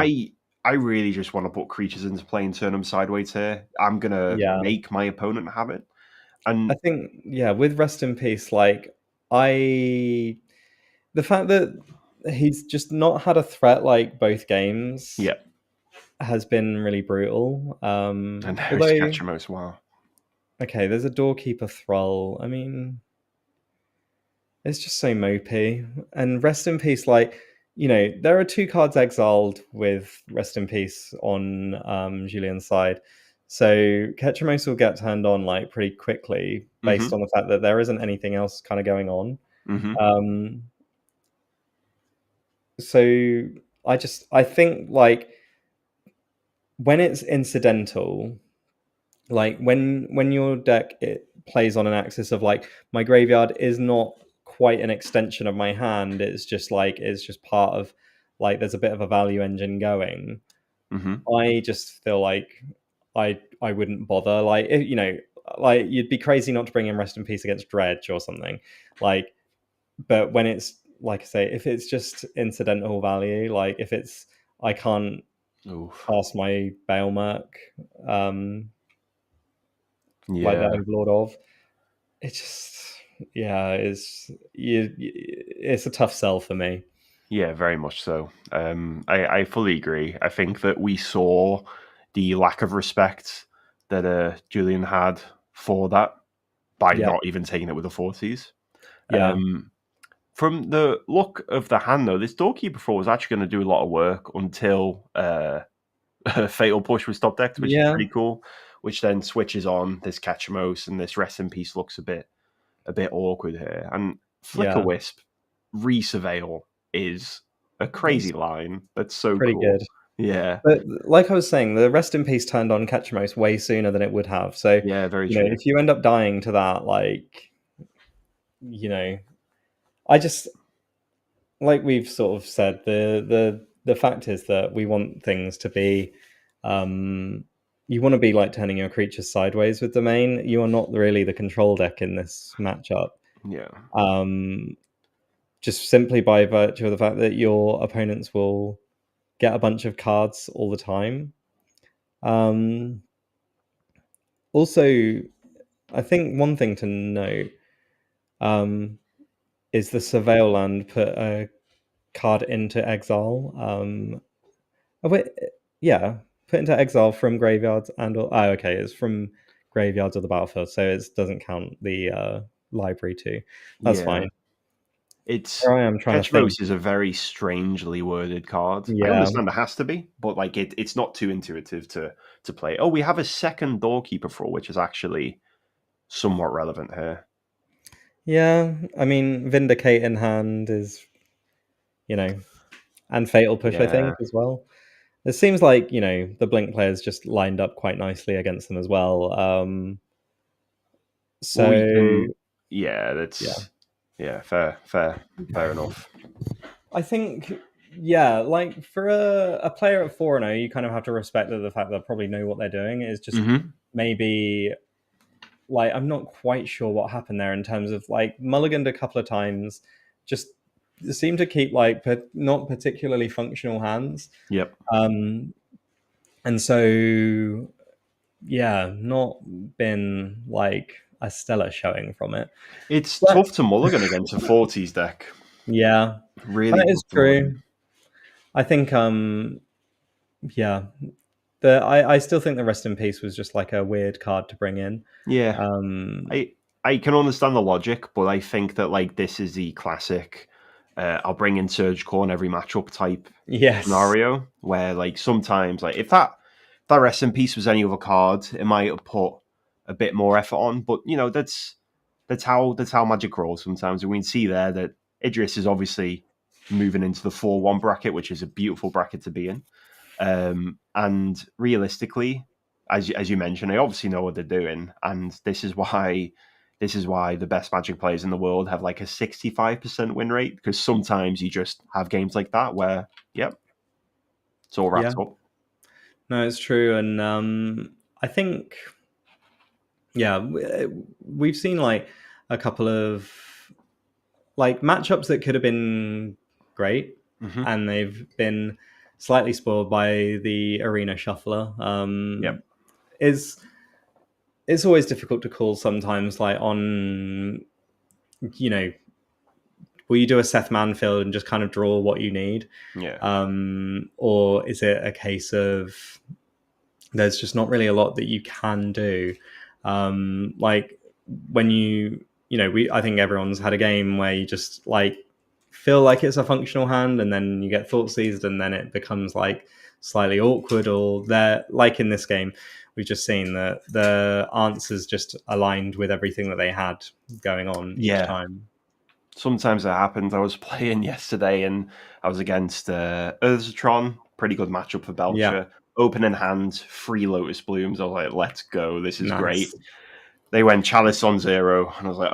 I really just want to put creatures into play and turn them sideways here. I'm gonna make my opponent have it. And I think with Rest in Peace, like the fact that he's just not had a threat like both games has been really brutal. And there's Ketramos, wow. Okay, there's a Doorkeeper Thrall. I mean, it's just so mopey. And Rest in Peace, like, there are 2 cards exiled with Rest in Peace on Julian's side. So Ketramos will get turned on like pretty quickly based on the fact that there isn't anything else kind of going on. So I think like when it's incidental, like when your deck it plays on an axis of like my graveyard is not quite an extension of my hand, it's just part of like there's a bit of a value engine going. I just feel like I wouldn't bother, like like you'd be crazy not to bring in Rest in Peace against Dredge or something, like, but when it's like I say, if it's just incidental value, like if it's I can't pass my Balemerc like the Overlord of, it's just it's a tough sell for me. Yeah, very much so. I fully agree. I think that we saw the lack of respect that Julian had for that by not even taking it with the 40s. From the look of the hand, though, this Doorkeeper Thrall was actually going to do a lot of work until Fatal Push was top decked, which is pretty cool. Which then switches on this Ketramos, and this Rest in Peace looks a bit awkward here. And Flicker Wisp, Resurveil is a crazy line. That's so pretty cool. Good. Yeah. But like I was saying, the Rest in Peace turned on Ketramos way sooner than it would have. So very true. If you end up dying to that, like, I just, like we've sort of said, the fact is that we want things to be you want to be like turning your creatures sideways with Domain. You are not really the control deck in this matchup. Yeah. Just simply by virtue of the fact that your opponents will get a bunch of cards all the time. Also, I think one thing to note is the Surveil land put a card into exile. Put into exile from graveyards it's from graveyards of the battlefield, so it doesn't count the library too. That's fine. It's I am trying to think. is a very strangely worded card. Yeah. I understand it has to be, but like it's not too intuitive to play. Oh, we have a second Doorkeeper Thrall, which is actually somewhat relevant here. Yeah, I mean, Vindicate in hand is, and Fatal Push, I think, as well. It seems like, the Blink players just lined up quite nicely against them as well. Fair enough. I think, like for a player at 4-0, you kind of have to respect the fact that they probably know what they're doing. Is just maybe, like, I'm not quite sure what happened there in terms of like mulliganed a couple of times, just seem to keep like not particularly functional hands. Yep. And so not been like a stellar showing from it. It's But, tough to mulligan against a 40s deck. yeah, Really that is tough to mulligan. true. I think, yeah, I still think the Rest in Peace was just like a weird card to bring in. Yeah, I can understand the logic, but I think that like this is the classic. I'll bring in Surge Core in every matchup type scenario where like sometimes like if that Rest in Peace was any other card, it might have put a bit more effort on. But you know that's how Magic rolls sometimes. We can see there that Idris is obviously moving into the 4-1 bracket, which is a beautiful bracket to be in. And realistically, as you mentioned, they obviously know what they're doing, and this is why the best Magic players in the world have like a 65% win rate, because sometimes you just have games like that where, yep, it's all wrapped up. No, it's true, and I think, yeah, we've seen like a couple of like matchups that could have been great, and they've been slightly spoiled by the arena shuffler. It's always difficult to call sometimes, like on, you know, will you do a Seth Manfield and just kind of draw what you need? Or is it a case of there's just not really a lot that you can do? Like when I think everyone's had a game where you just like feel like it's a functional hand, and then you get thought seized, and then it becomes like slightly awkward, or they're like in this game we've just seen that the answers just aligned with everything that they had going on each time. Sometimes it happens. I was playing yesterday and I was against Urzatron, pretty good matchup for Belcher. Opening hand, 3 Lotus Blooms. I was like, let's go, this is great. They went Chalice on 0, and I was like,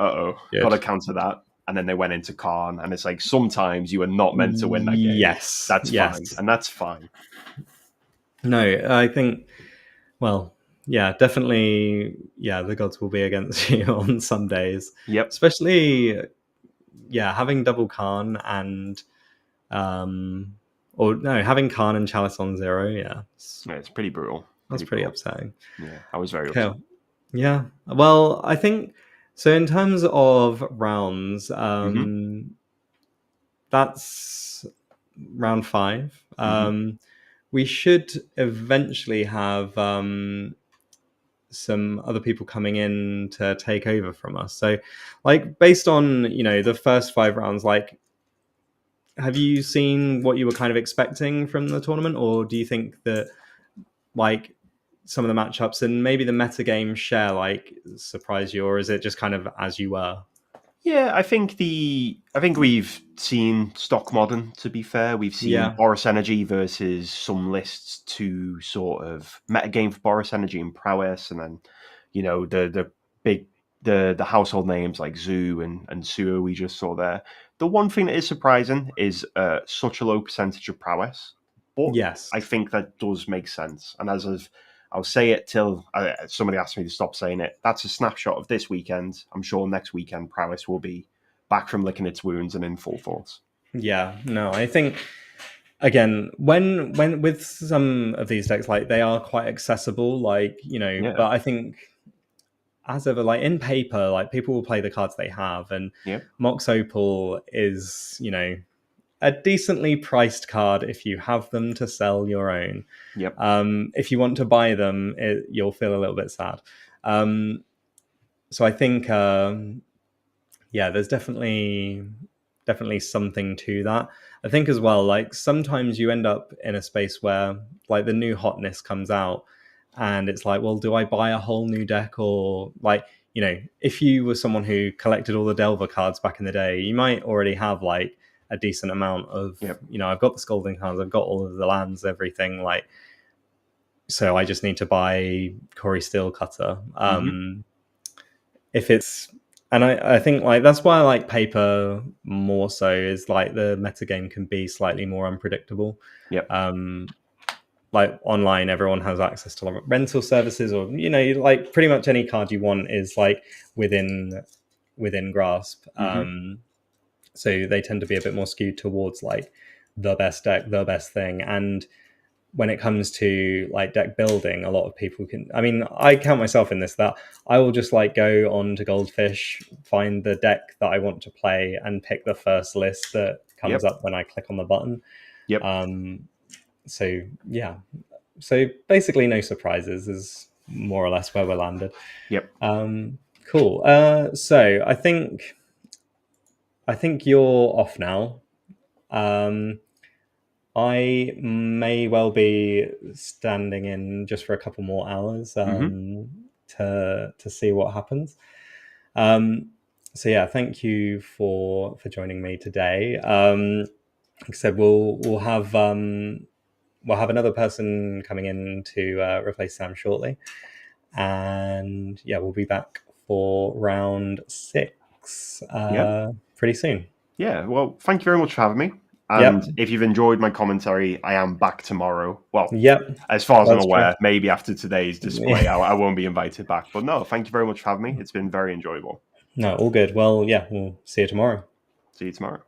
gotta counter that. And then they went into Karn, and it's like sometimes you are not meant to win that game. That's fine, and that's fine. No, I think, well, yeah, definitely, yeah, the gods will be against you on some days. Yep. Especially, yeah, having double Karn and, having Karn and Chalice on 0, yeah. It's pretty brutal. That's pretty upsetting. Yeah, I was very upset. Yeah, well, I think, so in terms of rounds, that's round 5. We should eventually have some other people coming in to take over from us. So, like, based on, the first 5 rounds, like, have you seen what you were kind of expecting from the tournament, or do you think that, like, some of the matchups and maybe the metagame share, like, surprise you, or is it just kind of as you were? Yeah, I think we've seen stock modern, to be fair. We've seen Boris Energy versus some lists to sort of metagame for Boris Energy and prowess, and then, the big the household names like Zoo and Suo we just saw there. The one thing that is surprising is such a low percentage of prowess. But I think that does make sense. And I'll say it till somebody asks me to stop saying it. That's a snapshot of this weekend. I'm sure next weekend prowess will be back from licking its wounds and in full force. Yeah, no, I think, again, when with some of these decks, like, they are quite accessible, like, but I think as ever, like, in paper, like, people will play the cards they have, and Mox Opal is, a decently priced card if you have them to sell your own. If you want to buy them, you'll feel a little bit sad. So I think, there's definitely something to that. I think as well, like, sometimes you end up in a space where, like, the new hotness comes out, and it's like, well, do I buy a whole new deck? Or, like, if you were someone who collected all the Delver cards back in the day, you might already have, like, a decent amount of, I've got the Scalding cards, I've got all of the lands, everything, like, so I just need to buy Corey Steelcutter. If it's, and I think, like, that's why I like paper more so, is like the metagame can be slightly more unpredictable. Like, online, everyone has access to, like, rental services, or, like, pretty much any card you want is, like, within grasp. So they tend to be a bit more skewed towards, like, the best deck, the best thing. And when it comes to like deck building, a lot of people can, I mean, I count myself in this, that I will just like go on to Goldfish, find the deck that I want to play, and pick the first list that comes up when I click on the button. So yeah, so basically no surprises is more or less where we're landed. Cool. So I think you're off now. I may well be standing in just for a couple more hours to see what happens. So yeah, thank you for joining me today. Like I said, we'll have another person coming in to replace Sam shortly, and yeah, we'll be back for round 6 pretty soon. Yeah, well, thank you very much for having me. And if you've enjoyed my commentary, I am back tomorrow. Well, as far as I'm aware, maybe after today's display, I won't be invited back. But no, thank you very much for having me. It's been very enjoyable. No, all good. Well, yeah, we'll see you tomorrow. See you tomorrow.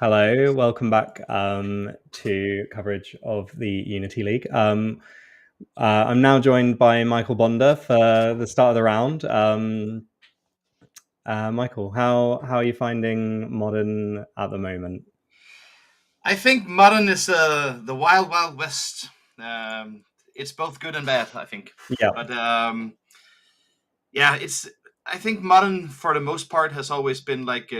Hello, welcome back to coverage of the Unity League. I'm now joined by Michael Bonder for the start of the round. Michael, how are you finding Modern at the moment? I think Modern is the wild, wild west. It's both good and bad, I think. Yeah. But yeah, I think Modern for the most part has always been like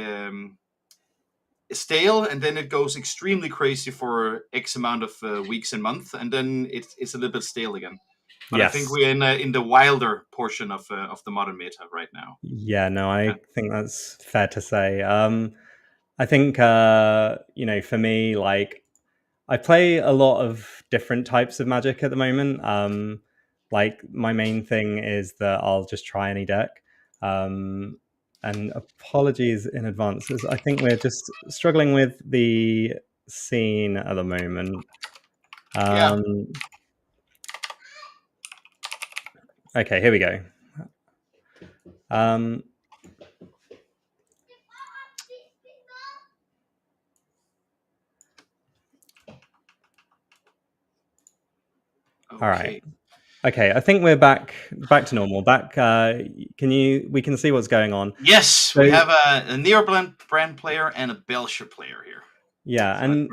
stale, and then it goes extremely crazy for X amount of weeks and months, and then it's a little bit stale again. But Yes. I think we're in the wilder portion of the Modern meta right now. Yeah, no, I think that's fair to say. I think for me, like, I play a lot of different types of Magic at the moment. Like, my main thing is that I'll just try any deck. And apologies in advance, as I think we're just struggling with the scene at the moment. Okay, here we go. Okay. All right. Okay, I think we're back to normal. We can see what's going on. Yes, so we have a Neobrand player and a Belcher player here. Yeah, so and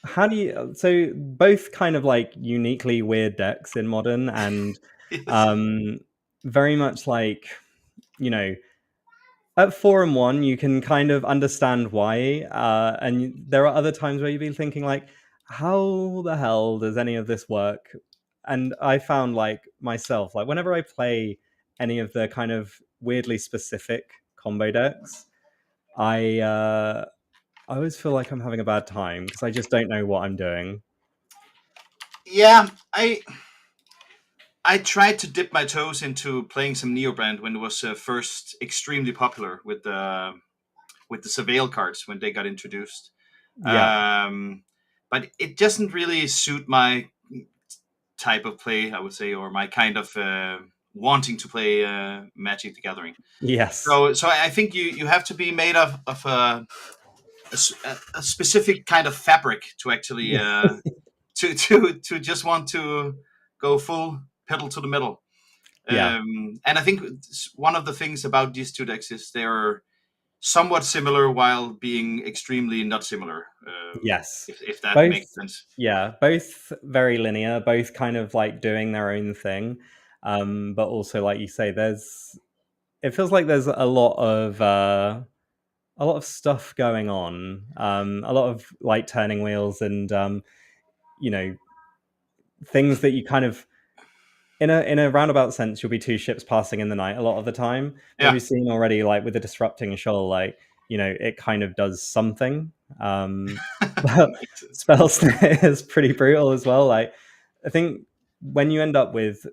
how do you? So both kind of like uniquely weird decks in Modern, and yes. Very much like, at 4-1 you can kind of understand why, and there are other times where you've been thinking like, how the hell does any of this work? And I found, like, myself, like, whenever I play any of the kind of weirdly specific combo decks, I always feel like I'm having a bad time because I just don't know what I'm doing. Yeah, I tried to dip my toes into playing some Neobrand when it was first extremely popular with the Surveil cards when they got introduced. Yeah. But it doesn't really suit my type of play, I would say, or my kind of wanting to play Magic the Gathering. Yes. So I think you have to be made of a specific kind of fabric to actually to just want to go full pedal to the metal. Yeah. And I think one of the things about these two decks is they're somewhat similar while being extremely not similar. Yes, if that both, makes sense. Yeah, both very linear, both kind of like doing their own thing, but also, like you say, it feels like there's a lot of stuff going on, a lot of like turning wheels and things that you kind of, in a roundabout sense, you'll be two ships passing in the night a lot of the time. But we've seen already, like with the disrupting shoal, like, it kind of does something. But spell snare is pretty brutal as well. Like, I think when you end up with,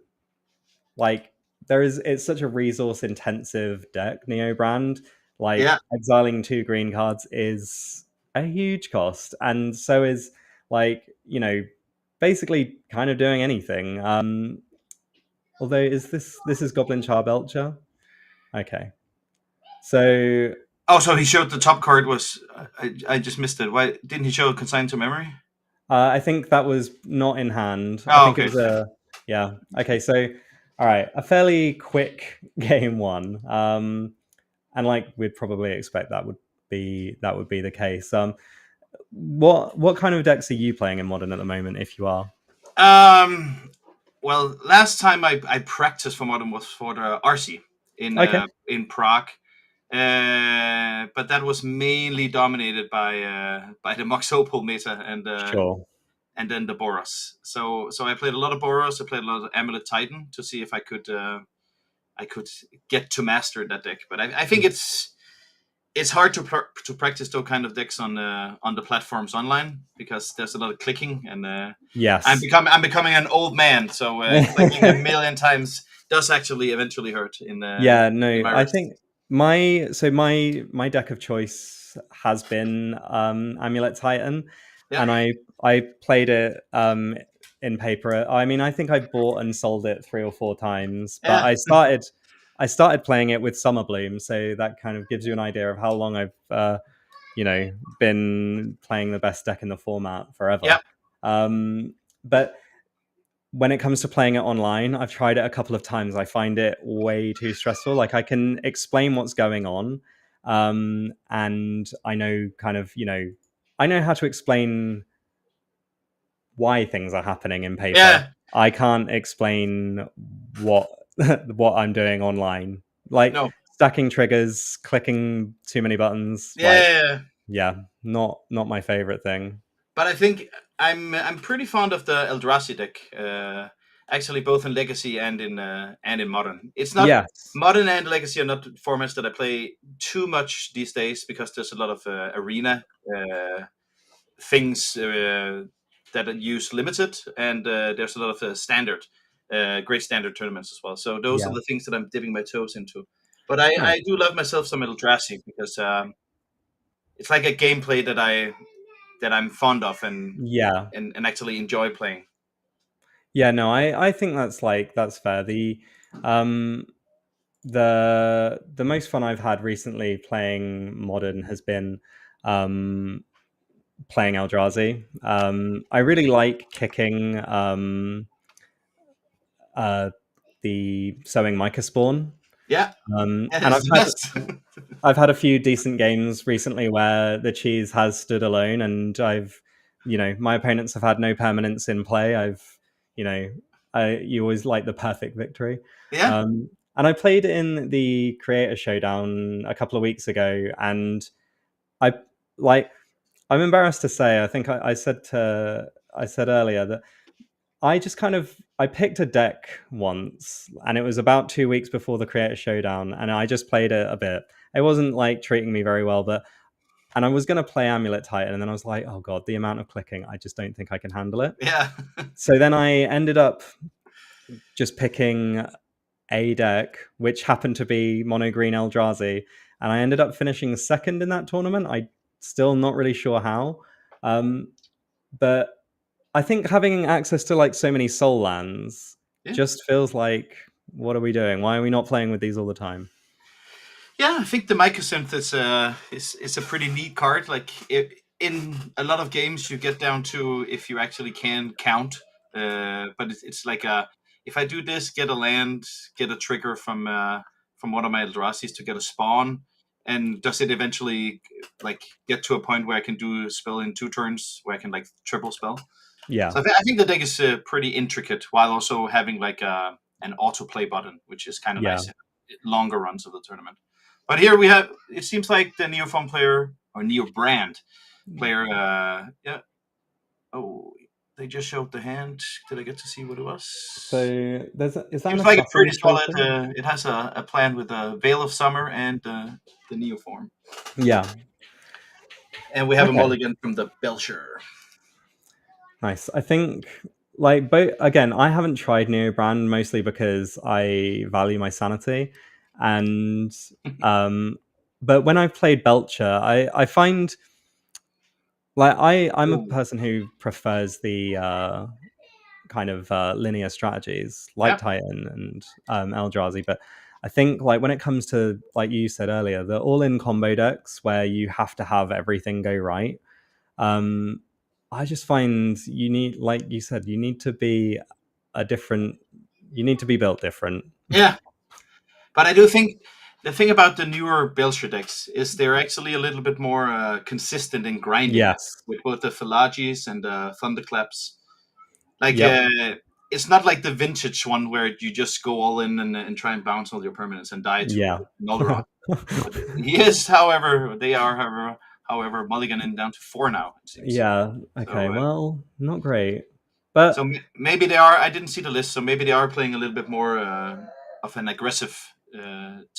like, it's such a resource intensive deck, Neobrand. Like, exiling 2 green cards is a huge cost, and so is, like, basically kind of doing anything. Although, this is Goblin Charbelcher? Okay. So... Oh, so he showed the top card was... I just missed it. Why didn't he show Consigned to Memory? I think that was not in hand. Oh, I think okay. It was yeah. Okay, so... All right, a fairly quick game one. And, like, we'd probably expect that would be the case. What kind of decks are you playing in Modern at the moment, if you are? Well, last time I practiced for Modern was for the RC in Prague, but that was mainly dominated by the Mox Opal meta and and then the Boros. So I played a lot of Boros. I played a lot of Amulet Titan to see if I could get to master that deck. But I think it's hard to practice those kind of decks on the platforms online because there's a lot of clicking and yes, I'm becoming an old man, so clicking a million times does actually eventually hurt. I think my deck of choice has been Amulet Titan, and I played it in paper. I mean, I think I bought and sold it 3 or 4 times, but I started playing it with Summer Bloom, so that kind of gives you an idea of how long I've been playing the best deck in the format forever. Yeah. But when it comes to playing it online, I've tried it a couple of times. I find it way too stressful. Like, I can explain what's going on, and I know I know how to explain why things are happening in paper. Yeah. I can't explain what I'm doing online. Like, stacking triggers, clicking too many buttons. Not my favorite thing. But I think I'm pretty fond of the Eldrazi deck. Actually, both in Legacy and in Modern. It's not Modern and Legacy are not formats that I play too much these days, because there's a lot of arena things that use limited, and there's a lot of standard, great standard tournaments as well. So those are the things that I'm dipping my toes into. But I do love myself some Eldrazi, because it's like a gameplay that I'm fond of and actually enjoy playing. Yeah, no, I think that's fair. The most fun I've had recently playing Modern has been playing Eldrazi. I really like kicking the Sowing Mica Spawn. Yeah. And I've had a few decent games recently where the cheese has stood alone, and my opponents have had no permanents in play. You always like the perfect victory. Yeah. And I played in the Creator Showdown a couple of weeks ago, and I'm embarrassed to say, I think I said earlier that I picked a deck once, and it was about 2 weeks before the Creator Showdown, and I just played it a bit. It wasn't treating me very well, and I was going to play Amulet Titan, and then I was like, oh god, the amount of clicking, I just don't think I can handle it. Yeah. So then I ended up just picking a deck, which happened to be Mono Green Eldrazi, and I ended up finishing second in that tournament. I still not really sure how, but I think having access to so many soul lands just feels like, what are we doing? Why are we not playing with these all the time? Yeah, I think the Mycosynth is a pretty neat card. In a lot of games, you get down to if you actually can count. But it's like if I do this, get a land, get a trigger from one of my Eldrazi's to get a spawn, and does it eventually get to a point where I can do a spell in 2 turns, where I can triple spell? Yeah. So I think the deck is pretty intricate, while also having an autoplay button, which is kind of nice in longer runs of the tournament. But here we have, it seems like the Neoform player, or Neo Brand player, oh, they just showed the hand. Did I get to see what it was? So is that seems like a pretty solid, it has a plan with a Veil of Summer and the Neoform. Yeah. And we have a mulligan from the Belcher. Nice. I think both, again, I haven't tried Neo Brand, mostly because I value my sanity, and but when I've played Belcher, I find I'm a person who prefers the kind of linear strategies like Titan and Eldrazi, but I think when it comes to, like you said earlier, the all-in combo decks where you have to have everything go right, I just find you need, like you said, you need to be built different. Yeah. But I do think the thing about the newer Belcher decks is they're actually a little bit more consistent in grinding. Yes. With both the Philagis and the Thunderclaps. It's not like the vintage one where you just go all in and try and bounce all your permanents and die to Nolderok. Yes, however, they are mulliganing down to 4 now, it seems. Yeah. Okay. Well, not great. But so maybe they are. I didn't see the list, so maybe they are playing a little bit more of an aggressive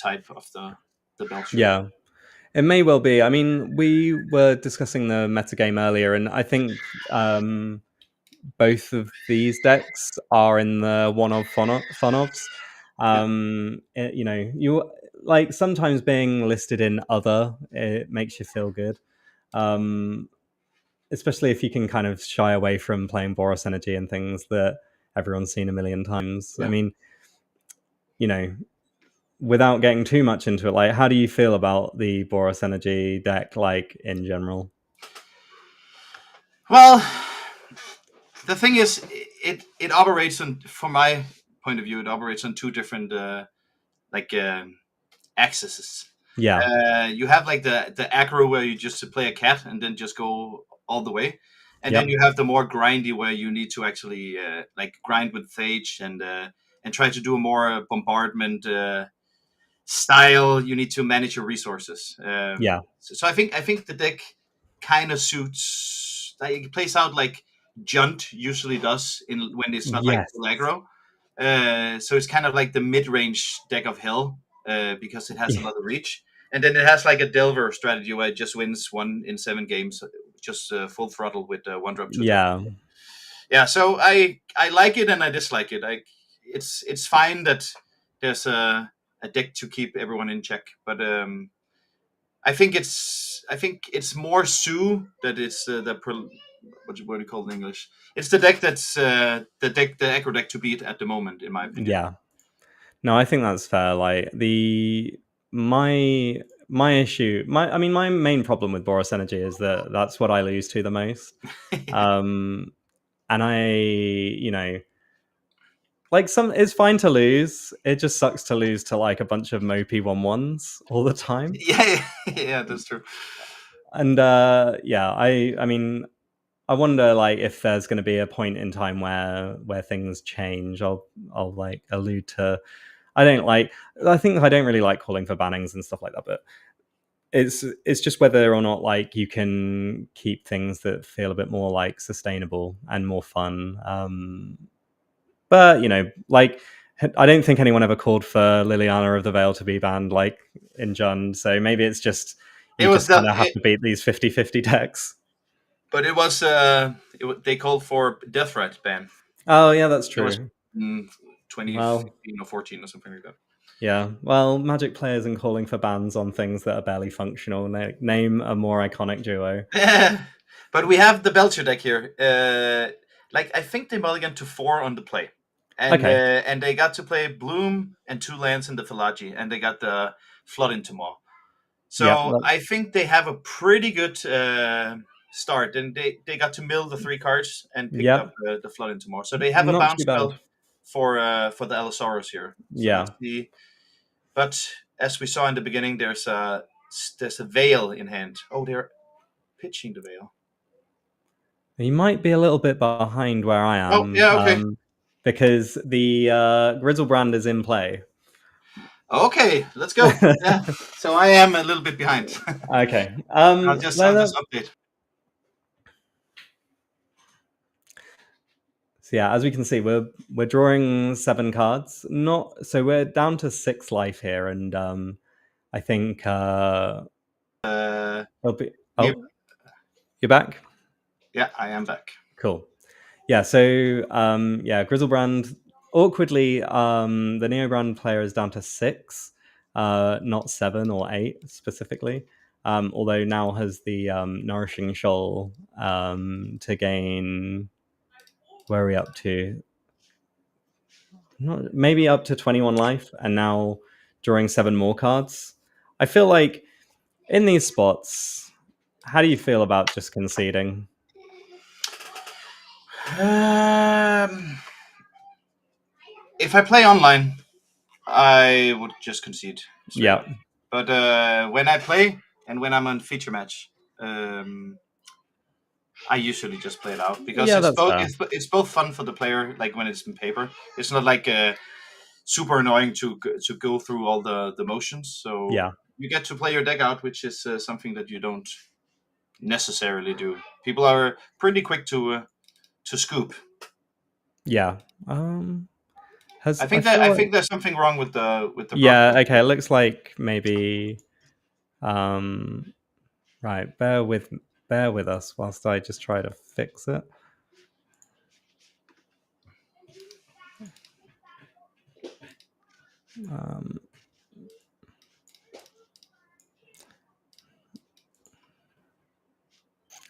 type of the Belcher. Yeah, it may well be. I mean, we were discussing the metagame earlier, and I think both of these decks are in the one of fun ofs. You sometimes being listed in other, it makes you feel good. Especially if you can kind of shy away from playing Boros Energy and things that everyone's seen a million times. I mean, without getting too much into it, like, how do you feel about the Boros Energy deck, like, in general? Well, the thing is, it operates on, from my point of view, it operates on two different axes. Yeah. You have like the aggro where you just play a cat and then just go all the way, and Yep. then you have the more grindy where you need to actually like grind with Phage and try to do a more bombardment style. You need to manage your resources. Yeah. So I think the deck kind of suits. Like, it plays out like Junt usually does when it's not like Yes. full aggro. So it's kind of like the mid-range deck of Hell because it has a lot of reach, and then it has like a Delver strategy where it just wins 1 in 7 games, just full throttle with 1-drop, 2-drop. Yeah. Yeah. So I like it and I dislike it. It's fine that there's a deck to keep everyone in check, but I think it's more Sue that it's what do you call it in English? It's the deck that's the aggro deck to beat at the moment, in my opinion. Yeah. No, I think that's fair. Like my issue, my main problem with Boros Energy is that that's what I lose to the most. And like it's fine to lose. It just sucks to lose to like a bunch of mopey 1/1s all the time. Yeah, that's true. And yeah, I mean, I wonder like if there's going to be a point in time where things change. I'll like allude to. I think I don't really like calling for bannings and stuff like that, but it's just whether or not like you can keep things that feel a bit more like sustainable and more fun. But like I don't think anyone ever called for Liliana of the Veil to be banned like in Jund, so maybe it's just you just kind of have to beat these 50-50 decks. But it was they called for Death Threat ban. Oh yeah, that's true. It was 2015 or 14 or something like that. Yeah, well, Magic players and calling for bans on things that are barely functional. Name a more iconic duo. But we have the Belcher deck here. Like I think they mulliganed to 4 on the play, and and they got to play Bloom and 2 lands in the Philaji, and they got the Flood into Maw. So I think they have a pretty good start, and they got to mill the 3 cards and picked up the Flood into Maw. So they have a bounce spell for the Allosaurus here. So let's see. But as we saw in the beginning, there's a Veil in hand. Oh, they're pitching the Veil. You might be a little bit behind where I am. Oh, yeah, okay. Because the Grizzlebrand is in play. Okay, let's go. Yeah. So I am a little bit behind. Okay. I'll just update. So yeah, as we can see, we're drawing 7 cards. So we're down to 6 life here, and I think you're back? Yeah, I am back. Cool. Yeah, so Grizzlebrand, awkwardly, the Neobrand player is down to 6, not 7 or 8 specifically. Although now has the Nourishing Shoal to gain. Where are we up to? Maybe up to 21 life, and now drawing 7 more cards. I feel like in these spots, how do you feel about just conceding? If I play online, I would just concede. Yeah. But when I play and when I'm on feature match, I usually just play it out because it's both fun for the player, like when it's in paper. It's not like super annoying to go through all the motions. So you get to play your deck out, which is something that you don't necessarily do. People are pretty quick to scoop. Yeah. I think there's something wrong with the yeah. Okay, it looks like maybe. Right. Bear with us whilst I just try to fix it.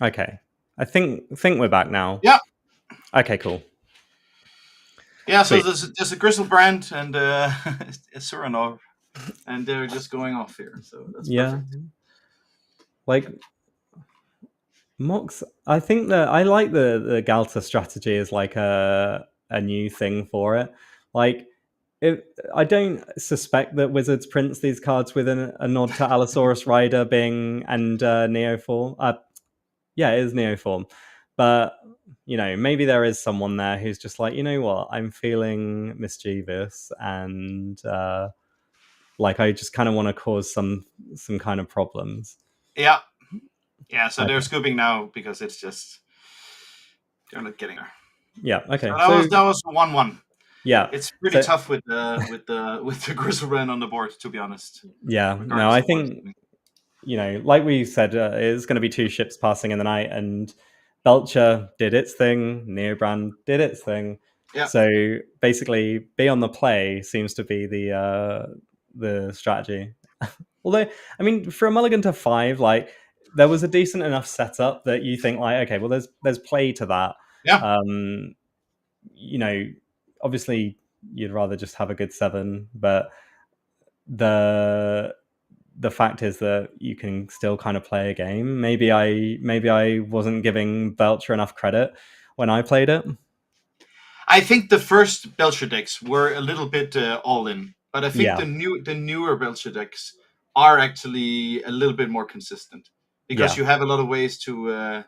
Okay. I think we're back now. Yeah. Okay, cool. Yeah, so there's a Grizzlebrand and a Suranov. and they're just going off here. So that's Yeah. perfect. Like Mox, I think that I like the Galta strategy as like a new thing for it. Like, I don't suspect that Wizards prints these cards with a nod to Allosaurus Rider being and Neoform. Yeah, it is Neoform, but maybe there is someone there who's just like, you know what, I'm feeling mischievous and like I just kind of want to cause some kind of problems. Yeah. So they're scooping now because it's just they're not getting her. Yeah. Okay. So that was 1-1. Yeah, it's pretty tough with the Griselbrand on the board, to be honest. Yeah, no, I think like we said, it's going to be 2 ships passing in the night, and Belcher did its thing, Neobrand did its thing. Yeah. So basically, be on the play seems to be the strategy. Although, I mean, for a mulligan to 5, like there was a decent enough setup that you think like, okay, well, there's play to that. Yeah. Obviously, you'd rather just have a good 7, but the fact is that you can still kind of play a game. Maybe I wasn't giving Belcher enough credit when I played it. I think the first Belcher decks were a little bit all in, but I think the newer Belcher decks are actually a little bit more consistent because you have a lot of ways to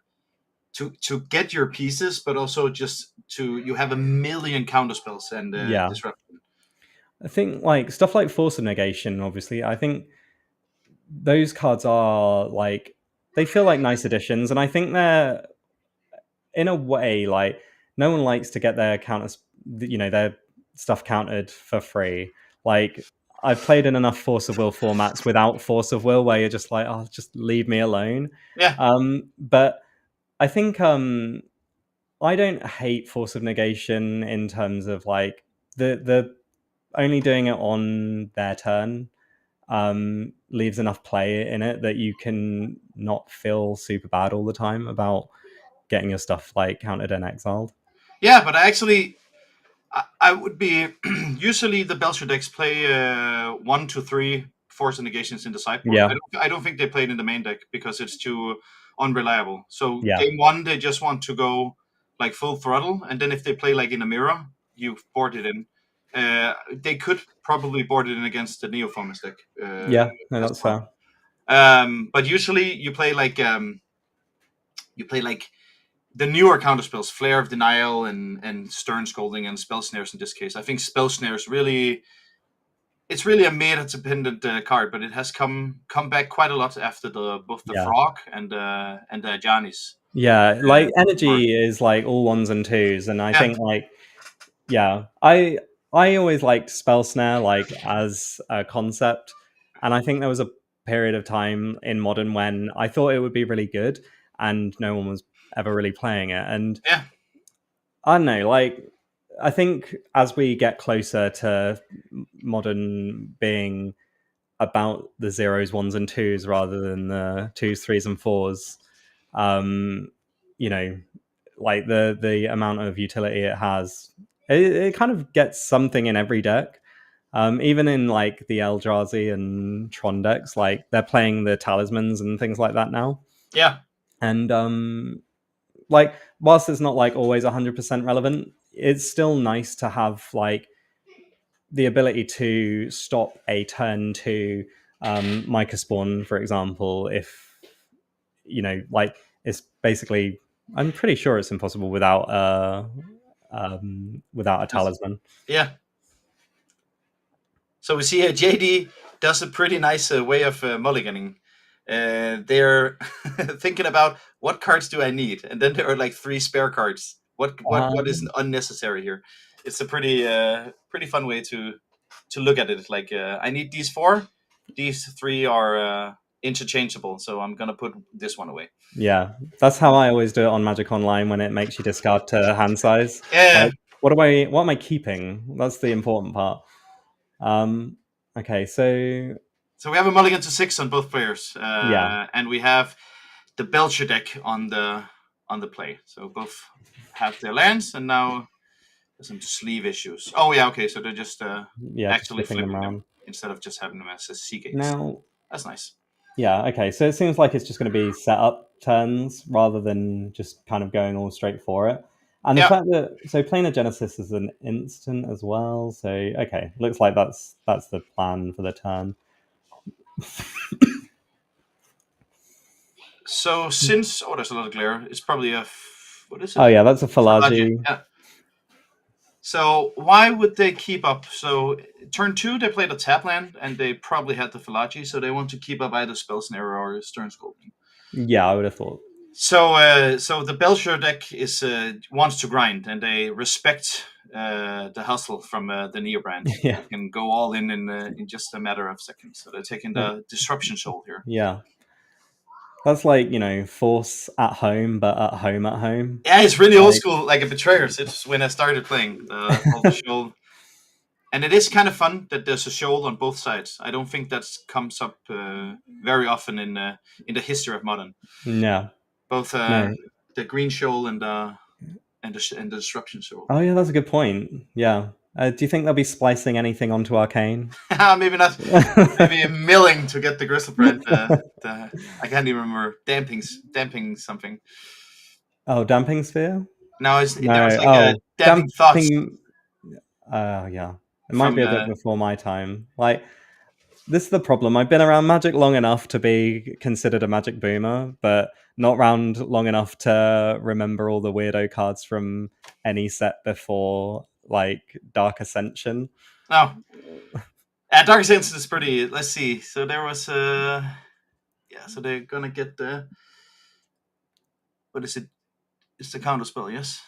get your pieces, but also just you have a million counter spells and disruption. I think like stuff like Force of Negation, obviously, I think those cards are like, they feel like nice additions, and I think they're in a way like, no one likes to get their counters, their stuff countered for free. Like, I've played in enough Force of Will formats without Force of Will where you're just like, oh, just leave me alone. Yeah. But I think I don't hate Force of Negation in terms of like the only doing it on their turn leaves enough play in it that you can not feel super bad all the time about getting your stuff like counted and exiled. Yeah, but I would be usually the Belcher decks play 1 to 3 Force Negations in the sideboard. Yeah. I don't think they played in the main deck because it's too unreliable. So Yeah. game 1 they just want to go like full throttle, and then if they play like in a mirror, you board it in. They could probably board it in against the Neoformers deck. Yeah, no, that's fair. But usually you play like the newer counterspells, Flare of Denial and Stern Scolding and Spell Snares in this case. I think Spell Snares it's really a meta-dependent card, but it has come back quite a lot after both the Frog and the Janis. Yeah, like energy is like all 1s and 2s, and I think like I always liked Spell Snare like as a concept, and I think there was a period of time in Modern when I thought it would be really good, and no one was ever really playing it. And I don't know, like I think as we get closer to Modern being about the 0s, 1s, and 2s rather than the 2s, 3s, and 4s, like the amount of utility it has, it kind of gets something in every deck. Even in like the Eldrazi and Tron decks, like they're playing the talismans and things like that now. Yeah. And like whilst it's not like always 100% relevant, it's still nice to have like the ability to stop a turn to Mica Spawn, for example, if like it's basically, I'm pretty sure it's impossible without a talisman. Yeah. So we see here JD does a pretty nice way of mulliganing. They're thinking about what cards do I need, and then there are like 3 spare cards. What is unnecessary here? It's a pretty fun way to look at it. Like I need these 4, these 3 are interchangeable, so I'm gonna put this one away. Yeah, that's how I always do it on Magic Online when it makes you discard to hand size. Yeah. Like, what am I keeping? That's the important part. Okay, so we have a mulligan to 6 on both players. And we have the Belcher deck on the play. So both have their lands, and now there's some sleeve issues. Oh yeah, okay. So they're just actually flipping them around. instead of just having them as C gates. Now, that's nice. Yeah, okay. So it seems like it's just going to be set up turns rather than just kind of going all straight for it. And the fact that planar genesis is an instant as well. So okay, looks like that's the plan for the turn. So since there's a lot of glare, it's probably what is it? Oh yeah, that's a Falaji. Yeah. So why would they keep up? So turn 2, they played a tap land, and they probably had the Falaji, so they want to keep up either Spell Snare or Stern Sculpting. Yeah, I would have thought. So the Belcher deck is wants to grind, and they respect the hustle from the Neo brand. Yeah. They can go all in just a matter of seconds. So they're taking the Disruption Soul here. Yeah. That's like, Force at home, but at home. Yeah, it's really old school, like a Betrayers. It's when I started playing the shoal. And it is kind of fun that there's a shoal on both sides. I don't think that comes up very often in the history of Modern. Yeah. Both the green shoal and the Disruption Shoal. Oh yeah, that's a good point. Yeah. Do you think they'll be splicing anything onto Arcane? Maybe not. Maybe a milling to get the Griselbrand. I can't even remember. Damping something. Oh, Damping Sphere? No, there was like a Damping Thoughts. Yeah. It might be a bit before my time. Like, this is the problem. I've been around Magic long enough to be considered a Magic boomer, but not around long enough to remember all the weirdo cards from any set before, like Dark Ascension. Oh. Dark Ascension is pretty... Let's see. So there was... so they're gonna get the... What is it? It's the counter spell, yes?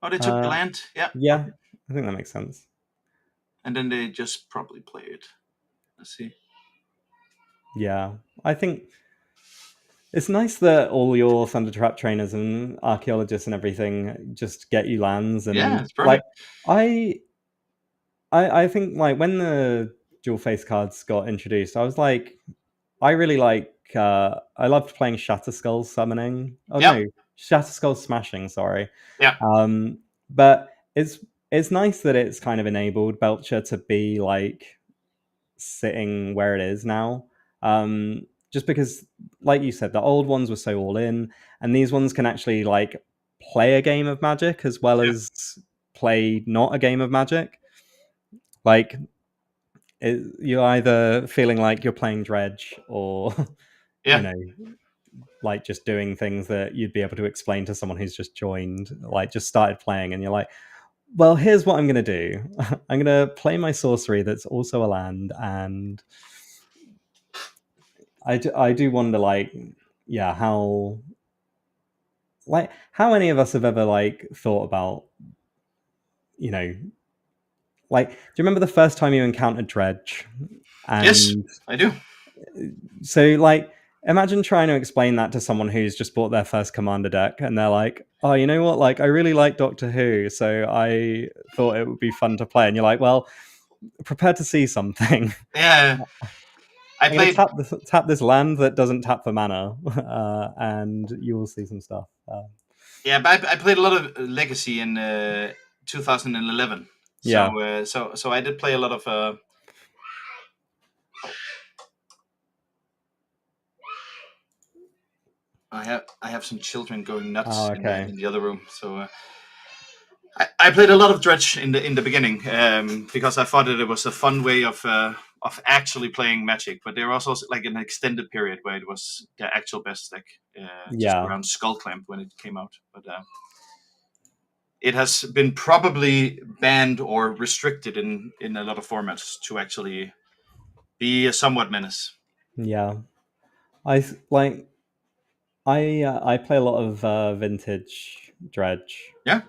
Oh, they took the land? Yeah. Yeah, I think that makes sense. And then they just probably play it. Let's see. Yeah, I think it's nice that all your Thunder Trap trainers and archaeologists and everything just get you lands. And yeah, it's perfect. Like, I think like when the dual face cards got introduced, I was like, I really like. I loved playing Shatter Skull summoning. Oh no, Shatter Skull smashing. Sorry. Yeah. But it's nice that it's kind of enabled Belcher to be like sitting where it is now. Just because, like you said, the old ones were so all in, and these ones can actually like play a game of Magic as well as play not a game of Magic. Like, you're either feeling like you're playing Dredge or, like just doing things that you'd be able to explain to someone who's just joined, like just started playing, and you're like, well, here's what I'm going to do. I'm going to play my sorcery that's also a land, and I do wonder, like, how many of us have ever, like, thought about, like, do you remember the first time you encountered Dredge? And yes, I do. So, like, imagine trying to explain that to someone who's just bought their first Commander deck, and they're like, oh, you know what? Like, I really like Doctor Who, so I thought it would be fun to play. And you're like, well, prepare to see something. Yeah. I played tap this land that doesn't tap for mana, and you will see some stuff. Yeah, but I played a lot of Legacy in 2011. Yeah. So I did play a lot of... I have some children going nuts in the other room. So I played a lot of Dredge in the beginning because I thought that it was a fun way of actually playing Magic. But there was also like an extended period where it was the actual best deck, just around Skullclamp when it came out. But it has been probably banned or restricted in a lot of formats to actually be a somewhat menace. Yeah, I play a lot of vintage Dredge. Yeah.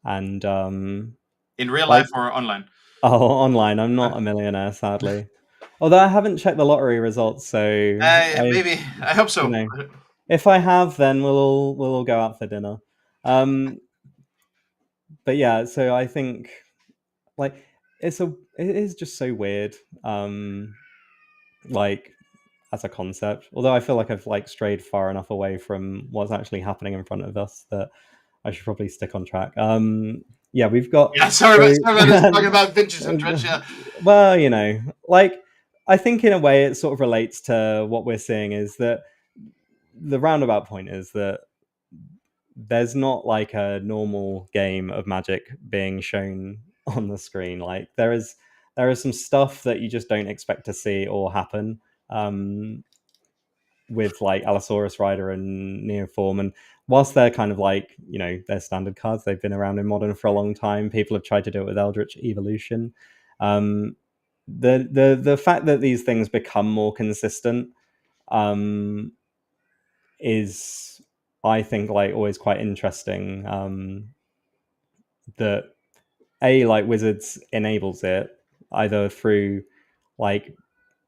And in real life or online? Oh, online. I'm not a millionaire, sadly. Although I haven't checked the lottery results, so maybe I hope so. If I have, then we'll all go out for dinner. But yeah, so I think like it is just so weird. Like, as a concept, although I feel like I've like strayed far enough away from what's actually happening in front of us that I should probably stick on track. Yeah, we've got. Yeah, sorry about this, talking about vintage and dredge. Yeah. Well, like I think in a way it sort of relates to what we're seeing is that the roundabout point is that there's not like a normal game of Magic being shown on the screen. Like there is some stuff that you just don't expect to see or happen with like Allosaurus Rider and Neoform. And whilst they're kind of like, they're standard cards, they've been around in Modern for a long time. People have tried to do it with Eldritch Evolution. The fact that these things become more consistent is, I think, like always quite interesting. That like Wizards enables it either through like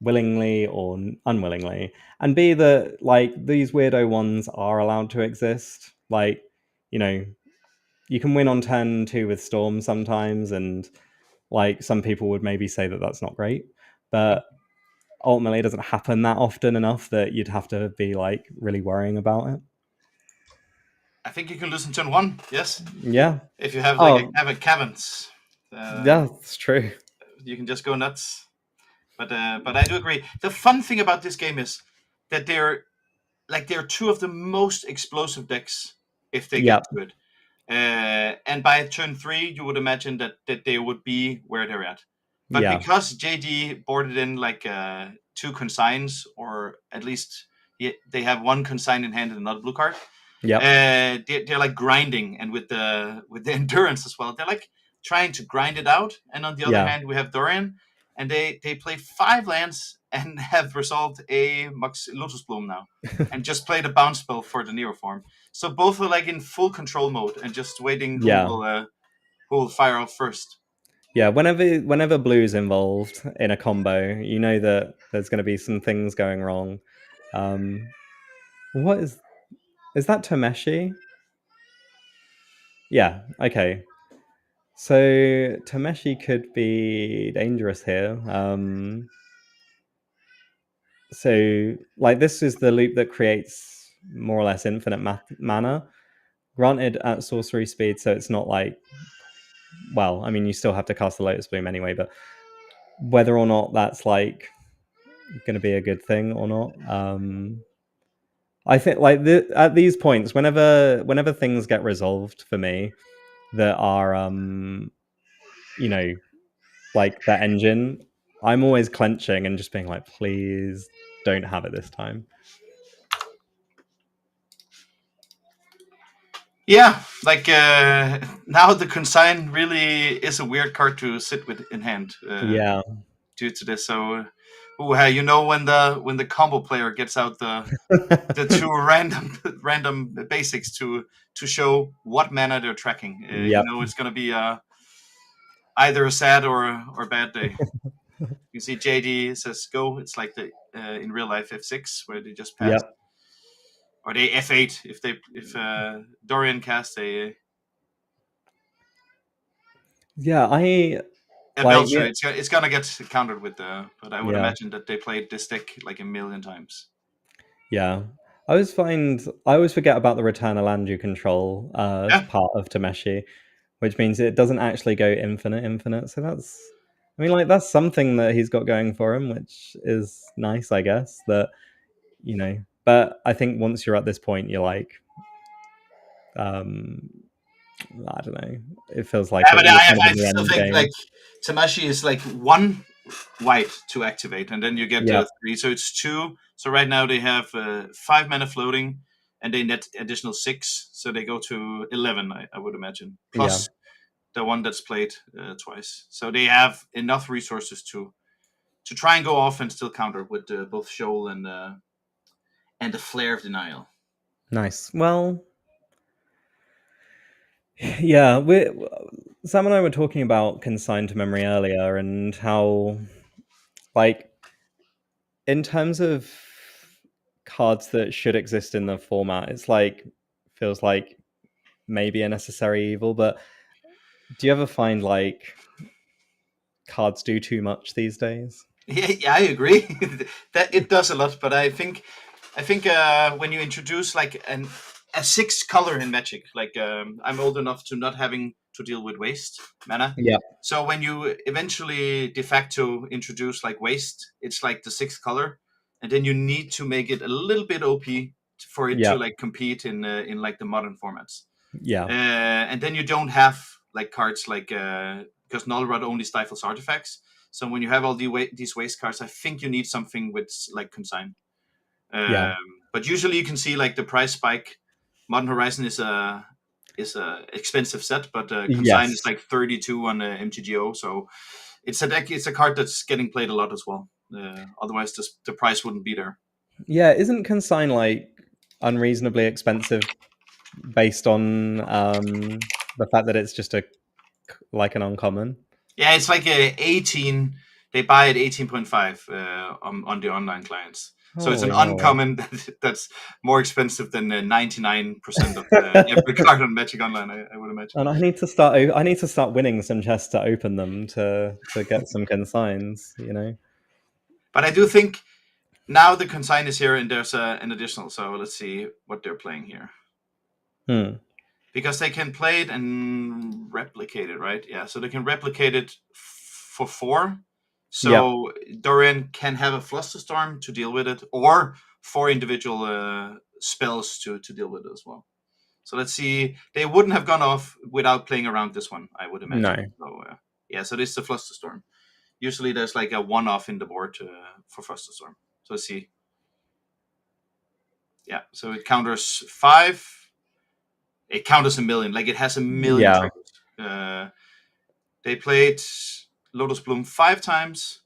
willingly or unwillingly, and B, that like these weirdo ones are allowed to exist. Like, you can win on turn 2 with Storm sometimes, and like some people would maybe say that that's not great, but ultimately it doesn't happen that often enough that you'd have to be like really worrying about it. I think you can lose in turn 1. Yes. Yeah. If you have like a Caverns. Yeah, that's true. You can just go nuts. But I do agree. The fun thing about this game is that they're two of the most explosive decks if they get to it. And by turn 3, you would imagine that they would be where they're at. But because JD boarded in like 2 consigns, or at least they have 1 consign in hand and another blue card. Yeah, they're like grinding, and with the endurance as well, they're like trying to grind it out. And on the other hand, we have Dorian, and they play 5 lands and have resolved a Lotus Bloom now, and just played a bounce spell for the Neoform. So both are like in full control mode and just waiting who will fire out first. Yeah, whenever blue's involved in a combo, you know that there's going to be some things going wrong. What is that Tameshi? Yeah, okay. So Tameshi could be dangerous here. So like this is the loop that creates more or less infinite mana. Granted at sorcery speed, so it's not like, well, I mean, you still have to cast the Lotus Bloom anyway, but whether or not that's like going to be a good thing or not, I think like at these points, whenever things get resolved for me that are like that engine, I'm always clenching and just being like, please don't have it this time. Yeah, like now the consign really is a weird card to sit with in hand. Due to this, so when the combo player gets out the 2 random basics to show what mana they're tracking, it's going to be either a sad or bad day. You see, JD says go. It's like the in real life F6 where they just pass. Or they F8 if Dorian casts a. Belcher, it's gonna get countered with but I would imagine that they played this deck like a million times. Yeah, I always forget about the return a land you control part of Tameshi, which means it doesn't actually go infinite. So that's something that he's got going for him, which is nice, I guess. That but I think once you're at this point, you're like, I don't know. It feels like I still think like Tameshi is like 1 white to activate, and then you get 3, so it's 2. So right now they have 5 mana floating, and they net additional 6, so they go to 11. I would imagine, plus the one that's played twice. So they have enough resources to try and go off and still counter with both Shoal and the Flare of Denial. Nice. Well, yeah, Sam and I were talking about Consigned to Memory earlier, and how, like, in terms of cards that should exist in the format, it's like feels like maybe a necessary evil. But do you ever find like cards do too much these days? Yeah, I agree that it does a lot, but I think when you introduce like a 6 color in Magic. Like I'm old enough to not having to deal with waste mana. Yeah. So when you eventually de facto introduce like waste, it's like the 6th color, and then you need to make it a little bit OP for it to like compete in like the modern formats. Yeah. And then you don't have like cards like because Null Rod only stifles artifacts. So when you have all these waste cards, I think you need something with like consign. But usually you can see like the price spike. Modern Horizon is a expensive set, but consign is like 32 on MTGO, so it's a card that's getting played a lot as well. Otherwise, the price wouldn't be there. Yeah, isn't consign like unreasonably expensive based on the fact that it's just like an uncommon? Yeah, it's like a 18. They buy at 18.5 on the online clients. So it's an uncommon that's more expensive than 99% of every card on Magic Online, I would imagine. And I need to start winning some chests to open them to get some consigns, you know. But I do think now the consign is here and there's an additional. So let's see what they're playing here. Because they can play it and replicate it, right? Yeah, so they can replicate it for 4. So Dorian can have a Flusterstorm to deal with it, or 4 individual spells to deal with it as well. So let's see. They wouldn't have gone off without playing around this one, I would imagine. No. So, so this is the Flusterstorm. Usually there's like a 1-off in the board for Flusterstorm. So let's see. Yeah, so it counters 5. It counters a million. Like it has a million triggers. They played Lotus Bloom 5 times,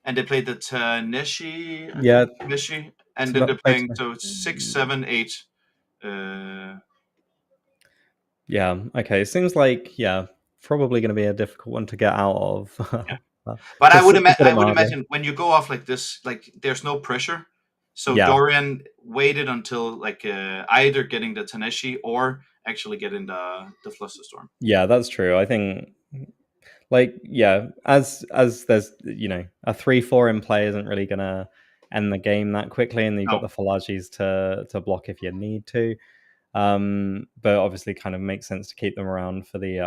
and they played the Taneshi. Taneshi, and then they're playing 6, 7, 8. Yeah. Okay. It seems like probably going to be a difficult one to get out of. But I would imagine when you go off like this, like there's no pressure. So Dorian waited until like either getting the Taneshi or actually getting the Flusterstorm. Yeah, that's true. I think as there's a 3/4 in play isn't really gonna end the game that quickly, and you've got the Falagis to block if you need to. But obviously kind of makes sense to keep them around for the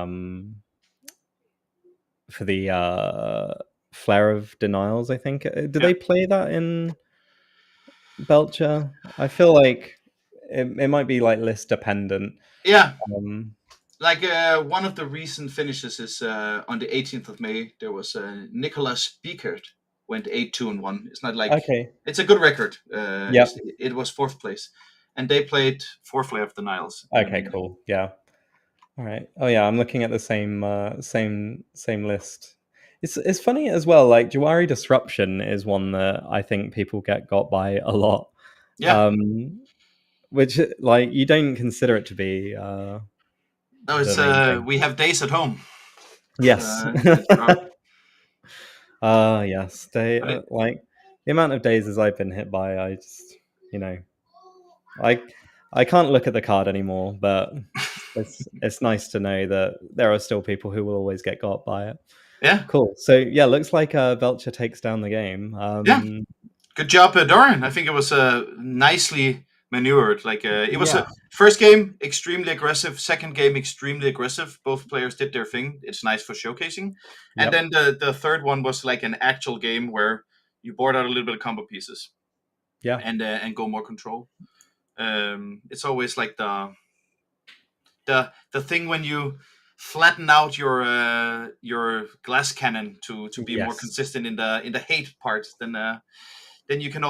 Flare of Denials, I think. Do they play that in Belcher? I feel like it might be like list dependent. Yeah. Like one of the recent finishes is on the 18th of May. There was Nicholas Biekert went 8-2-1. It's not like it's a good record. It was 4th place, and they played 4 Flare of Denials. Okay, cool. Yeah. All right. Oh yeah, I'm looking at the same list. It's funny as well. Like Jawari Disruption is one that I think people got by a lot. Yeah. Which like you don't consider it to be. No, it's we have days at home. Yes. Yes. They like the amount of days as I've been hit by. I just I can't look at the card anymore, but it's nice to know that there are still people who will always get got by it. Yeah. Cool. So yeah, looks like Belcher takes down the game. Good job, Dorian. I think it was nicely maneuvered. Like it was a first game extremely aggressive, second game extremely aggressive. Both players did their thing. It's nice for showcasing. And then the third one was like an actual game where you board out a little bit of combo pieces. Yeah. And go more control. It's always like the thing when you flatten out your glass cannon to be more consistent in the hate part, then you can also